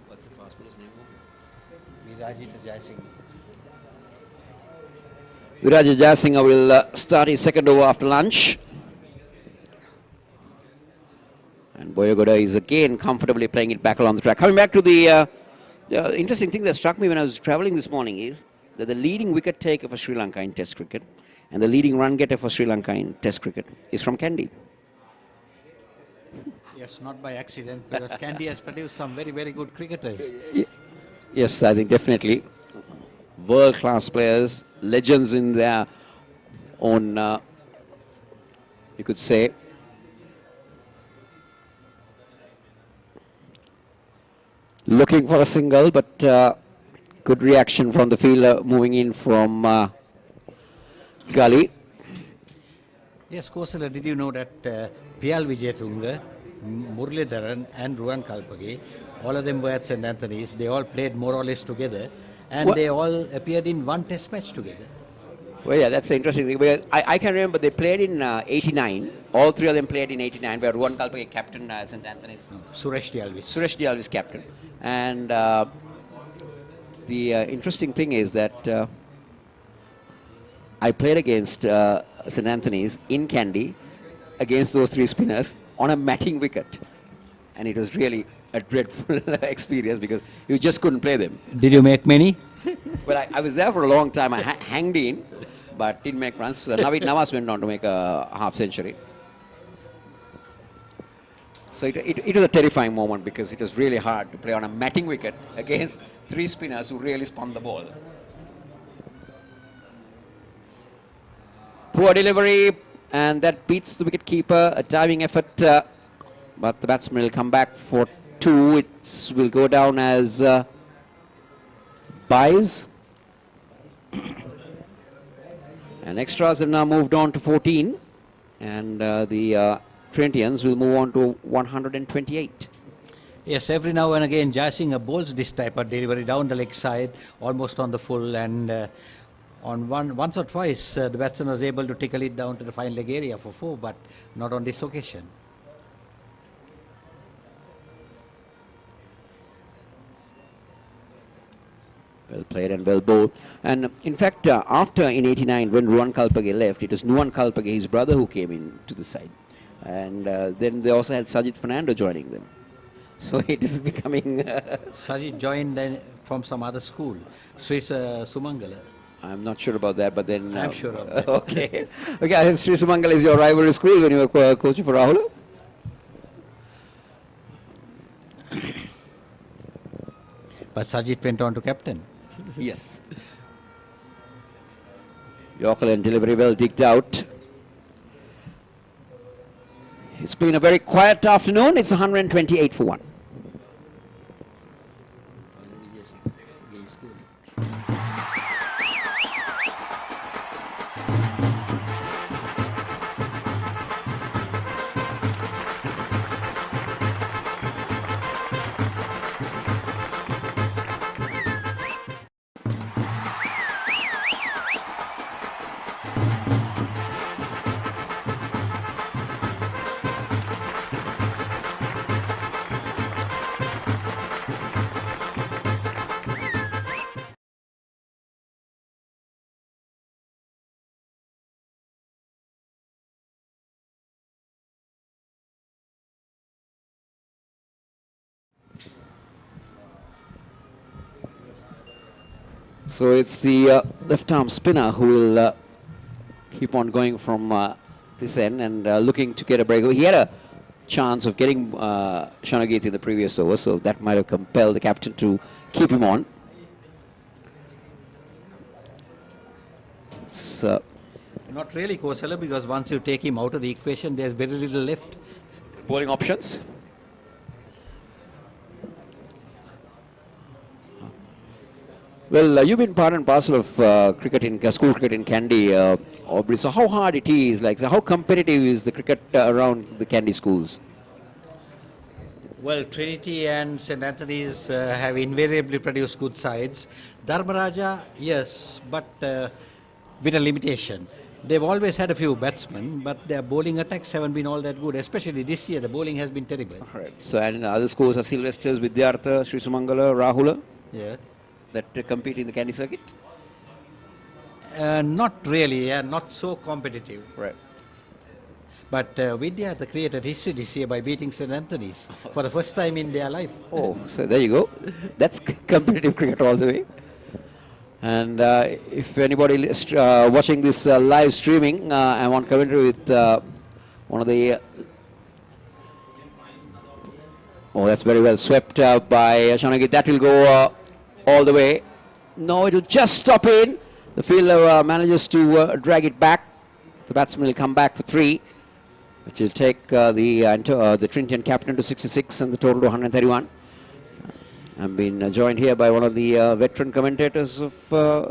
Speaker 4: What's the fast bowler's name?
Speaker 19: Virajita Jayasinghe.
Speaker 4: Virajita Jayasinghe will start his second over after lunch. And Boyagoda is again comfortably playing it back along the track. Coming back to the interesting thing that struck me when I was travelling this morning is that the leading wicket taker for Sri Lanka in Test cricket and the leading run getter for Sri Lanka in Test cricket is from Kandy.
Speaker 19: Yes, not by accident, because Kandy has produced some very, very good cricketers.
Speaker 4: Yes, I think definitely. World-class players, legends in their own, you could say. Looking for a single, but good reaction from the fielder moving in from Gully.
Speaker 19: Yes, Kosala, did you know that Piyal Wijayatunga, Muralidharan and Ruwan Kalpage, all of them were at St. Anthony's. They all played more or less together, and they all appeared in one test match together.
Speaker 4: Well, yeah, that's interesting. I can remember they played in 89. All three of them played in 89, where Ruwan Kalpage captain St. Anthony's.
Speaker 19: Suresh Dialvis.
Speaker 4: Suresh Dialvis captain. And the interesting thing is that I played against St. Anthony's in Kandy against those three spinners on a matting wicket. And it was really a dreadful experience because you just couldn't play them.
Speaker 19: Did you make many?
Speaker 4: Well, I was there for a long time. I hanged in, but didn't make runs. Naveed Nawaz went on to make a half century. So it was a terrifying moment because it was really hard to play on a matting wicket against three spinners who really spun the ball. Poor delivery, and that beats the wicket keeper. A diving effort but the batsman will come back for 2. It will go down as buys. And extras have now moved on to 14, and the Trinitians will move on to 128.
Speaker 19: Yes, every now and again Jayasinghe bowls this type of delivery down the leg side, almost on the full, and on once or twice the batsman was able to tickle it down to the fine leg area for 4, but not on this occasion.
Speaker 4: Well played and well bowled. And in fact, after in 89, when Ruwan Kalpage left, it was Nuwan Kalpage, his brother, who came in to the side. And then they also had Sajid Fernando joining them. So it is becoming...
Speaker 19: Sajid joined from some other school, Sri Sumangala.
Speaker 4: I'm not sure about that, but then...
Speaker 19: I'm sure of that.
Speaker 4: Okay. Okay, Sri Sumangala is your rivalry school when you were coaching for Rahul?
Speaker 19: But Sajid went on to captain.
Speaker 4: Yes. Yorker and delivery well digged out. It's been a very quiet afternoon. It's 128 for 1. So it's the left-arm spinner who will keep on going from this end and looking to get a break. He had a chance of getting Shanagit in the previous over, so that might have compelled the captain to keep him on. So
Speaker 19: not really, Kosala, because once you take him out of the equation, there's very little left.
Speaker 4: Bowling options. Well, you've been part and parcel of cricket in school cricket in Kandy, Aubrey. So how hard it is? Like, so how competitive is the cricket around the Kandy schools?
Speaker 19: Well, Trinity and St. Anthony's have invariably produced good sides. Dharmaraja, yes, but with a limitation. They've always had a few batsmen, but their bowling attacks haven't been all that good. Especially this year, the bowling has been terrible.
Speaker 4: Right. So, and other schools are Sylvester's, Vidyartha, Sri Sumangala, Rahula.
Speaker 19: Yeah.
Speaker 4: That compete in the Kandy circuit?
Speaker 19: Not really, not so competitive.
Speaker 4: Right.
Speaker 19: But Vidyartha created history this year by beating St. Anthony's for the first time in their life.
Speaker 4: Oh, so there you go. That's competitive cricket all the way. And if anybody watching this live streaming, I'm on commentary with one of the... oh, that's very well swept by Shanagit. That will go all the way. No, it will just stop in. The fielder manages to drag it back. The batsman will come back for 3, which will take the Trinity captain to 66 and the total to 131. I'm being joined here by one of the veteran commentators of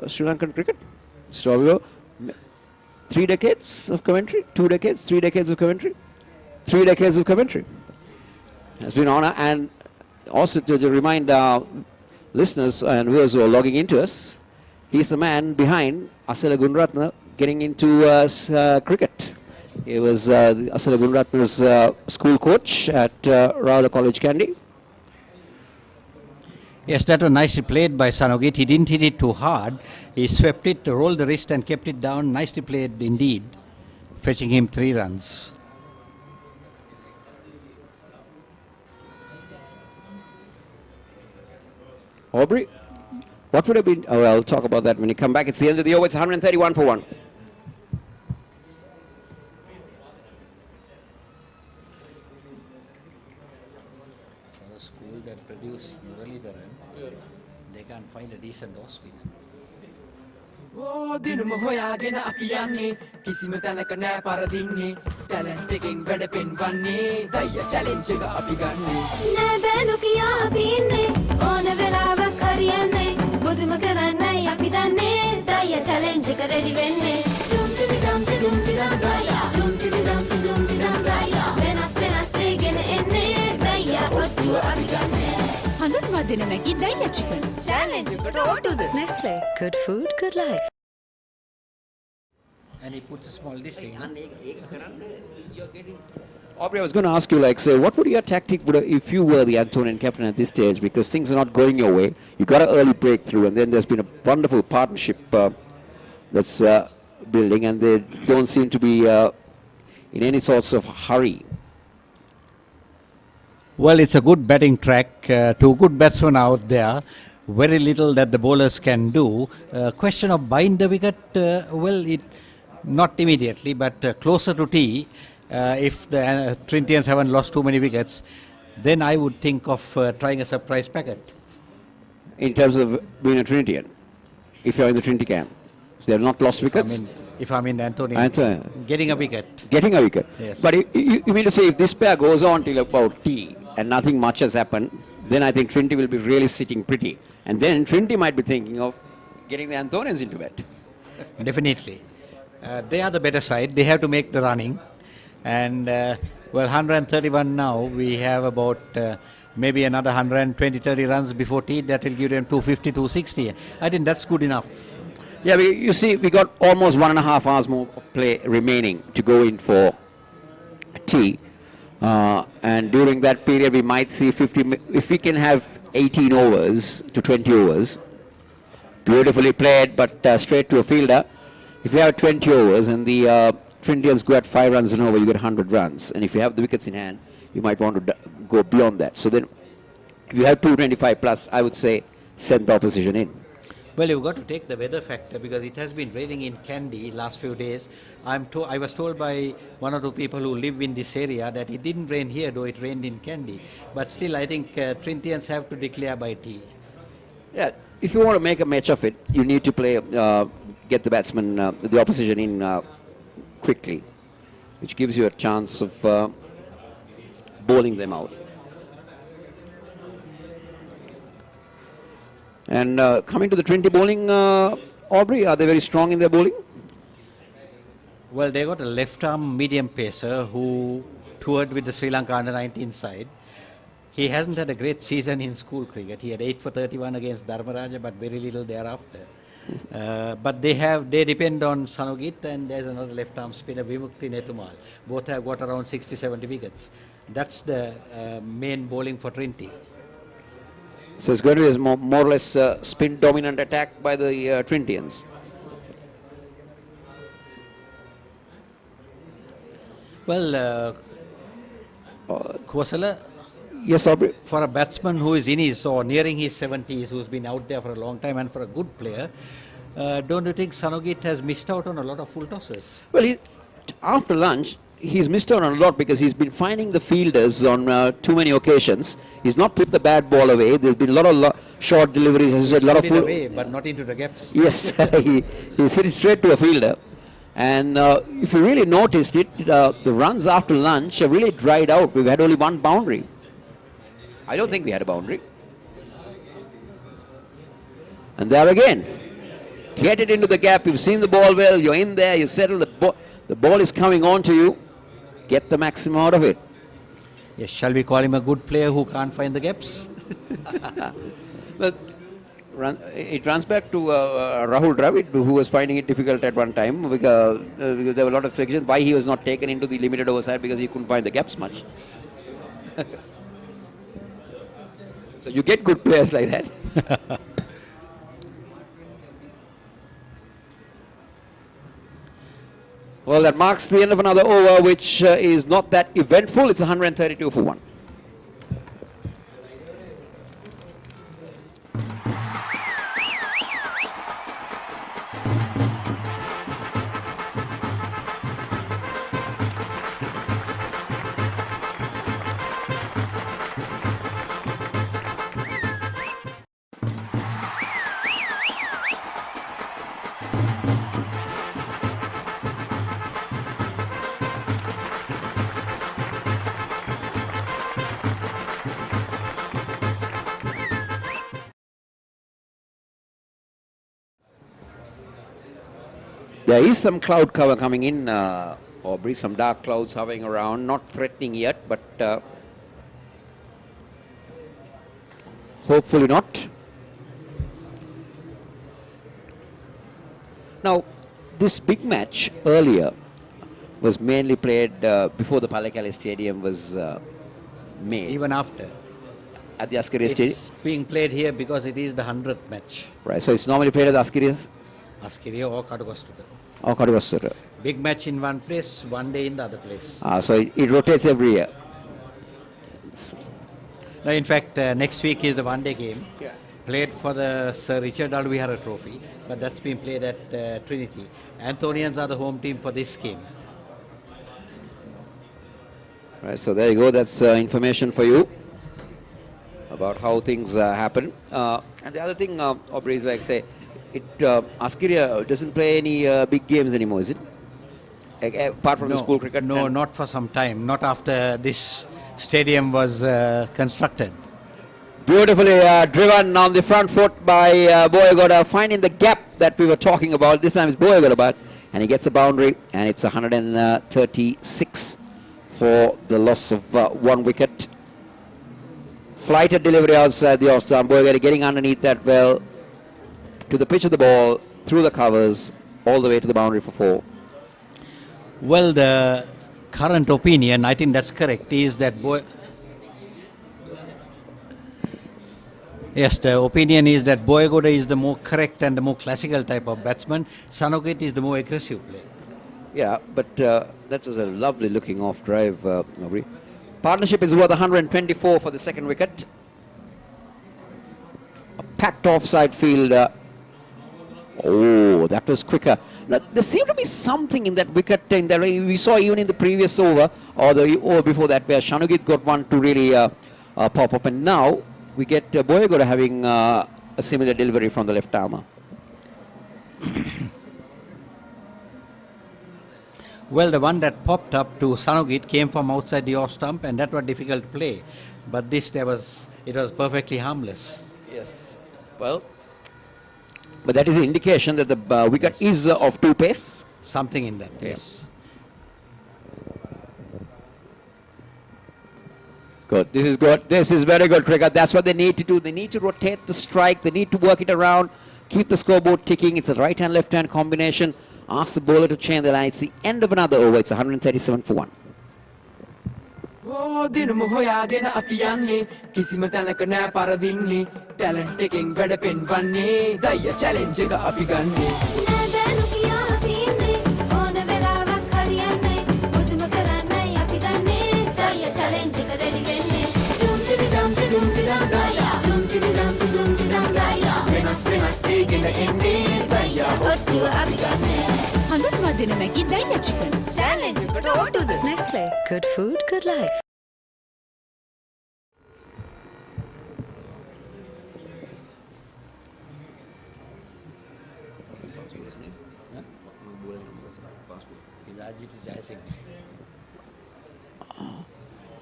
Speaker 4: Sri Lankan cricket, Mr. Avio. 3 decades of commentary, 2 decades, 3 decades of commentary, 3 decades of commentary. It's been an honor, and also to remind our listeners and viewers who are logging into us, he's the man behind Asela Gunratna getting into cricket. He was Asela Gunratna's school coach at Rahula College, Kandy.
Speaker 19: Yes, that was nicely played by Sanogit. He didn't hit it too hard. He swept it, rolled the wrist and kept it down. Nicely played indeed, fetching him 3 runs.
Speaker 4: Aubrey, what would have been... oh, I'll talk about that when you come back. It's the end of the over. It's 131 for 1.
Speaker 19: For a school that produced Muralidharan, they can't find a decent off spinner.
Speaker 9: ඕ දිනුම හොයාගෙන අපි යන්නේ කිසිම තැනක නෑ පරදින්නේ talent එකෙන් වැඩ පෙන්වන්නේ දයිය challenge එක අපි ගන්නේ
Speaker 10: නෑ බෑ නොකියා අපි ඉන්නේ ඕන වෙලාවක් හරියන්නේ බුදුම කරන්නයි අපි දන්නේ දයිය චැලෙන්ජ් එක රෙඩි වෙන්නේ ඩුම් ටිඩි ඩම් ටිඩුම් ටිඩම් රායා ඩුම් ටිඩි ඩම් ටිඩුම් ටිඩම් රායා වෙනස් වෙනස් දෙගෙන එන්නේ දයිය ඔට්ටුව අපි ගන්නේ හඳුන්වා දෙන මැගි දයිය චිකන් චැලෙන්ජ් එකට ඕටුද Nestle good food good life
Speaker 19: And he puts a small distinct.
Speaker 4: Aubrey, I was going to ask you, like, say, what would your tactic would if you were the Antonian captain at this stage? Because things are not going your way. You got an early breakthrough, and then there's been a wonderful partnership that's building, and they don't seem to be in any sorts of hurry.
Speaker 19: Well, it's a good batting track. Two good batsmen out there. Very little that the bowlers can do. Question of buying the wicket, well, it not immediately, but closer to tea. If the Trinitians haven't lost too many wickets, then I would think of trying a surprise packet.
Speaker 4: In terms of being a Trinitian, if you're in the Trinity camp, if they're not lost wickets.
Speaker 19: If I'm in Antonian, getting a wicket.
Speaker 4: Getting a wicket.
Speaker 19: Yes.
Speaker 4: But you mean to say if this pair goes on till about tea and nothing much has happened, then I think Trinity will be really sitting pretty. And then Trinity might be thinking of getting the Antonians into bed.
Speaker 19: Definitely. They are the better side. They have to make the running. And, well, 131 now. We have about maybe another 120-30 runs before tea. That will give them 250, 260. I think that's good enough.
Speaker 4: Yeah, you see, we got almost 1.5 hours more of play remaining to go in for tea. And during that period, we might see 50, if we can have 18 overs to 20 overs. Beautifully played, but straight to a fielder. If you have 20 overs and the Trinitians go at 5 runs an over, you get 100 runs. And if you have the wickets in hand, you might want to go beyond that. So then, if you have 225 plus, I would say send the opposition in.
Speaker 19: Well, you've got to take the weather factor because it has been raining in Kandy last few days. I was told by one or two people who live in this area that it didn't rain here, though it rained in Kandy. But still, I think Trinitians have to declare by tea.
Speaker 4: Yeah, if you want to make a match of it, you need to play, get the batsman, the opposition in quickly, which gives you a chance of bowling them out. And coming to the Trinity bowling, Aubrey, are they very strong in their bowling?
Speaker 19: Well, they got a left-arm medium pacer who toured with the Sri Lanka under-19 side. He hasn't had a great season in school cricket. He had 8 for 31 against Dharmaraja, but very little thereafter. But they depend on Sanogit, and there's another left-arm spinner, Vimukti Netumal. Both have got around 60-70 wickets. That's the main bowling for Trinity.
Speaker 4: So it's going to be a more or less spin-dominant attack by the Trinitians.
Speaker 19: Well, Kuasala,
Speaker 4: yes, Aubrey.
Speaker 19: For a batsman who is in his or nearing his 70s, who's been out there for a long time, and for a good player, don't you think Sanogit has missed out on a lot of full tosses?
Speaker 4: Well, after lunch, he's missed out on a lot because he's been finding the fielders on too many occasions. He's not put the bad ball away. There's been a lot of short deliveries, as you said, a lot of full
Speaker 19: away, but not into the gaps.
Speaker 4: Yes, he's hit it straight to a fielder. And if you really noticed it, the runs after lunch have really dried out. We've had only one boundary. I don't think we had a boundary. And there again, get it into the gap. You've seen the ball well. You're in there. You settle the ball is coming on to you. Get the maximum out of it.
Speaker 19: Yes, shall we call him a good player who can't find the gaps?
Speaker 4: Well, it runs back to Rahul Dravid, who was finding it difficult at one time because there were a lot of questions why he was not taken into the limited over side because he couldn't find the gaps much. So you get good players like that. Well, that marks the end of another over, which is not that eventful. It's 132 for 1. There is some cloud cover coming in, Aubrey, some dark clouds hovering around, not threatening yet, but hopefully not. Now, this big match earlier was mainly played before the Pallekele Stadium was made.
Speaker 19: Even after.
Speaker 4: At the Askiria Stadium?
Speaker 19: It's being played here because it is the 100th match.
Speaker 4: Right, so it's normally played at Askiria?
Speaker 19: Askiria or Kadugasturu.
Speaker 4: Or Kadugasturu.
Speaker 19: Big match in one place, one day in the other place.
Speaker 4: So it rotates every year?
Speaker 19: No, in fact, next week is the one-day game.
Speaker 4: Yeah.
Speaker 19: Played for the Sir Richard Alvihara Trophy, but that's been played at Trinity. Anthonians are the home team for this game.
Speaker 4: Right, so there you go. That's information for you about how things happen. And the other thing, Aubrey, is like say, Askiria doesn't play any big games anymore, is it? Apart from the school cricket?
Speaker 19: No, not for some time. Not after this stadium was constructed.
Speaker 4: Beautifully driven on the front foot by Boyagoda, finding the gap that we were talking about. This time it's Boyagoda, and he gets a boundary, and it's 136 for the loss of 1 wicket. Flighted delivery outside the off-stump. Boyagoda getting underneath that well, to the pitch of the ball, through the covers, all the way to the boundary for 4.
Speaker 19: Well, the current opinion, I think that's correct, is that yes, the opinion is that Boyagoda is the more correct and the more classical type of batsman. Sanokit is the more aggressive player.
Speaker 4: Yeah, but that was a lovely looking off drive, Aubrey. Partnership is worth 124 for the second wicket. A packed offside field. Oh, that was quicker. Now, there seemed to be something in that wicket in there. We saw even in the previous over or the over before that where Shanugit got one to really pop up, and now we get Boyagoda having a similar delivery from the left armour.
Speaker 19: Well, the one that popped up to Sanogit came from outside the off stump, and that was difficult to play. But this, it was perfectly harmless.
Speaker 4: Yes. Well, but that is an indication that the wicket is of 2 pace.
Speaker 19: Something in that, yes.
Speaker 4: Good. This is good. This is very good cricket. That's what they need to do. They need to rotate the strike. They need to work it around. Keep the scoreboard ticking. It's a right-hand, left-hand combination. Ask the bowler to change the line. It's the end of another over. It's 137 for 1.
Speaker 9: දිනුම හොයාගෙන අපි යන්නේ කිසිම තැනක නෑ පරදින්නේ talent එකෙන් වැඩ පෙන්වන්නේ දය challenge එක අපි ගන්නේ නෑ බෑනු කියා අපි ඉන්නේ ඕන වෙලාවක් හරියන්නේ මුදුම කරන්නයි අපි දන්නේ දය චැලෙන්ජ් එක රෙඩි වෙන්නේ ඩුම් ටිඩි ඩම් ටිඩුම් ටිඩම් දය ඩුම් ටිඩි ඩම් ටිඩුම් ටිඩම් දය වෙනස් වෙනස් දෙගෙන එන්නේ දය ඔට්ටුව අපි ගන්නේ
Speaker 6: හඳුන්වා දෙන මැගි දය චිකන්
Speaker 9: චැලෙන්ජ් එකට ඔට්ටුද
Speaker 6: Nestle. Good food, good life.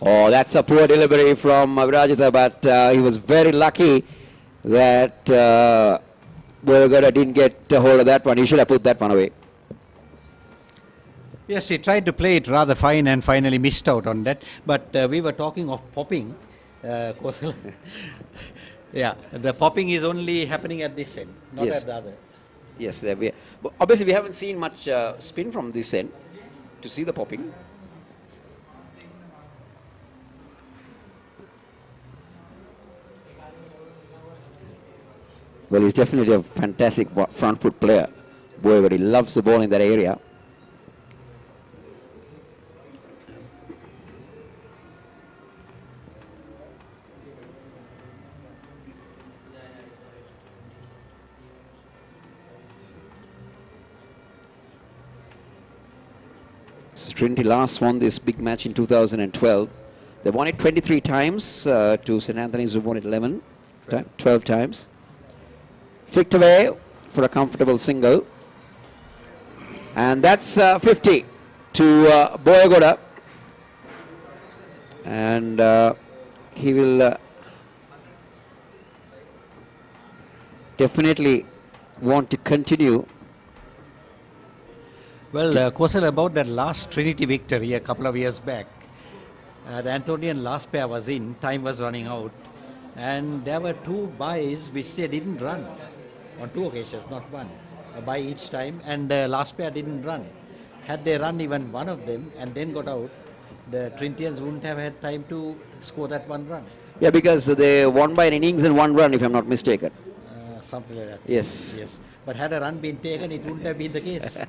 Speaker 4: Oh, that's a poor delivery from Virajita, but he was very lucky that Boyagoda didn't get a hold of that one. He should have put that one away.
Speaker 19: Yes, he tried to play it rather fine and finally missed out on that. But we were talking of popping. Kosal. Yeah, the popping is only happening at this end, not
Speaker 4: Yes.
Speaker 19: at the other.
Speaker 4: Yes, but obviously we haven't seen much spin from this end to see the popping. Well, he's definitely a fantastic front foot player. Boy, but he loves the ball in that area. Trinity last won this big match in 2012. They won it 23 times to St. Anthony's, who won it 12 times. Flicked away for a comfortable single. And that's 50 to Boyagoda. And he will definitely want to continue
Speaker 19: Well, Kosal, about that last Trinity victory a couple of years back, the Antonian last pair was in, time was running out, and there were two buys which they didn't run on two occasions, not one, a buy each time, and the last pair didn't run. Had they run even one of them and then got out, the Trinitians wouldn't have had time to score that one run.
Speaker 4: Yeah, because they won by an innings and one run, if I'm not mistaken.
Speaker 19: Something like that.
Speaker 4: Yes.
Speaker 19: Yes. But had a run been taken, it wouldn't have been the case.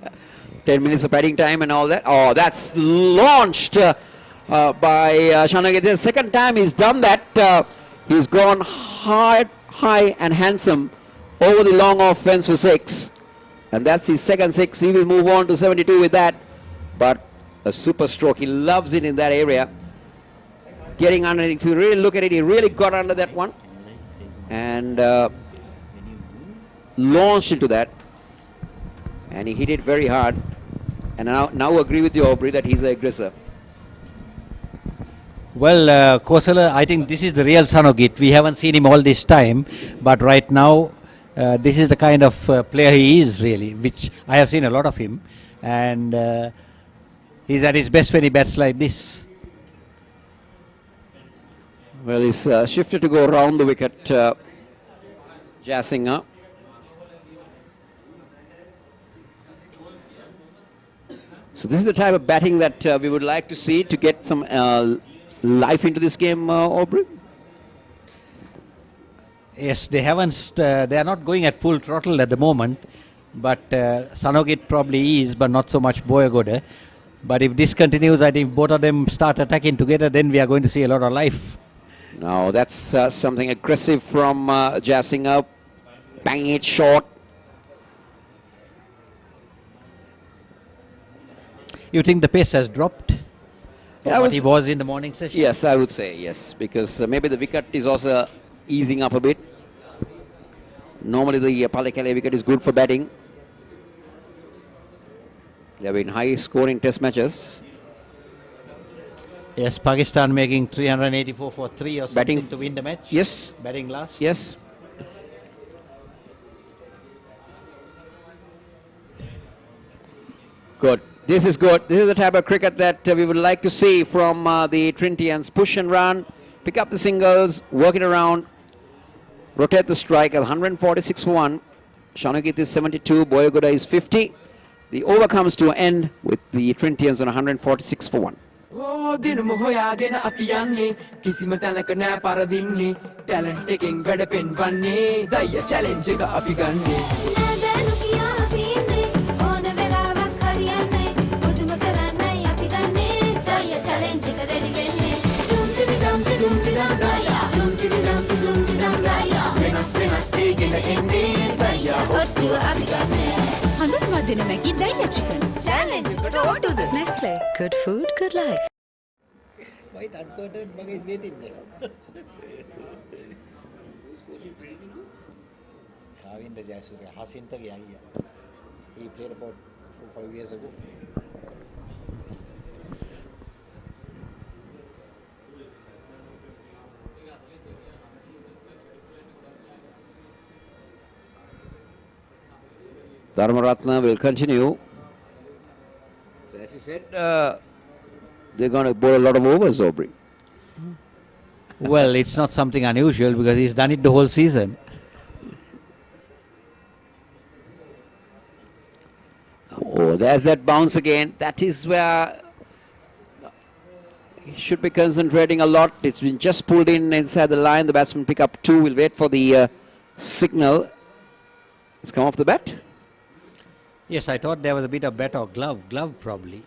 Speaker 4: 10 minutes of batting time and all that. Oh, that's launched by Shanagit. The second time he's done that. He's gone high and handsome over the long off fence for 6. And that's his second 6. He will move on to 72 with that. But a super stroke. He loves it in that area. Getting under, if you really look at it, he really got under that one. And launched into that. And he hit it very hard. And now agree with you, Aubrey, that he's the aggressor.
Speaker 19: Well, Kosala, I think this is the real Sanogit. We haven't seen him all this time, but right now, this is the kind of player he is really, which I have seen a lot of him. And he's at his best when he bats like this.
Speaker 4: Well, he's shifted to go around the wicket, jazzing up. So this is the type of batting that we would like to see to get some life into this game, Aubrey.
Speaker 19: Yes, they haven't. They are not going at full throttle at the moment, but Sanogit probably is, but not so much Boyagoda. But if this continues, I think both of them start attacking together, then we are going to see a lot of life.
Speaker 4: Now that's something aggressive from jazzing up, banging it short.
Speaker 19: You think the pace has dropped?
Speaker 4: Yeah,
Speaker 19: what he was in the morning session?
Speaker 4: Yes, I would say yes, because maybe the wicket is also easing up a bit. Normally the Pallekele wicket is good for batting. They have been high scoring test matches.
Speaker 19: Yes, Pakistan making 384 for 3 or something
Speaker 4: Batting
Speaker 19: to win the match.
Speaker 4: Yes.
Speaker 19: Batting last.
Speaker 4: Yes. Good. This is good. This is the type of cricket that we would like to see from the Trinitians. Push and run, pick up the singles, work it around, rotate the strike at 146 for 1. Shanagit is 72, Boyagoda is 50. The over comes to an end with the Trinitians on 146 for 1.
Speaker 9: Oh, dinum hoyagena අපි යන්නේ කිසිම තැනක නෑ පරදින්නේ talent එකෙන් වැඩ පෙන්වන්නේ දය challenge එක අපි ගන්නේ නෑදෑනු කියා අපි ඉන්නේ ඕන වෙලාවක් හරියන්නේ මුදුම කරන්නයි අපි දන්නේ දය චැලෙන්ජ් එක රෙඩි වෙන්නේ ඩුම් ටිඩි ඩම් ටිඩුම් ටිඩම් දය ඩුම් ටිඩි ඩම් ටිඩුම් ටිඩම් දය වෙනස් දෙගෙන එන්නේ දය ඔට්ටුව අපි ගන්නේ
Speaker 6: හඳුන්වා දෙන මැගි දයියා චිකන් චැලෙන්ජ් එකට ඕටුද Nestle good food good life
Speaker 19: Why that person is waiting there? Kavinda Jayasuriya, Hasinta Yaya. He played about 4-5 years ago.
Speaker 4: Dharmaratna will continue. So as you said, they're going to bowl a lot of overs, Aubrey.
Speaker 19: Well, it's not something unusual because he's done it the whole season.
Speaker 4: Oh, there's that bounce again. That is where he should be concentrating a lot. It's been just pulled in inside the line. The batsman pick up 2. We'll wait for the signal. It's come off the bat.
Speaker 19: Yes, I thought there was a bit of bat or glove probably.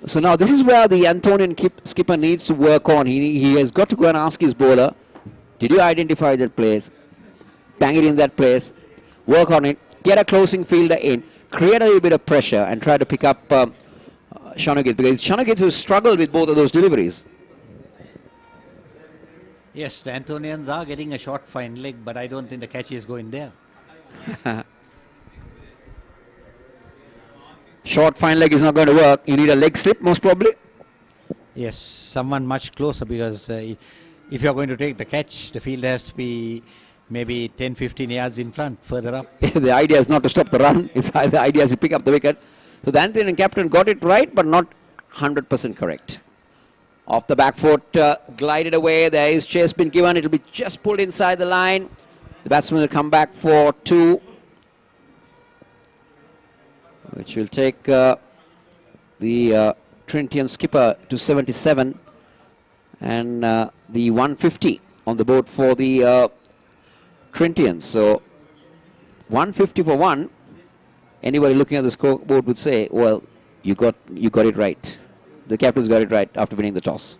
Speaker 4: So now this is where the Antonian skipper needs to work on. He has got to go and ask his bowler, did you identify that place? Bang it in that place. Work on it. Get a closing fielder in. Create a little bit of pressure and try to pick up Shanagit, because it's Shanagit who struggled with both of those deliveries.
Speaker 19: Yes, the Antonians are getting a short fine leg, but I don't think the catch is going there.
Speaker 4: Short fine leg is not going to work. You need a leg slip most probably.
Speaker 19: Yes, someone much closer, because if you're going to take the catch, the fielder has to be maybe 10-15 yards in front, further up.
Speaker 4: The idea is not to stop the run. The idea is to pick up the wicket. So the Antonian captain got it right, but not 100% correct. Off the back foot, glided away. There is chase been given. It will be just pulled inside the line. The batsman will come back for 2, which will take the Trinitian skipper to 77, and the 150 on the board for the Trinitians. So 150 for 1. Anybody looking at the scoreboard would say, well, you got it right. The captain's got it right after winning the toss.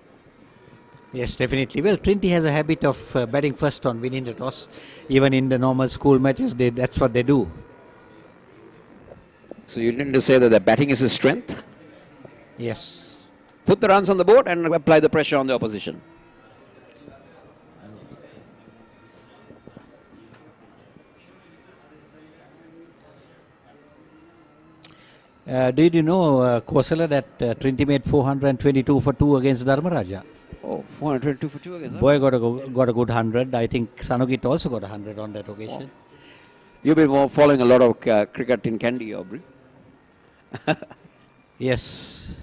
Speaker 19: Yes, definitely. Well, Trinity has a habit of batting first on winning the toss. Even in the normal school matches, that's what they do.
Speaker 4: So you need to say that the batting is his strength?
Speaker 19: Yes.
Speaker 4: Put the runs on the board and apply the pressure on the opposition.
Speaker 19: Did you know, Kosala, that Trinity made 422 for 2 against Dharmaraja?
Speaker 4: Oh, 422 for 2 against
Speaker 19: Boy got a good 100. I think Sanugit also got 100 on that occasion.
Speaker 4: You've been following a lot of cricket in Kandy, Aubrey.
Speaker 19: Yes.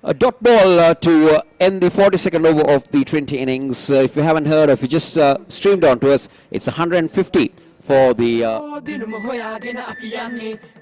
Speaker 4: A dot ball to end the 42nd over of the Trinity innings. If you haven't heard, if you just streamed on to us, it's 150 for the...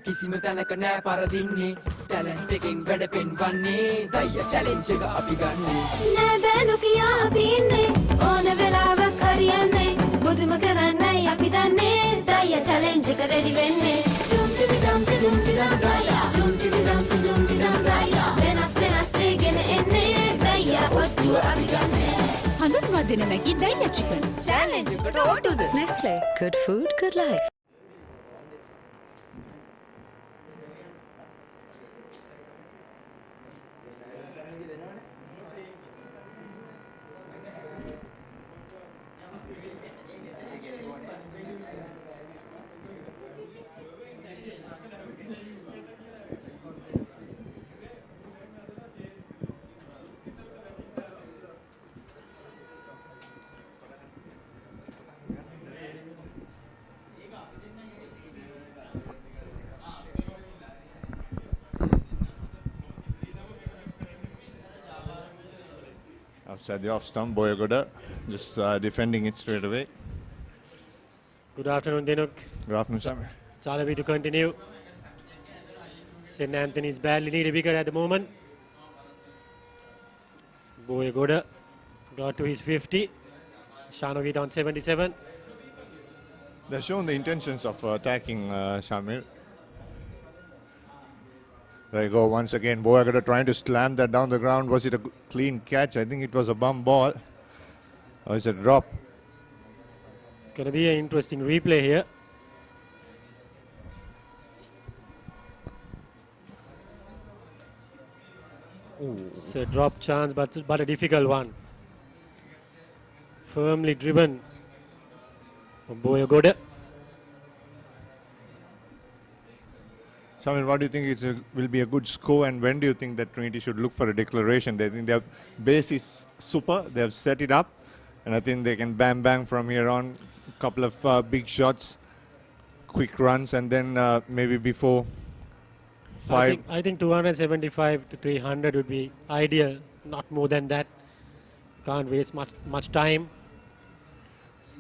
Speaker 9: කිසිම තැනක නෑ පරදින්නේ talent එකෙන් වැඩ පෙන්වන්නේ දයිය challenge එක අපි ගන්නේ
Speaker 10: නෑ බෑ නොකියා අපි ඉන්නේ ඕන වෙලාවක හරියන්නේ බුදුම කරන්නයි අපි දන්නේ දයිය චැලෙන්ජ් එක රෙඩි වෙන්නේ ඩුම් ටිඩි ඩම් ටිඩුම් ටිඩම් ගායා ඩුම් ටිඩි ඩම් ටිඩුම් ටිඩම් ගායා වෙනස් වෙනස් දෙගෙන එන්නේ දයිය ඔට්ටුව අපි ගන්නේ හඳුන්වා දෙන මැගි දයිය චිකන් චැලෙන්ජ් එකට ඕටුද Nestle good food good life.
Speaker 12: Outside the off stump, Boyagoda just defending it straight away.
Speaker 2: Good afternoon, Dinuk.
Speaker 12: Good afternoon, Samir.
Speaker 2: Salavi to continue. St. Anthony's badly need a wicket at the moment. Boyagoda got to his 50. Shanogit on 77.
Speaker 12: They've shown the intentions of attacking Shamir. There you go once again. Boyagoda trying to slam that down the ground. Was it a clean catch? I think it was a bum ball. Or is it a drop?
Speaker 2: It's going to be an interesting replay here.
Speaker 12: Ooh.
Speaker 2: It's a drop chance, but a difficult one. Firmly driven from Boyagoda.
Speaker 12: Samir, what do you think will be a good score, and when do you think that Trinity should look for a declaration? They think their base is super, they have set it up, and I think they can bang from here on. A couple of big shots, quick runs, and then maybe before 5.
Speaker 2: I think 275 to 300 would be ideal, not more than that. Can't waste much time.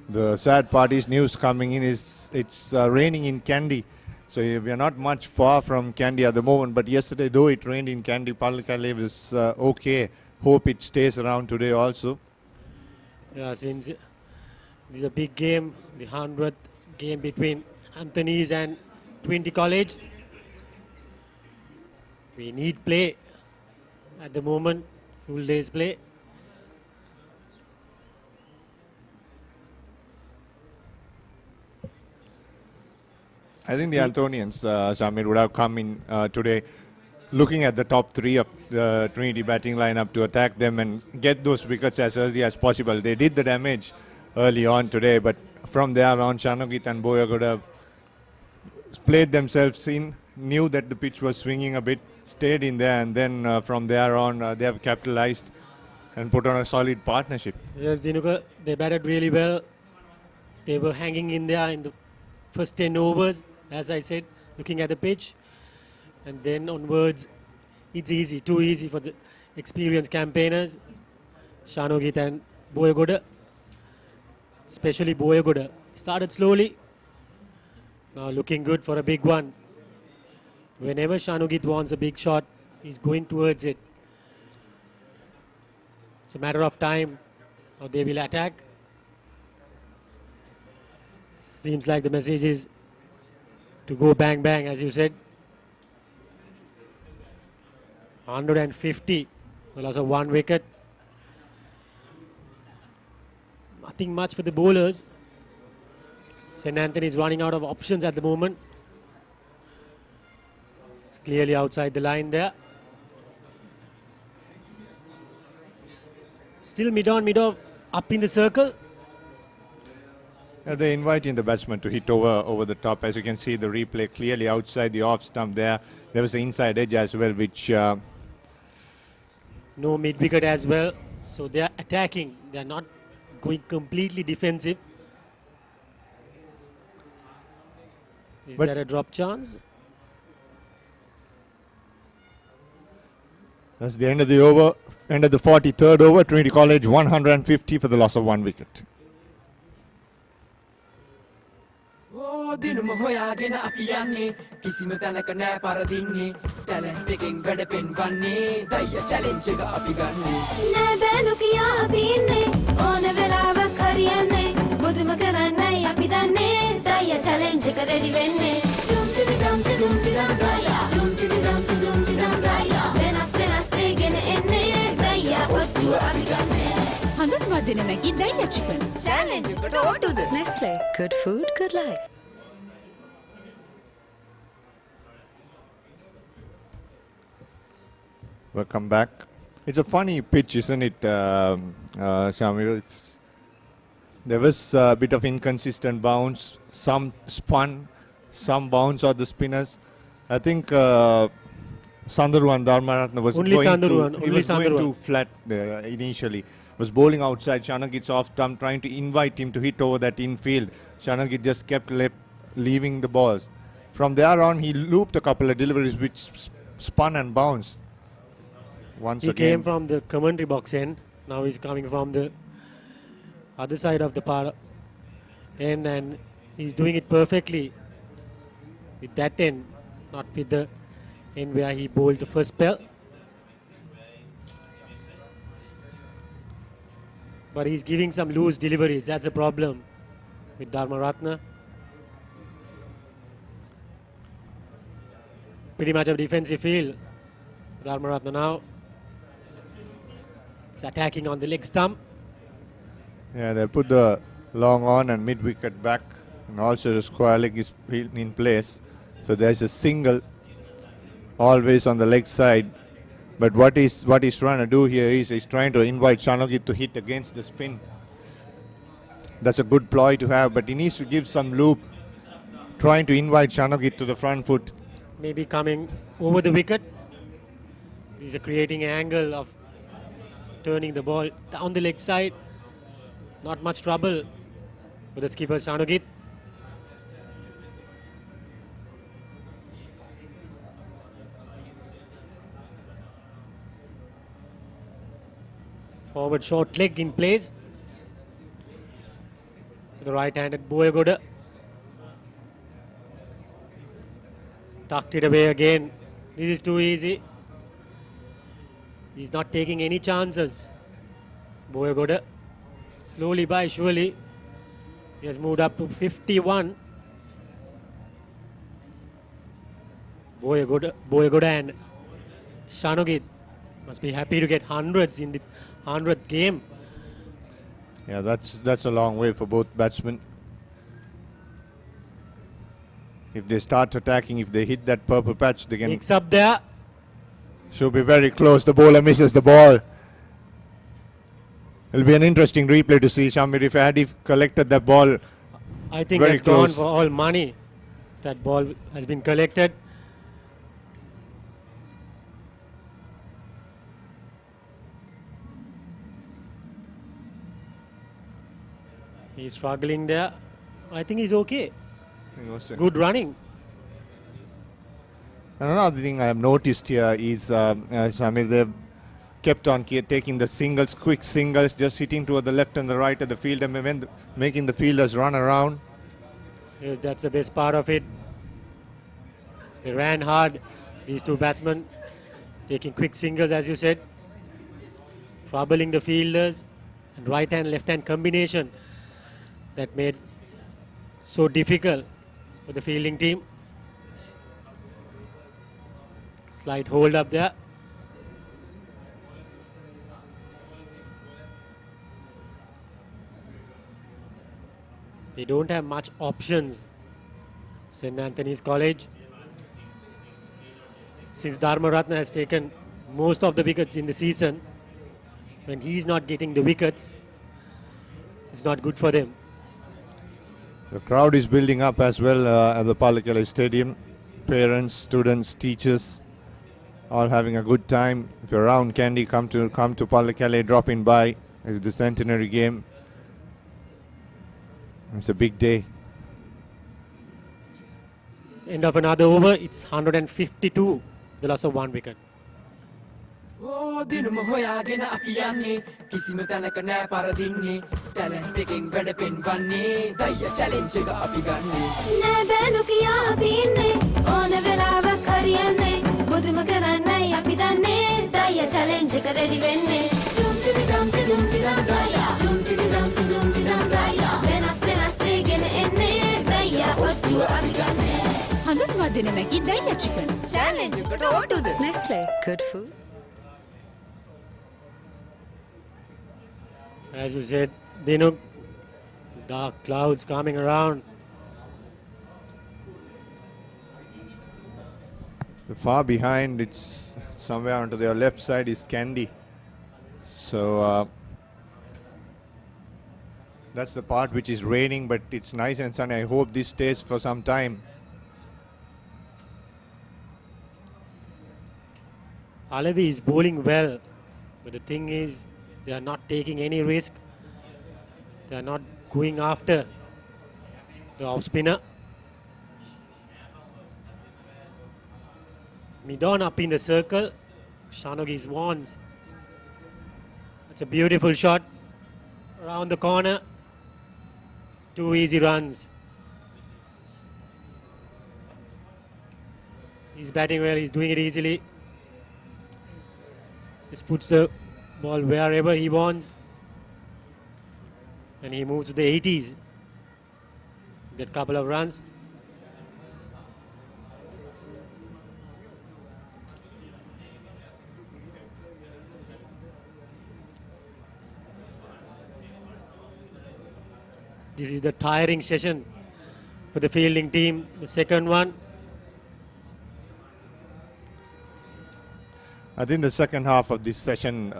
Speaker 12: The sad part is news coming in is it's raining in Kandy. So we are not much far from Kandy at the moment, but yesterday though it rained in Kandy, Pallekele was okay. Hope it stays around today also.
Speaker 2: Yeah, since this is a big game, the 100th game between Anthony's and Trinity College. We need play at the moment, full day's play.
Speaker 12: I think the Antonians, Shamir, would have come in today looking at the top 3 of the Trinity batting lineup to attack them and get those wickets as early as possible. They did the damage early on today, but from there on, Shanogit and Boyagoda played themselves in, knew that the pitch was swinging a bit, stayed in there, and then from there on, they have capitalized and put on a solid partnership.
Speaker 2: Yes, Dinuka, they batted really well. They were hanging in there in the first 10 overs, as I said, looking at the pitch. And then onwards, it's easy, too easy for the experienced campaigners. Shanogit and Boyagoda, especially Boyagoda, started slowly. Now looking good for a big one. Whenever Shanogit wants a big shot, he's going towards it. It's a matter of time how they will attack. Seems like the message is to go bang bang, as you said. 150, the loss of 1 wicket. Nothing much for the bowlers. St. Anthony is running out of options at the moment. It's clearly outside the line there. Still mid off, up in the circle.
Speaker 12: They're inviting the batsman to hit over the top. As you can see, the replay clearly outside the off stump there. There was an inside edge as well, which...
Speaker 2: No mid wicket as well. So they are attacking. They are not going completely defensive. Is there a drop chance?
Speaker 12: That's the end of the over. End of the 43rd over. Trinity College 150 for the loss of 1 wicket.
Speaker 9: දිනුම හොයාගෙන අපි යන්නේ කිසිම තැනක නෑ පරදින්නේ talent එකෙන් වැඩ පෙන්වන්නේ දయ్య challenge එක අපි ගන්නේ
Speaker 10: නෑ බෑලු කියා අපි ඉන්නේ ඕන වෙලාවක් හරියන්නේ බුදුම කරන්නයි අපි දන්නේ දయ్య චැලෙන්ජ් එක රෙඩි වෙන්නේ ඩුම් ටිඩි ඩම් ටිඩුම් ටිඩම් දయ్య ඩුම් ටිඩි ඩම් ටිඩුම් ටිඩම් දయ్య වෙනස් දෙගෙන එන්නේ දయ్య ඔට්ටුව අපි ගන්නේ හඳුන්වා දෙන මැගි දయ్య චිකන් චැලෙන්ජ් එකට ඔට්ටුද Nestle good food good life.
Speaker 12: Welcome back. It's a funny pitch, isn't it, Shamir? There was a bit of inconsistent bounce, some spun, some bounce on the spinners. I think Sandharuwan Dharmaratne was going too flat initially. Was bowling outside. Shanagit's off stump, trying to invite him to hit over that infield. Shanagit just kept leaving the balls. From there on, he looped a couple of deliveries which spun and bounced.
Speaker 2: He came from the commentary box end. Now he's coming from the other side of the end, and he's doing it perfectly with that end, not with the end where he bowled the first spell. But he's giving some loose deliveries. That's a problem with Dharmaratne. Pretty much a defensive field. Dharmaratne now. He's attacking on the leg stump.
Speaker 12: Yeah, they put the long on and mid wicket back, and also the square leg is in place. So there's a single always on the leg side. But what he's trying to do here is he's trying to invite Shanogit to hit against the spin. That's a good ploy to have, but he needs to give some loop, trying to invite Shanogit to the front foot.
Speaker 2: Maybe coming over the wicket. These are creating an angle of turning the ball down the leg side. Not much trouble with the skipper Shanogit. Forward short leg in place. The right-handed Boyagoda. Tucked it away again. This is too easy. He's not taking any chances. Boyagoda. Slowly by surely. He has moved up to 51. Boyagoda and Shanogit must be happy to get hundreds in the 100th game.
Speaker 12: Yeah, that's a long way for both batsmen. If they start attacking, if they hit that purple patch, they can...
Speaker 2: Mix up there.
Speaker 12: Should be very close. The bowler misses the ball. It'll be an interesting replay to see, Shamir, if Adif collected that ball.
Speaker 2: I think
Speaker 12: very
Speaker 2: that's
Speaker 12: close.
Speaker 2: gone for all money. That ball has been collected. He's struggling there. I think he's okay.
Speaker 12: And
Speaker 2: Good running.
Speaker 12: another thing I have noticed here is, Shamir, they've kept on taking the singles, quick singles, just hitting toward the left and the right of the field and making the fielders run around.
Speaker 2: Yes, that's the best part of it. They ran hard, these two batsmen, taking quick singles, as you said, troubling the fielders, and right hand, left hand combination that made so difficult for the fielding team. Slight hold up there. They don't have much options, St. Anthony's College. Since Dharmaratna has taken most of the wickets in the season, when he's not getting the wickets, it's not good for them.
Speaker 12: The crowd is building up as well at the Palakala Stadium. Parents, students, teachers, all having a good time. If you're around Kandy, come to Palakala, drop in by. It's the centenary game. It's a big day.
Speaker 2: End of another over, it's 152, the loss of 1 wicket.
Speaker 9: දිනුම හොයාගෙන අපි යන්නේ කිසිම තැනක නෑ පරදින්නේ talent එකෙන් වැඩ පෙන්වන්නේ දයියා challenge එක අපි ගන්නෙ
Speaker 10: නෑ බෑනු කියා අපි ඉන්නේ ඕන වෙලාවක් හරියන්නේ බුදුම කරන්නයි අපි දන්නේ දයියා චැලෙන්ජ් එක රෙඩි වෙන්නේ ඩුම් ටිඩි ඩම් ටිඩුම් ටිඩම් දයියා ඩුම් ටිඩි ඩම් ටිඩුම් ටිඩම් දයියා වෙනස් දේ ගෙන එන්නේ දයියා ඔට්ටුව අපි ගන්නෙ හඳුන්වා දෙන මැකි දයියා චිකන් චැලෙන්ජ් එකට ඔට්ටුද Nestle good food.
Speaker 2: As you said, Dinuk, dark clouds coming around.
Speaker 12: The far behind, it's somewhere onto their left side is Kandy. So that's the part which is raining, but it's nice and sunny. I hope this stays for some time.
Speaker 2: Alavi is bowling well, but the thing is, they are not taking any risk. They are not going after the off spinner. Midon up in the circle. Shanogi's wands. It's a beautiful shot around the corner. 2 easy runs. He's batting well, he's doing it easily. Just puts the ball wherever he wants. And he moves to the 80s. Get couple of runs. This is the tiring session for the fielding team. The second one.
Speaker 12: I think the second half of this session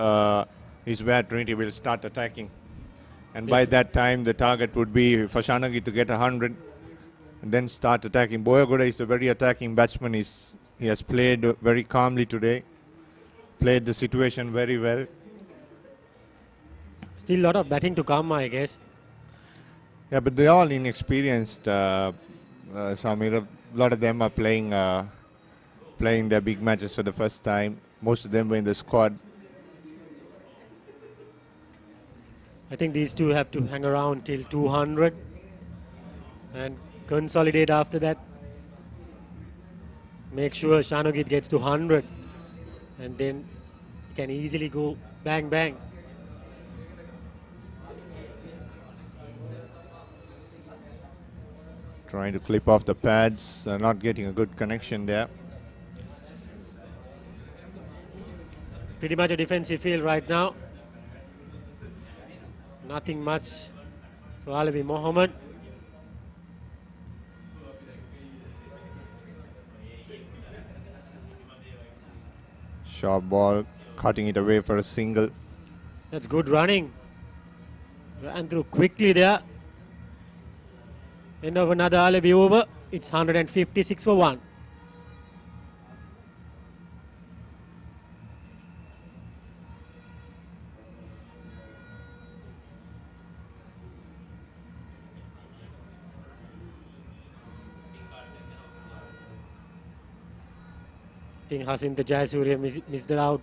Speaker 12: is where Trinity will start attacking. And by that time, the target would be for Shanagi to get 100 and then start attacking. Boyagoda is a very attacking batsman. He has played very calmly today, played the situation very well.
Speaker 2: Still a lot of batting to come, I guess.
Speaker 12: Yeah, but they're all inexperienced, Samir. A lot of them are playing their big matches for the first time. Most of them were in the squad.
Speaker 2: I think these two have to hang around till 200 and consolidate after that. Make sure Shanogit gets to 100 and then he can easily go bang bang.
Speaker 12: Trying to clip off the pads, not getting a good connection there.
Speaker 2: Pretty much a defensive field right now. Nothing much for Alavi Mohammed.
Speaker 12: Sharp ball, cutting it away for a single.
Speaker 2: That's good running. Ran through quickly there. End of another Alavi over. It's 156 for 1. I think Hasinta Jayasuriya missed it out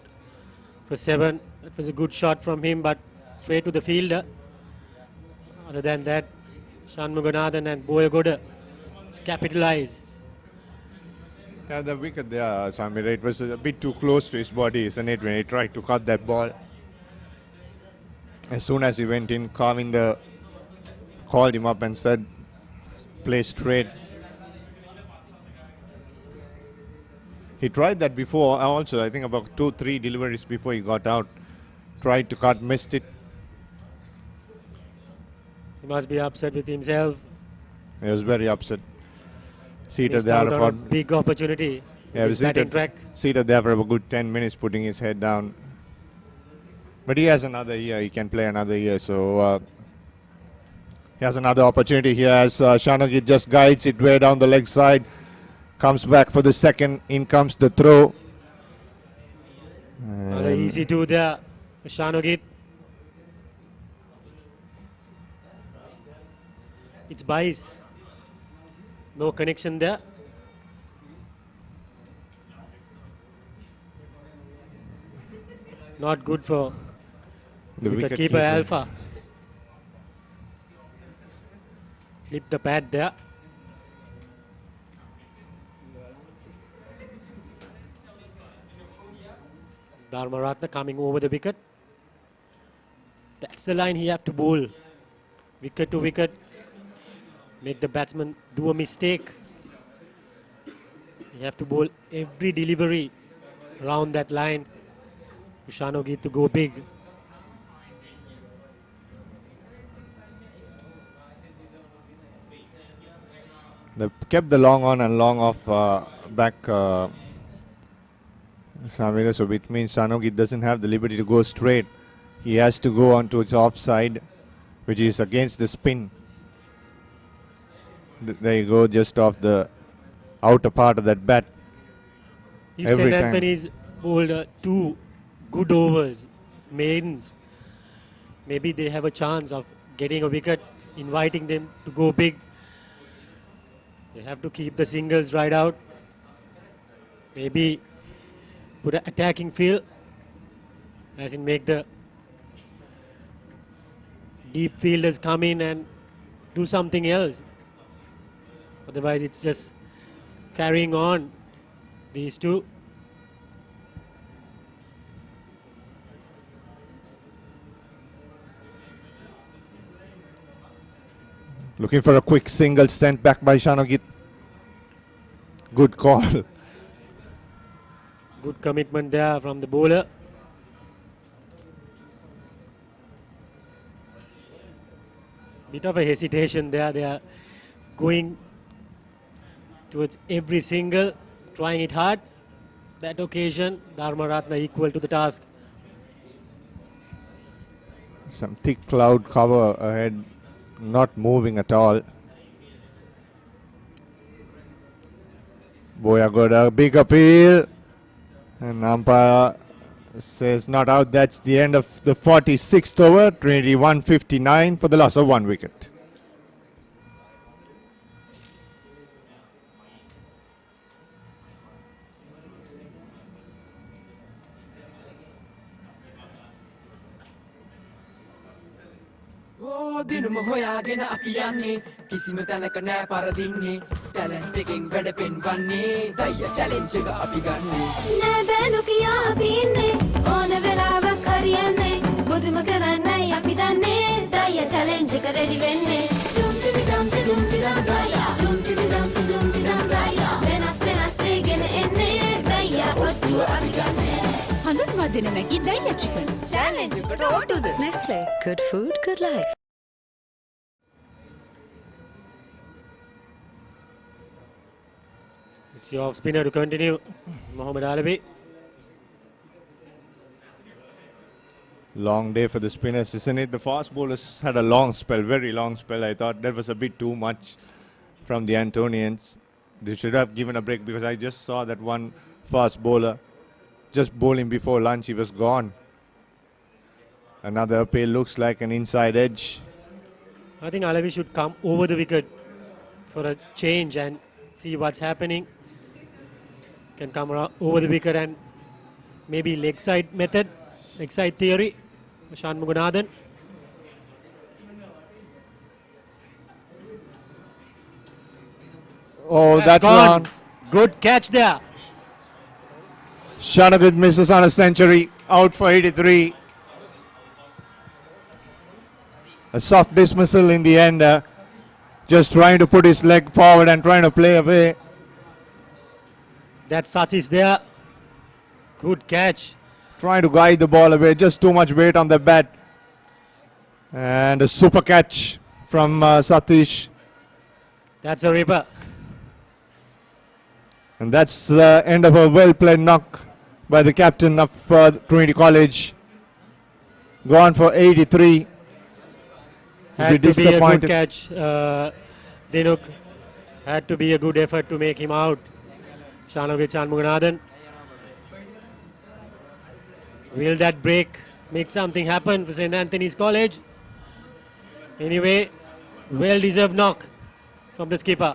Speaker 2: for 7. That was a good shot from him, but straight to the fielder. Other than that, Shanmuganathan and Boyagoda capitalized.
Speaker 12: Yeah, the wicket there, Samir, it was a bit too close to his body, isn't it, when he tried to cut that ball. As soon as he went in, Kavinder called him up and said, play straight. He tried that before also, I think about 2-3 deliveries before he got out. Tried to cut, missed it.
Speaker 2: He must be upset with himself.
Speaker 12: He was very upset. Seated
Speaker 2: Missed
Speaker 12: there
Speaker 2: out on
Speaker 12: for
Speaker 2: a big opportunity.
Speaker 12: Yeah,
Speaker 2: His batting track.
Speaker 12: seated there for a good 10 minutes, putting his head down. But he has another year. He can play another year. So he has another opportunity here as Shanagit just guides it way down the leg side. Comes back for the second. In comes the throw.
Speaker 2: Another easy 2 there. Shanogit. It's Bais. No connection there. Not good for
Speaker 12: The
Speaker 2: wicket
Speaker 12: wicket
Speaker 2: keeper Alpha. Clip the pad there. Dharmaratna coming over the wicket. That's the line he have to bowl. Wicket to wicket. Make the batsman do a mistake. You have to bowl every delivery around that line. Shanogit to go big.
Speaker 12: They kept the long on and long off back. Samira, so which means Shanogit doesn't have the liberty to go straight. He has to go onto its offside, which is against the spin. There you go, just off the outer part of that bat.
Speaker 2: If
Speaker 12: Every
Speaker 2: St.
Speaker 12: time.
Speaker 2: Anthony's bowled 2 good overs, maidens, maybe they have a chance of getting a wicket, inviting them to go big. They have to keep the singles right out. Maybe put an attacking field, as in make the deep fielders come in and do something else. Otherwise, it's just carrying on these two.
Speaker 12: Looking for a quick single sent back by Shanogit. Good call.
Speaker 2: Good commitment there from the bowler. Bit of a hesitation there. They are going towards every single, trying it hard. That occasion, Dharmaratna equal to the task.
Speaker 12: Some thick cloud cover ahead, not moving at all. Boya got a big appeal, and umpire says not out. That's the end of the 46th over. Trinity 159 for the loss of 1 wicket.
Speaker 9: දිනුම හොයාගෙන අපි යන්නේ කිසිම තැනක නෑ පරදින්නේ talent එකෙන් වැඩ පෙන්වන්නේ දයිය challenge එක අපි ගන්නේ
Speaker 10: නෑ බෑනු කියා අපි ඉන්නේ ඕන වෙලාවක් හරියන්නේ බුදුම කරන්නයි අපි දන්නේ දයිය චැලෙන්ජ් එක රෙඩි වෙන්නේ ඩුම් ටිඩි ඩම් ටිඩුම් ටිඩම් දයියා ඩුම් ටිඩි ඩම් ටිඩුම් ටිඩම් දයියා වෙනස් වෙනස් දේගෙන එන්නේ දයියා ඔට්ටුව අපි ගන්නේ හඳුන්වා දෙන මැගි දයියා චිකන් චැලෙන්ජ් එකට ඔට්ටුද Nestle good food good life.
Speaker 2: It's your off spinner to continue, Mohammad Alawi.
Speaker 12: Long day for the spinners, isn't it? The fast bowlers had a long spell, very long spell. I thought that was a bit too much from the Antonians. They should have given a break because I just saw that one fast bowler just bowling before lunch. He was gone. Another appeal looks like an inside edge.
Speaker 2: I think Alawi should come over the wicket for a change and see what's happening. Can come around over the wicket and maybe leg side method, leg side theory. Shan Mugunathan.
Speaker 12: Oh, that's
Speaker 2: gone.
Speaker 12: on.
Speaker 2: Good catch there.
Speaker 12: Shanagud misses on a century. Out for 83. A soft dismissal in the end. Just trying to put his leg forward and trying to play away.
Speaker 2: That Satish there. Good catch.
Speaker 12: Trying to guide the ball away. Just too much weight on the bat. And a super catch from Satish.
Speaker 2: That's a ripper.
Speaker 12: And that's the end of a well-played knock by the captain of Trinity College. Gone for 83.
Speaker 2: Had to be a good catch. Dinuk had to be a good effort to make him out. Shanogit Shanmuganathan. Will that break make something happen for St. Anthony's College? Anyway, well-deserved knock from the skipper.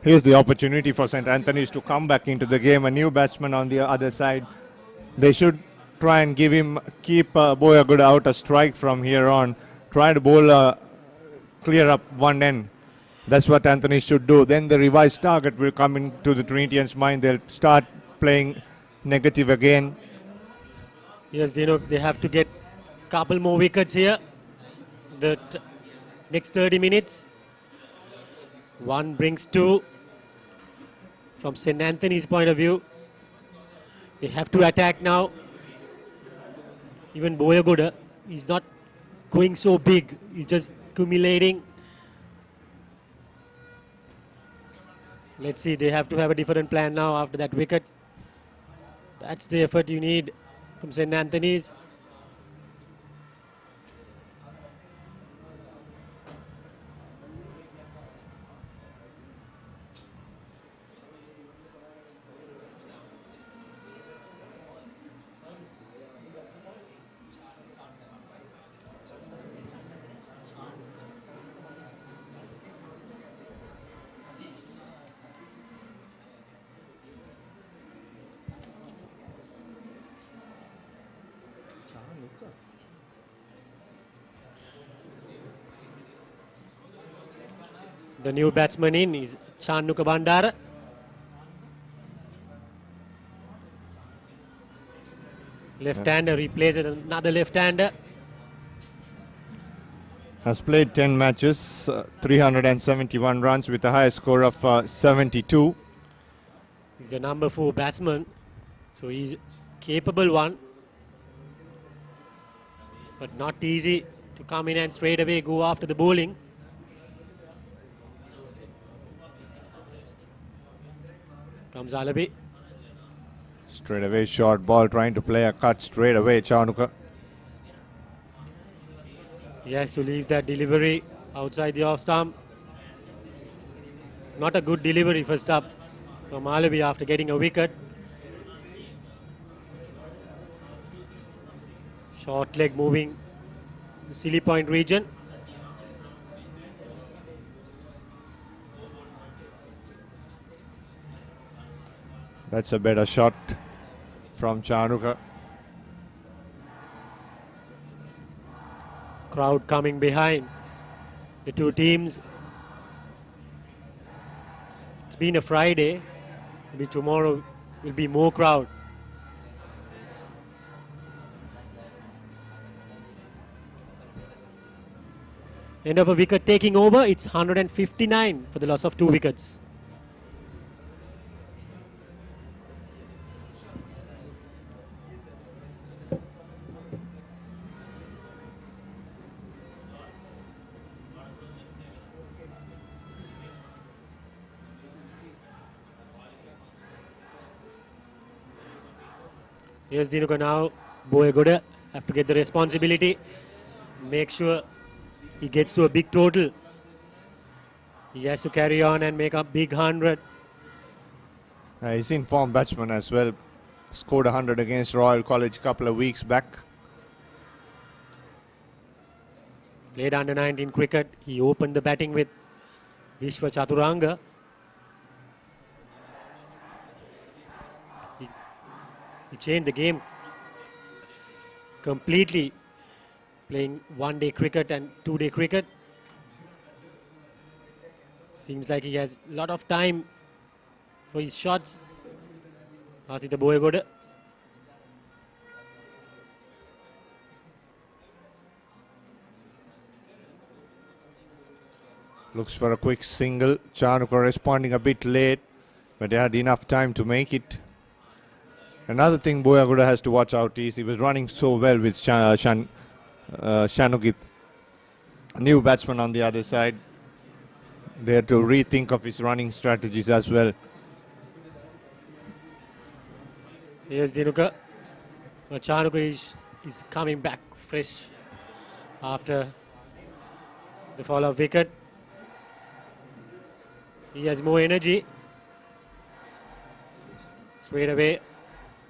Speaker 12: Here's the opportunity for St. Anthony's to come back into the game. A new batsman on the other side. They should try and keep Boyagood out a strike from here on. Try to bowl clear up one end. That's what Anthony should do. Then the revised target will come into the Trinitians' mind. They'll start playing negative again.
Speaker 2: Yes, Dinuk, they have to get a couple more wickets here. The next 30 minutes. One brings two. From St. Anthony's point of view, they have to attack now. Even Boyagood, he's not going so big. He's just accumulating. Let's see, they have to have a different plan now after that wicket. That's the effort you need from St. Anthony's. The new batsman in is Channuka Bandara. Left-hander replaces another left-hander.
Speaker 12: Has played 10 matches, 371 runs with a high score of 72.
Speaker 2: He's the number 4 batsman, so he's capable one. But not easy to come in and straight away go after the bowling. Comes Alabi.
Speaker 12: Straight away short ball, trying to play a cut straight away, Chanuka.
Speaker 2: He has to leave that delivery outside the off stump. Not a good delivery first up from Alabi after getting a wicket. Short leg moving to Silly Point region.
Speaker 12: That's a better shot from Chanuka.
Speaker 2: Crowd coming behind the two teams. It's been a Friday. Maybe tomorrow will be more crowd. End of a wicket taking over. It's 159 for the loss of 2 wickets. Here's Dinuka now. Boyagood have to get the responsibility. Make sure he gets to a big total. He has to carry on and make a big 100.
Speaker 12: He's in form batsman as well. Scored 100 against Royal College a couple of weeks back.
Speaker 2: Played under 19 cricket. He opened the batting with Vishwa Chaturanga. He changed the game completely, playing one-day cricket and two-day cricket. Seems like he has a lot of time for his shots. Hasita Boyagoda.
Speaker 12: Looks for a quick single. Chanuka responding a bit late, but they had enough time to make it. Another thing Boyagoda has to watch out is he was running so well with Shanugit. New batsman on the other side. They had to rethink of his running strategies as well.
Speaker 2: Here's Dinuka. Chanuka is coming back fresh after the fall-off wicket. He has more energy. Straight away,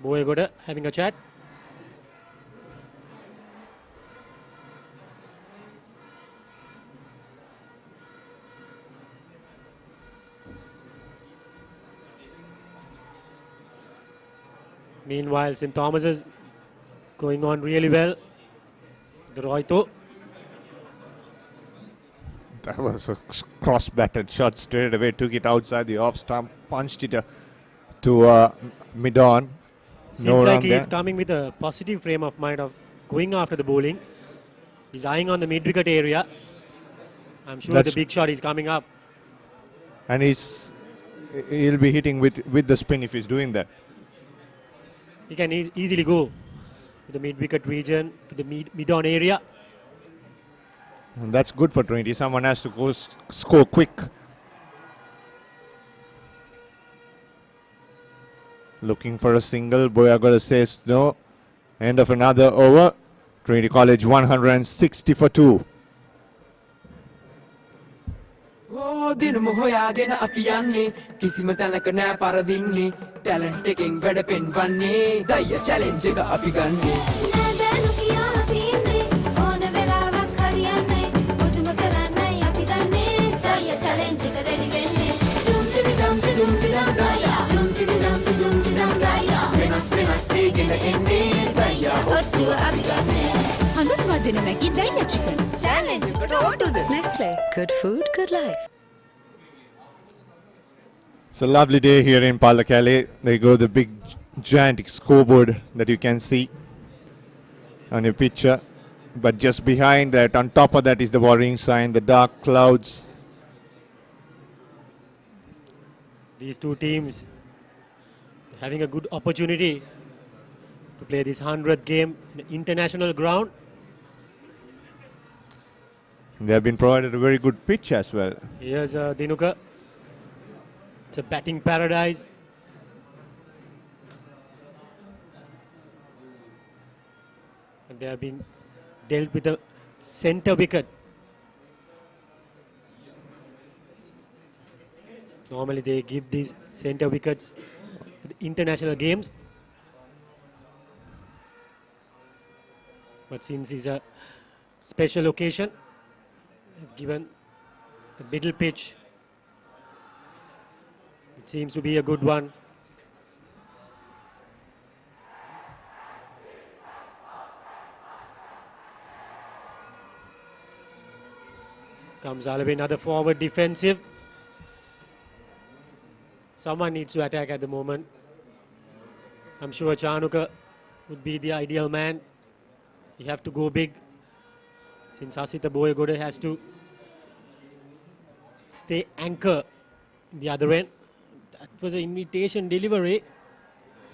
Speaker 2: Boyagoda having a chat. Meanwhile, St. Thomas is going on really well. The Roito.
Speaker 12: That was a cross-batted shot straight away. Took it outside the off stump, punched it to mid-on.
Speaker 2: Seems like he is coming with a positive frame of mind of going after the bowling. He's eyeing on the mid-wicket area. I'm sure the big shot is coming up.
Speaker 12: And he'll be hitting with the spin if he's doing that.
Speaker 2: He can easily go to the mid-wicket region, to the mid-on area.
Speaker 12: And that's good for Trinity. Someone has to go score quick. Looking for a single. Boyagoda says no. End of another over. Trinity College 160 for 2.
Speaker 9: දිනම හොයාගෙන අපි යන්නේ කිසිම තැනක නෑ පරදින්නේ talent එකෙන් වැඩ පෙන්වන්නේ දය challenge එක අපි ගන්නේ නෑ බෑ නොකියා අපි ඉන්නේ ඕන වෙලාවක් හරියන්නේ මුදුම කරන්නයි අපි දන්නේ දය චැලෙන්ජ් එක රෙඩි වෙන්නේ ඩුම් ටිඩි ඩම් ටිඩුම් ටිඩම් දය ඩුම් ටිඩි ඩම් ටිඩුම් ටිඩම් දය වෙනස් වෙනස් දෙගෙන එන්නේ දය ඔට්ටුව අපි ගන්නේ
Speaker 6: හඳුන්වා දෙන මැගි දය චිකන් චැලෙන්ජ් එකට ඕටුද Nestle good food good life.
Speaker 12: It's a lovely day here in Pallekele. There you go, the big giant scoreboard that you can see on your picture. But just behind that, on top of that is the worrying sign, the dark clouds.
Speaker 2: These two teams having a good opportunity to play this 100th game in an international ground.
Speaker 12: They have been provided a very good pitch as well.
Speaker 2: Here's Dinuka. It's a batting paradise. And they have been dealt with a centre wicket. Normally they give these centre wickets for the international games. But since it's a special occasion, they've given the middle pitch. It seems to be a good one. Comes Alawi, another forward defensive. Someone needs to attack at the moment. I'm sure Chanuka would be the ideal man. You have to go big. Since Hasita Boyagoda has to stay anchor in the other end. That was an imitation delivery.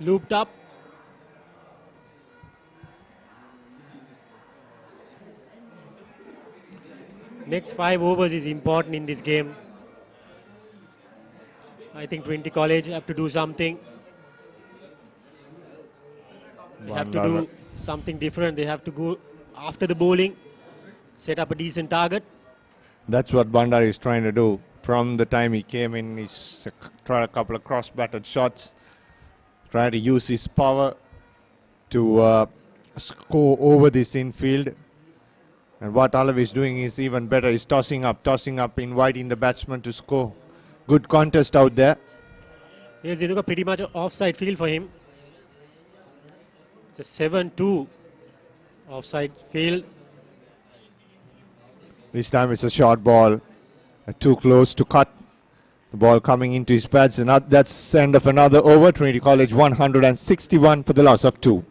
Speaker 2: Looped up. Next 5 overs is important in this game. I think Trinity College have to do something. They have to do something different. They have to go after the bowling, set up a decent target.
Speaker 12: That's what Bandar is trying to do. From the time he came in, he's tried a couple of cross-batted shots, trying to use his power to score over this infield. And what Alavi is doing is even better. He's tossing up, inviting the batsman to score. Good contest out there.
Speaker 2: Here's Dinuka, pretty much offside field for him. It's a 7-2 offside field.
Speaker 12: This time it's a short ball. Too close to cut. The ball coming into his pads. And that's the end of another over. Trinity College 161 for the loss of 2.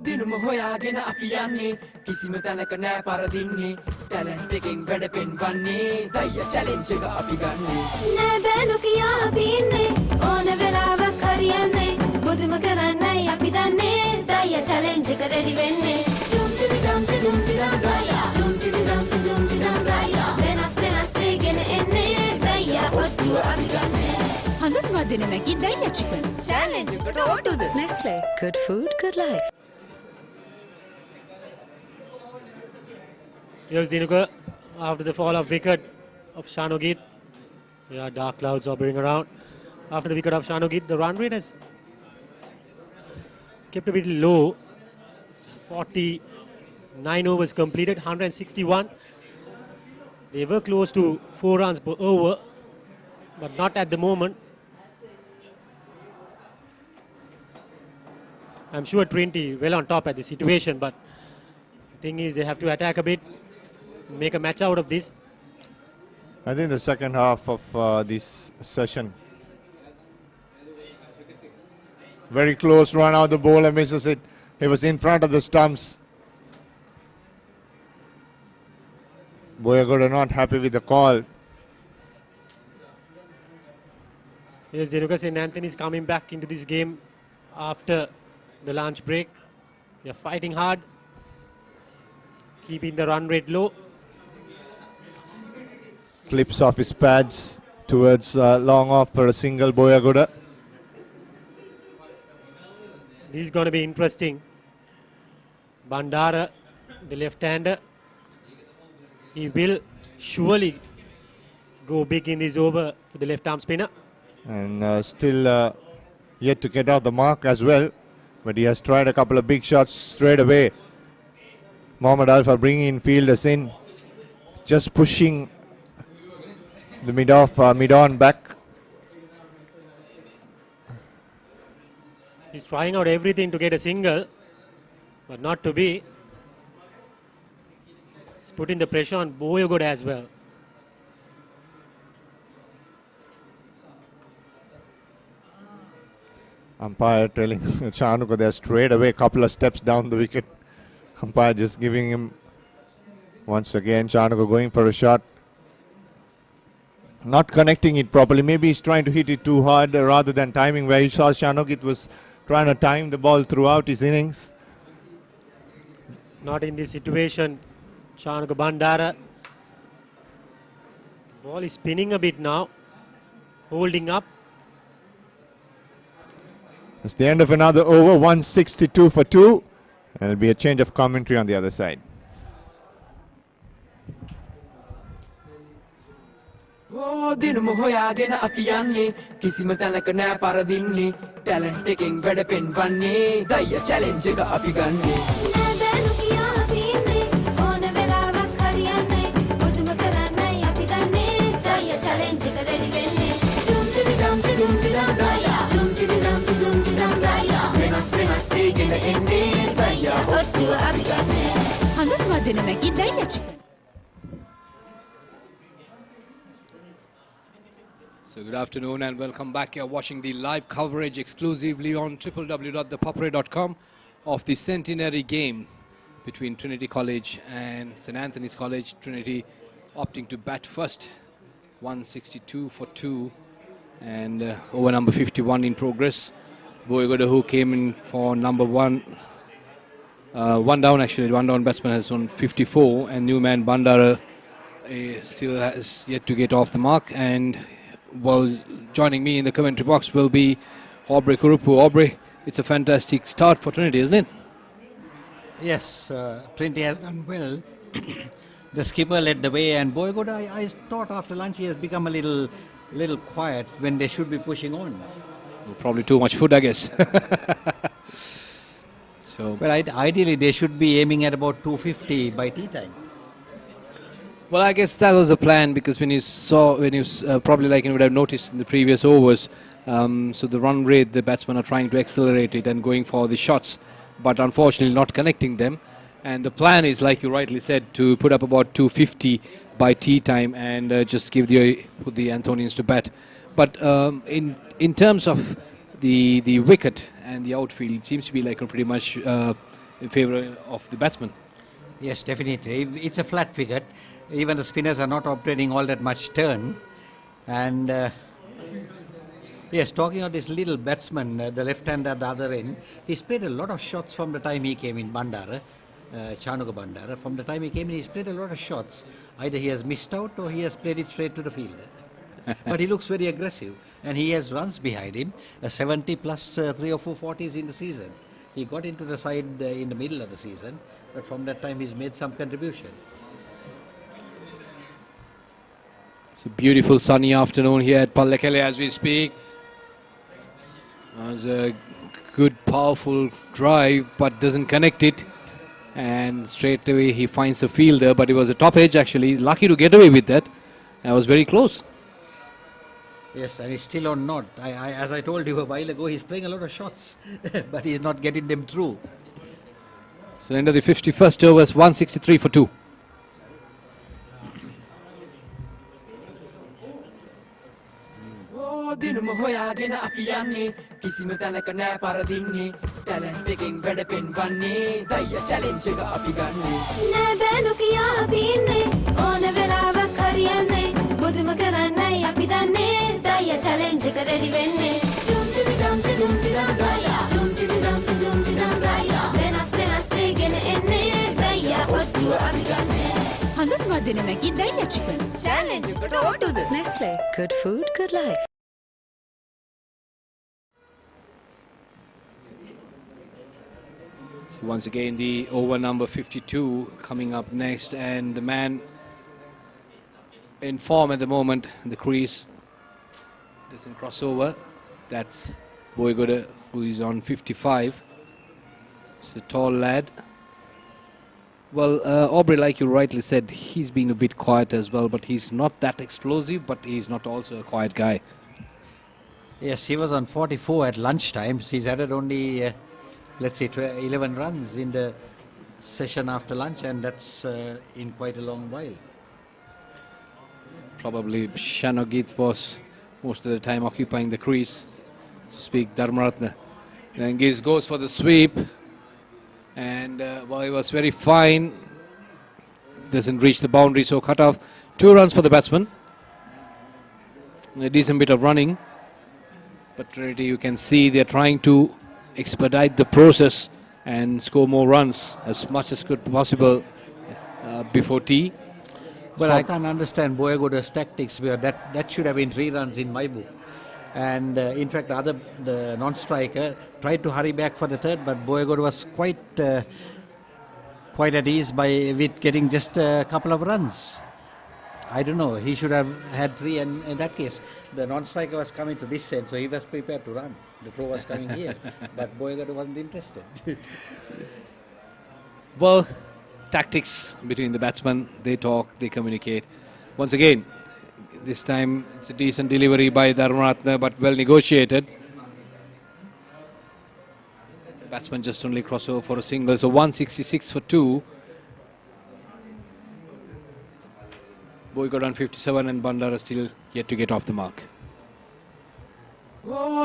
Speaker 9: දිනුම හොයාගෙන අපි යන්නේ කිසිම තැනක නෑ පරදින්නේ talent එකෙන් වැඩ පෙන්වන්නේ දයිය challenge එක අපි ගන්නෙ
Speaker 10: නෑ බෑනු කියා අපි ඉන්නේ ඕන වෙලාවක් හරියන්නේ බුදුම කරන්නයි අපි දන්නේ දයිය චැලෙන්ජ් එක රෙඩි වෙන්නේ ඩුම් ටිඩි ඩම් ටිඩුම් ටිඩම් දයියා ඩුම් ටිඩි ඩම් ටිඩුම් ටිඩම් දයියා වෙනස් දෙගෙන එන්නේ දයිය ඔට්ටුව අපි ගන්නෙ හඳුන්වා දෙන මැගි දයිය චිකන් චැලෙන්ජ් එකට ඔට්ටුද Nestle good food good life.
Speaker 2: Here's Dinuka after the fall of wicket of Shanogit. Yeah, dark clouds hovering around. After the wicket of Shanogit, the run rate has kept a bit low. 49 overs completed, 161. They were close to 4 runs per over, but not at the moment. I'm sure Trinity well on top at the situation, but the thing is they have to attack a bit, make a match out of this.
Speaker 12: I think the second half of this session. Very close run out, the bowler misses it. He was in front of the stumps. Boyagoda not happy with the call.
Speaker 2: Yes, Dinuka St. Anthony's coming back into this game after the lunch break. They're fighting hard, keeping the run rate low.
Speaker 12: Clips off his pads towards long off for a single, Boyagoda.
Speaker 2: This is going to be interesting. Bandara, the left-hander, he will surely go big in this over for the left-arm spinner.
Speaker 12: And still yet to get out the mark as well. But he has tried a couple of big shots straight away. Mohammad Alfa bringing in fielders in. Just pushing the mid-on back.
Speaker 2: He's trying out everything to get a single, but not to be. He's putting the pressure on Boyagoda as well.
Speaker 12: Umpire telling Chanuka there straight away, a couple of steps down the wicket. Umpire just giving him once again. Chanuka going for a shot. Not connecting it properly. Maybe he's trying to hit it too hard rather than timing, where you saw Shanogit was trying to time the ball throughout his innings.
Speaker 2: Not in this situation. Chanuka Bandara. The ball is spinning a bit now. Holding up.
Speaker 12: It's the end of another over, 162 for 2. And there'll be a change of commentary on the other side.
Speaker 9: දිනුම හොයාගෙන අපි යන්නේ කිසිම තැනක නෑ පරදින්නේ talent එකෙන් වැඩ පෙන්වන්නේ දයිය challenge එක අපි ගන්නෙ
Speaker 10: නෑ බෑනු කියා අපි ඉන්නේ ඕන වෙලාවක් හරියන්නේ බුදුම කරන්නයි අපි දන්නේ දයිය චැලෙන්ජ් එක රෙඩි වෙන්නේ ඩුම් ටිඩි ඩම් ටිඩුම් ටිඩම් දයියා ඩුම් ටිඩි ඩම් ටිඩුම් ටිඩම් දයියා වෙනස් දෙගෙන එන්නේ දයිය ඔට්ටුව අපි ගන්නෙ හඳුන්වා දෙන Maggi දයිය chicken.
Speaker 21: So good afternoon and welcome back. You're watching the live coverage exclusively on www.thepapare.com of the centenary game between Trinity College and St. Anthony's College. Trinity opting to bat first, 162 for 2, and over number 51 in progress. Boyagoda, who came in for number 1, one down batsman has won 54, and new man Bandara still has yet to get off the mark. And well, joining me in the commentary box will be Aubrey Kurupu. Aubrey, it's a fantastic start for Trinity, isn't it?
Speaker 19: Yes, Trinity has done well. The skipper led the way, and Boyagoda, I thought after lunch he has become a little quiet when they should be pushing on.
Speaker 21: Well, probably too much food, I guess. So,
Speaker 19: well, ideally they should be aiming at about 250 by tea time.
Speaker 21: well, I guess that was the plan, because when you probably like you would have noticed in the previous overs, so the run rate, the batsmen are trying to accelerate it and going for the shots, but unfortunately not connecting them. And the plan is, like you rightly said, to put up about 250 by tea time and just give the Anthonians to bat. But in terms of the wicket and the outfield, it seems to be like pretty much in favour of the batsman.
Speaker 19: Yes, definitely. It's a flat wicket. Even the spinners are not operating all that much turn. And yes, talking of this little batsman, the left-hander at the other end, he's played a lot of shots from the time he came in, Bandara, Chanuka Bandara. From the time he came in, he's played a lot of shots. Either he has missed out or he has played it straight to the field. But he looks very aggressive, and he has runs behind him, 70 plus 3 or 4 40s in the season. He got into the side in the middle of the season, but from that time he's made some contribution.
Speaker 21: It's a beautiful sunny afternoon here at Pallekele as we speak. It was a good, powerful drive, but doesn't connect it. And straight away he finds a fielder, but it was a top edge actually. Lucky to get away with that. That was very close.
Speaker 19: Yes, and he's still on not. As I told you a while ago, he's playing a lot of shots, but he's not getting them through.
Speaker 21: So end of the 51st over, 163 for 2.
Speaker 9: දිනුම හොයාගෙන අපි යන්නේ කිසිම තැනක නෑ පරදින්නේ talent එකෙන් වැඩ පෙන්වන්නේ දයිය challenge එක අපි ගන්නෙ
Speaker 10: නෑ බෑනු කියා අපි ඉන්නේ ඕන වෙලාවක් හරියන්නේ බුදුම කරන්නයි අපි දන්නේ දයිය චැලෙන්ජ් එක රෙඩි වෙන්නේ ඩුම් ටිඩි ඩම් ටිඩුම් ටිඩම් ගායා ඩුම් ටිඩි ඩම් ටිඩුම් ටිඩම් ගායා වෙනස් වෙනස් දෙගෙන එන්නේ දයිය ඔට්ටුව අපි ගන්නෙ හඳුන්වා දෙන මැගි දයිය චිකන් චැලෙන්ජ් එකට ඕටුද Nestle good food good life.
Speaker 21: Once again, the over number 52 coming up next, and the man in form at the moment in the crease doesn't cross over. That's Boygoda, who is on 55. It's a tall lad. Well, Aubrey, like you rightly said, he's been a bit quiet as well, but he's not that explosive, but he's not also a quiet guy.
Speaker 19: Yes, he was on 44 at lunchtime. He's added only let's say 11 runs in the session after lunch, and that's in quite a long while.
Speaker 21: Probably Shanogit was most of the time occupying the crease, so to speak. Dharmaratna then goes for the sweep, and well, it was very fine, doesn't reach the boundary, so cut off. 2 runs for the batsman, a decent bit of running, but Trinity, you can see they're trying to expedite the process and score more runs as much as could possible before tea.
Speaker 19: Well, I can't understand Boyagoda's tactics, where that should have been 3 runs in my book. And in fact, the non-striker tried to hurry back for the third, but Boyagoda was quite at ease with getting just a couple of runs. I don't know, he should have had 3, and in that case, the non-striker was coming to this end, so he was prepared to run. The throw was coming here, but Boyagoda wasn't interested.
Speaker 21: Well, tactics between the batsmen, they talk, they communicate. Once again, this time it's a decent delivery by Dharmaratna, but well negotiated. Batsman just only cross over for a single, so 166 for 2. Boygoda on 57 and Bandara still yet to get off the mark.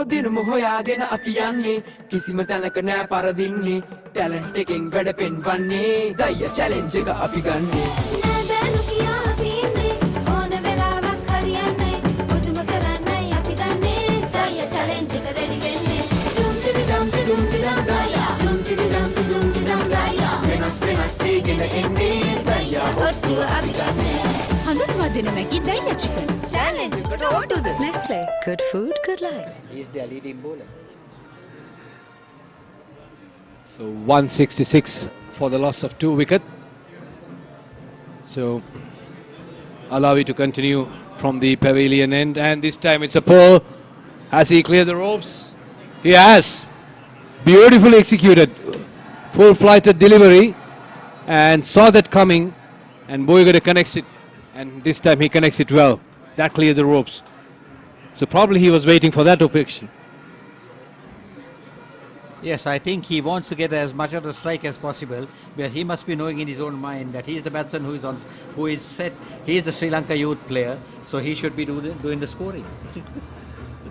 Speaker 9: දිනුම හොයාගෙන අපි යන්නේ කිසිම තැනක නෑ පරදින්නේ talent එකෙන් වැඩ පෙන්වන්නේ දයිය challenge එක අපි ගන්නෙ
Speaker 10: නෑ බෑනු කියා අපි ඉන්නේ ඕන වෙලාවක් හරියන්නේ බුදුම කරන්නයි අපි දන්නේ දයිය චැලෙන්ජ් එක රෙඩි වෙන්නේ ඩුම් ටිඩි ඩම් ටිඩුම් ටිඩම් ගායා ඩුම් ටිඩි ඩම් ටිඩුම් ටිඩම් ගායා වෙනස් වෙනස් දෙගෙන එන්නේ දයිය ඔට්ටුව අපි ගන්නෙ හඳුන්වා දෙන මැගි දයිය චිකන් චැලෙන්ජ් එකට ඕටුද Nestle good food good life.
Speaker 19: He is their leading bowler.
Speaker 21: So 166 for the loss of 2 wickets. So Alawi to continue from the pavilion end, and this time it's a pull. Has he cleared the ropes? He has. Beautifully executed. full flighted delivery and saw that coming, and Boygoda connects it, and this time he connects it well. That cleared the ropes. So probably he was waiting for that option.
Speaker 19: Yes, I think he wants to get as much of the strike as possible, but he must be knowing in his own mind that he's the batsman who is set. He is the Sri Lanka youth player, so he should be doing the scoring.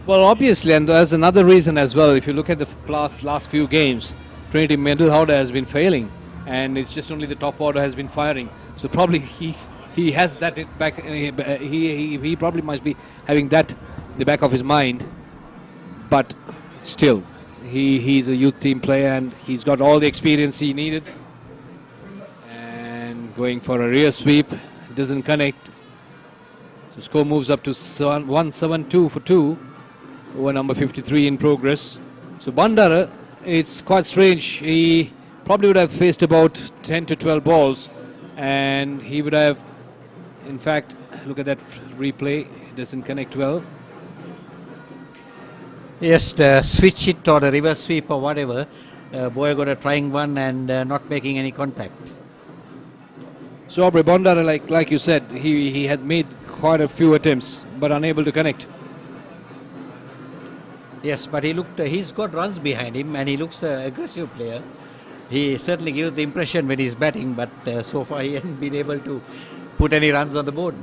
Speaker 21: Well, obviously, and there's another reason as well. If you look at the last few games, Trinity middle order has been failing, and it's just only the top order has been firing. So probably he has that back. He probably must be having that in the back of his mind, but still. He's a youth team player and he's got all the experience he needed. And going for a rear sweep, doesn't connect. So score moves up to 172 for 2 over number 53 in progress. So Bandara, it's quite strange. He probably would have faced about 10 to 12 balls and he would have, in fact, look at that replay, it doesn't connect well.
Speaker 19: Yes, the switch hit or the reverse sweep or whatever, Boygoda trying one and not making any contact.
Speaker 21: So Aubrey Bandara, like you said, he had made quite a few attempts but unable to connect.
Speaker 19: Yes, but he's got runs behind him and he looks an aggressive player. He certainly gives the impression when he's batting, but so far he hasn't been able to put any runs on the board.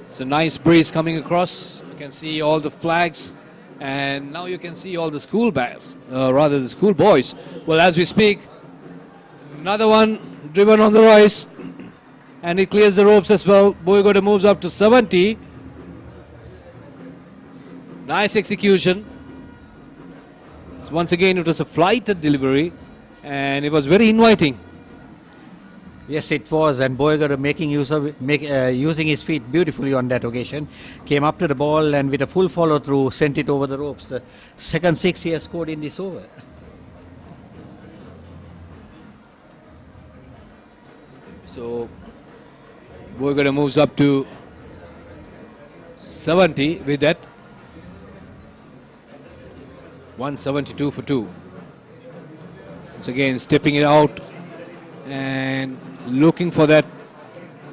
Speaker 21: It's a nice breeze coming across. You can see all the flags, and now you can see all the school bags, rather the school boys. Well, as we speak, another one driven on the rise, and it clears the ropes as well. Boygoda moves up to 70. Nice execution. So once again, it was a flighted delivery, and it was very inviting.
Speaker 19: Yes, it was, and Boygoda making use of it, using his feet beautifully on that occasion. Came up to the ball and with a full follow through sent it over the ropes. The second 6 he has scored in this over.
Speaker 21: So Boygoda moves up to 70 with that. 172 for 2. Once again stepping it out and looking for that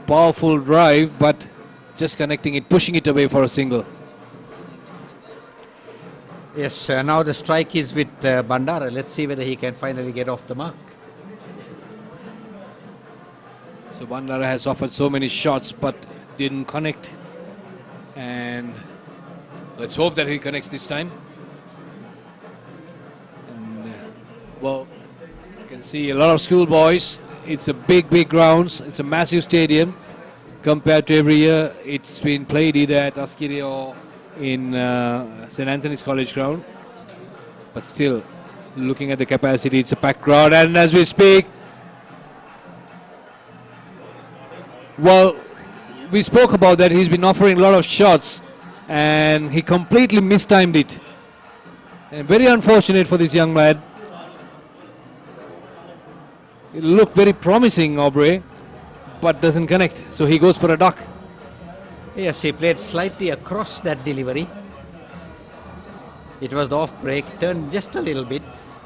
Speaker 21: powerful drive, but just connecting it, pushing it away for a single.
Speaker 19: Yes, now the strike is with Bandara. Let's see whether he can finally get off the mark.
Speaker 21: So Bandara has offered so many shots but didn't connect, and let's hope that he connects this time. And, well, you can see a lot of schoolboys. It's a big grounds. It's a massive stadium compared to every year. It's been played either at Askiri or in St. Anthony's College ground. But still, looking at the capacity, it's a packed crowd. And as we speak, well, we spoke about that. He's been offering a lot of shots and he completely mistimed it. And very unfortunate for this young lad. It looked very promising, Aubrey, but doesn't connect. So he goes for a duck.
Speaker 19: Yes, he played slightly across that delivery. It was the off break, turned just a little bit,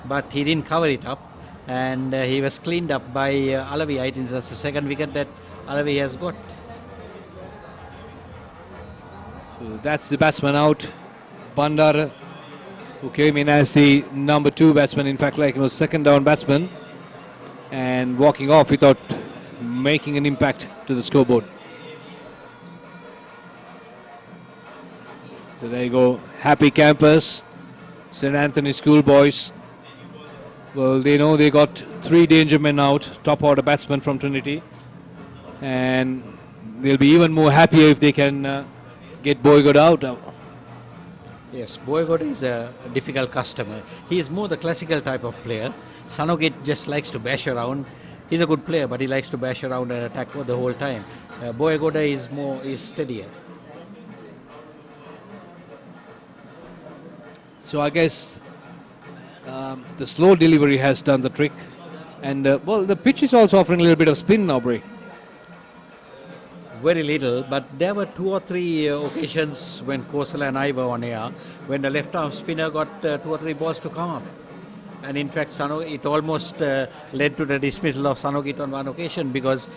Speaker 19: but he didn't cover it up. And he was cleaned up by Alavi. I think that's the second wicket that Alavi has got.
Speaker 21: So that's the batsman out. Bandara, who came in as the number 2 batsman, in fact, like he was second down batsman, and walking off without making an impact to the scoreboard. So there you go, happy campers, St. Anthony schoolboys. Well, they know they got 3 danger men out, top order batsmen from Trinity, and they'll be even more happier if they can get Boygoda out.
Speaker 19: Yes, Boygoda is a difficult customer. He is more the classical type of player. Sanogit just likes to bash around. He's a good player, but he likes to bash around and attack the whole time. Boygoda is steadier.
Speaker 21: So I guess the slow delivery has done the trick. And well, the pitch is also offering a little bit of spin now, Bray.
Speaker 19: Very little, but there were 2 or 3 occasions when Kosala and I were on air, when the left arm spinner got 2 or 3 balls to come up. And in fact, it almost led to the dismissal of Sanogit on one occasion because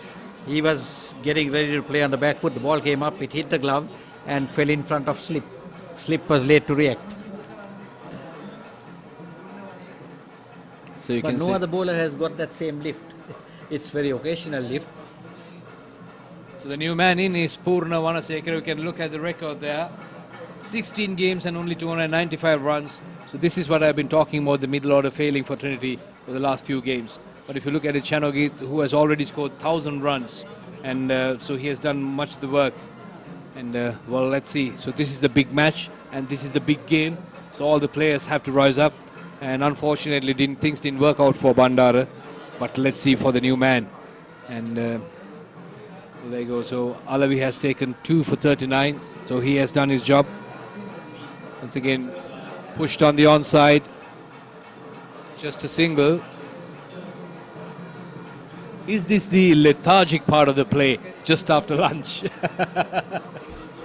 Speaker 19: he was getting ready to play on the back foot. The ball came up, it hit the glove and fell in front of Slip. Slip was late to react.
Speaker 21: So you
Speaker 19: but
Speaker 21: can
Speaker 19: no
Speaker 21: see
Speaker 19: other bowler has got that same lift. It's very occasional lift.
Speaker 21: So the new man in is Purna Vanasekara. You can look at the record there. 16 games and only 295 runs. So this is what I've been talking about, the middle order failing for Trinity for the last few games. But if you look at it, Chanogit, who has already scored 1,000 runs, and so he has done much of the work. And well, let's see. So this is the big match, and this is the big game. So all the players have to rise up. And unfortunately, things didn't work out for Bandara. But let's see for the new man. And there you go. So Alavi has taken 2 for 39. So he has done his job. Once again, pushed on the onside. Just a single. Is this the lethargic part of the play just after lunch?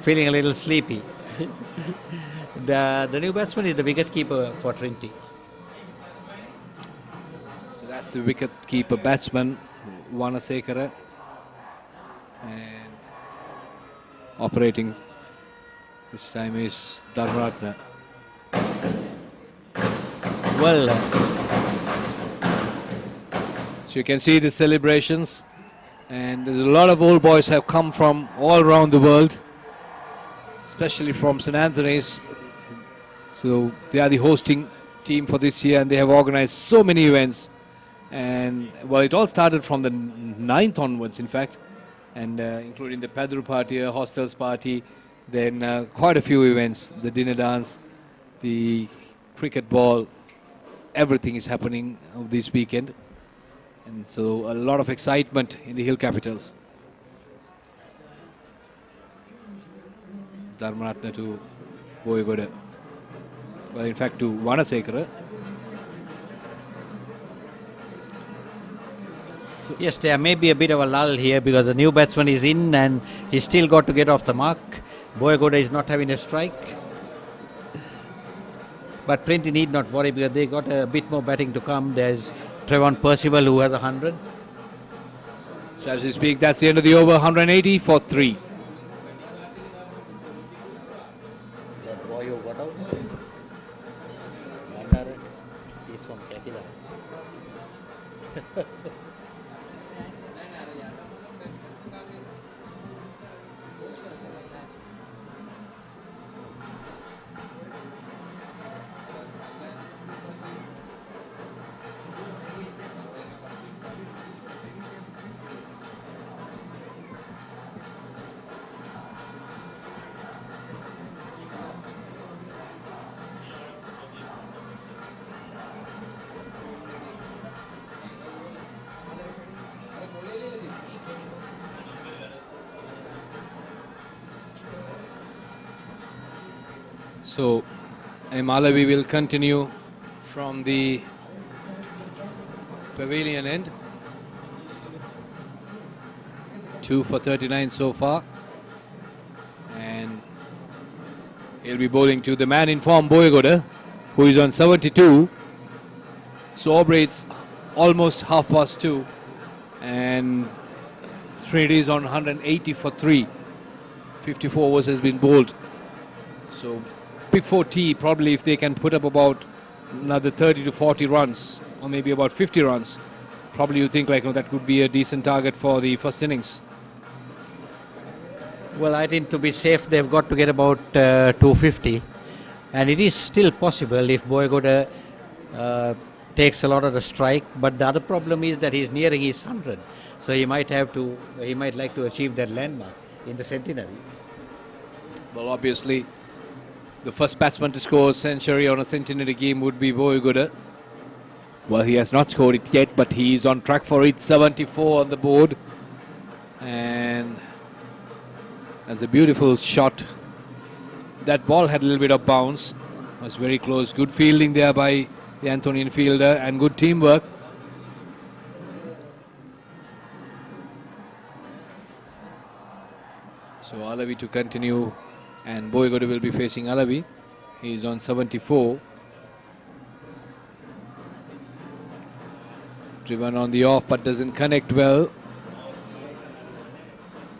Speaker 19: Feeling a little sleepy. The new batsman is the wicket-keeper for Trinity.
Speaker 21: So that's the wicket-keeper batsman, Vanasekara. And operating this time is Dharmaratna.
Speaker 19: Well,
Speaker 21: so you can see the celebrations, and there's a lot of old boys have come from all around the world, especially from St. Anthony's. So they are the hosting team for this year, and they have organized so many events. And well, it all started from the 9th onwards, in fact, and including the Padru party, hostels party, then quite a few events, the dinner dance, the cricket ball, everything is happening this weekend. And so a lot of excitement in the hill capitals. Dharmaratna to Boyagoda. Well, in fact, to Vanasekara.
Speaker 19: So yes, there may be a bit of a lull here because the new batsman is in and he's still got to get off the mark. Boyagoda is not having a strike. But Trinity need not worry because they got a bit more batting to come. There's Trevon Percival who has 100.
Speaker 21: So as we speak, that's the end of the over, 180 for 3.
Speaker 19: That boy who got out, Mandara, he's from Kakila.
Speaker 21: So Malawi will continue from the pavilion end. 2 for 39 so far. And he'll be bowling to the man in form, Boyagoda, who is on 72. So Aubrey, it's almost 2:30. And Trinity is on 180 for 3. 54 overs has been bowled. So before tea, probably if they can put up about another 30 to 40 runs, or maybe about 50 runs, probably you think like, that could be a decent target for the first innings.
Speaker 19: Well, I think to be safe, they've got to get about 250. And it is still possible if Boyagoda takes a lot of the strike. But the other problem is that he's nearing his 100. So he might like to achieve that landmark in the centenary.
Speaker 21: Well, obviously, the first batsman to score a century on a centenary game would be Boyagoda. Well, he has not scored it yet, but he is on track for it. 74 on the board. And that's a beautiful shot. That ball had a little bit of bounce. Was very close. Good fielding there by the Anthonian fielder and good teamwork. So Alavi to continue, and Boyagoda will be facing Alavi. He is on 74. Driven on the off but doesn't connect well.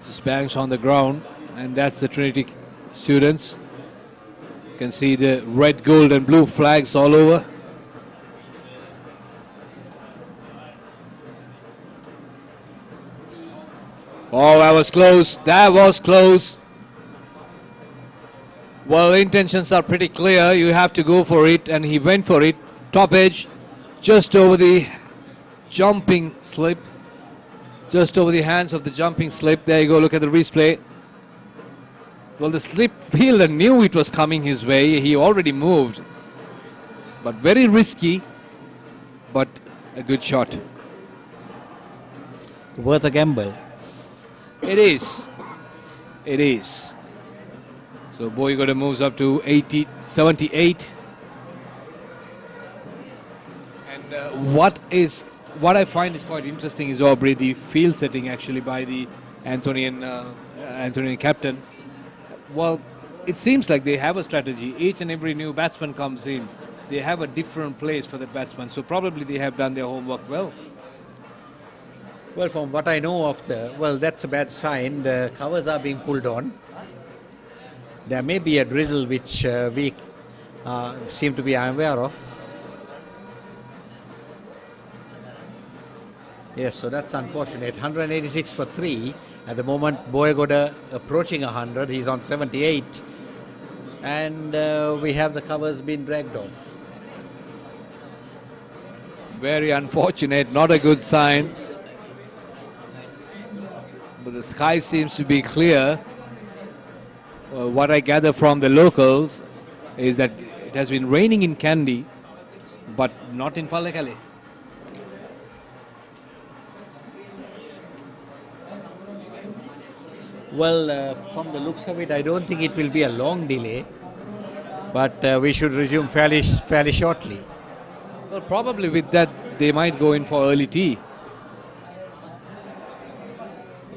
Speaker 21: Just bangs on the ground, and that's the Trinity students. You can see the red, gold and blue flags all over. Oh, that was close. That was close. Well, intentions are pretty clear. You have to go for it, and he went for it. Top edge, just over the jumping slip. Just over the hands of the jumping slip. There you go, look at the replay. Well, the slip fielder knew it was coming his way. He already moved. But very risky, but a good shot.
Speaker 19: Worth a gamble.
Speaker 21: It is. It is. So Boyagoda moves up to 78. And what I find is quite interesting is, Aubrey, the field setting actually by the Antonian captain. Well, it seems like they have a strategy. Each and every new batsman comes in, they have a different place for the batsman. So probably they have done their homework well.
Speaker 19: Well, from what I know of that's a bad sign. The covers are being pulled on. There may be a drizzle which we seem to be unaware of. Yes, so that's unfortunate. 186 for 3. At the moment, Boyagoda approaching 100. He's on 78. And we have the covers being dragged on.
Speaker 21: Very unfortunate, not a good sign. But the sky seems to be clear. What I gather from the locals is that it has been raining in Kandy, but not in Pallekele.
Speaker 19: Well, from the looks of it, I don't think it will be a long delay, but we should resume fairly shortly.
Speaker 21: Well, probably with that, they might go in for early tea.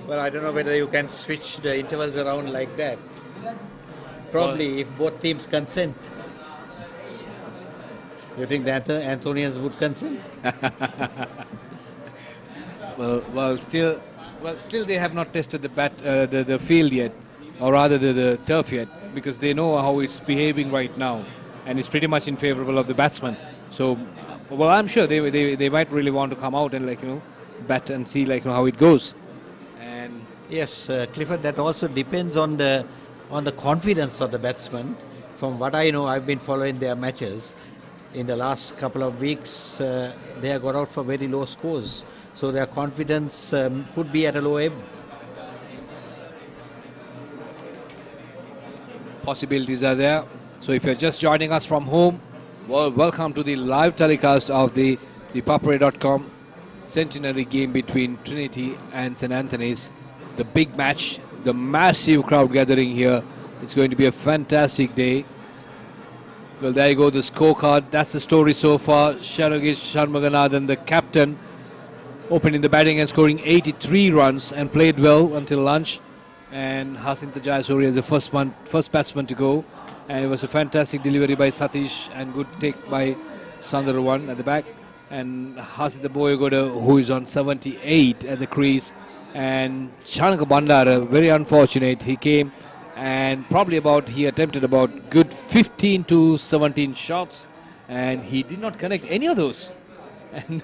Speaker 19: Well, I don't know whether you can switch the intervals around like that. Probably, if both teams consent. You think the Antonians would consent?
Speaker 21: Well, still they have not tested the field yet, or rather the turf yet, because they know how it's behaving right now, and it's pretty much in favourable of the batsman. So, well, I'm sure they might really want to come out and bat and see how it goes. And
Speaker 19: yes, Clifford, that also depends on the confidence of the batsman. From what I know, I've been following their matches. In the last couple of weeks, they have got out for very low scores. So their confidence could be at a low ebb.
Speaker 21: Possibilities are there. So if you're just joining us from home, well, welcome to the live telecast of the ThePapare.com centenary game between Trinity and St. Anthony's. The big match, the massive crowd gathering here. It's going to be a fantastic day. Well, there you go, the scorecard. That's the story so far. Shanogish Shanmuganathan, the captain, opening the batting and scoring 83 runs and played well until lunch. And Hasintha Jayasuri is the first batsman to go. And it was a fantastic delivery by Satish and good take by Sundarawan at the back. And Hasintha Boyagoda, who is on 78 at the crease. And Chanaka Bandara, very unfortunate. He came and he attempted about good 15 to 17 shots. And he did not connect any of those. And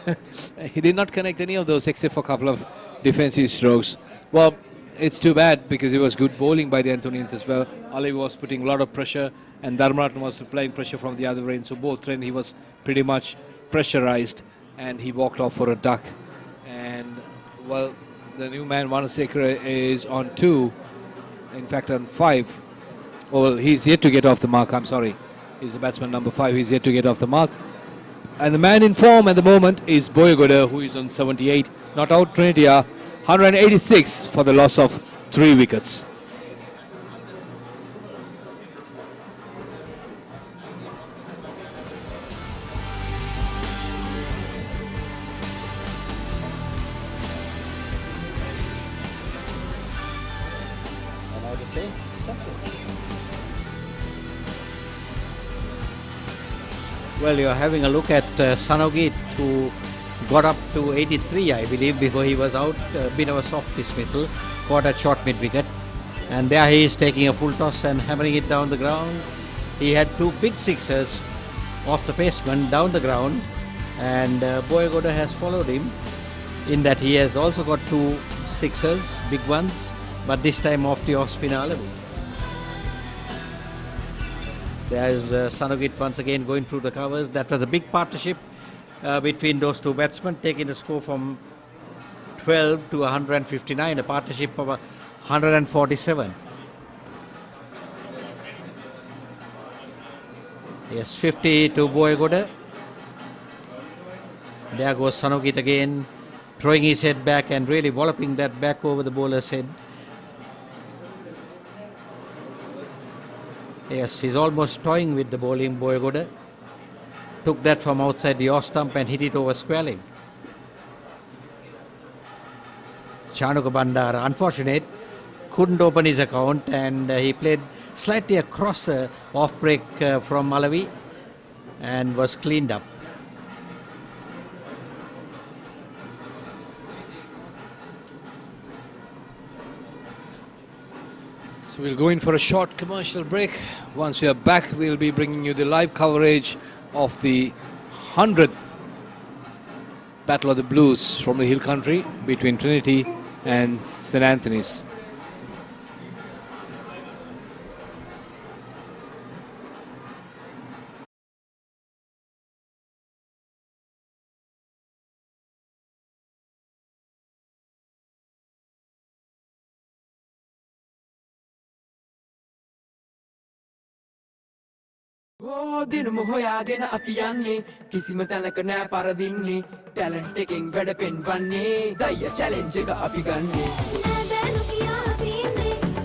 Speaker 21: he did not connect any of those except for a couple of defensive strokes. Well, it's too bad because it was good bowling by the Antonians as well. Ali was putting a lot of pressure and Dharmaratan was applying pressure from the other end. So both trend he was pretty much pressurized and he walked off for a duck. And well, the new man Manasekara is on 2, in fact on 5. Oh, well, he's yet to get off the mark, I'm sorry. He's the batsman number 5, he's yet to get off the mark. And the man in form at the moment is Boyagoda, who is on 78. Not out Trinity, 186 for the loss of 3 wickets.
Speaker 19: Well, you're having a look at Sanogit, who got up to 83, I believe, before he was out. Bit of a soft dismissal, caught at short mid-wicket. And there he is taking a full toss and hammering it down the ground. He had 2 big sixers off the pavement down the ground, and Boyagoda has followed him in that he has also got 2 sixers, big ones, but this time off the off-spinner level. There is Sanugit once again going through the covers. That was a big partnership between those 2 batsmen, taking the score from 12 to 159, a partnership of 147. Yes, 50 to Boyagoda. There goes Sanugit again, throwing his head back and really walloping that back over the bowler's head. Yes, he's almost toying with the bowling, Boyagoda. Took that from outside the off stump and hit it over square leg. Chanuka Bandara, unfortunate, couldn't open his account, and he played slightly across off break from Malawi and was cleaned up.
Speaker 21: So we'll go in for a short commercial break. Once we are back, we'll be bringing you the live coverage of the 100th Battle of the Blues from the Hill Country between Trinity and St. Anthony's.
Speaker 9: Oh, dinum hoyagena අපි යන්නේ කිසිම තැනක නෑ පරදින්නේ talent එකෙන් වැඩ පෙන්වන්නේ දය challenge එක අපි ගන්නේ නෑ බෑනු කියා අපි ඉන්නේ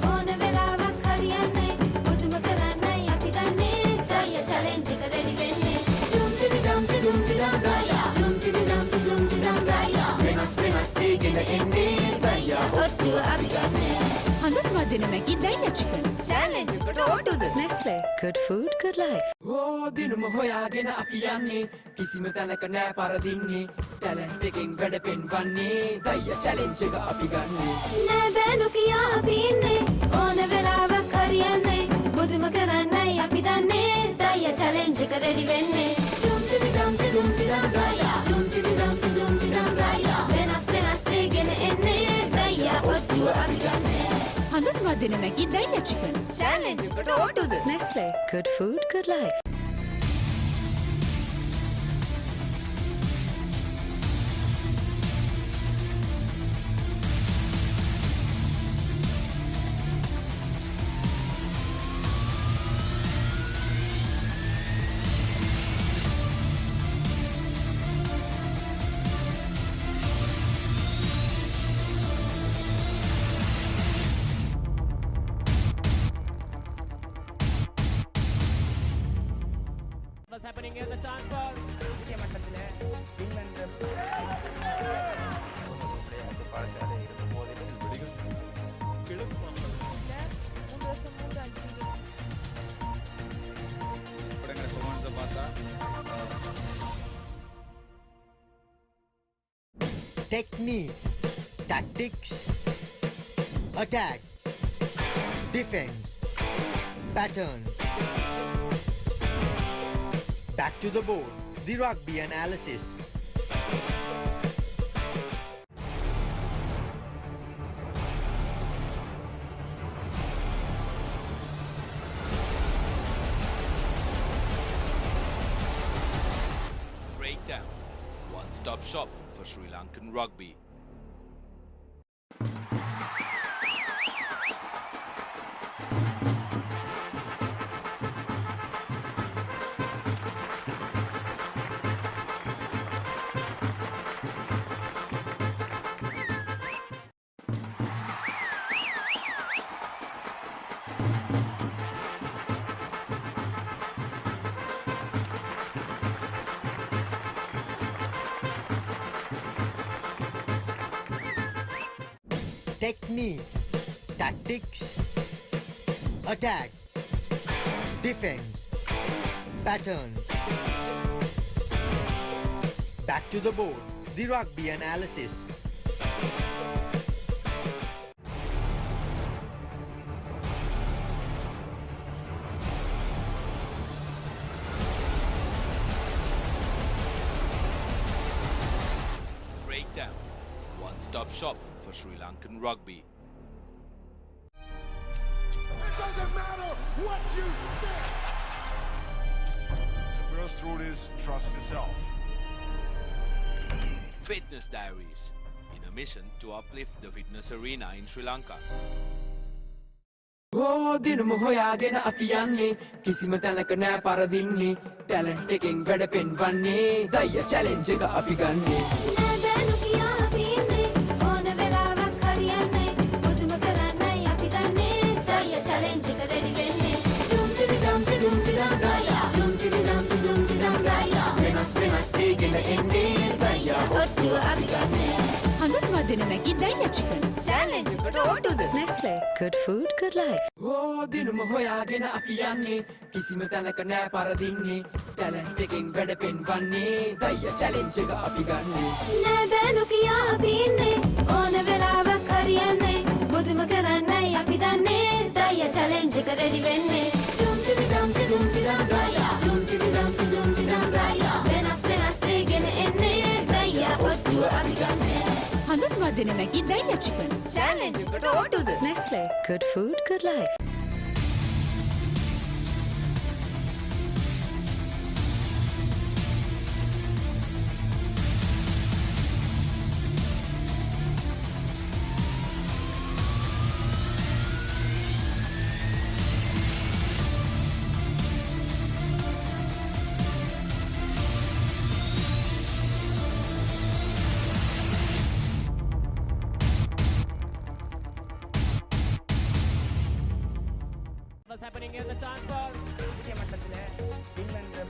Speaker 9: ඕන වෙලාවක් හරියන්නේ මුදුම කරන්නයි අපි දන්නේ දය චැලෙන්ජ් එක රෙඩි වෙන්නේ ඩුම් ටිඩි ඩම් ටිඩුම් ටිඩම් ගායා ඩුම් ටිඩි ඩම් ටිඩුම් ටිඩම් ගායා වෙනස් වෙනස් දෙගෙන එන්නේ දය ඔට්ටුව අපි ගන්නේ හඳුන්වා දෙන මැගි දය චිකන් චැලෙන්ජ් එකට ඕටුද Nestle good food good life Oh dinum hoyagena අපි යන්නේ කිසිම තැනක නෑ පරදින්නේ ටැලන්ට් එකෙන් වැඩ පෙන්වන්නේ දය චැලෙන්ජ් එක අපි ගන්නේ නෑ බෑනු කියා අපි ඉන්නේ ඕන වෙලාවක් හරියන්නේ මුදුම කරන්නයි අපි දන්නේ දය චැලෙන්ජ් එක රෙඩි වෙන්නේ ඩුම් ටිඩි ඩම් ටිඩුම් ටිඩම් ගායා ඩුම් ටිඩි ඩම් ටිඩුම් ටිඩම් ගායා වෙනස් වෙනස් දෙගෙන එන්නේ දය ඔට්ටුව අපි ගන්නේ හඳුන්වා දෙන මැගි දය චිකන් චැලෙන්ජ් එකට ඕටුද Nestle good food good life
Speaker 15: What's happening here? The chance for England.
Speaker 11: Technique, tactics, attack, defense, pattern. Back to the board, the rugby analysis.
Speaker 1: Breakdown, one-stop shop for Sri Lankan rugby.
Speaker 11: Technique, tactics, attack, defense, pattern. Back to the board, the rugby analysis.
Speaker 1: Breakdown, one-stop shop for Sri Lankan rugby.
Speaker 14: It doesn't matter what you think.
Speaker 18: The first rule is trust yourself.
Speaker 1: Fitness Diaries, in a mission to uplift the fitness arena in Sri Lanka.
Speaker 9: Oh, දිනම හොයාගෙන අපි යන්නේ කිසිම තැනක නෑ පරදින්නේ talent එකෙන් වැඩ පෙන්වන්නේ දය challenge එක අපි ගන්නේ
Speaker 10: නෑ බෑනු කියා අපි ඉන්නේ ඕන වෙලාවක් හරියන්නේ මුදුම කරන්නයි අපි දන්නේ දය චැලෙන්ජ් එක රෙඩි වෙන්නේ ඩුම් ටිඩි ඩම් ටිඩුම් ටිඩම් දය ඩුම් ටිඩි ඩම් ටිඩුම් ටිඩම් දය වෙනස් දේගෙන එන්නේ දය ඔට්ටුව අපි ගන්නේ
Speaker 6: හඳුන්වා දෙන මැගි දයියා චිකන්
Speaker 9: challenge එකට ඕටුද
Speaker 6: Nestle good food good life
Speaker 9: Oh, දිනම හොයාගෙන අපි යන්නේ කිසිම තැනක නෑ පරදින්නේ ටැලන්ට් එකෙන් වැඩ පෙන්වන්නේ දය චැලෙන්ජ් එක අපි ගන්නේ
Speaker 10: නෑ බෑනු කියා අපි ඉන්නේ ඕන වෙලාවක් හරියන්නේ මුදුම කරන්නයි අපි දන්නේ දය චැලෙන්ජ් එක රෙඩි වෙන්නේ ඩුම් ටිඩි ඩම් ටිඩුම් ටිඩම් දය ඩුම් ටිඩි ඩම් ටිඩුම් ටිඩම් දය වෙනස් දේගෙන එන්නේ දය ඔට්ටුව අපි ගන්නේ
Speaker 6: හඳුන්වා දෙන මැගි දයියා චිකන්
Speaker 9: challenge එකට ඕටුද
Speaker 6: Nestle good food good life
Speaker 15: What's happening in the transfer? India மட்டத்திலே England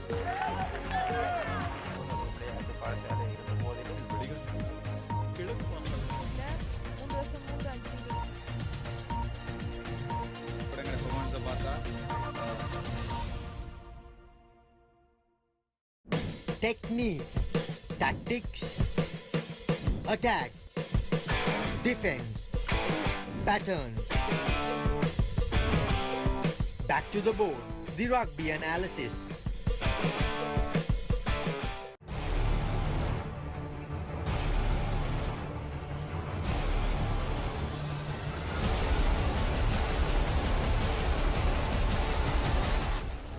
Speaker 11: Technique, tactics, attack, defense, pattern. Back to the board, the rugby analysis.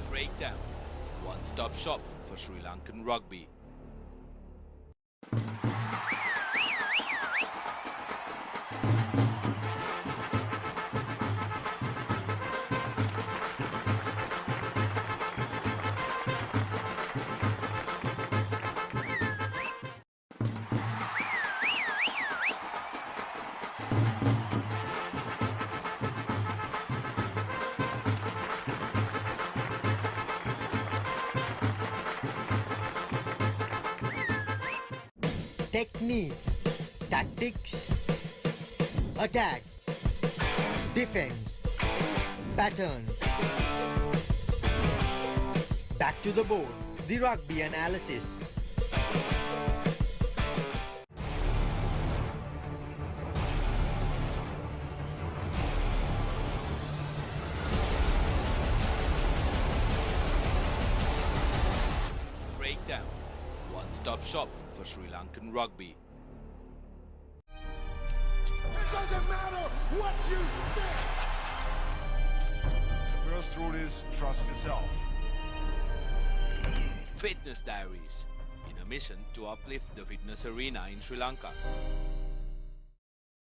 Speaker 1: Breakdown, one-stop shop for Sri Lankan rugby.
Speaker 11: Technique, tactics, attack, defense, pattern. Back to the board, the rugby analysis.
Speaker 1: Breakdown, one-stop shop for Sri Lankan rugby.
Speaker 14: It doesn't matter what you think.
Speaker 18: The first rule is trust yourself.
Speaker 1: Fitness Diaries, in a mission to uplift the fitness arena in Sri Lanka.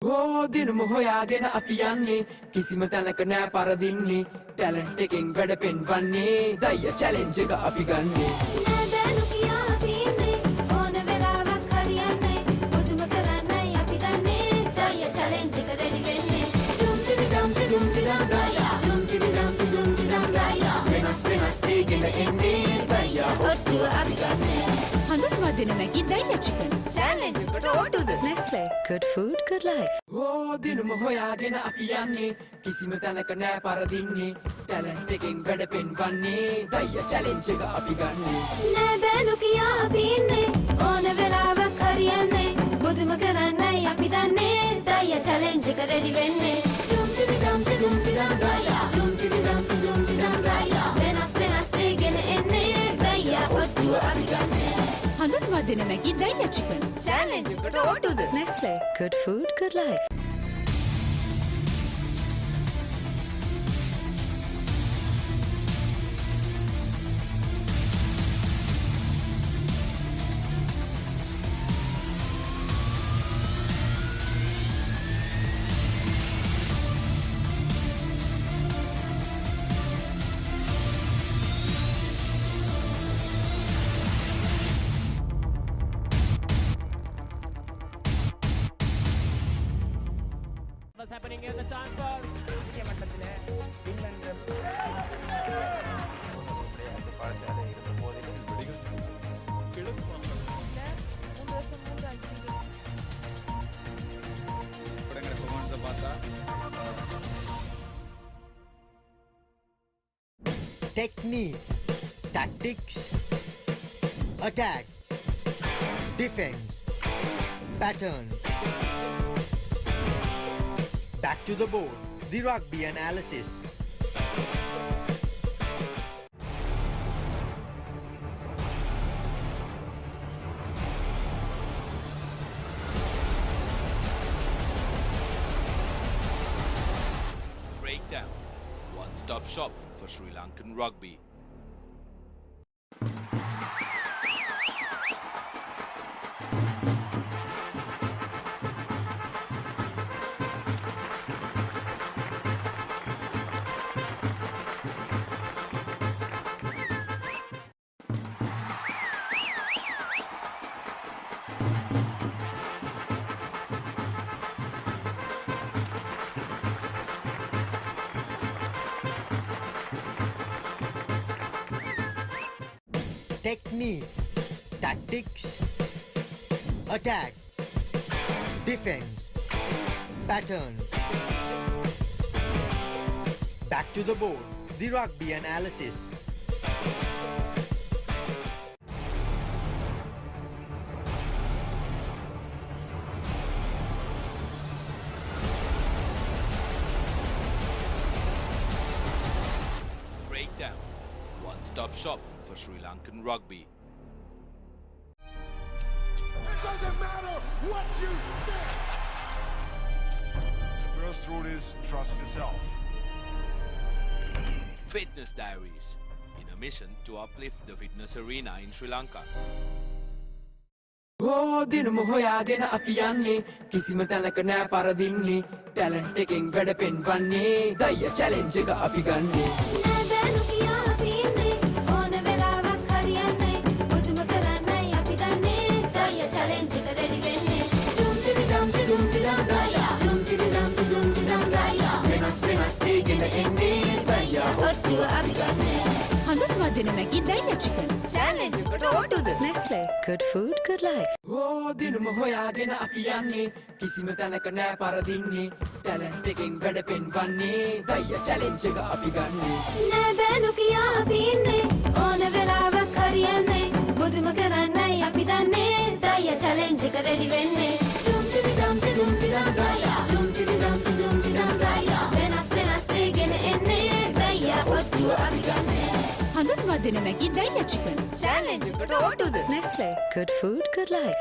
Speaker 9: Oh, දිනම හොයාගෙන අපි යන්නේ කිසිම තැනක නෑ පරදින්නේ talent එකෙන් වැඩ පෙන්වන්නේ දය challenge එක අපි ගන්නේ
Speaker 10: නෑ බෑනු කියා අපි ඉන්නේ ඕන වෙලාවක් හරියන්නේ මුදුම කරන්නයි අපි දන්නේ දය චැලෙන්ජ් එක රෙඩි වෙන්නේ ඩුම් ටිඩි ඩම් ටිඩුම් ටිඩම් දය ඩුම් ටිඩි ඩම් ටිඩුම් ටිඩම් දය
Speaker 9: වෙනස් දේගෙන එන්නේ දය
Speaker 10: ඔට්ටුව අපි ගන්නේ
Speaker 6: හඳුන්වා දෙන මැගි දයියා චිකන්
Speaker 9: challenge එකට ඕටුද
Speaker 6: Nestle good food good life
Speaker 9: Oh, දිනම හොයාගෙන අපි යන්නේ කිසිම තැනක නෑ පරදින්නේ ටැලන්ට් එකෙන් වැඩ පෙන්වන්නේ දය චැලෙන්ජ් එක අපි ගන්නේ
Speaker 10: නෑ බෑනු කියා අපි ඉන්නේ ඕන වෙලාවක් හරියන්නේ බුදුම කරන්නයි අපි දන්නේ දය චැලෙන්ජ් එක රෙඩි වෙන්නේ ඩුම් ටිඩි ඩම් ඩුම් ටිඩි ඩම් රායා ඩුම් ටිඩි ඩම් ඩුම් ටිඩි ඩම් රායා වෙනස් වෙනස් දෙගෙන එන්නේ දය ඔට්ටුව අපි ගන්නේ හඳුන්වා දෙන මැගි දය චිකන් චැලෙන්ජ් එකට ඕටුද Nestle good food good life
Speaker 15: What's happening here? The transfer. ये मतलब है England.
Speaker 11: Technique, tactics, attack, defense, pattern. Back to the board, the rugby analysis.
Speaker 1: Breakdown, one-stop shop for Sri Lankan rugby.
Speaker 11: Technique, tactics, attack, defense, pattern. Back to the board, the rugby analysis.
Speaker 1: Breakdown, one-stop shop for Sri Lankan rugby.
Speaker 14: It doesn't matter what you think.
Speaker 18: The first rule is trust yourself.
Speaker 1: Fitness Diaries, in a mission to uplift the fitness arena in Sri Lanka.
Speaker 9: ඕ දිනුම හොයාගෙන අපි යන්නේ කිසිම තැනක නෑ පරදින්නේ talent එකෙන් වැඩ පෙන්වන්නේ දය challenge එක අපි ගන්නේ
Speaker 10: නෑ බෑනු කියා අපි ඉන්නේ ඕන වෙලාවක් හරියන්නේ බුදුම කරන්නයි අපි දන්නේ දය චැලෙන්ජ් එක රෙඩි වෙන්නේ ඩුම් ටිඩි ඩම් ඩුම් ටිඩි ඩම් රායා ඩුම් ටිඩි ඩම් ඩුම් ටිඩි ඩම් රායා වෙනස් වෙනස් දෙගෙන එන්නේ දය ඔට්ටුව අපි ගන්නේ හඳුන්වා දෙන මැගි දය චිකන් චැලෙන්ජ් එකට ඕටුද Nestle good food good life
Speaker 9: ඕ දිනුම හොයාගෙන අපි යන්නේ කිසිම තැනක නෑ පරදින්නේ ටැලන්ට් එකෙන් වැඩ පෙන්වන්නේ දය චැලෙන්ජ් එක අපි ගන්නේ
Speaker 10: නෑ බෑනු කියා අපි ඉන්නේ ඕන වෙලාවක් හරියන්නේ බුදුම කරන්නයි අපි දන්නේ දය චැලෙන්ජ් එක රෙඩි වෙන්නේ ඩුම් ටිඩි ඩම් ඩුම් ටිඩි ඩම් රායා ඩුම් ටිඩි ඩම් ඩුම් ටිඩි ඩම් රායා වෙනස් වෙනස් දෙගෙන එන්නේ දය ඔට්ටුව අපි ගන්නේ හඳුන්වා දෙන මැගි දය චිකන් චැලෙන්ජ් එකට ඕටුද Nestle good food good life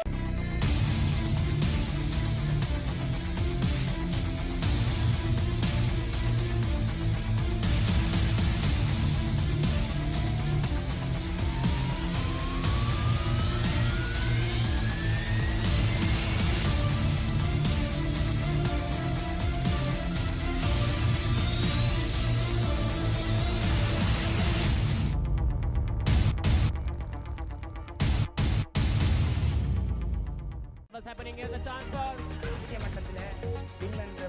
Speaker 15: What's happening here? The transfer. ये मतलब है England.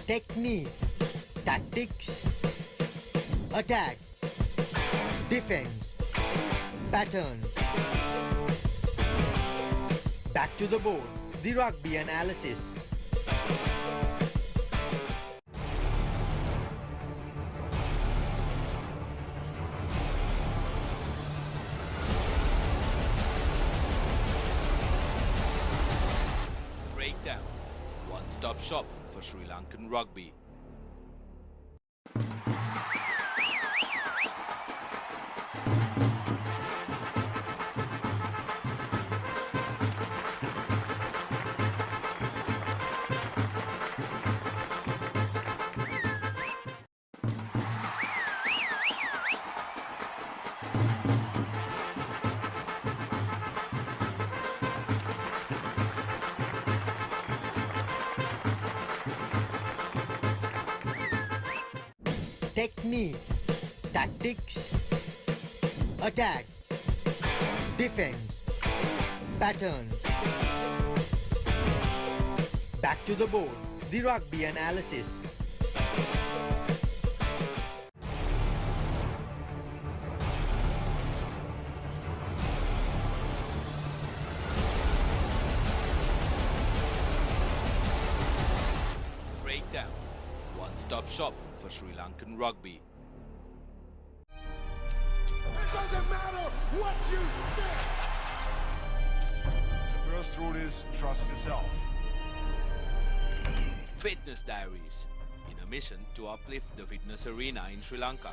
Speaker 11: Technique, tactics, attack, defense, pattern. Back to the board, the rugby analysis.
Speaker 1: Breakdown. One-stop shop for Sri Lankan rugby.
Speaker 11: Technique, tactics, attack, defense, pattern. Back to the board, the rugby analysis.
Speaker 1: Breakdown. One-stop shop for Sri Lankan rugby.
Speaker 14: It doesn't matter what you think.
Speaker 18: The first rule is trust yourself.
Speaker 1: Fitness Diaries, in a mission to uplift the fitness arena in Sri Lanka.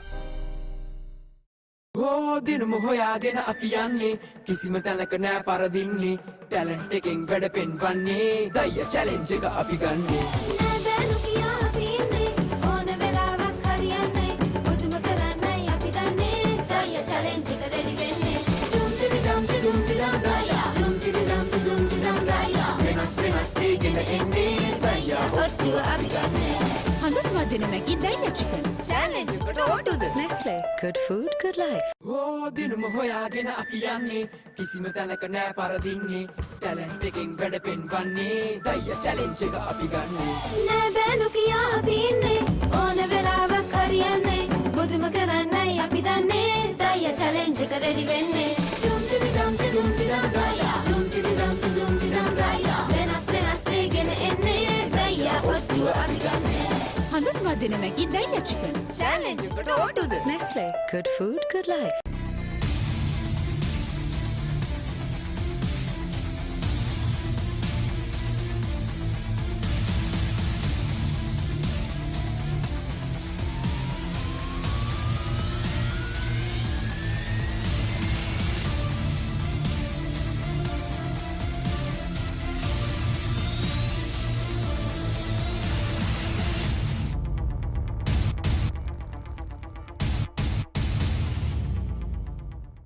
Speaker 9: ඕ දිනුම හොයාගෙන අපි යන්නේ කිසිම තැනක නෑ පරදින්නේ talent එකෙන් වැඩ පෙන්වන්නේ දය challenge එක අපි ගන්නේ
Speaker 10: නෑ බෑලු කියා අපි ඉන්නේ ඕන වෙලාවක් හරියන්නේ මුතුම කරන්නයි අපි දන්නේ දය චැලෙන්ජ් එක රෙඩි වෙන්නේ ඩුම් ටිඩි ඩම් ටිඩි ඩුම් ටිඩි ඩම් දය ඩුම් ටිඩි ඩම් ටිඩි ඩුම් ටිඩි ඩම් දය වෙනස් වෙනස් දේගෙන එන්නේ දය ඔට්ටුව අපි ගන්නේ
Speaker 6: හඳුන්වා දෙන මැගි දයියා චිකන්
Speaker 9: චැලෙන්ජ් එකට ඕටුද
Speaker 6: Nestle good food good life
Speaker 9: ඕ දිනුම හොයාගෙන අපි යන්නේ කිසිම තැනක නෑ පරදින්නේ ටැලන්ට් එකෙන් වැඩ පෙන්වන්නේ දය චැලෙන්ජ් එක අපි ගන්නේ
Speaker 10: නෑ බෑලු කියා අපි ඉන්නේ ඕන වෙලාවක් හරියන්නේ මුතුම කරන්නයි අපි දන්නේ දය චැලෙන්ජ් එක රෙඩි වෙන්නේ ඩුම් ටිඩි ඩම් ටිඩි ඩුම් ටිඩි ඩම් දය ඩුම් ටිඩි ඩම් ටිඩි ඩුම් ටිඩි ඩම් දය වෙනස් වෙනස් දේගෙන එන්නේ දය ඔට්ටුව අපි ගන්නේ
Speaker 6: හඳුන්වා දෙන මැගි දයියා චිකන්
Speaker 9: චැලෙන්ජ් එකට ඕටුද
Speaker 6: Nestle good food good life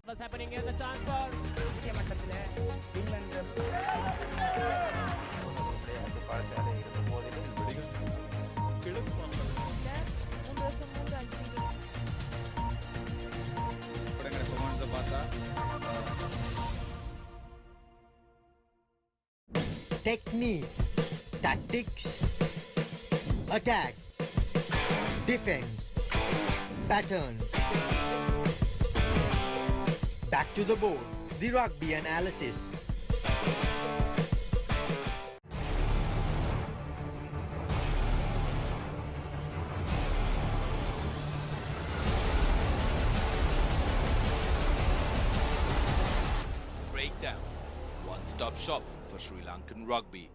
Speaker 15: What's happening in the transfer? இந்திய மட்டத்தில் England
Speaker 11: Technique, tactics, attack, defense, pattern. Back to the board, the rugby analysis.
Speaker 1: Breakdown. One-stop shop for Sri Lankan rugby.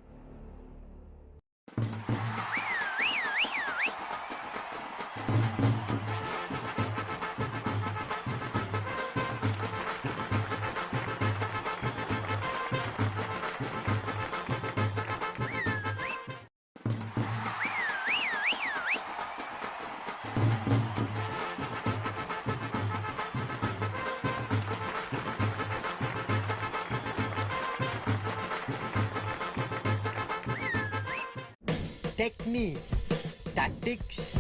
Speaker 11: Technique, tactics,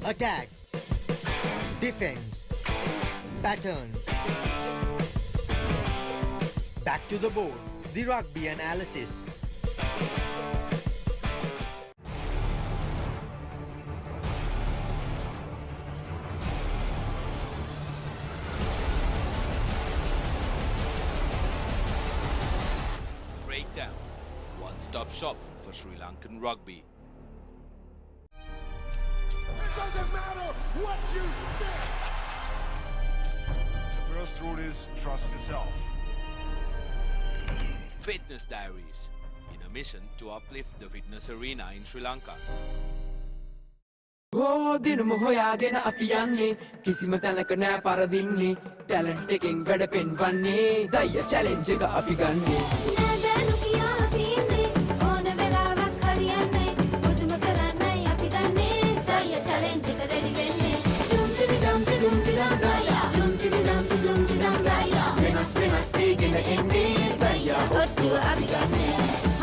Speaker 11: attack, defense, pattern. Back to the board, the rugby analysis.
Speaker 1: Breakdown, one-stop shop for Sri Lankan rugby.
Speaker 14: It doesn't matter what you think.
Speaker 18: The first rule is trust yourself.
Speaker 1: Fitness Diaries, in a mission to uplift the fitness arena in Sri Lanka.
Speaker 9: ඕ දිනුම හොයාගෙන අපි යන්නේ කිසිම තැනක නෑ පරදින්නේ talent එකෙන් වැඩ පෙන්වන්නේ දය challenge එක අපි ගන්නේ
Speaker 10: නෑ බෑනු කියා අපි ඉන්නේ ඕන වෙලාවක් හරියන්නේ මුදුම කරන්නයි අපි දන්නේ දය චැලෙන්ජ් එක රෙඩි වෙන්නේ ඩුම් ටිඩි ඩම් ටිඩුම් ටිඩම් දය ඩුම් ටිඩි ඩම් ටිඩුම් ටිඩම් දය වෙනස් වෙනස් දේගෙන එන්නේ දය ඔට්ටුව අපි ගන්නේ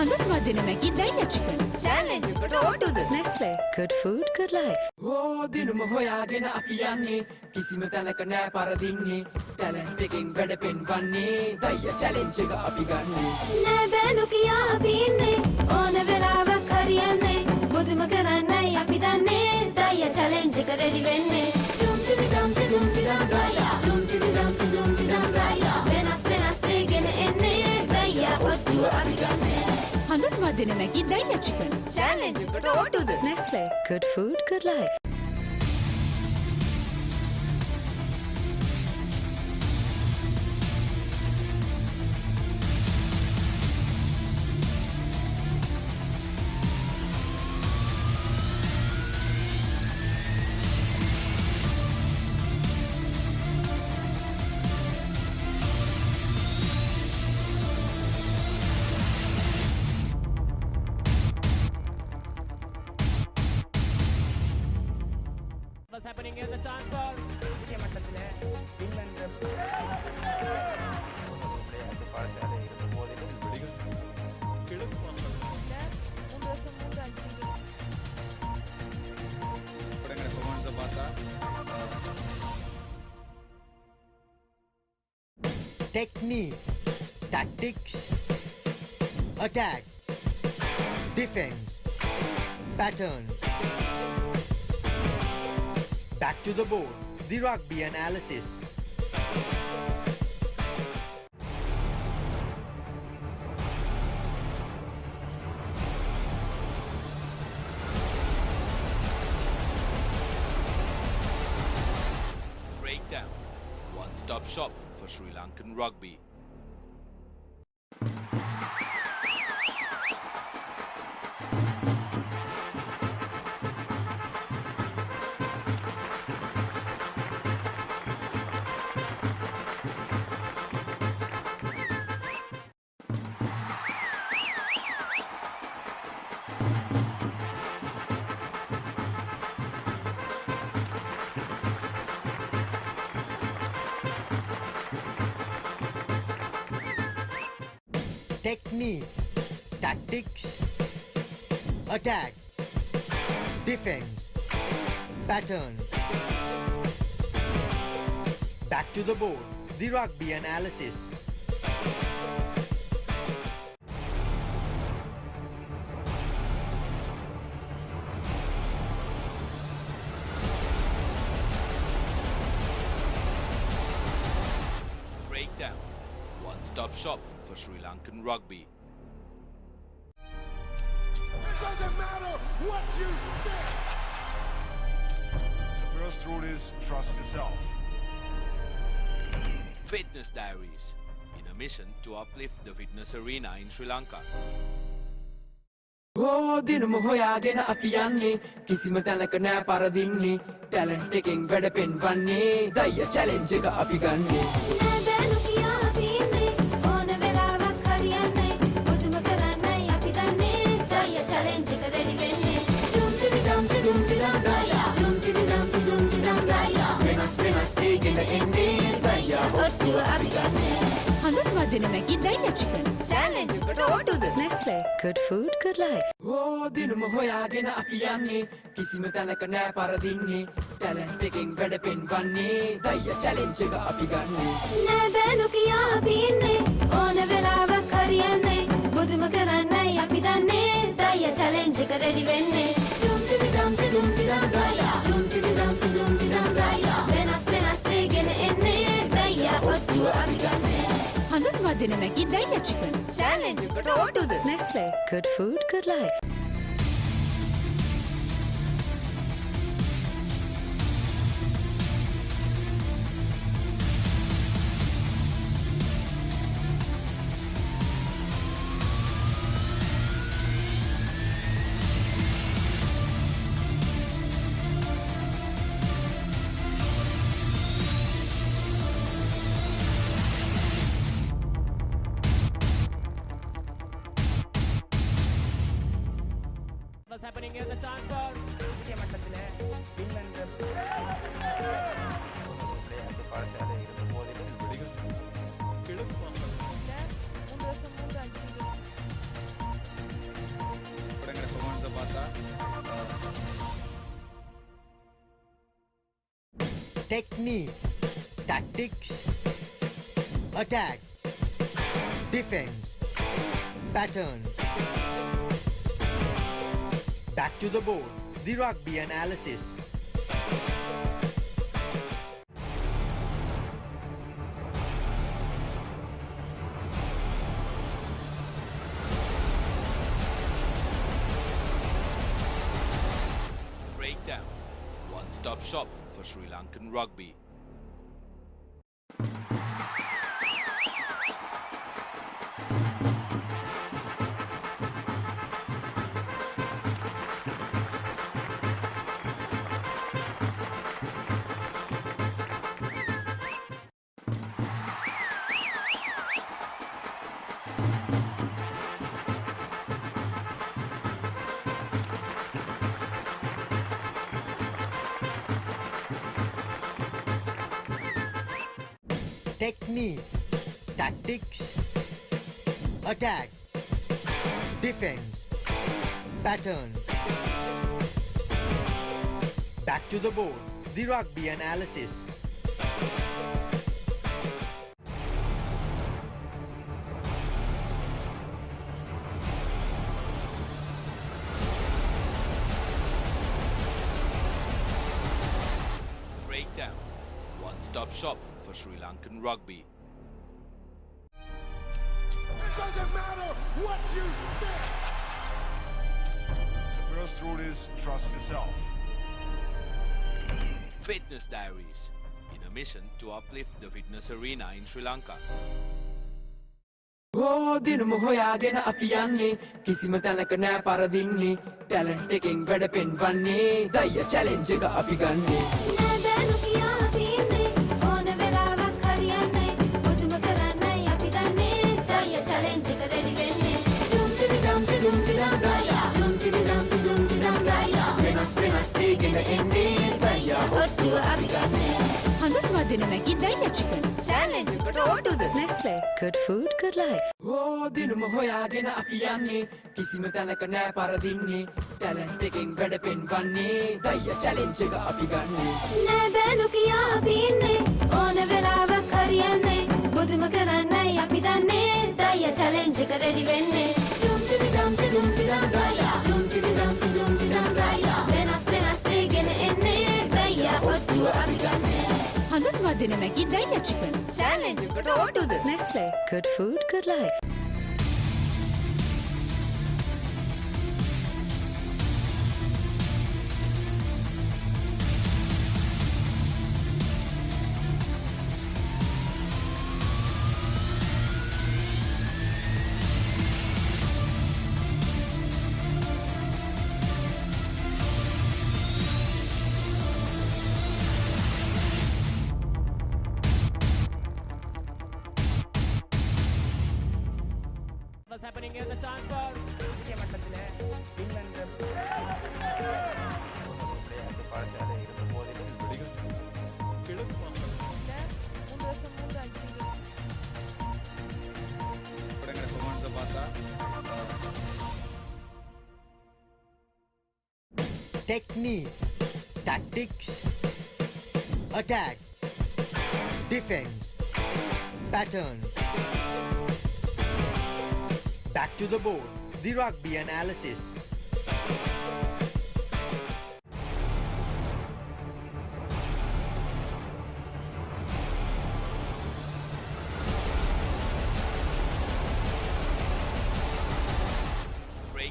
Speaker 6: හඳුන්වා දෙන මැගි දයියා චිකන්
Speaker 9: චැලෙන්ජ් එකට ඕටුද
Speaker 6: Nestle good food good life
Speaker 9: ඕ දිනුම හොයාගෙන අපි යන්නේ කිසිම තැනක නෑ පරදින්නේ ටැලන්ට් එකෙන් වැඩ පෙන්වන්නේ දය චැලෙන්ජ් එක අපි ගන්නේ
Speaker 10: නෑ බෑනු කියා අපි ඉන්නේ ඕන වෙලාවක් හරියන්නේ මුදුම කරන්නයි අපි දන්නේ දය චැලෙන්ජ් එක රෙඩි වෙන්නේ ඩුම් ටිඩි ඩම් ටිඩුම් ටිඩම් දය ඩුම් ටිඩි ඩම් ටිඩුම් ටිඩම් දය වෙනස් වෙනස් දේගෙන එන්නේ දය ඔට්ටුව අපි ගන්නේ
Speaker 6: හඳුන්වා දෙන මැගි දයියා චිකන්
Speaker 9: චැලෙන්ජ් එකට ඕටුද
Speaker 6: Nestle good food good life
Speaker 15: What's happening here? The transfer. India மட்டத்திலே England
Speaker 11: Technique, tactics, attack, defense, pattern. Back to the board, the rugby analysis.
Speaker 1: Breakdown, one-stop shop for Sri Lankan rugby.
Speaker 11: Technique, tactics, attack, defense, pattern. Back to the board, the rugby analysis.
Speaker 1: Breakdown, one-stop shop for Sri Lankan rugby.
Speaker 14: It doesn't matter what you think.
Speaker 18: The first rule is trust yourself.
Speaker 1: Fitness Diaries, in a mission to uplift the fitness arena in Sri Lanka.
Speaker 9: ඕ දිනුම හොයාගෙන අපි යන්නේ කිසිම තැනක නෑ පරදින්නේ talent එකෙන් වැඩ පෙන්වන්නේ දය challenge එක අපි ගන්නේ
Speaker 10: නෑ බෑනු කියා අපි ඉන්නේ ඕන වෙලාවක් හරියන්නේ මුදුම කරන්නයි අපි දන්නේ දය චැලෙන්ජ් එක රෙඩි වෙන්නේ ඩුම් ටිඩි ඩම් ටිඩුම් ටිඩම් දය ඩුම් ටිඩි ඩම් ටිඩුම් ටිඩම් දය
Speaker 9: වෙනස් වෙනස් දේගෙන එන්නේ දය
Speaker 10: ඔට්ටුව අපි ගන්නේ
Speaker 6: හඳුන්වා දෙන මැගි දයියා චිකන්
Speaker 9: චැලෙන්ජ් එකට ඕටුද
Speaker 6: Nestle good food good life
Speaker 9: ඕ දිනුම හොයාගෙන අපි යන්නේ කිසිම තැනක නෑ පරදින්නේ ටැලන්ට් එකෙන් වැඩ පෙන්වන්නේ දය චැලෙන්ජ් එක අපි ගන්නේ
Speaker 10: නෑ බෑනු කියා අපි ඉන්නේ ඕන වෙලාවක් හරියන්නේ මුදුම කරන්නයි අපි දන්නේ දය චැලෙන්ජ් එක රෙඩි වෙන්නේ ඩුම් ටිඩි ඩම් ටිඩුම් ටිඩම් දය ඩුම් ටිඩි ඩම් ටිඩුම් ටිඩම් දය වෙනස් වෙනස් දේගෙන එන්නේ දය ඔට්ටුව අපි ගන්නේ
Speaker 6: හඳුන්වා දිනමැකි දයිය චිකන් චැලෙන්ජ් එකට ඕටුද Nestle good food good life
Speaker 15: What's happening here? The chance for India மட்டத்திலே England
Speaker 11: Technique, tactics, attack, defense, pattern. Back to the board, the rugby analysis.
Speaker 1: Breakdown, one-stop shop for Sri Lankan rugby.
Speaker 11: Technique, tactics, attack, defense, pattern. Back to the board, the rugby analysis.
Speaker 1: Breakdown, one-stop shop for Sri Lankan rugby.
Speaker 14: It doesn't matter what you think.
Speaker 18: The first rule is trust yourself.
Speaker 1: Fitness Diaries, in a mission to uplift the fitness arena in Sri Lanka.
Speaker 9: ඕ දිනම හොයාගෙන අපි යන්නේ කිසිම තැනක නෑ පරදින්නේ talent එකෙන් වැඩ පෙන්වන්නේ දයිය challenge එක අපි ගන්නෙ නෑ බෑලු කියා අපි ඉන්නේ ඕන වෙලාවක් හරියන්නේ මුදුම කරන්නයි අපි දන්නේ දයිය චැලෙන්ජ් එක රෙඩි වෙන්නේ ඩුම් ටිඩි ඩම් ටිඩුම් ටිඩම් දයිය ඩුම් ටිඩි ඩම් ටිඩුම් ටිඩම් දයිය වෙනස් දේගෙන එන්නේ දයිය ඔට්ටුව අපි ගන්නෙ හඳුන්වා දෙනමැකි දයිය චිකන් චැලෙන්ජ් එකට ඕටුද Nestle good food good life ඕ දිනම හොයාගෙන අපි යන්නේ කිසිම තැනක නෑ පරදින්නේ ටැලන්ට් එකෙන් වැඩ පෙන්වන්නේ දයිය චැලෙන්ජ් එක අපි ගන්නෙ නෑ බෑලු කියා අපි ඉන්නේ ඕන වෙලාවක් හරියන්නේ මුදුම කරන්නයි අපි දන්නේ දයිය චැලෙන්ජ් එක රෙඩි වෙන්නේ ඩුම් ටිඩි ඩම් ටිඩුම් ටිඩම් දයිය ඩුම් ටිඩි ඩම් ටිඩුම් ටිඩම් දයිය වෙනස් දේගෙන එන්නේ දයිය ඔට්ටුව අපි ගන්නෙ හඳුන්වා දෙනමැකි දයිය චිකන් චැලෙන්ජ් එකට ඕටුද Nestle good food good life
Speaker 15: What's happening here? The chance for India மட்டத்திலே England
Speaker 11: Technique, tactics, attack, defense, pattern. Back to the board, the rugby analysis.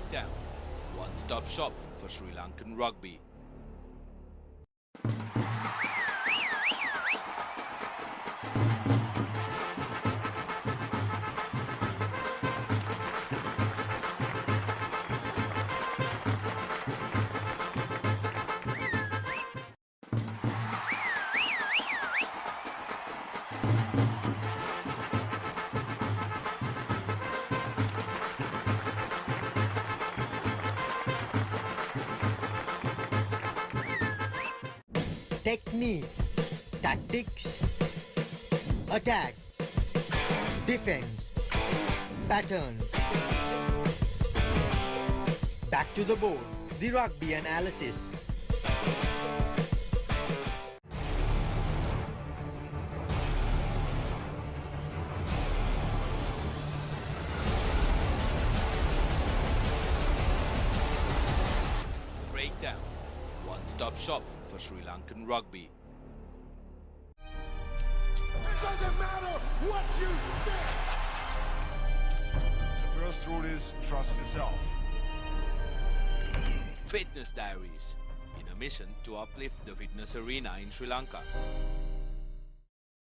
Speaker 1: Breakdown, one-stop shop for Sri Lankan rugby.
Speaker 11: Technique, tactics, attack, defense, pattern. Back to the board, the rugby analysis.
Speaker 1: Breakdown, one-stop shop for Sri Lankan rugby.
Speaker 14: It doesn't matter what you think.
Speaker 18: The first rule is trust yourself.
Speaker 1: Fitness Diaries, in a mission to uplift the fitness arena in Sri Lanka.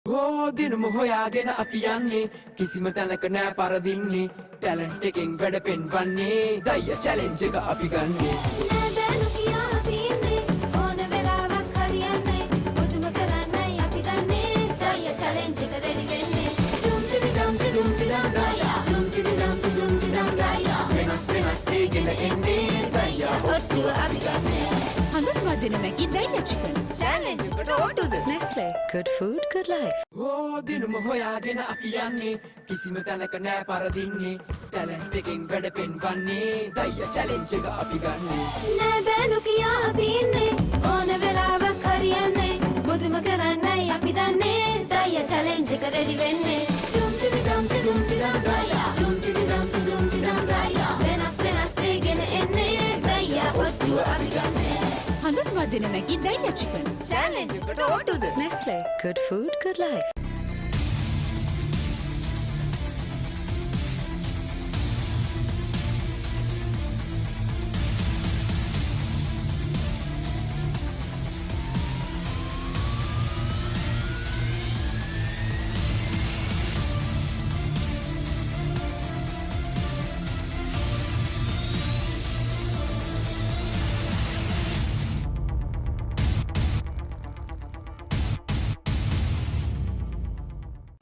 Speaker 9: Oh, දිනම හොයාගෙන අපි යන්නේ කිසිම තැනක නෑ පරදින්නේ talent එකෙන් වැඩ පෙන්වන්නේ දය challenge එක අපි ගන්නේ
Speaker 10: නෑ බෑ නොකියා අපි ඉන්නේ ඕන වෙලාවක් හරියන්නේ මුදුම කරන්නයි අපි දන්නේ දය චැලෙන්ජ් එක රෙඩි වෙන්නේ ඩුම් ටිඩි ඩම් ටිඩුම් ටිඩම් දය ඩුම් ටිඩි ඩම් ටිඩුම් ටිඩම් දය වෙනස් වෙනස් දෙගෙන එන්නේ දය ඔට්ටුව අපි ගන්නේ හඳුන්වා දෙන මැගි දය චිකන් චැලෙන්ජ් එකට ඕටුද Nestle good food good life
Speaker 9: Oh, දිනම හොයාගෙන අපි යන්නේ කිසිම තැනක නෑ පරදින්නේ ටැලන්ට් එකෙන් වැඩ පෙන්වන්නේ දය චැලෙන්ජ් එක අපි ගන්නේ
Speaker 10: නෑ බෑ නොකියා අපි ඉන්නේ ඕන වෙලාවක් හරියන්නේ මුදුම කරන්නයි අපි දන්නේ දය චැලෙන්ජ් එක රෙඩි වෙන්නේ ඩුම් ටිඩි ඩම් ටිඩුම් ටිඩම් දය ඩුම් ටිඩි ඩම් ටිඩුම් ටිඩම් දය වෙනස් වෙනස් දෙගෙන එන්නේ දය ඔට්ටුව අපි ගන්නේ හඳුන්වා දෙන මැගි දය චිකන් චැලෙන්ජ් එකට ඕටුද Nestle good food good life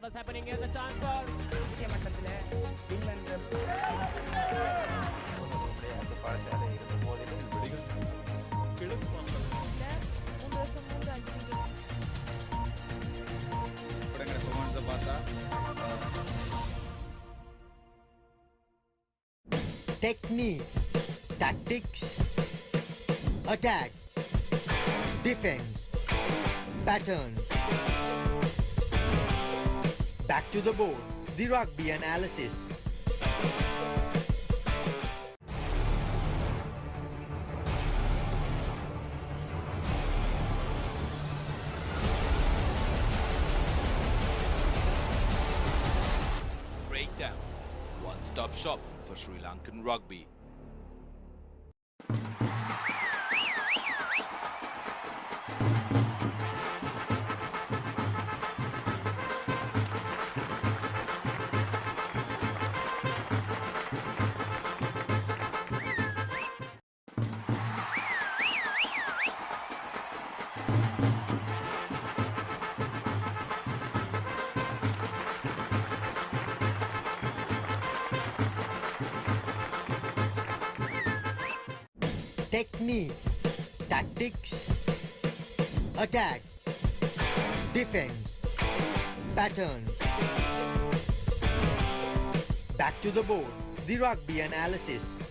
Speaker 15: What's happening here? The transfer. India மட்டத்திலே England
Speaker 11: Technique, tactics, attack, defense, pattern. Back to the board, the rugby analysis.
Speaker 1: Breakdown, one-stop shop for Sri Lankan rugby.
Speaker 11: Technique, tactics, attack, defense, pattern. Back to the board, the rugby analysis.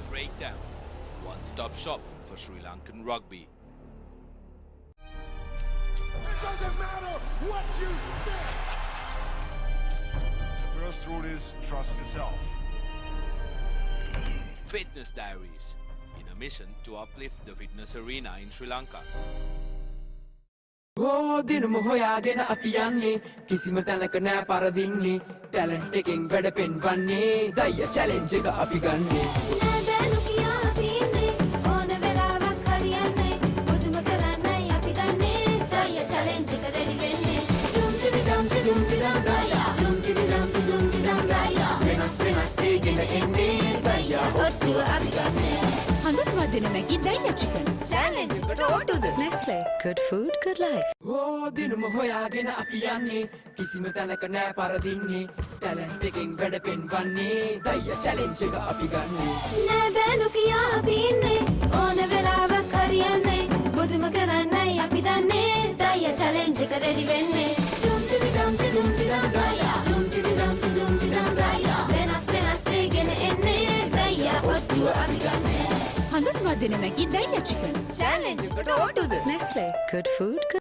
Speaker 1: Breakdown, one-stop shop for Sri Lankan rugby.
Speaker 14: It doesn't matter what you think.
Speaker 18: The first rule is trust yourself.
Speaker 1: Fitness Diaries, in a mission to uplift the fitness arena in Sri Lanka.
Speaker 9: දිනම හොයාගෙන අපි යන්නේ කිසිම තැනක නෑ පරදින්නේ talent එකෙන් වැඩ පෙන්වන්නේ දය challenge එක අපි ගන්නේ නෑ බෑනු කියා අපි ඉන්නේ ඕන වෙලාවක් හරියන්නේ මුදුම කරන්නයි අපි දන්නේ දය චැලෙන්ජ් එක රෙඩි වෙන්නේ ඩුම් ටිඩි ඩම් ටිඩුම් ටිඩම් දය ඩුම් ටිඩි ඩම් ටිඩුම් ටිඩම් දය වෙනස් වෙනස් දේගෙන එන්නේ දය ඔට්ටුව අපි ගන්නේ
Speaker 6: හඳුන්වා දෙන මැගි දයියා චිකන්
Speaker 9: චැලෙන්ජ් එකට ඕටුද
Speaker 6: Nestle good food good life
Speaker 9: දිනම හොයාගෙන අපි යන්නේ කිසිම තැනක නෑ පරදින්නේ ටැලන්ට් එකෙන් වැඩ පෙන්වන්නේ දය චැලෙන්ජ් එක අපි ගන්නේ නෑ බෑනු කියා අපි ඉන්නේ ඕන වෙලාවක් හරියන්නේ බුදුම කරන්නයි අපි දන්නේ දය චැලෙන්ජ් එක රෙඩි වෙන්නේ ඩුම් ටිඩි ඩම් ටිඩුම් ටිඩම් දය ඩුම් ටිඩි ඩම් ටිඩුම් ටිඩම් දය වෙනස් වෙනස් දේගෙන එන්නේ දය ඔට්ටුව අපි ගන්නේ
Speaker 6: හඳුන්වා දෙන මැගි දයියා චිකන්
Speaker 9: චැලෙන්ජ් එකට ඕටුද
Speaker 6: Nestle good food good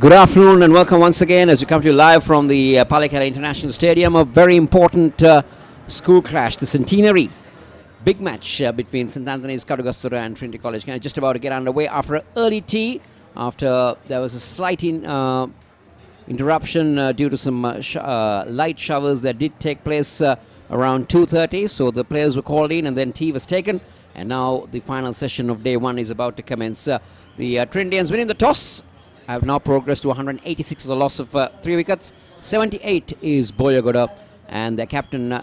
Speaker 4: Good afternoon and welcome once again as we come to you live from the Palekala International Stadium. A very important school clash, the centenary. Big match between St. Anthony's, Kadugasturu and Trinity College. Kind of just about to get underway after an early tea, after there was a slight interruption due to some light showers that did take place around 2:30. So the players were called in and then tea was taken. And now the final session of day one is about to commence. The Trinitians winning the toss have now progressed to 186 with a loss of 3 wickets. 78 is Boyagoda, and their captain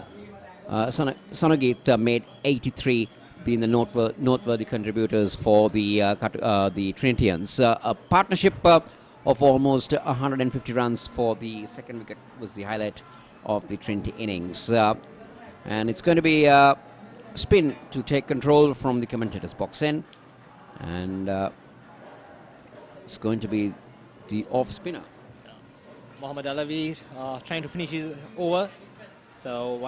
Speaker 4: Sonagit made 83, being the noteworthy contributors for the Trinitians. A partnership of almost 150 runs for the second wicket was the highlight of the Trinity innings. And it's going to be spin to take control from the commentators' box end. And it's going to be the off spinner.
Speaker 13: Mohammad Alawi trying to finish his over. So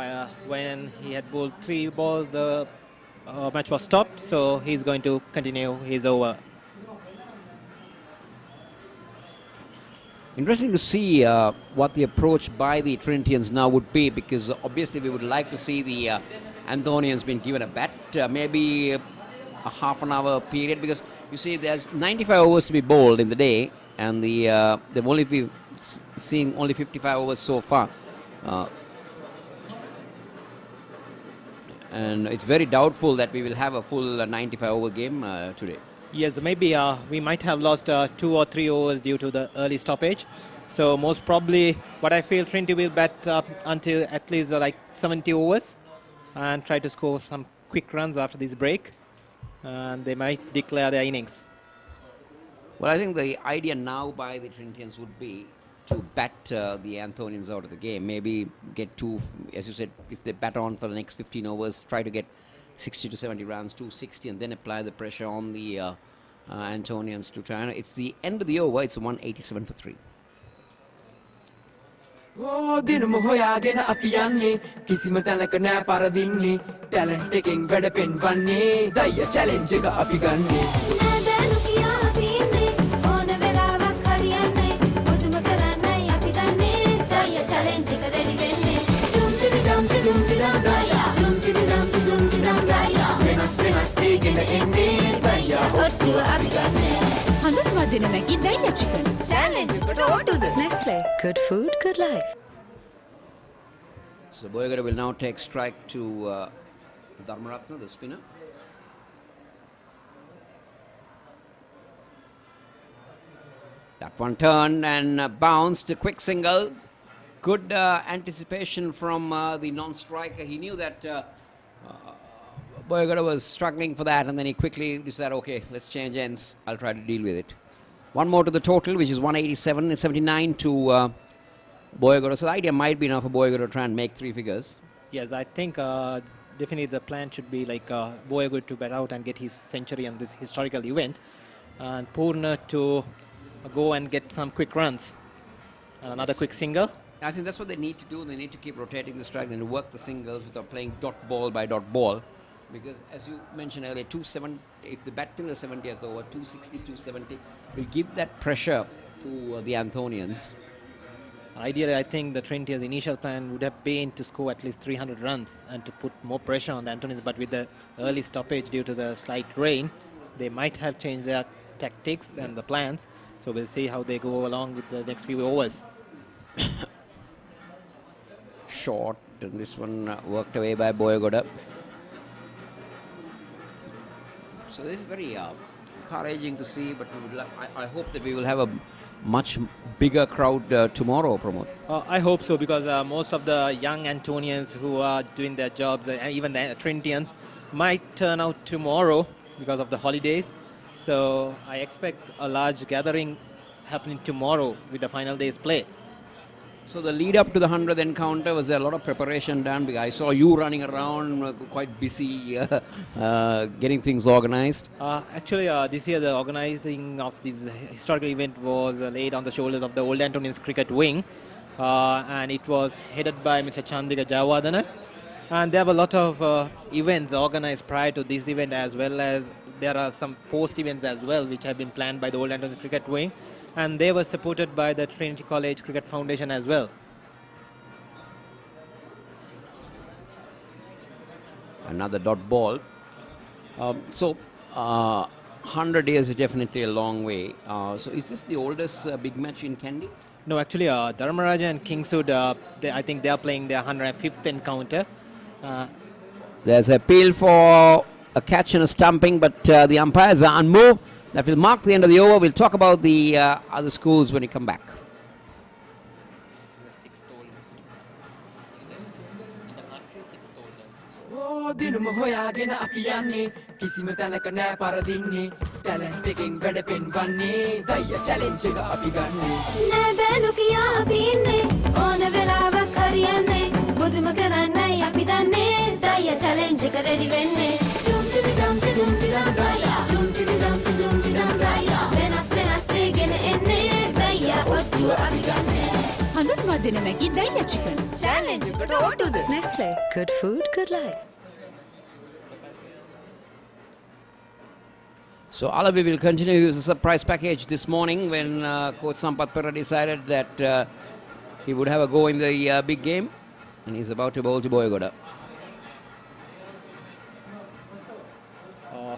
Speaker 13: when he had bowled 3 balls, the match was stopped. So he's going to continue his over.
Speaker 4: Interesting to see what the approach by the Trinitians now would be, because obviously we would like to see the Anthonians being given a bat, maybe a half an hour period, because you see there's 95 overs to be bowled in the day, and they've only been seeing only 55 overs so far. And it's very doubtful that we will have a full 95 over game today.
Speaker 13: Yes, maybe we might have lost 2 or 3 overs due to the early stoppage. So most probably what I feel, Trinity will bat until at least like 70 overs and try to score some quick runs after this break. And they might declare their innings.
Speaker 4: Well, I think the idea now by the Trinitians would be to bat the Anthonians out of the game. Maybe get 2, as you said, if they bat on for the next 15 overs, try to get 60 to 70 runs, 260, and then apply the pressure on the Antonians to try. It's the end of the over. It's 187 for 3.
Speaker 9: දිනම හොයාගෙන අපි යන්නේ කිසිම තැනක නෑ පරදින්නේ talent එකෙන් වැඩ පෙන්වන්නේ දය challenge එක අපි ගන්නේ නෑ බෑනු කියා අපි ඉන්නේ ඕන වෙලාවක් හරියන්නේ මුදුම කරන්නයි අපි දන්නේ දය චැලෙන්ජ් එක රෙඩි වෙන්නේ ඩුම් ටිඩි ඩම් ටිඩුම් ටිඩම් දය ඩුම් ටිඩි ඩම් ටිඩුම් ටිඩම් දය වෙනස් වෙනස් දේගෙන එන්නේ දය ඔට්ටුව අපි ගන්නේ
Speaker 6: හඳුන්වා දෙන මැගි දයියා චිකන්
Speaker 9: චැලෙන්ජ් එකට ඕටුද
Speaker 6: Nestle good food good life
Speaker 4: So Boyagada will now take strike to Dharmaratna, the spinner. That one turned and bounced, a quick single. Good anticipation from the non-striker. He knew that Boyagada was struggling for that, and then he quickly decided, okay, let's change ends. I'll try to deal with it. One more to the total, which is 187 and 79 to Boyagada. So the idea might be now for Boyagada to try and make 3 figures.
Speaker 13: Yes, I think definitely the plan should be like Boyagada to bat out and get his century on this historical event, and Purna to go and get some quick runs and another quick single.
Speaker 4: I think that's what they need to do. They need to keep rotating the strike and work the singles without playing dot ball by dot ball. Because as you mentioned earlier, 270, if they bat till the 70th over, 260, 270 will give that pressure to the Anthonians.
Speaker 13: Ideally, I think the Trinity's initial plan would have been to score at least 300 runs and to put more pressure on the Antonians, but with the early stoppage due to the slight rain, they might have changed their tactics and the plans. So we'll see how they go along with the next few overs.
Speaker 4: Short, and this one worked away by Boyagoda. So this is very encouraging to see, but I hope that we will have a much bigger crowd tomorrow, Pramod.
Speaker 13: I hope so, because most of the young Antonians who are doing their jobs, even the Trinitians, might turn out tomorrow because of the holidays. So I expect a large gathering happening tomorrow with the final day's play.
Speaker 4: So the lead up to the 100th encounter, was there a lot of preparation done? Because I saw you running around, quite busy getting things organized.
Speaker 13: Actually, this year the organizing of this historical event was laid on the shoulders of the Old Antonians cricket wing, and it was headed by Mr. Chandika Jawadana. And there were a lot of events organized prior to this event, as well as there are some post events as well which have been planned by the Old Antonians cricket wing, and they were supported by the Trinity College Cricket Foundation as well.
Speaker 4: Another dot ball. So 100 years is definitely a long way. So is this the oldest big match in Kandy?
Speaker 13: No, actually, Dharmaraja and Kingswood, I think they are playing their 105th encounter.
Speaker 4: There's an appeal for a catch and a stumping, but the umpires are unmoved. That will mark the end of the over. We'll talk about the other schools when we come back.
Speaker 9: දිනුම හොයාගෙන අපි යන්නේ කිසිම තැනක නෑ පරදින්නේ talent එකෙන් වැඩ පෙන්වන්නේ දయ్య challenge එක අපි ගන්නෙ
Speaker 10: නෑ බෑනු කියා අපි ඉන්නේ ඕන වෙලාවක් හරියන්නේ බුදුම කරන්නයි අපි දන්නේ දయ్య චැලෙන්ජ් එක රෙඩි වෙන්නේ ඩුම් ටිඩි ඩම් ටිඩුම් ටිඩම් රායා ඩුම් ටිඩි ඩම් ටිඩුම් ටිඩම් රායා වෙනස් වෙනස් දෙගෙන එන්නේ දయ్య ඔට්ටුව අපි ගන්නෙ හඳුන්වා දෙන මැගි දయ్య චිකන් චැලෙන්ජ් එකට ඕටුද Nestle good food good life.
Speaker 4: So Alavi will continue his surprise package this morning when Coach Sampath Pera decided that he would have a go in the big game, and he's about to bowl to Boyagoda.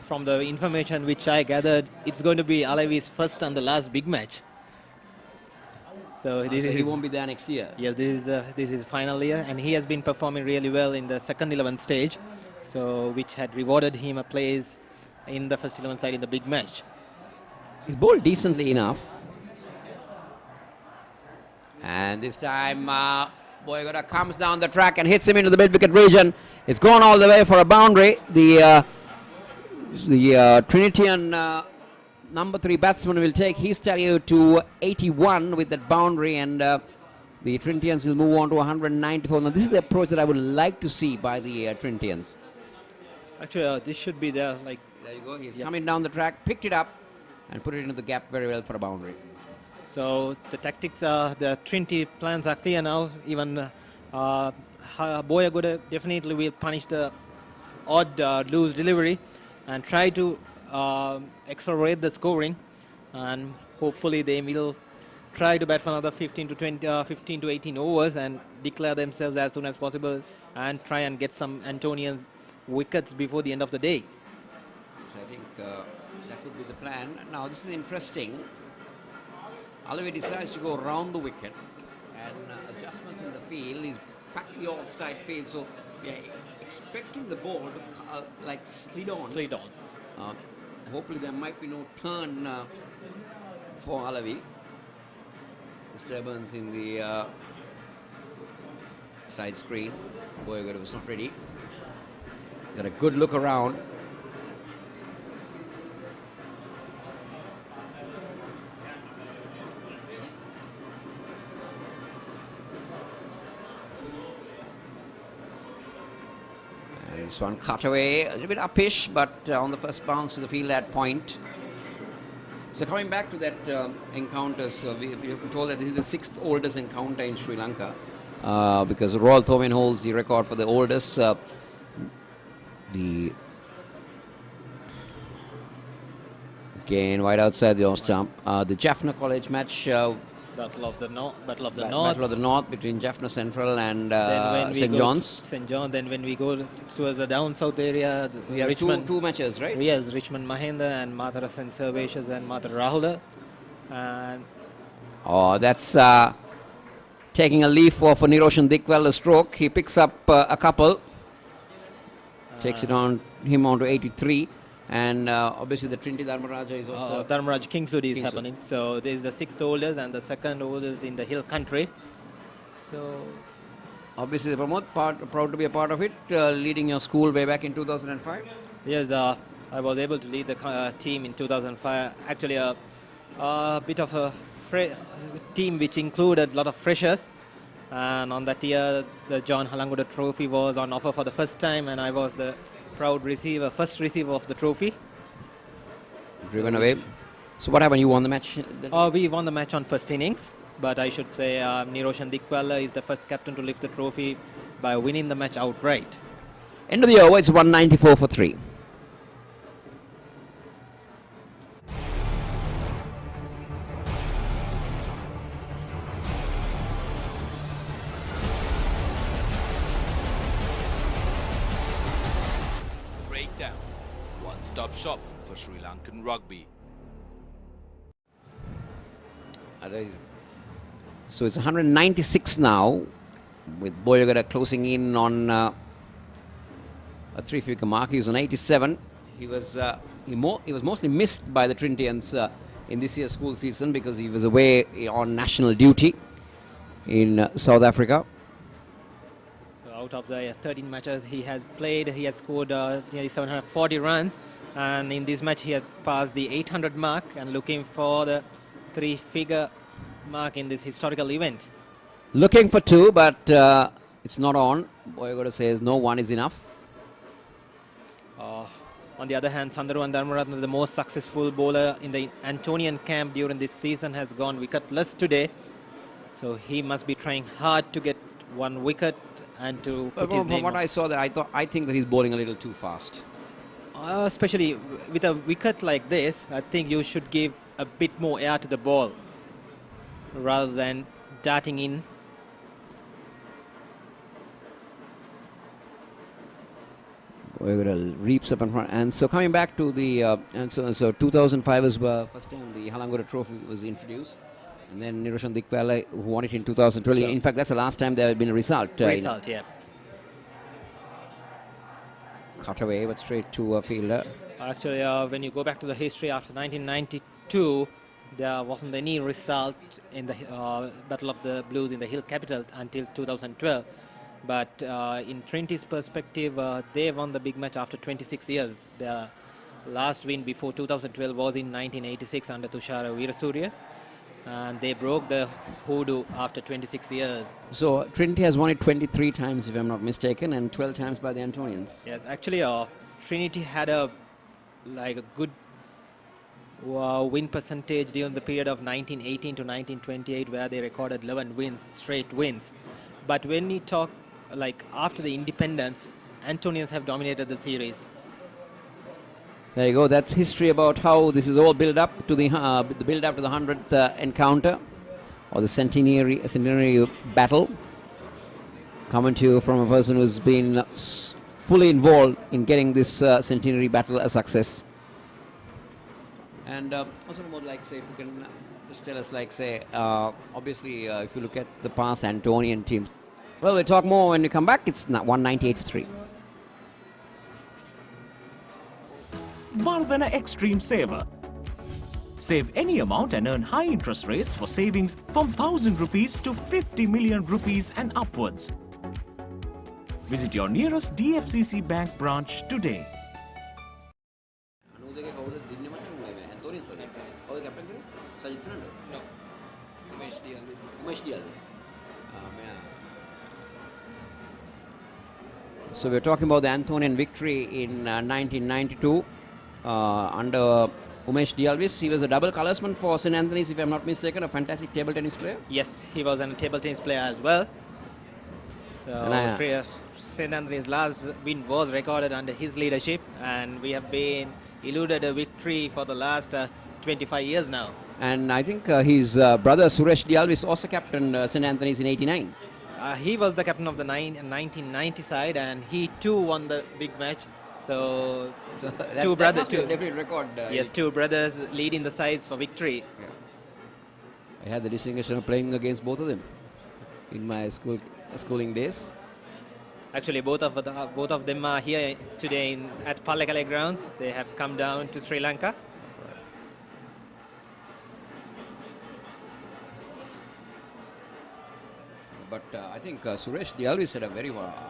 Speaker 13: From the information which I gathered, it's going to be Alavi's first and the last big match. So
Speaker 4: he won't be there next year.
Speaker 13: Yes, this is final year, and he has been performing really well in the second 11 stage, so which had rewarded him a place in the first 11 side in the big match.
Speaker 4: He's bowled decently enough. And this time, Boyagoda comes down the track and hits him into the mid-wicket region. It's gone all the way for a boundary. The Trinitian number 3 batsman will take his tally to 81 with that boundary, and the Trinitians will move on to 194. Now, this is the approach that I would like to see by the Trinitians.
Speaker 13: Actually, this should be there.
Speaker 4: There you go. He's coming down the track, picked it up, and put it into the gap very well for a boundary.
Speaker 13: So the tactics, the Trinity plans are clear now. Even Boyagoda definitely will punish the odd loose delivery and try to accelerate the scoring, and hopefully they will try to bat for another 15 to 18 overs and declare themselves as soon as possible and try and get some Antonians wickets before the end of the day.
Speaker 4: Yes, I think that would be the plan. Now this is interesting. Alavi decides to go around the wicket, and adjustments in the field. He's back the offside field, so we are expecting the ball to slid on.
Speaker 13: Slid on.
Speaker 4: Hopefully there might be no turn for Alavi. Disturbance in the side screen. Boyagoda was not ready. He's got a good look around. And this one cut away, a little bit uppish, but on the first bounce to the field at point. So coming back to that encounter, so we've been told that this is the 6th oldest encounter in Sri Lanka, because Royal Thomond holds the record for the oldest. The Again, wide outside the stump. The Jaffna College match.
Speaker 13: Battle of the North.
Speaker 4: Battle of the North between Jaffna Central and St. John's.
Speaker 13: St. John. Then when we go towards the down south area,
Speaker 4: We have
Speaker 13: Richmond
Speaker 4: two matches, right?
Speaker 13: Yes, Richmond Mahinda and Mathura St. Servatius and Mathura Rahula. And
Speaker 4: Oh, that's taking a leaf for Niroshan Dikwal, a stroke. He picks up a couple, takes him on to 83. And obviously the Trinity Dharmaraja is also...
Speaker 13: Dharmaraj Kingswood is happening. So this is the 6th holders and the 2nd holders in the hill country. So
Speaker 4: obviously the Pramod, proud to be a part of it, leading your school way back in 2005.
Speaker 13: Yes, I was able to lead the team in 2005. Actually, a bit of a team which included a lot of freshers. And on that year, the John Halanguda Trophy was on offer for the first time, and I was the proud first receiver of the trophy.
Speaker 4: Driven away. So what happened? You won the match?
Speaker 13: We won the match on first innings, but I should say Niroshan Dikwala is the first captain to lift the trophy by winning the match outright.
Speaker 4: End of the over, it's 194 for 3.
Speaker 1: Breakdown. One-stop shop for Sri Lankan rugby.
Speaker 4: So it's 196 now, with Boyagada closing in on a 3-figure mark. He was on 87. He was mostly missed by the Trinitians in this year's school season because he was away on national duty in South Africa.
Speaker 13: So out of the 13 matches he has played, he has scored nearly 740 runs, and in this match he has passed the 800 mark and looking for the 3-figure mark in this historical event.
Speaker 4: Looking for 2, but it's not on. Boyagada says no, 1 is enough.
Speaker 13: On the other hand, Sandaruwan Dharmaratna, the most successful bowler in the Antonian camp during this season, has gone wicketless today. So he must be trying hard to get 1 wicket and to put his name
Speaker 4: From what
Speaker 13: on.
Speaker 4: I saw, I think that he's bowling a little too fast.
Speaker 13: Especially with a wicket like this, I think you should give a bit more air to the ball rather than darting in.
Speaker 4: Boyagada reaps up in front, and so coming back to the so 2005 was first time the Halanguda Trophy was introduced, and then Niroshan Dikwala who won it in 2012. In fact, that's the last time there had been a result.
Speaker 13: Yeah.
Speaker 4: Cut away, but straight to a fielder.
Speaker 13: Actually, when you go back to the history after 1992, there wasn't any result in the Battle of the Blues in the Hill Capital until 2012. But in Trinity's perspective, they won the big match after 26 years. Their last win before 2012 was in 1986 under Tushara Weerasurya. And they broke the hoodoo after 26 years.
Speaker 4: So Trinity has won it 23 times, if I'm not mistaken, and 12 times by the Antonians.
Speaker 13: Yes, actually, Trinity had a good win percentage during the period of 1918 to 1928, where they recorded 11 wins, straight wins. But when we talk after the independence, Antonians have dominated the series.
Speaker 4: There you go. That's history about how this is all built up to the build up to the 100th encounter or the centenary battle. Coming to you from a person who's been fully involved in getting this centenary battle a success. And also, more if you can just tell us, obviously, if you look at the past Antonian teams. Well, we'll talk more when we come back. It's 198 for 3.
Speaker 5: Vardhana Extreme Saver. Save any amount and earn high interest rates for savings from 1,000 rupees to 50 million rupees and upwards. Visit your nearest DFCC bank branch today.
Speaker 4: So we're talking about the Antonian victory in 1992 under Umesh Dialvis. He was a double colorsman for St. Anthony's, if I'm not mistaken, a fantastic table tennis player.
Speaker 13: Yes, he was a table tennis player as well. So St. Anthony's last win was recorded under his leadership, and we have been eluded a victory for the last 25 years now.
Speaker 4: And I think his brother Suresh Dialvis also captained St. Anthony's in '89.
Speaker 13: He was the captain of the 1990 side, and he too won the big match. So two brothers,
Speaker 4: definite record.
Speaker 13: Yes, two brothers leading the sides for victory.
Speaker 4: Yeah. I had the distinction of playing against both of them in my schooling days.
Speaker 13: Actually, both of them are here today at Pallekele grounds. They have come down to Sri Lanka.
Speaker 4: But I think Suresh Dialvis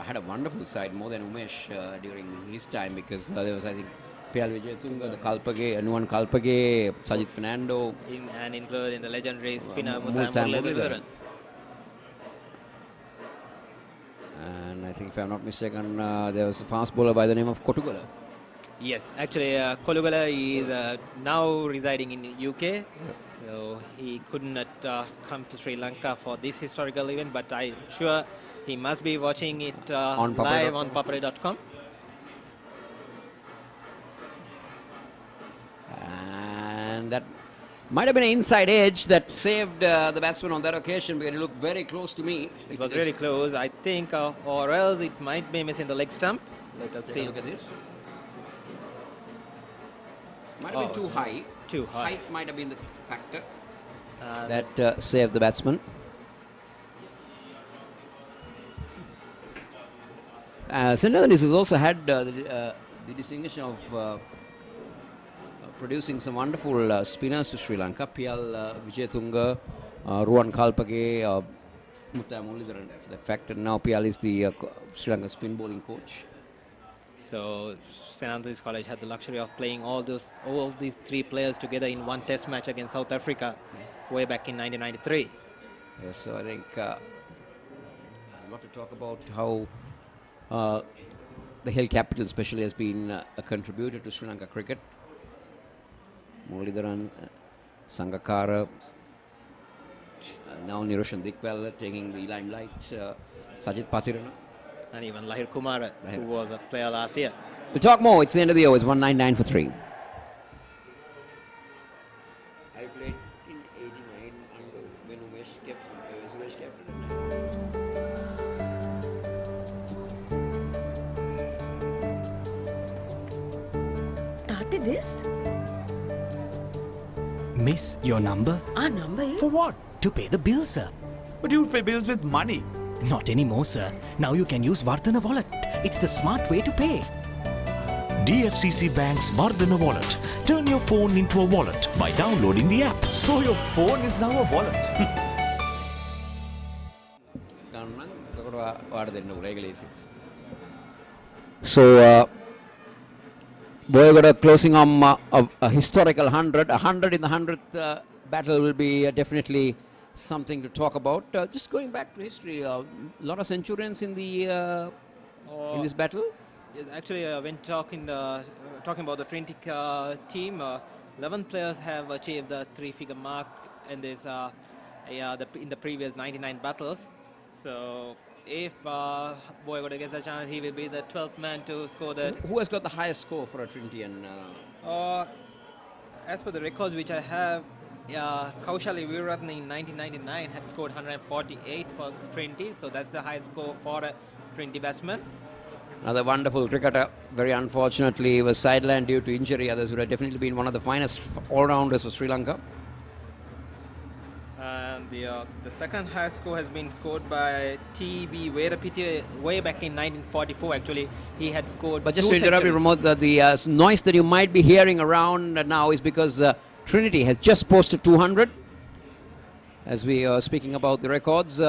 Speaker 4: had a wonderful side, more than Umesh during his time, because there was, I think, P.L. Vijayatunga, the Kalpage, Anuan Kalpage, Sajith Fernando.
Speaker 13: And included in the legendary spinner
Speaker 4: Murthy
Speaker 13: Murthy.
Speaker 4: And I think, if I'm not mistaken, there was a fast bowler by the name of Kotugala.
Speaker 13: Yes, actually, Kolugala is now residing in UK. Yeah. So he couldn't come to Sri Lanka for this historical event, but I'm sure he must be watching it live on ThePapare.com.
Speaker 4: And that might have been an inside edge that saved the batsman on that occasion, because he looked very close to me.
Speaker 13: It was really close, I think, or else it might be missing the leg stump. Let us see.
Speaker 4: Look at this. Might have been too high.
Speaker 13: Too high.
Speaker 4: Height might have been the factor that saved the batsman. St. Anthony's has also had the distinction of producing some wonderful spinners to Sri Lanka. P.L. Vijayatunga, Ruwan Kalpage, Murthy Muralidharan, for that fact. And now P.L. is the Sri Lanka spin bowling coach.
Speaker 13: So St. Anthony's College had the luxury of playing all these three players together in one test match against South Africa way back in 1993.
Speaker 4: Yes, so I think there's a lot to talk about how the Hill Capital especially has been a contributor to Sri Lanka cricket. Muralidharan, Sangakkara, now Niroshan Dikwal taking the limelight, Sajith Pathirana.
Speaker 13: And even Lahir Kumara, who was a player last year.
Speaker 4: We'll talk more. It's the end of the over. It's 199 for 3. I played in 89 when Umesh Suresh captain.
Speaker 6: Started this?
Speaker 7: Miss, your number?
Speaker 6: Our number is?
Speaker 7: For what? To pay the bills, sir.
Speaker 8: But you pay bills with money.
Speaker 7: Not anymore, sir. Now you can use Vardhana Wallet. It's the smart way to pay.
Speaker 5: DFCC Bank's Vardhana Wallet. Turn your phone into a wallet by downloading the app.
Speaker 8: So your phone is now a wallet.
Speaker 4: So, Boyagoda closing on a historical 100. 100 in the 100th battle will be definitely something to talk about. Just going back to history, a lot of centurions in the in this battle.
Speaker 13: Yes, actually, when talking about the Trinity team, 11 players have achieved the three-figure mark in this in the previous 99 battles. So if Boyagoda gets a chance, he will be the 12th man to score that.
Speaker 4: Who has got the highest score for a Trinityan?
Speaker 13: As per the records which I have, Kaushali Veeratne in 1999 had scored 148 for Trinity, so that's the highest score for a Trinity batsman.
Speaker 4: Another wonderful cricketer, very unfortunately was sidelined due to injury. Others would have definitely been one of the finest all-rounders for Sri Lanka.
Speaker 13: And the second highest score has been scored by T.B. Veerapitiya way back in 1944. Actually, he had scored.
Speaker 4: But just to interrupt you, Pramod, the noise that you might be hearing around now is because Trinity has just posted 200. As we are speaking about the records,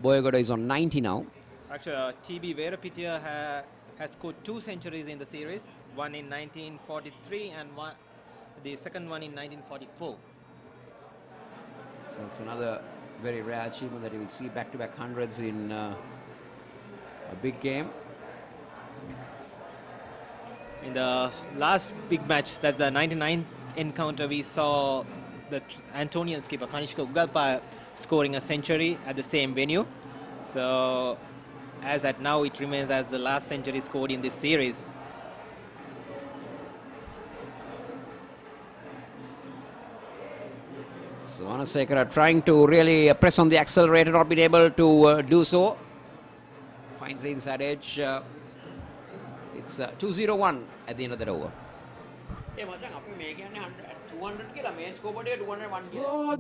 Speaker 4: Boyagoda is on 90 now.
Speaker 13: Actually, T.B. Veerapitiya has scored 2 centuries in the series, one in 1943 and the second one in 1944.
Speaker 4: So it's another very rare achievement that you will see back-to-back hundreds in a big game.
Speaker 13: In the last big match, that's the 99th encounter, we saw the Antonian skipper Kanishka Ugalpa scoring a century at the same venue. So as at now it remains as the last century scored in this series.
Speaker 4: So Anasekara trying to really press on the accelerator, not been able to do so. Finds the inside edge. It's 2-0-1 at the end of that over.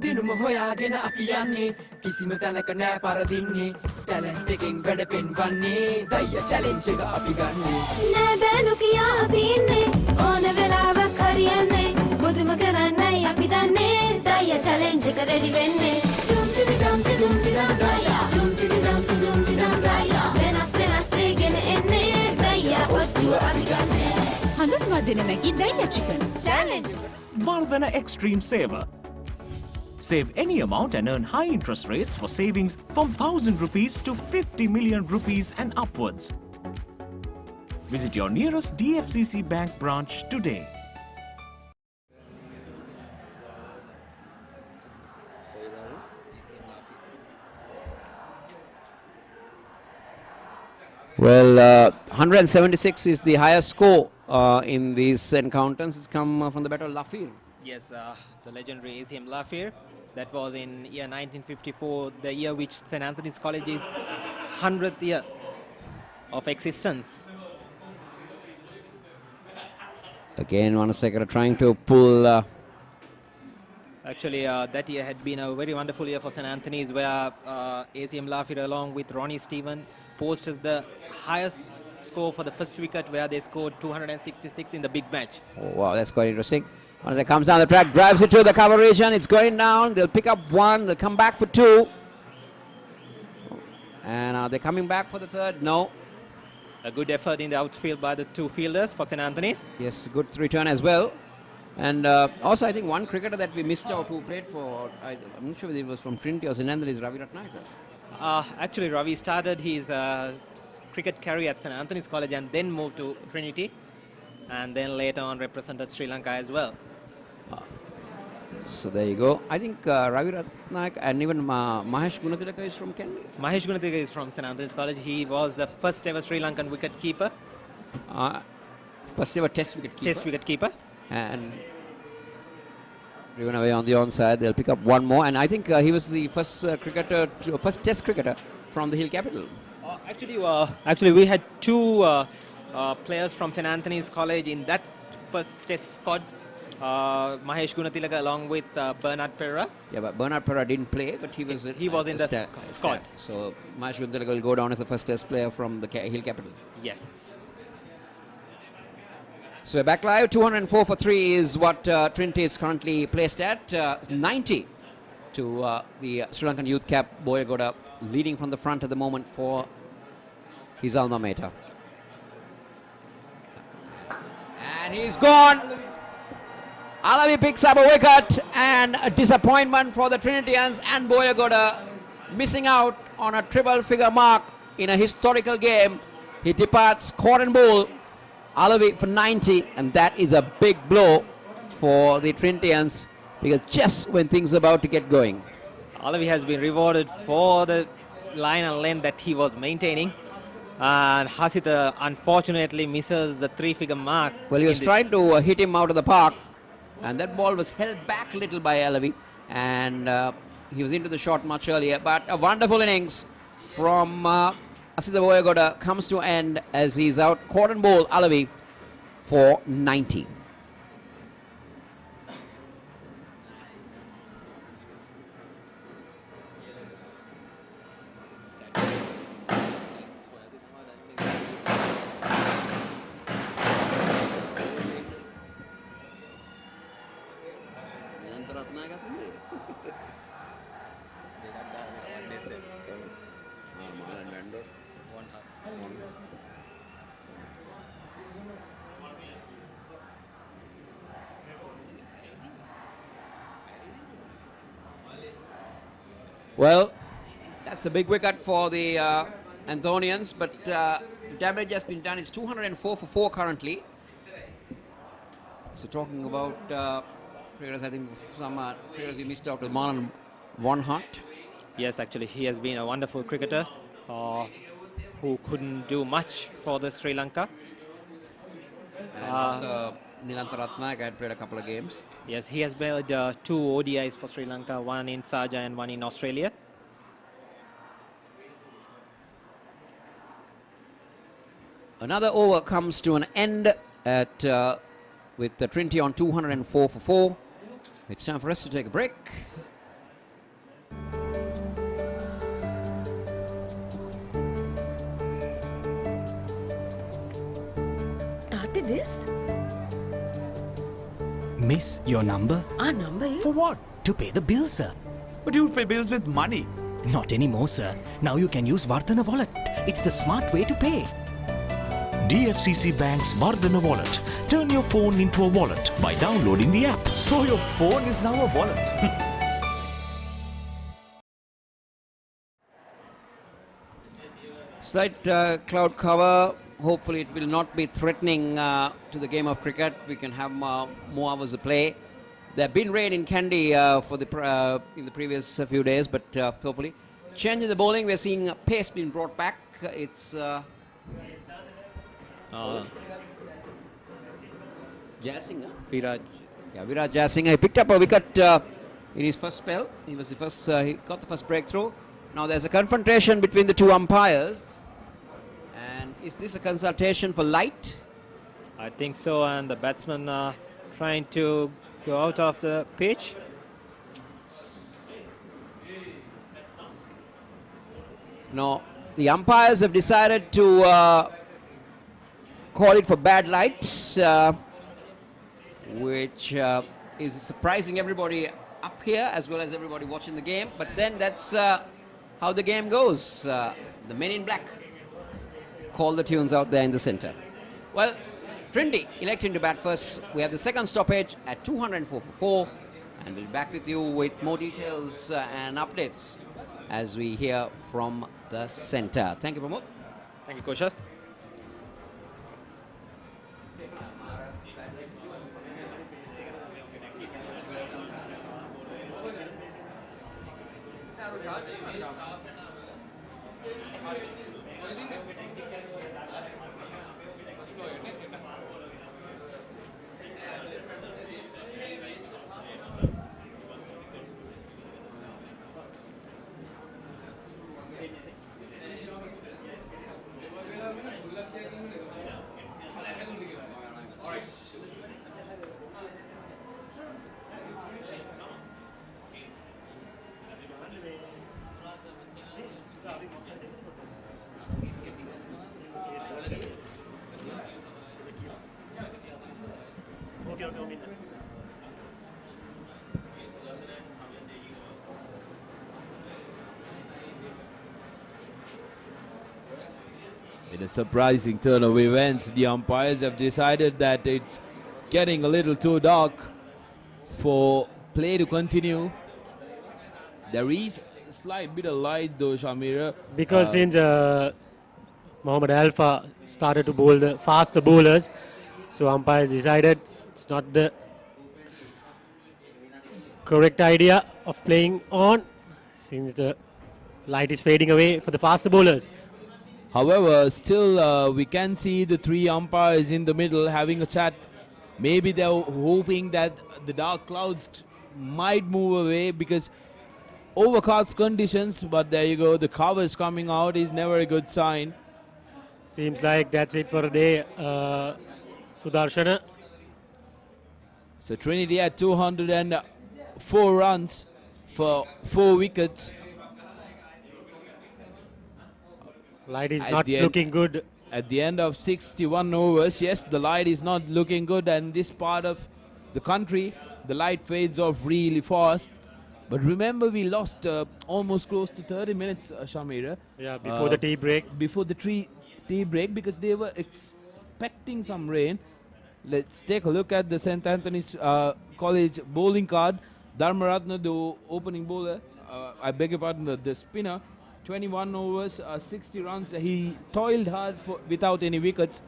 Speaker 9: දිනුම හොයාගෙන අපි යන්නේ කිසිම තැනක නෑ පරදින්නේ talent එකෙන් වැඩ පෙන්වන්නේ දයිය challenge එක අපි ගන්නෙ
Speaker 10: නෑ බෑනු කියා අපි ඉන්නේ ඕන වෙලාවක් හරියන්නේ බුදුම කරන්නයි අපි දන්නේ දයිය චැලෙන්ජ් එක රෙඩි වෙන්නේ ඩුම් ටිඩි ඩම් ටිඩුම් ටිඩම් දයියා ඩුම් ටිඩි ඩම් ටිඩුම් ටිඩම් දයියා වෙනස් දේ ගෙන එන්නේ දයියා ඔට්ටුව අපි ගන්නෙ හඳුන්වා දෙන මැගි දයියා chicken challenge
Speaker 5: Vardhana Extreme Saver. Save any amount and earn high interest rates for savings from 1,000 rupees to 50 million rupees and upwards. Visit your nearest DFCC bank branch today.
Speaker 4: Well, 176 is the highest score in these encounters. It's come from the battle of Lafir.
Speaker 13: Yes, the legendary ACM Lafir. That was in year 1954, the year which St. Anthony's College's 100th year of existence.
Speaker 4: Again, Anasekara trying to pull.
Speaker 13: Actually, that year had been a very wonderful year for St. Anthony's, where ACM Lafir along with Ronnie Stephen posted the highest score for the first wicket, where they scored 266 in the big match.
Speaker 4: Oh, wow, that's quite interesting. When it comes down the track, drives it to the cover region. It's going down. They'll pick up one. They'll come back for two. And are they coming back for the third? No.
Speaker 13: A good effort in the outfield by the two fielders for St. Anthony's.
Speaker 4: Yes, good return as well. And also, I think one cricketer that we missed out who played for, I'm not sure whether it was from Trinity or St. Anthony's, Ravi Ratnayaka.
Speaker 13: Actually, Ravi started his cricket career at St. Anthony's College and then moved to Trinity, and then later on represented Sri Lanka as well.
Speaker 4: So there you go. I think Ravi Ratnayaka and even Mahesh Gunatilaka is from Kenya.
Speaker 13: Mahesh Gunatilaka is from St. Anthony's College. He was the first ever Sri Lankan wicket keeper.
Speaker 4: First ever test wicket keeper.
Speaker 13: Test wicket keeper.
Speaker 4: And driven away on the onside. They'll pick up one more. And I think he was the first first test cricketer from the Hill Capital.
Speaker 13: Actually, we had two players from St. Anthony's College in that first test squad. Mahesh Gunatilaka along with Bernard Pereira.
Speaker 4: Yeah, but Bernard Pereira didn't play, but he was
Speaker 13: in the squad.
Speaker 4: So Mahesh Gunatilaka will go down as the first test player from the Hill Capital.
Speaker 13: Yes.
Speaker 4: So we're back live. 204 for 3 is what Trinity is currently placed at. 90 to the Sri Lankan youth cap, Boyagoda, leading from the front at the moment for his alma mater. And he's gone. Alavi picks up a wicket, and a disappointment for the Trinitians, and Boyagoda missing out on a triple figure mark in a historical game. He departs court and bowl. Alavi for 90, and that is a big blow for the Trinitians, because just when things are about to get going.
Speaker 13: Alavi has been rewarded for the line and length that he was maintaining, and Hasita unfortunately misses the three-figure mark.
Speaker 4: Well, he was trying to hit him out of the park, and that ball was held back a little by Alavi, and he was into the shot much earlier. But a wonderful innings from Asita Boyagoda comes to end as he's out court and bowl Alavi for 90. Well, that's a big wicket for the Anthonians, but damage has been done. It's 204 for 4 currently. So talking about cricketers, I think some cricketers we missed out with Marlon Von Hart.
Speaker 13: Yes, actually, he has been a wonderful cricketer. who couldn't do much for the Sri Lanka.
Speaker 4: And also Nilantha Ratnayaka had played a couple of games.
Speaker 13: Yes, he has played 2 ODIs for Sri Lanka, one in Sharjah and one in Australia.
Speaker 4: Another over comes to an end at with the Trinity on 204 for 4. It's time for us to take a break.
Speaker 6: Tati, this?
Speaker 7: Miss, your number?
Speaker 6: Our number is?
Speaker 7: For what? To pay the bills, sir.
Speaker 8: But you pay bills with money.
Speaker 7: Not anymore, sir. Now you can use Vardhana Wallet. It's the smart way to pay.
Speaker 5: DFCC Bank's Vardhana Wallet. Turn your phone into a wallet by downloading the app.
Speaker 8: So your phone is now a wallet.
Speaker 4: Slight cloud cover. Hopefully it will not be threatening to the game of cricket. We can have more hours of play. There have been rain in Kandy in the previous few days, but hopefully. Changing the bowling, we're seeing pace being brought back. It's Jayasinghe.
Speaker 13: Viraj.
Speaker 4: Yeah, Viraj Jayasinghe. He picked up a wicket in his first spell. He was the first. He got the first breakthrough. Now there's a confrontation between the two umpires. And is this a consultation for light?
Speaker 13: I think so, and the batsman are trying to go out of the pitch.
Speaker 4: No, the umpires have decided to call it for bad light, which is surprising everybody up here as well as everybody watching the game. But then that's how the game goes. The men in black call the tunes out there in the center. Well, Trinity electing to bat first. We have the second stoppage at 204 for 4, and we'll be back with you with more details and updates as we hear from the center. Thank you, Pramod.
Speaker 13: Thank you, Kosha.
Speaker 1: In a surprising turn of events, the umpires have decided that it's getting a little too dark for play to continue. There is a slight bit of light though, Shamira.
Speaker 2: Because since Mohammad Alpha started to bowl the faster bowlers, so umpires decided it's not the correct idea of playing on since the light is fading away for the faster bowlers.
Speaker 1: However, still we can see the three umpires in the middle having a chat. Maybe they're hoping that the dark clouds might move away because overcast conditions, but there you go, the cover is coming out is never a good sign.
Speaker 2: Seems like that's it for the day, Sudarshana.
Speaker 1: So Trinity at 204 runs for 4 wickets.
Speaker 2: Light is not looking good.
Speaker 1: At the end of 61 overs, yes, the light is not looking good, and this part of the country, the light fades off really fast. But remember, we lost almost close to 30 minutes, Shamira.
Speaker 2: Yeah, before the tea break.
Speaker 1: Before the tea break, because they were expecting some rain. Let's take a look at the St. Anthony's College bowling card. Dharmaratna, the opening bowler, I beg your pardon, the spinner. 21 overs, 60 runs. He toiled hard without any wickets.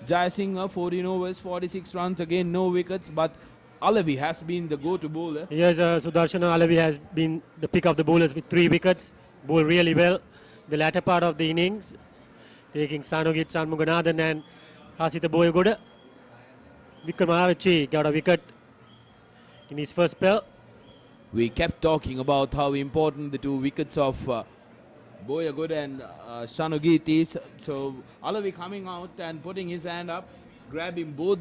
Speaker 1: Jayasinghe, 14 overs, 46 runs. Again, no wickets. But Alavi has been the go-to bowler.
Speaker 2: Yes, Sudarshana Alavi has been the pick of the bowlers with 3 wickets. Bowled really well. The latter part of the innings, taking Sanogit Shanmuganathan and Hasita Boyagoda. Vikramarchi got a wicket in his first spell.
Speaker 1: We kept talking about how important the 2 wickets of Boyagoda and Shanogit is. So Alavi coming out and putting his hand up, grabbing both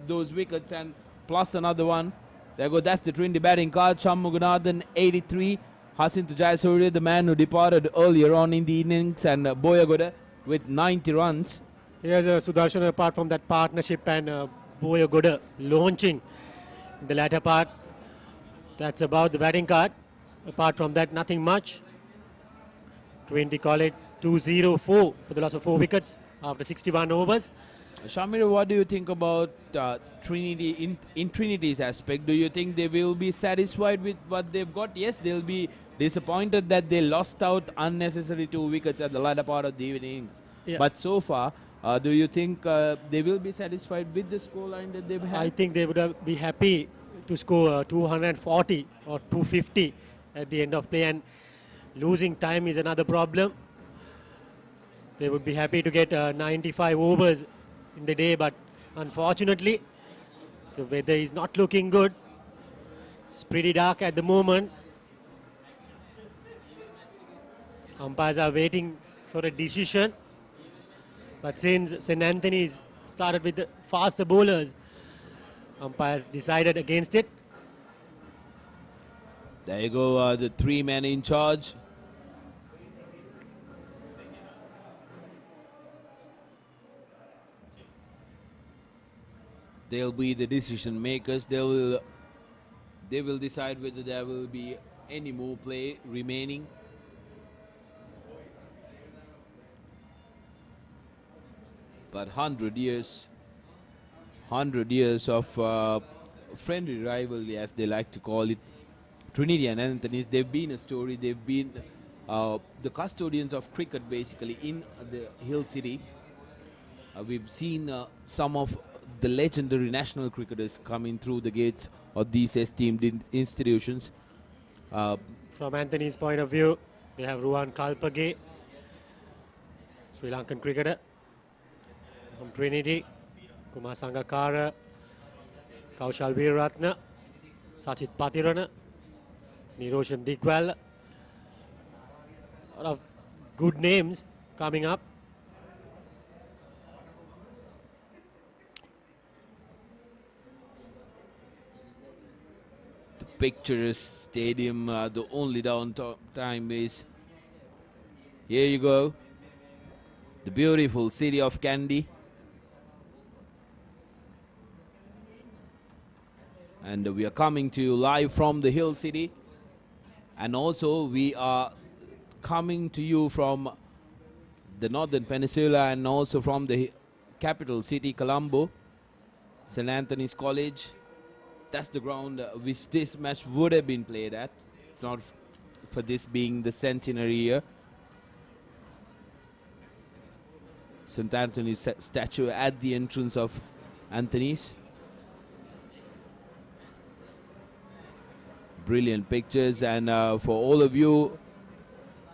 Speaker 1: those wickets and plus another one. There go, that's the Trinity batting card. Shanmuganathan 83, Hasinth Jayasuriya, the man who departed earlier on in the innings, and Boyagoda with 90 runs.
Speaker 2: Here's Sudarshan apart from that partnership and Boyagoda launching in the latter part. That's about the batting card. Apart from that, nothing much. Trinity College 2-0-4 for the loss of 4 wickets after 61 overs.
Speaker 1: Shamir, what do you think about Trinity in Trinity's aspect? Do you think they will be satisfied with what they've got? Yes, they'll be disappointed that they lost out unnecessary 2 wickets at the latter part of the innings.
Speaker 2: Yeah.
Speaker 1: But so far, do you think they will be satisfied with the scoreline that they've had?
Speaker 2: I think they would be happy to score 240 or 250 at the end of play, and losing time is another problem. They would be happy to get 95 overs in the day, but unfortunately the weather is not looking good. It's pretty dark at the moment. Umpires are waiting for a decision, but since St. Anthony's started with the faster bowlers, umpires decided against it.
Speaker 1: There you go, the 3 men in charge. They'll be the decision makers. They will decide whether there will be any more play remaining. But 100 years of friendly rivalry, as they like to call it, Trinity and Anthony's, they've been a story. They've been the custodians of cricket basically in the Hill City. We've seen some of the legendary national cricketers coming through the gates of these esteemed institutions.
Speaker 2: From Anthony's point of view, they have Ruwan Kalpage, Sri Lankan cricketer. From Trinity, Kumar Sangakkara, Kaushal Veeraratne, Sachit Patirana, Niroshan Digwal. A lot of good names coming up.
Speaker 1: The picturesque stadium, the only downtime is, here you go, the beautiful city of Kandy. And we are coming to you live from the Hill City. And also we are coming to you from the Northern Peninsula and also from the capital city, Colombo. St. Anthony's College. That's the ground which this match would have been played at, if not for this being the centenary year. St. Anthony's statue at the entrance of Anthony's. Brilliant pictures, and for all of you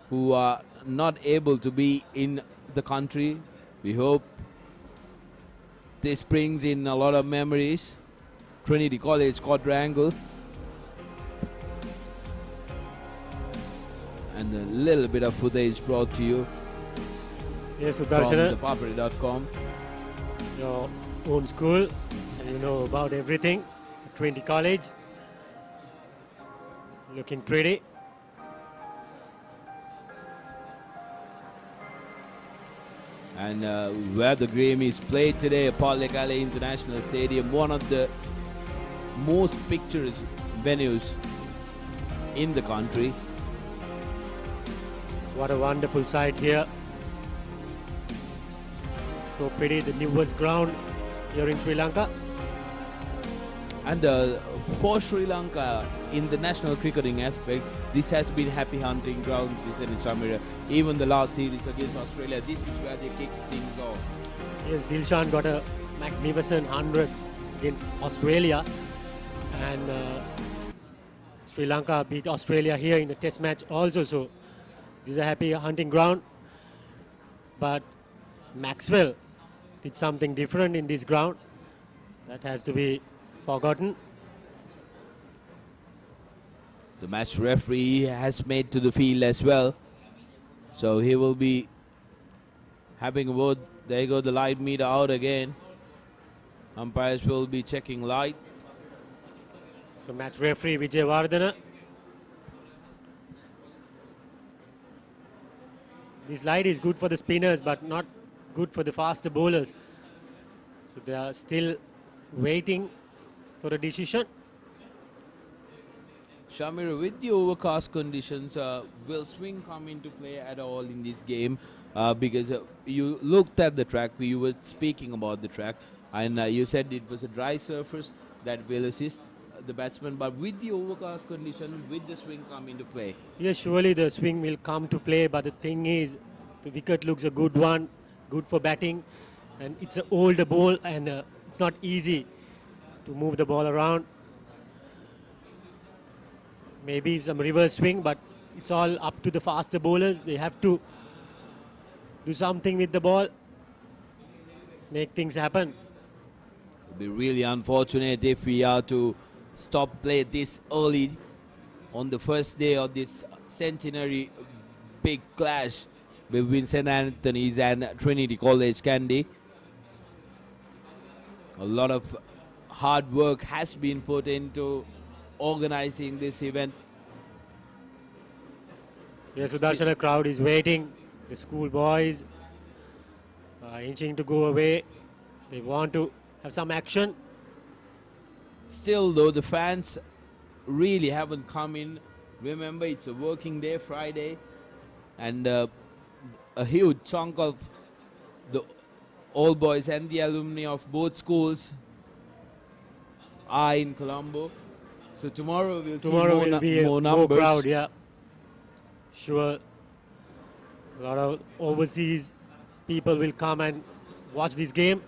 Speaker 1: who are not able to be in the country, we hope this brings in a lot of memories. Trinity College quadrangle, and a little bit of footage brought to you
Speaker 2: Yes,
Speaker 1: from
Speaker 2: Sudarshana,
Speaker 1: ThePapare.com.
Speaker 2: your own school, and you know about everything. Trinity College, looking pretty.
Speaker 1: And where the game is played today, Paul Lekale International Stadium, one of the most picturesque venues in the country.
Speaker 2: What a wonderful sight here. So pretty, the newest ground here in Sri Lanka.
Speaker 1: And for Sri Lanka, in the national cricketing aspect, this has been happy hunting ground, isn't it, Shamira? Even the last series against Australia, this is where they kicked things off.
Speaker 2: Yes, Dilshan got a magnificent 100 against Australia, and Sri Lanka beat Australia here in the test match also. So this is a happy hunting ground, but Maxwell did something different in this ground. That has to be forgotten.
Speaker 1: The match referee has made to the field as well. So he will be having a word. There you go, the light meter out again. Umpires will be checking light.
Speaker 2: So match referee Vijay Vardhana. This light is good for the spinners but not good for the faster bowlers. So they are still waiting for a decision.
Speaker 1: Shamir, with the overcast conditions, will swing come into play at all in this game? Because you looked at the track, you were speaking about the track, and you said it was a dry surface that will assist the batsman. But with the overcast condition, with the swing come into play?
Speaker 2: Yes, surely the swing will come to play, but the thing is, the wicket looks a good one, good for batting, and it's an older ball, and it's not easy to move the ball around. Maybe some reverse swing, but it's all up to the faster bowlers. They have to do something with the ball, make things happen.
Speaker 1: It'll be really unfortunate if we are to stop play this early on the first day of this centenary big clash between St. Anthony's and Trinity College Kandy. A lot of hard work has been put into organizing this event.
Speaker 2: Yes, Sudarshana crowd is waiting. The school boys are inching to go away. They want to have some action.
Speaker 1: Still though, the fans really haven't come in. Remember, it's a working day, Friday, and a huge chunk of the old boys and the alumni of both schools are in Colombo. So tomorrow we'll see more numbers.
Speaker 2: More crowd, yeah. Sure. A lot of overseas people will come and watch this game.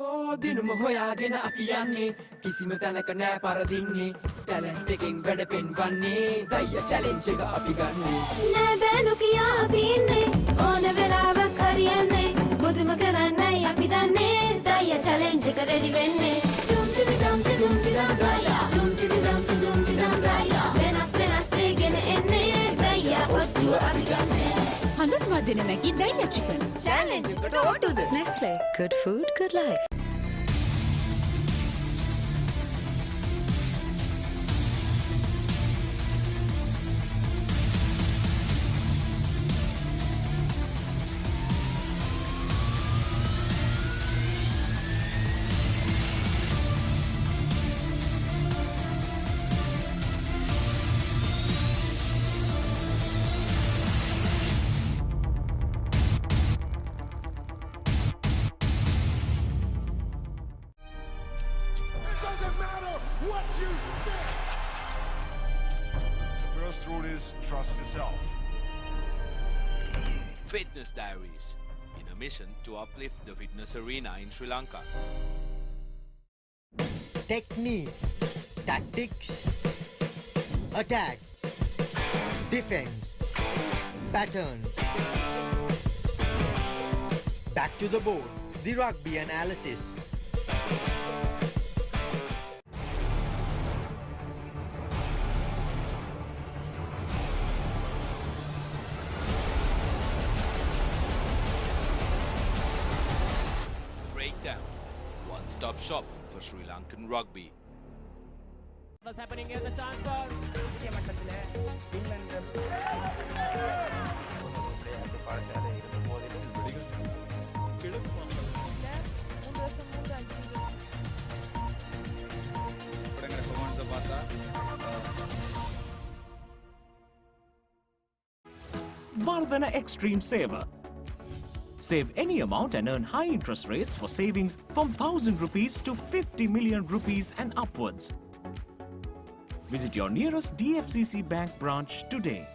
Speaker 9: ඕ දිනුම හොයාගෙන අපි යන්නේ කිසිම තැනක නෑ පරදින්නේ talent එකෙන් වැඩ පෙන්වන්නේ දයිය challenge එක අපි ගන්නේ
Speaker 10: නෑ බෑනු කියා අපි ඉන්නේ ඕන වෙලාවක හරියන්නේ බුදුම කරන්නයි අපි දන්නේ දයිය චැලෙන්ජ් එක රෙඩි වෙන්නේ ඩුම් ටිඩි ඩම් ඩුම් ටිඩි ඩම් දයියා ඩුම් ටිඩි ඩම් ඩුම් ටිඩි ඩම් දයියා වෙනස් දෙගෙන එන්නේ දයියා ඔට්ටුව අපි ගන්නේ හඳුන්වා දෙන මැගි දයියා චිකන් චැලෙන්ජ් එකට ඕටුද Nestle good food good life
Speaker 1: Fitness Diaries, in a mission to uplift the fitness arena in Sri Lanka.
Speaker 11: Technique, tactics, attack, defense, pattern. Back to the board, the rugby analysis.
Speaker 1: Breakdown, one-stop shop for Sri Lankan rugby.
Speaker 15: What's happening here? The chance for India மட்டத்திலே England
Speaker 5: Vardhana Extreme Saver. Save any amount and earn high interest rates for savings from 1,000 rupees to 50 million rupees and upwards. Visit your nearest DFCC bank branch today.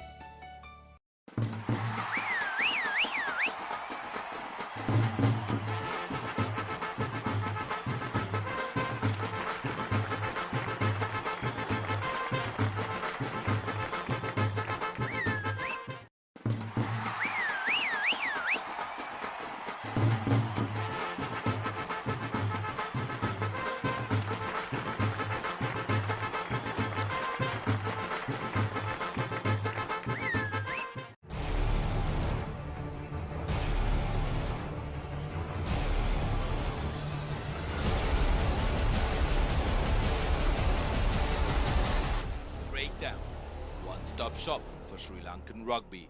Speaker 1: Breakdown, one-stop shop for Sri Lankan rugby.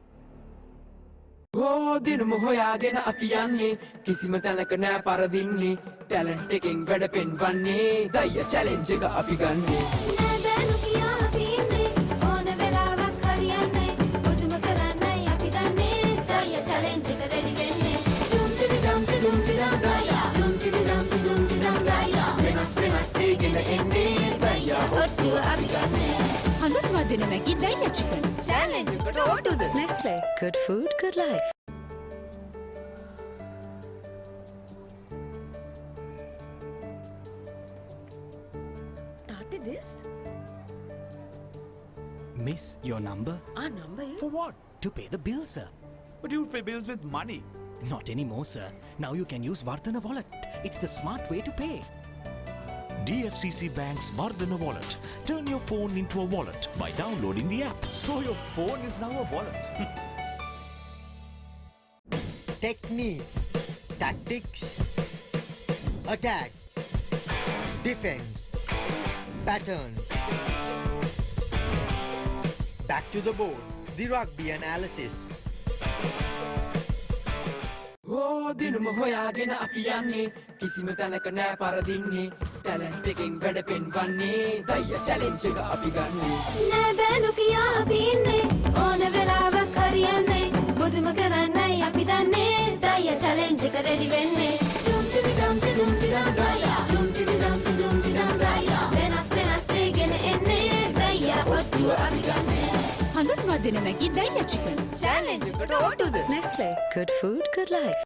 Speaker 9: දිනම හොයාගෙන අපි යන්නේ කිසිම තැනක නෑ පරදින්නේ talent එකෙන් වැඩ පෙන්වන්නේ දයිය challenge එක අපි ගන්නේ
Speaker 10: නෑ බෑනු කියා අපි ඉන්නේ ඕන වෙලාවක් හරියන්නේ පුදුම කරන්නයි අපි දන්නේ දයිය චැලෙන්ජ් එක රෙඩි වෙන්නේ ඩුම් ටිඩි ඩම් ටිඩුම් ටිඩම් දයියා ඩුම් ටිඩි ඩම් ටිඩුම් ටිඩම් දයියා වෙනස් දෙයකින් එන්නේ දයියා ඔට්ටුව අපි ගන්නේ
Speaker 6: හඳුන්වා දෙන මැගි දයියා චිකන්
Speaker 10: challenge එකට ඕටුද
Speaker 6: Nestle, good food, good life.
Speaker 7: Started this? Miss, your number?
Speaker 6: Our number is?
Speaker 8: For what?
Speaker 7: To pay the bill, sir.
Speaker 8: But you pay bills with money.
Speaker 7: Not anymore, sir. Now you can use Vardhana wallet. It's the smart way to pay.
Speaker 5: DFCC Bank's Vardhana Wallet. Turn your phone into a wallet by downloading the app.
Speaker 8: So your phone is now a wallet.
Speaker 11: Technique, tactics, attack, defense, pattern. Back to the board, the rugby analysis.
Speaker 9: දිනම හොයාගෙන අපි යන්නේ කිසිම තැනක නෑ පරදින්නේ talent එකෙන් වැඩ පෙන්වන්නේ දයිය challenge එක අපි ගන්නේ
Speaker 10: නෑ බෑනු කියා අපි ඉන්නේ ඕන වෙලාවක් හරියන්නේ පුදුම කරන්නයි අපි දන්නේ දයිය චැලෙන්ජ් එක රෙඩි වෙන්නේ ඩුම් ටිඩි ඩම් ටිඩුම් ටිඩම් දයියා ඩුම් ටිඩි ඩම් ටිඩුම් ටිඩම් දයියා වෙනස් දෙයකින් එන්නේ දයියා ඔට්ටුව අපි ගන්නේ
Speaker 6: හඳුන්වා දෙන මැගි දයියා චිකන්
Speaker 10: challenge එකට ඕටුද
Speaker 6: Nestle, good food, good life.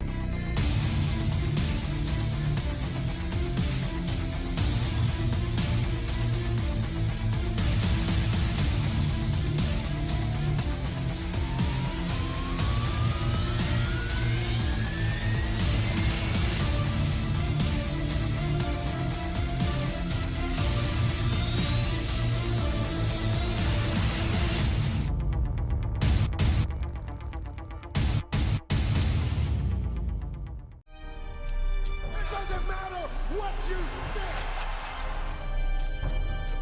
Speaker 14: Doesn't matter what you think.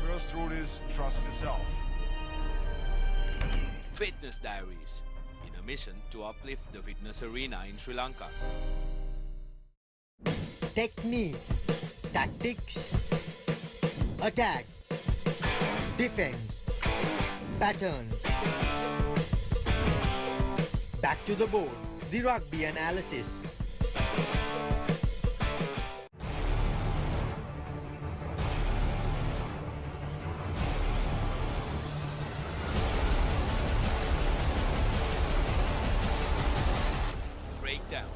Speaker 18: The first rule is trust yourself.
Speaker 1: Fitness Diaries, in a mission to uplift the fitness arena in Sri Lanka.
Speaker 11: Technique, tactics, attack, defense, pattern. Back to the board, the rugby analysis.
Speaker 1: Breakdown,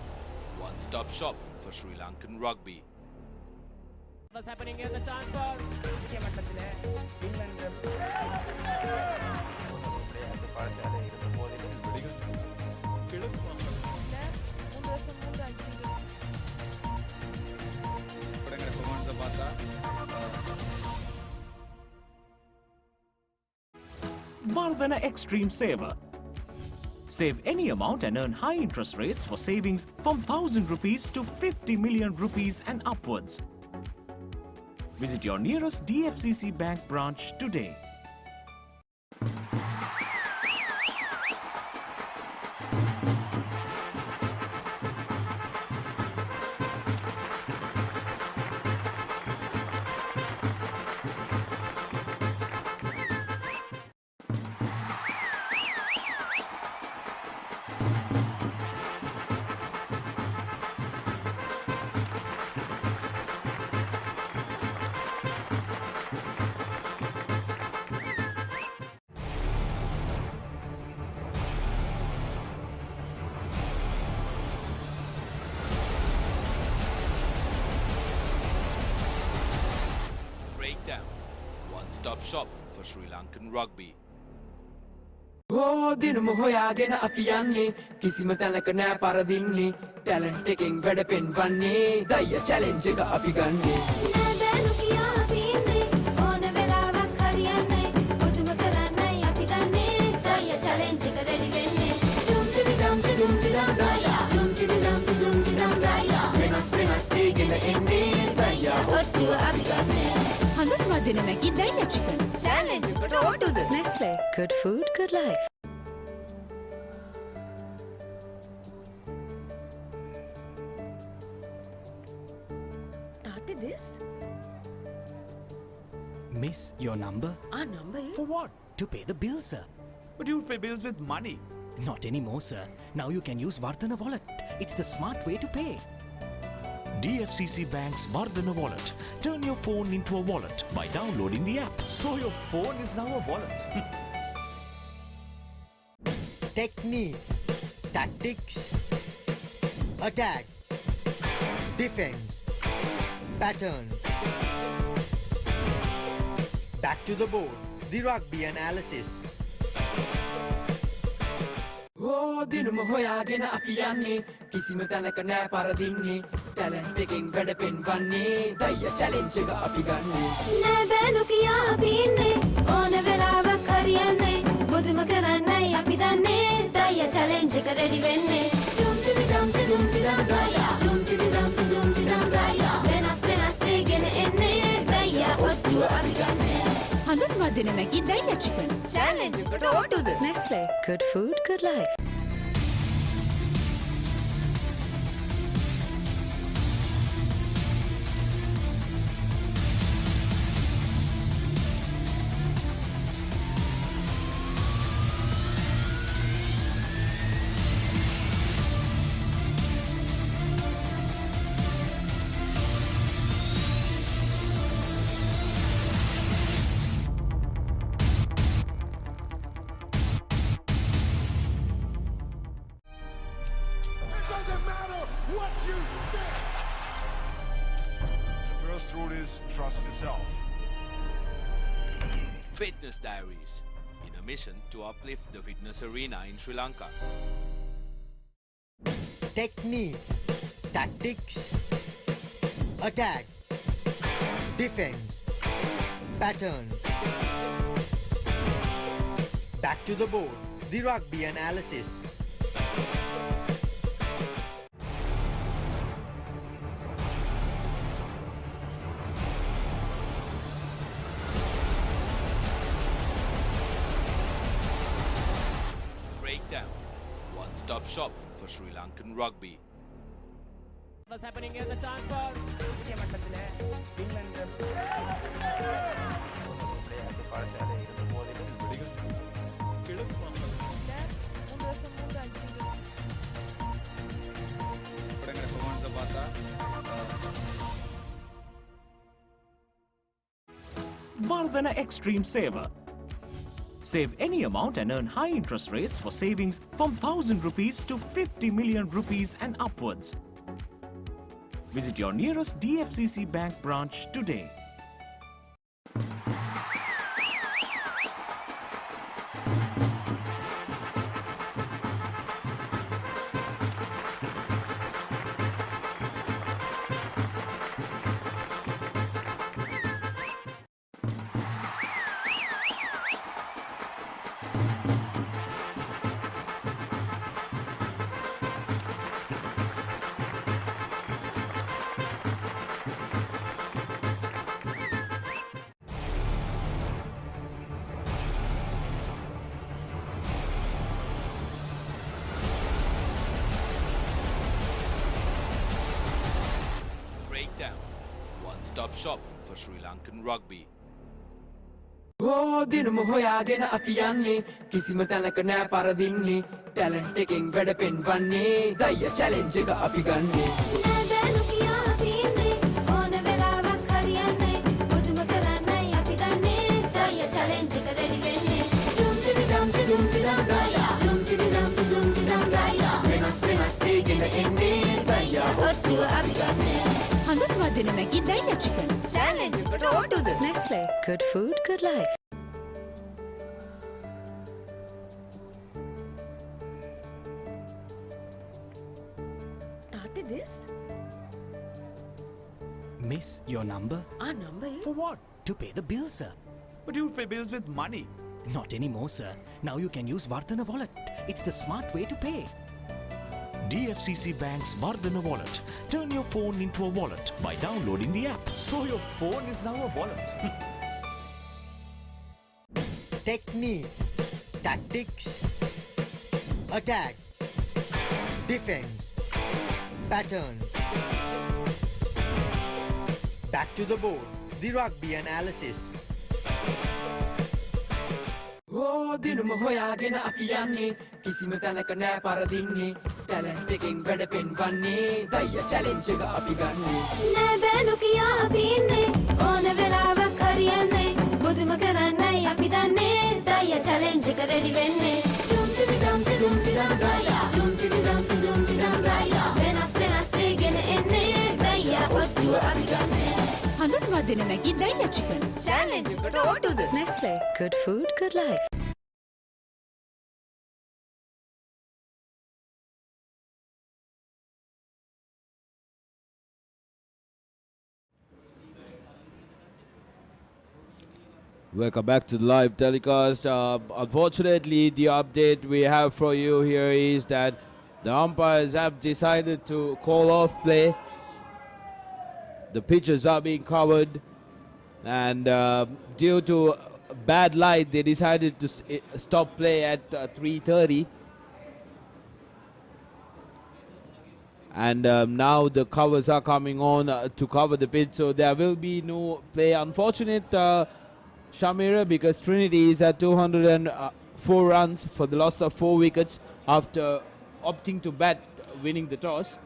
Speaker 1: one-stop shop for Sri Lankan rugby.
Speaker 15: What's happening here? The time for முக்கிய மட்டத்திலே England
Speaker 5: Vardhana Extreme Saver. Save any amount and earn high interest rates for savings from 1,000 rupees to 50 million rupees and upwards. Visit your nearest DFCC bank branch today.
Speaker 1: one-stop shop for Sri Lankan rugby.
Speaker 9: ඕ දිනුම හොයාගෙන අපි යන්නේ කිසිම තැනක නෑ පරදින්නේ talent එකෙන් වැඩ පෙන්වන්නේ දය challenge එක අපි ගන්නේ
Speaker 10: නෑ බෑලු කියා අපි ඉන්නේ ඕන වෙලාවක් හරියන්නේ පුදුම කරන්නයි අපි දන්නේ දය චැලෙන්ජ් එක රෙඩි වෙන්නේ ඩුම් ටිඩි ඩම් ටිඩුම් ටිඩම් දය ඩුම් ටිඩි ඩම් ටිඩුම් ටිඩම් දය වෙනස් දෙගෙන එන්නේ දය ඔට්ටුව අපි ගන්නේ
Speaker 6: හඳුන්වා දෙන මැගි දයියා චිකන්
Speaker 10: challenge එකට ඕටුද
Speaker 6: Nestle good food good life
Speaker 7: Started this? Miss, your number?
Speaker 6: our number is
Speaker 8: For what?
Speaker 7: To pay the bill, sir.
Speaker 8: But you pay bills with money.
Speaker 7: Not anymore, sir. Now you can use Vartana wallet. It's the smart way to pay.
Speaker 5: DFCC Bank's Vardhana Wallet. Turn your phone into a wallet by downloading the app.
Speaker 8: So your phone is now a wallet.
Speaker 11: Technique, tactics, attack, defense, pattern. Back to the board, the rugby analysis.
Speaker 9: ඕ දිනුම හොයාගෙන අපි යන්නේ කිසිම තැනක නෑ පරදින්නේ talent එකෙන් වැඩ පෙන්වන්නේ දය challenge එක අපි ගන්නේ
Speaker 10: නෑ බෑලු කියා අපි ඉන්නේ ඕන වෙලාවක් හරියන්නේ පුදුම කරන්නයි අපි දන්නේ දය චැලෙන්ජ් එක රෙඩි වෙන්නේ ඩුම් ටිඩි ඩම් ටිඩුම් ටිඩම් දය ඩුම් ටිඩි ඩම් ටිඩුම් ටිඩම් දය වෙනස් දෙගෙන එන්නේ දය ඔට්ටුව අපි ගන්නේ
Speaker 6: හඳුන්වා දෙන මැගි දයියා චිකන්
Speaker 10: challenge එකට ඕටුද
Speaker 6: Nestle good food good life
Speaker 14: It doesn't matter what you think.
Speaker 18: The first rule is trust yourself.
Speaker 1: Fitness Diaries, in a mission to uplift the fitness arena in Sri Lanka.
Speaker 11: Technique, tactics, attack, defense, pattern. Back to the board, the rugby analysis.
Speaker 1: Breakdown, one-stop shop for Sri Lankan rugby.
Speaker 15: What's happening here? The chance for புதிய மட்டத்திலே England
Speaker 5: Vardhana Extreme Saver. Save any amount and earn high interest rates for savings from 1,000 rupees to 50 million rupees and upwards. Visit your nearest DFCC Bank branch today.
Speaker 1: Breakdown, one-stop shop for Sri Lankan rugby.
Speaker 9: ඕ දිනුම හොයාගෙන අපි යන්නේ කිසිම තැනක නෑ පරදින්නේ talent එකෙන් වැඩ පෙන්වන්නේ දය challenge එක අපි ගන්නේ
Speaker 10: නෑ බෑලු කියා අපි ඉන්නේ ඕන වෙලාවක් හරියන්නේ පුදුම කරන්නයි අපි දන්නේ දය challenge එක ready වෙන්නේ ඩුම් ටිඩි ඩම් ටිඩුම් ටිඩම් දය ඩුම් ටිඩි ඩම් ටිඩුම් ටිඩම් දය වෙනස් දෙගෙන එන්නේ දය ඔට්ටුව අපි ගන්නේ
Speaker 6: හඳුන්වා දිනමැකි දයිය chicken. Challenge එකට ඕටුද? Nestle. Good food, good life.
Speaker 7: Tati, this? Miss, your number?
Speaker 6: Our number is?
Speaker 8: For what?
Speaker 7: To pay the bill, sir.
Speaker 8: But you pay bills with money.
Speaker 7: Not anymore, sir. Now you can use Vardhana wallet. It's the smart way to pay.
Speaker 5: DFCC Bank's Vardhana Wallet. Turn your phone into a wallet by downloading the app.
Speaker 8: So your phone is now a wallet.
Speaker 11: Technique, tactics, attack, defense, pattern. Back to the board, the rugby analysis.
Speaker 9: ඕ දිනුම හොයාගෙන අපි යන්නේ කිසිම තැනක නෑ පරදින්නේ talent එකෙන් වැඩ පෙන්වන්නේ දයිය challenge එක අපි ගන්නේ
Speaker 10: නෑ බෑනු කියා අපි ඉන්නේ ඕන වෙලාවක් හරියන්නේ බුදුම කරන්නයි අපි දන්නේ දයිය චැලෙන්ජ් එක රෙඩි වෙන්නේ ඩුම් ටිඩි ඩම් ටිඩුම් ටිඩම් දයියා ඩුම් ටිඩි ඩම් ටිඩුම් ටිඩම් දයියා වෙනස් දෙගෙන එන්නේ දයියා ඔට්ටුව අපි ගන්නේ
Speaker 6: හඳුන්වා දිනමැකි දයිය chicken. Challenge එකට ඕටුද? Nestle. Good food, good life.
Speaker 1: Welcome back to the live telecast. Unfortunately, the update we have for you here is that the umpires have decided to call off play. The pitches are being covered, and due to bad light, they decided to stop play at 3:30. And now the covers are coming on to cover the pitch, so there will be no play. Unfortunate, Shamira, because Trinity is at 204 runs for the loss of 4 wickets after opting to bat, winning the toss.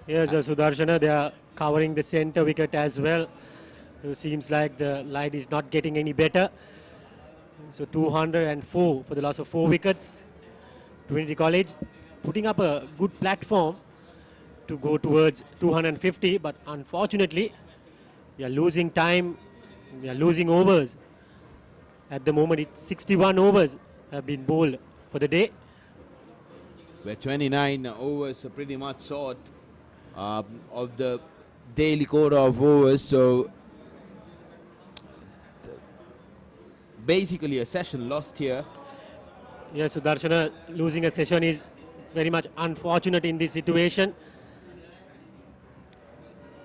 Speaker 2: Yes, Sudarshana, they are covering the center wicket as well. It seems like the light is not getting any better. So 204 for the loss of 4 wickets. Trinity College putting up a good platform to go towards 250, but unfortunately we are losing time, we are losing overs. At the moment, it's 61 overs have been bowled for the day.
Speaker 1: Where 29 overs are pretty much short of the daily quota of overs, so basically a session lost here.
Speaker 2: Yes, Sudarshana, losing a session is very much unfortunate in this situation,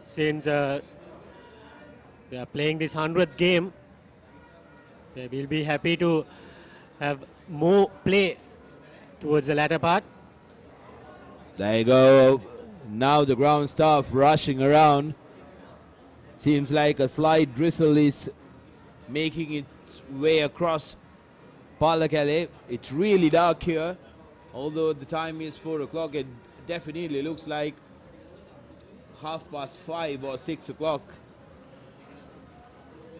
Speaker 2: since they are playing this 100th game. They will be happy to have more play towards the latter part.
Speaker 1: There you go. Now the ground staff rushing around. Seems like a slight drizzle is making its way across Pallekele. It's really dark here. Although the time is 4 o'clock, it definitely looks like 5:30 or 6 o'clock.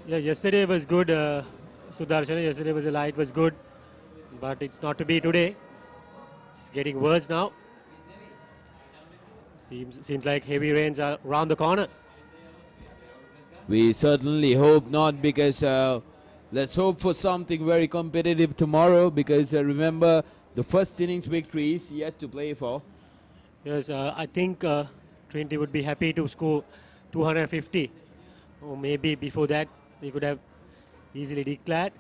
Speaker 2: Yeah, yesterday was good, Sudarshana. Yesterday the light was good, but it's not to be today. It's getting worse now. Seems like heavy rains are around the corner.
Speaker 1: We certainly hope not, because let's hope for something very competitive tomorrow, because remember, the first innings victory is yet to play for.
Speaker 2: Yes, I think Trinity would be happy to score 250, or maybe before that we could have easily declared.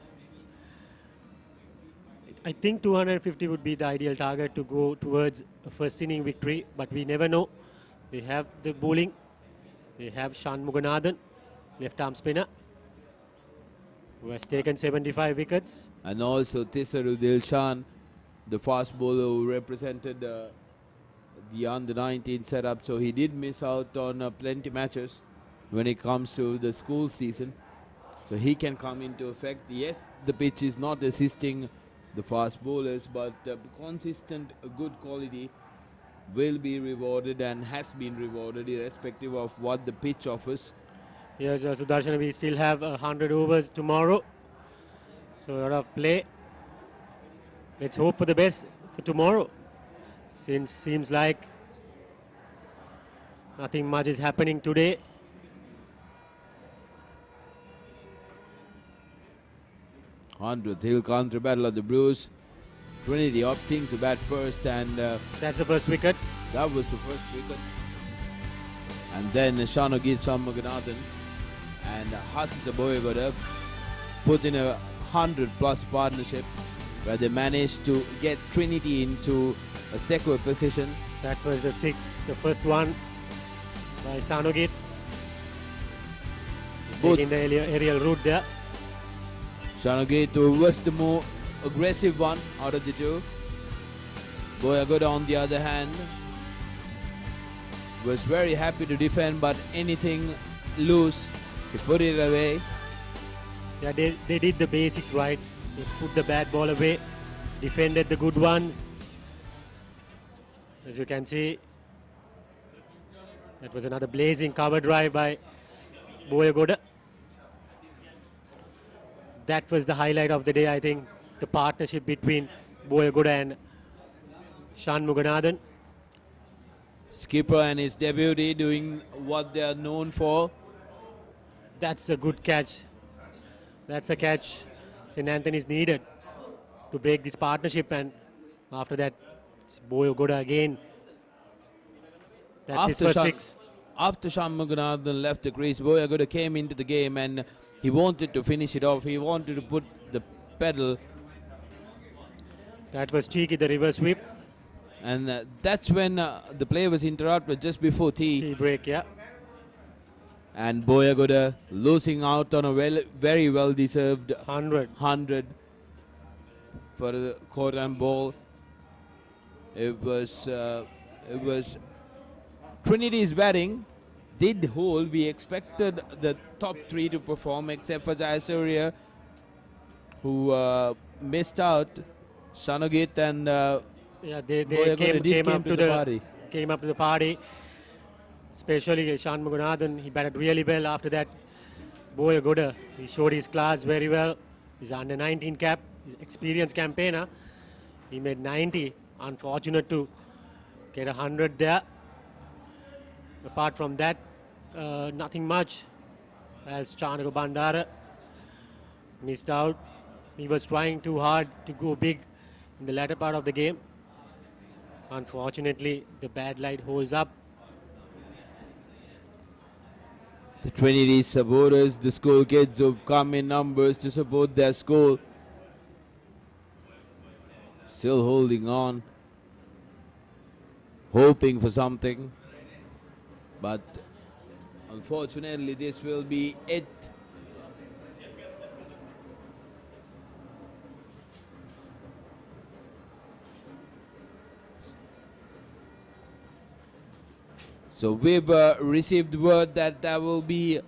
Speaker 2: I think 250 would be the ideal target to go towards a first inning victory, but we never know. They have the bowling. They have Shan Muganathan, left arm spinner, who has taken 75 wickets.
Speaker 1: And also Tisaru Dilshan, the fast bowler who represented the under-19 setup. So he did miss out on plenty matches when it comes to the school season. So he can come into effect. Yes, the pitch is not assisting the fast bowlers, but consistent good quality will be rewarded and has been rewarded irrespective of what the pitch offers.
Speaker 2: Yes, Sudarshan, we still have 100 overs tomorrow, so a lot of play. Let's hope for the best for tomorrow, since seems like nothing much is happening today.
Speaker 1: 100th Hill Country Battle of the Blues. Trinity opting to bat first, and
Speaker 2: that's the first wicket.
Speaker 1: That was the first wicket. And then Shanogit Shammaganathan and Hasita Boyagoda put in a 100+ partnership where they managed to get Trinity into a secure position.
Speaker 2: That was the sixth, the first one by Sanogit. Taking the aerial route there.
Speaker 1: Shanogit was the more aggressive one out of the two. Boyagoda, on the other hand, was very happy to defend, but anything loose, he put it away.
Speaker 2: Yeah, they did the basics right. They put the bad ball away, defended the good ones. As you can see, that was another blazing cover drive by Boyagoda. That was the highlight of the day, I think. The partnership between Boyagoda and Shanmuganathan.
Speaker 1: Skipper and his deputy doing what they are known for.
Speaker 2: That's a good catch. That's a catch St. Anthony's needed to break this partnership, and after that, it's Boyagoda again. That's his first six.
Speaker 1: After Shanmuganathan left the crease, Boyagoda came into the game and he wanted to finish it off. He wanted to put the pedal.
Speaker 2: That was cheeky, the reverse sweep.
Speaker 1: And that's when the play was interrupted just before tea
Speaker 2: break, yeah.
Speaker 1: And Boyagoda losing out on a very well-deserved 100 for the court and ball. It was Trinity's batting did hold. We expected the top three to perform, except for Jayasuriya, who missed out. Shanogit and
Speaker 2: yeah, they
Speaker 1: came up to
Speaker 2: the party. Especially Shanmuganathan, he batted really well. After that, Boyagoda, he showed his class very well. He's under 19 cap, he's experienced campaigner. He made 90. Unfortunate to get 100 there. Apart from that, nothing much, as Chanaka Bandara missed out. He was trying too hard to go big in the latter part of the game. Unfortunately, the bad light holds up.
Speaker 1: The Trinity supporters, the school kids who've come in numbers to support their school, still holding on, hoping for something. But unfortunately, this will be it. So we've received word that that will be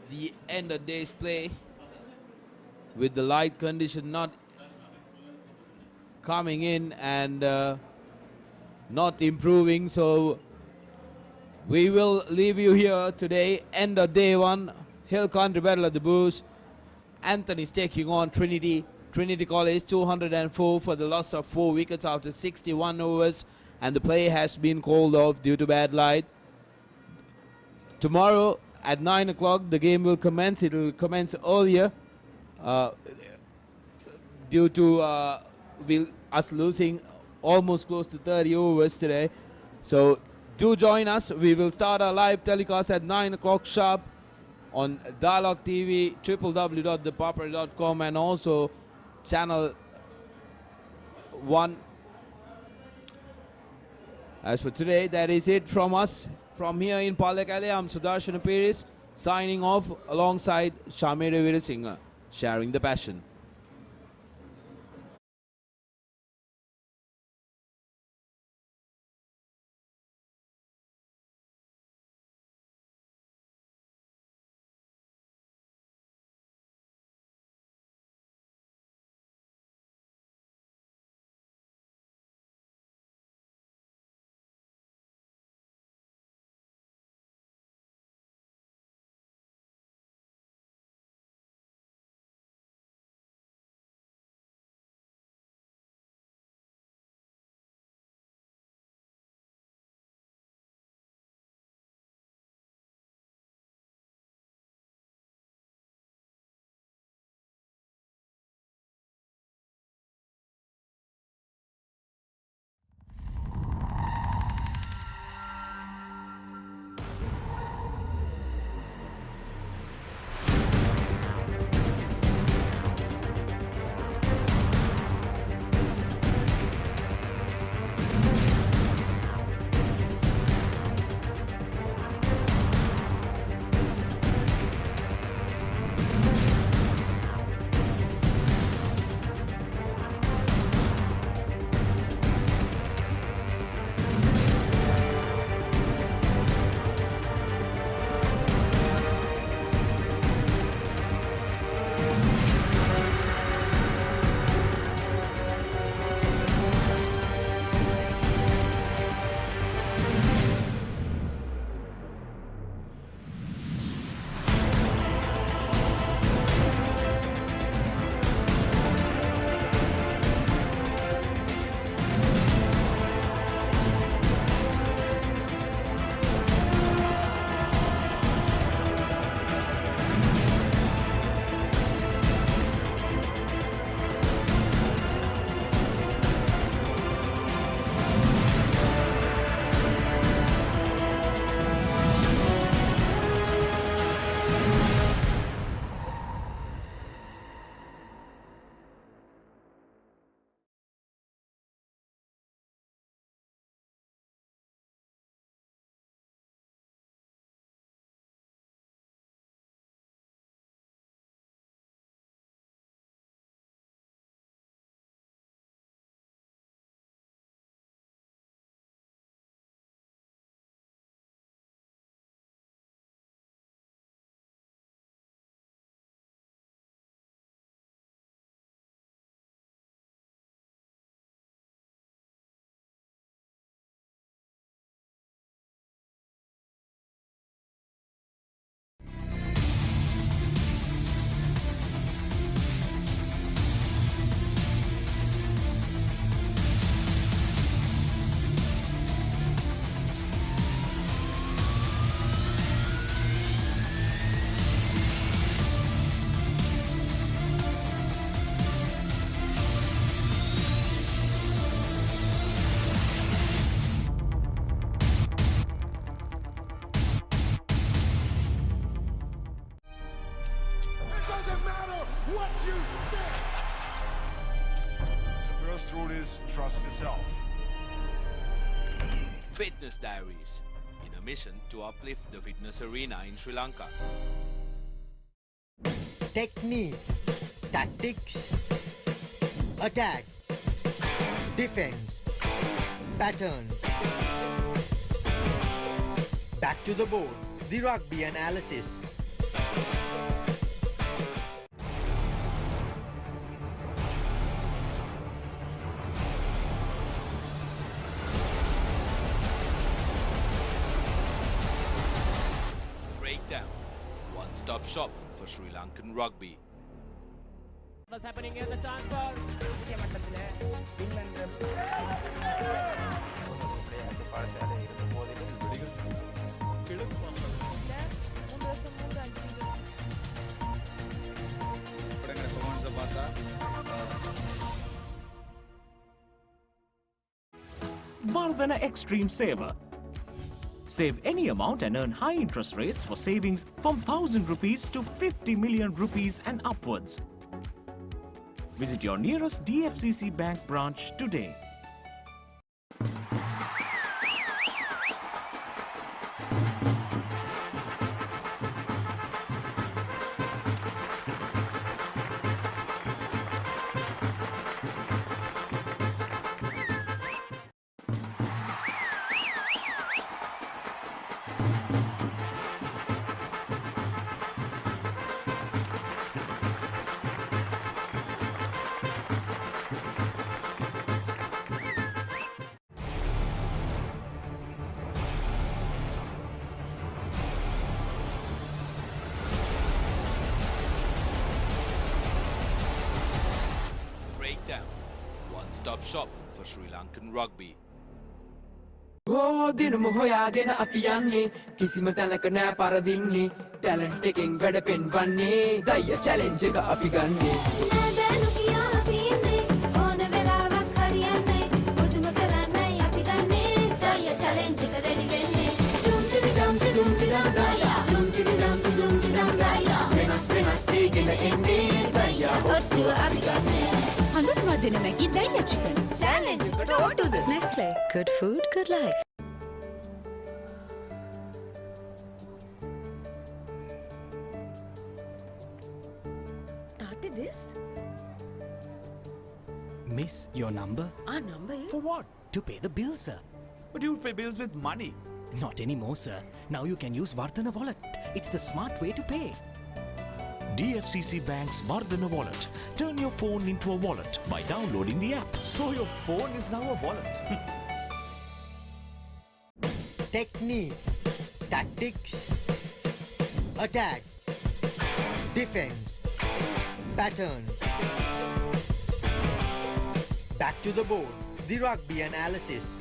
Speaker 1: the end of day's play, with the light condition not coming in and not improving. So we will leave you here today. End of day one, Hill Country Battle of the Blues. Anthony's taking on Trinity. Trinity College 204 for the loss of 4 wickets after 61 overs. And the play has been called off due to bad light. Tomorrow at 9 o'clock the game will commence. It will commence earlier due to us losing almost close to 30 overs today. So do join us. We will start our live telecast at 9 o'clock sharp on Dialogue TV, www.ThePapare.com, and also channel 1. As for today, that is it from us. From here in Palekale, I'm Sudarshan Apiris, signing off alongside Shamira Virasinghe, sharing the passion.
Speaker 18: truth is trust yourself.
Speaker 1: Fitness Diaries, in a mission to uplift the fitness arena in Sri Lanka.
Speaker 11: Technique, tactics, attack, defense, pattern. Back to the board, the rugby analysis.
Speaker 1: Breakdown, one-stop shop for Sri Lankan rugby.
Speaker 15: What's happening here? The chance for India மட்டத்திலே England
Speaker 5: Vardhana Extreme Saver. Save any amount and earn high interest rates for savings from 1,000 rupees to 50 million rupees and upwards. Visit your nearest DFCC bank branch today.
Speaker 1: Breakdown, one-stop shop for Sri Lankan rugby.
Speaker 9: ඕ දිනුම හොයාගෙන අපි යන්නේ කිසිම තැනක නෑ පරදින්නේ talent එකෙන් වැඩ පෙන්වන්නේ දය challenge එක අපි ගන්නේ
Speaker 10: නෑ බෑනු කියා අපි ඉන්නේ ඕන වෙලාවක් හරියන්නේ මුතුම කරන්නයි අපි දන්නේ දය චැලෙන්ජ් එක රෙඩි වෙන්නේ ඩුම් ටිඩි ඩම් ටිඩුම් ටිඩම් දය ඩුම් ටිඩි ඩම් ටිඩුම් ටිඩම් දය වෙනස් වෙනස් දෙගෙන එන්නේ දය ඔට්ටුව අපි ගන්නේ
Speaker 6: හඳුන්වා දෙන මැගි දයියා චිකන්
Speaker 9: චැලෙන්ජ් එකට ඕටුද
Speaker 6: Nestle. Good food, good life.
Speaker 15: Tati, this?
Speaker 7: Miss, your number?
Speaker 15: Our number is?
Speaker 8: For what?
Speaker 7: To pay the bill, sir.
Speaker 8: But you pay bills with money.
Speaker 7: Not anymore, sir. Now you can use Vardhana Wallet. It's the smart way to pay.
Speaker 5: DFCC Bank's Vardhana Wallet. Turn your phone into a wallet by downloading the app.
Speaker 8: So your phone is now a wallet.
Speaker 11: Technique, tactics, attack, defense, pattern. Back to the board, the rugby analysis.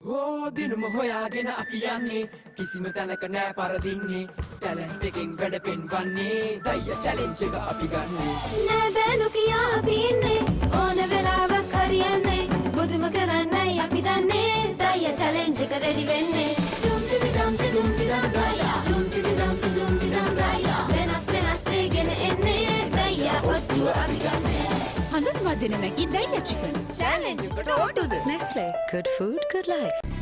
Speaker 9: ඕ දිනුම හොයාගෙන අපි යන්නේ කිසිම තැනක නෑ පරදින්නේ talent එකෙන් වැඩ පෙන්වන්නේ දය challenge එක අපි ගන්නේ
Speaker 10: නෑ බෑනු කියා අපි ඉන්නේ ඕන වෙලාවක් හරියන්නේ මුතුම කරන්නයි අපි දන්නේ දය චැලෙන්ජ් එක රෙඩි වෙන්නේ ඩුම් ටිඩි ඩම් ටිඩුම් ටිඩම් දය ඩුම් ටිඩි ඩම් ටිඩුම් ටිඩම් දය වෙනස් වෙනස් දෙගෙන එන්නේ දය ඔට්ටුව අපි ගන්නේ
Speaker 6: හඳුන්වා දෙන මැගි දයියා චිකන්
Speaker 9: චැලෙන්ජ් එකට ඕටුද
Speaker 6: Nestle. Good food, good life.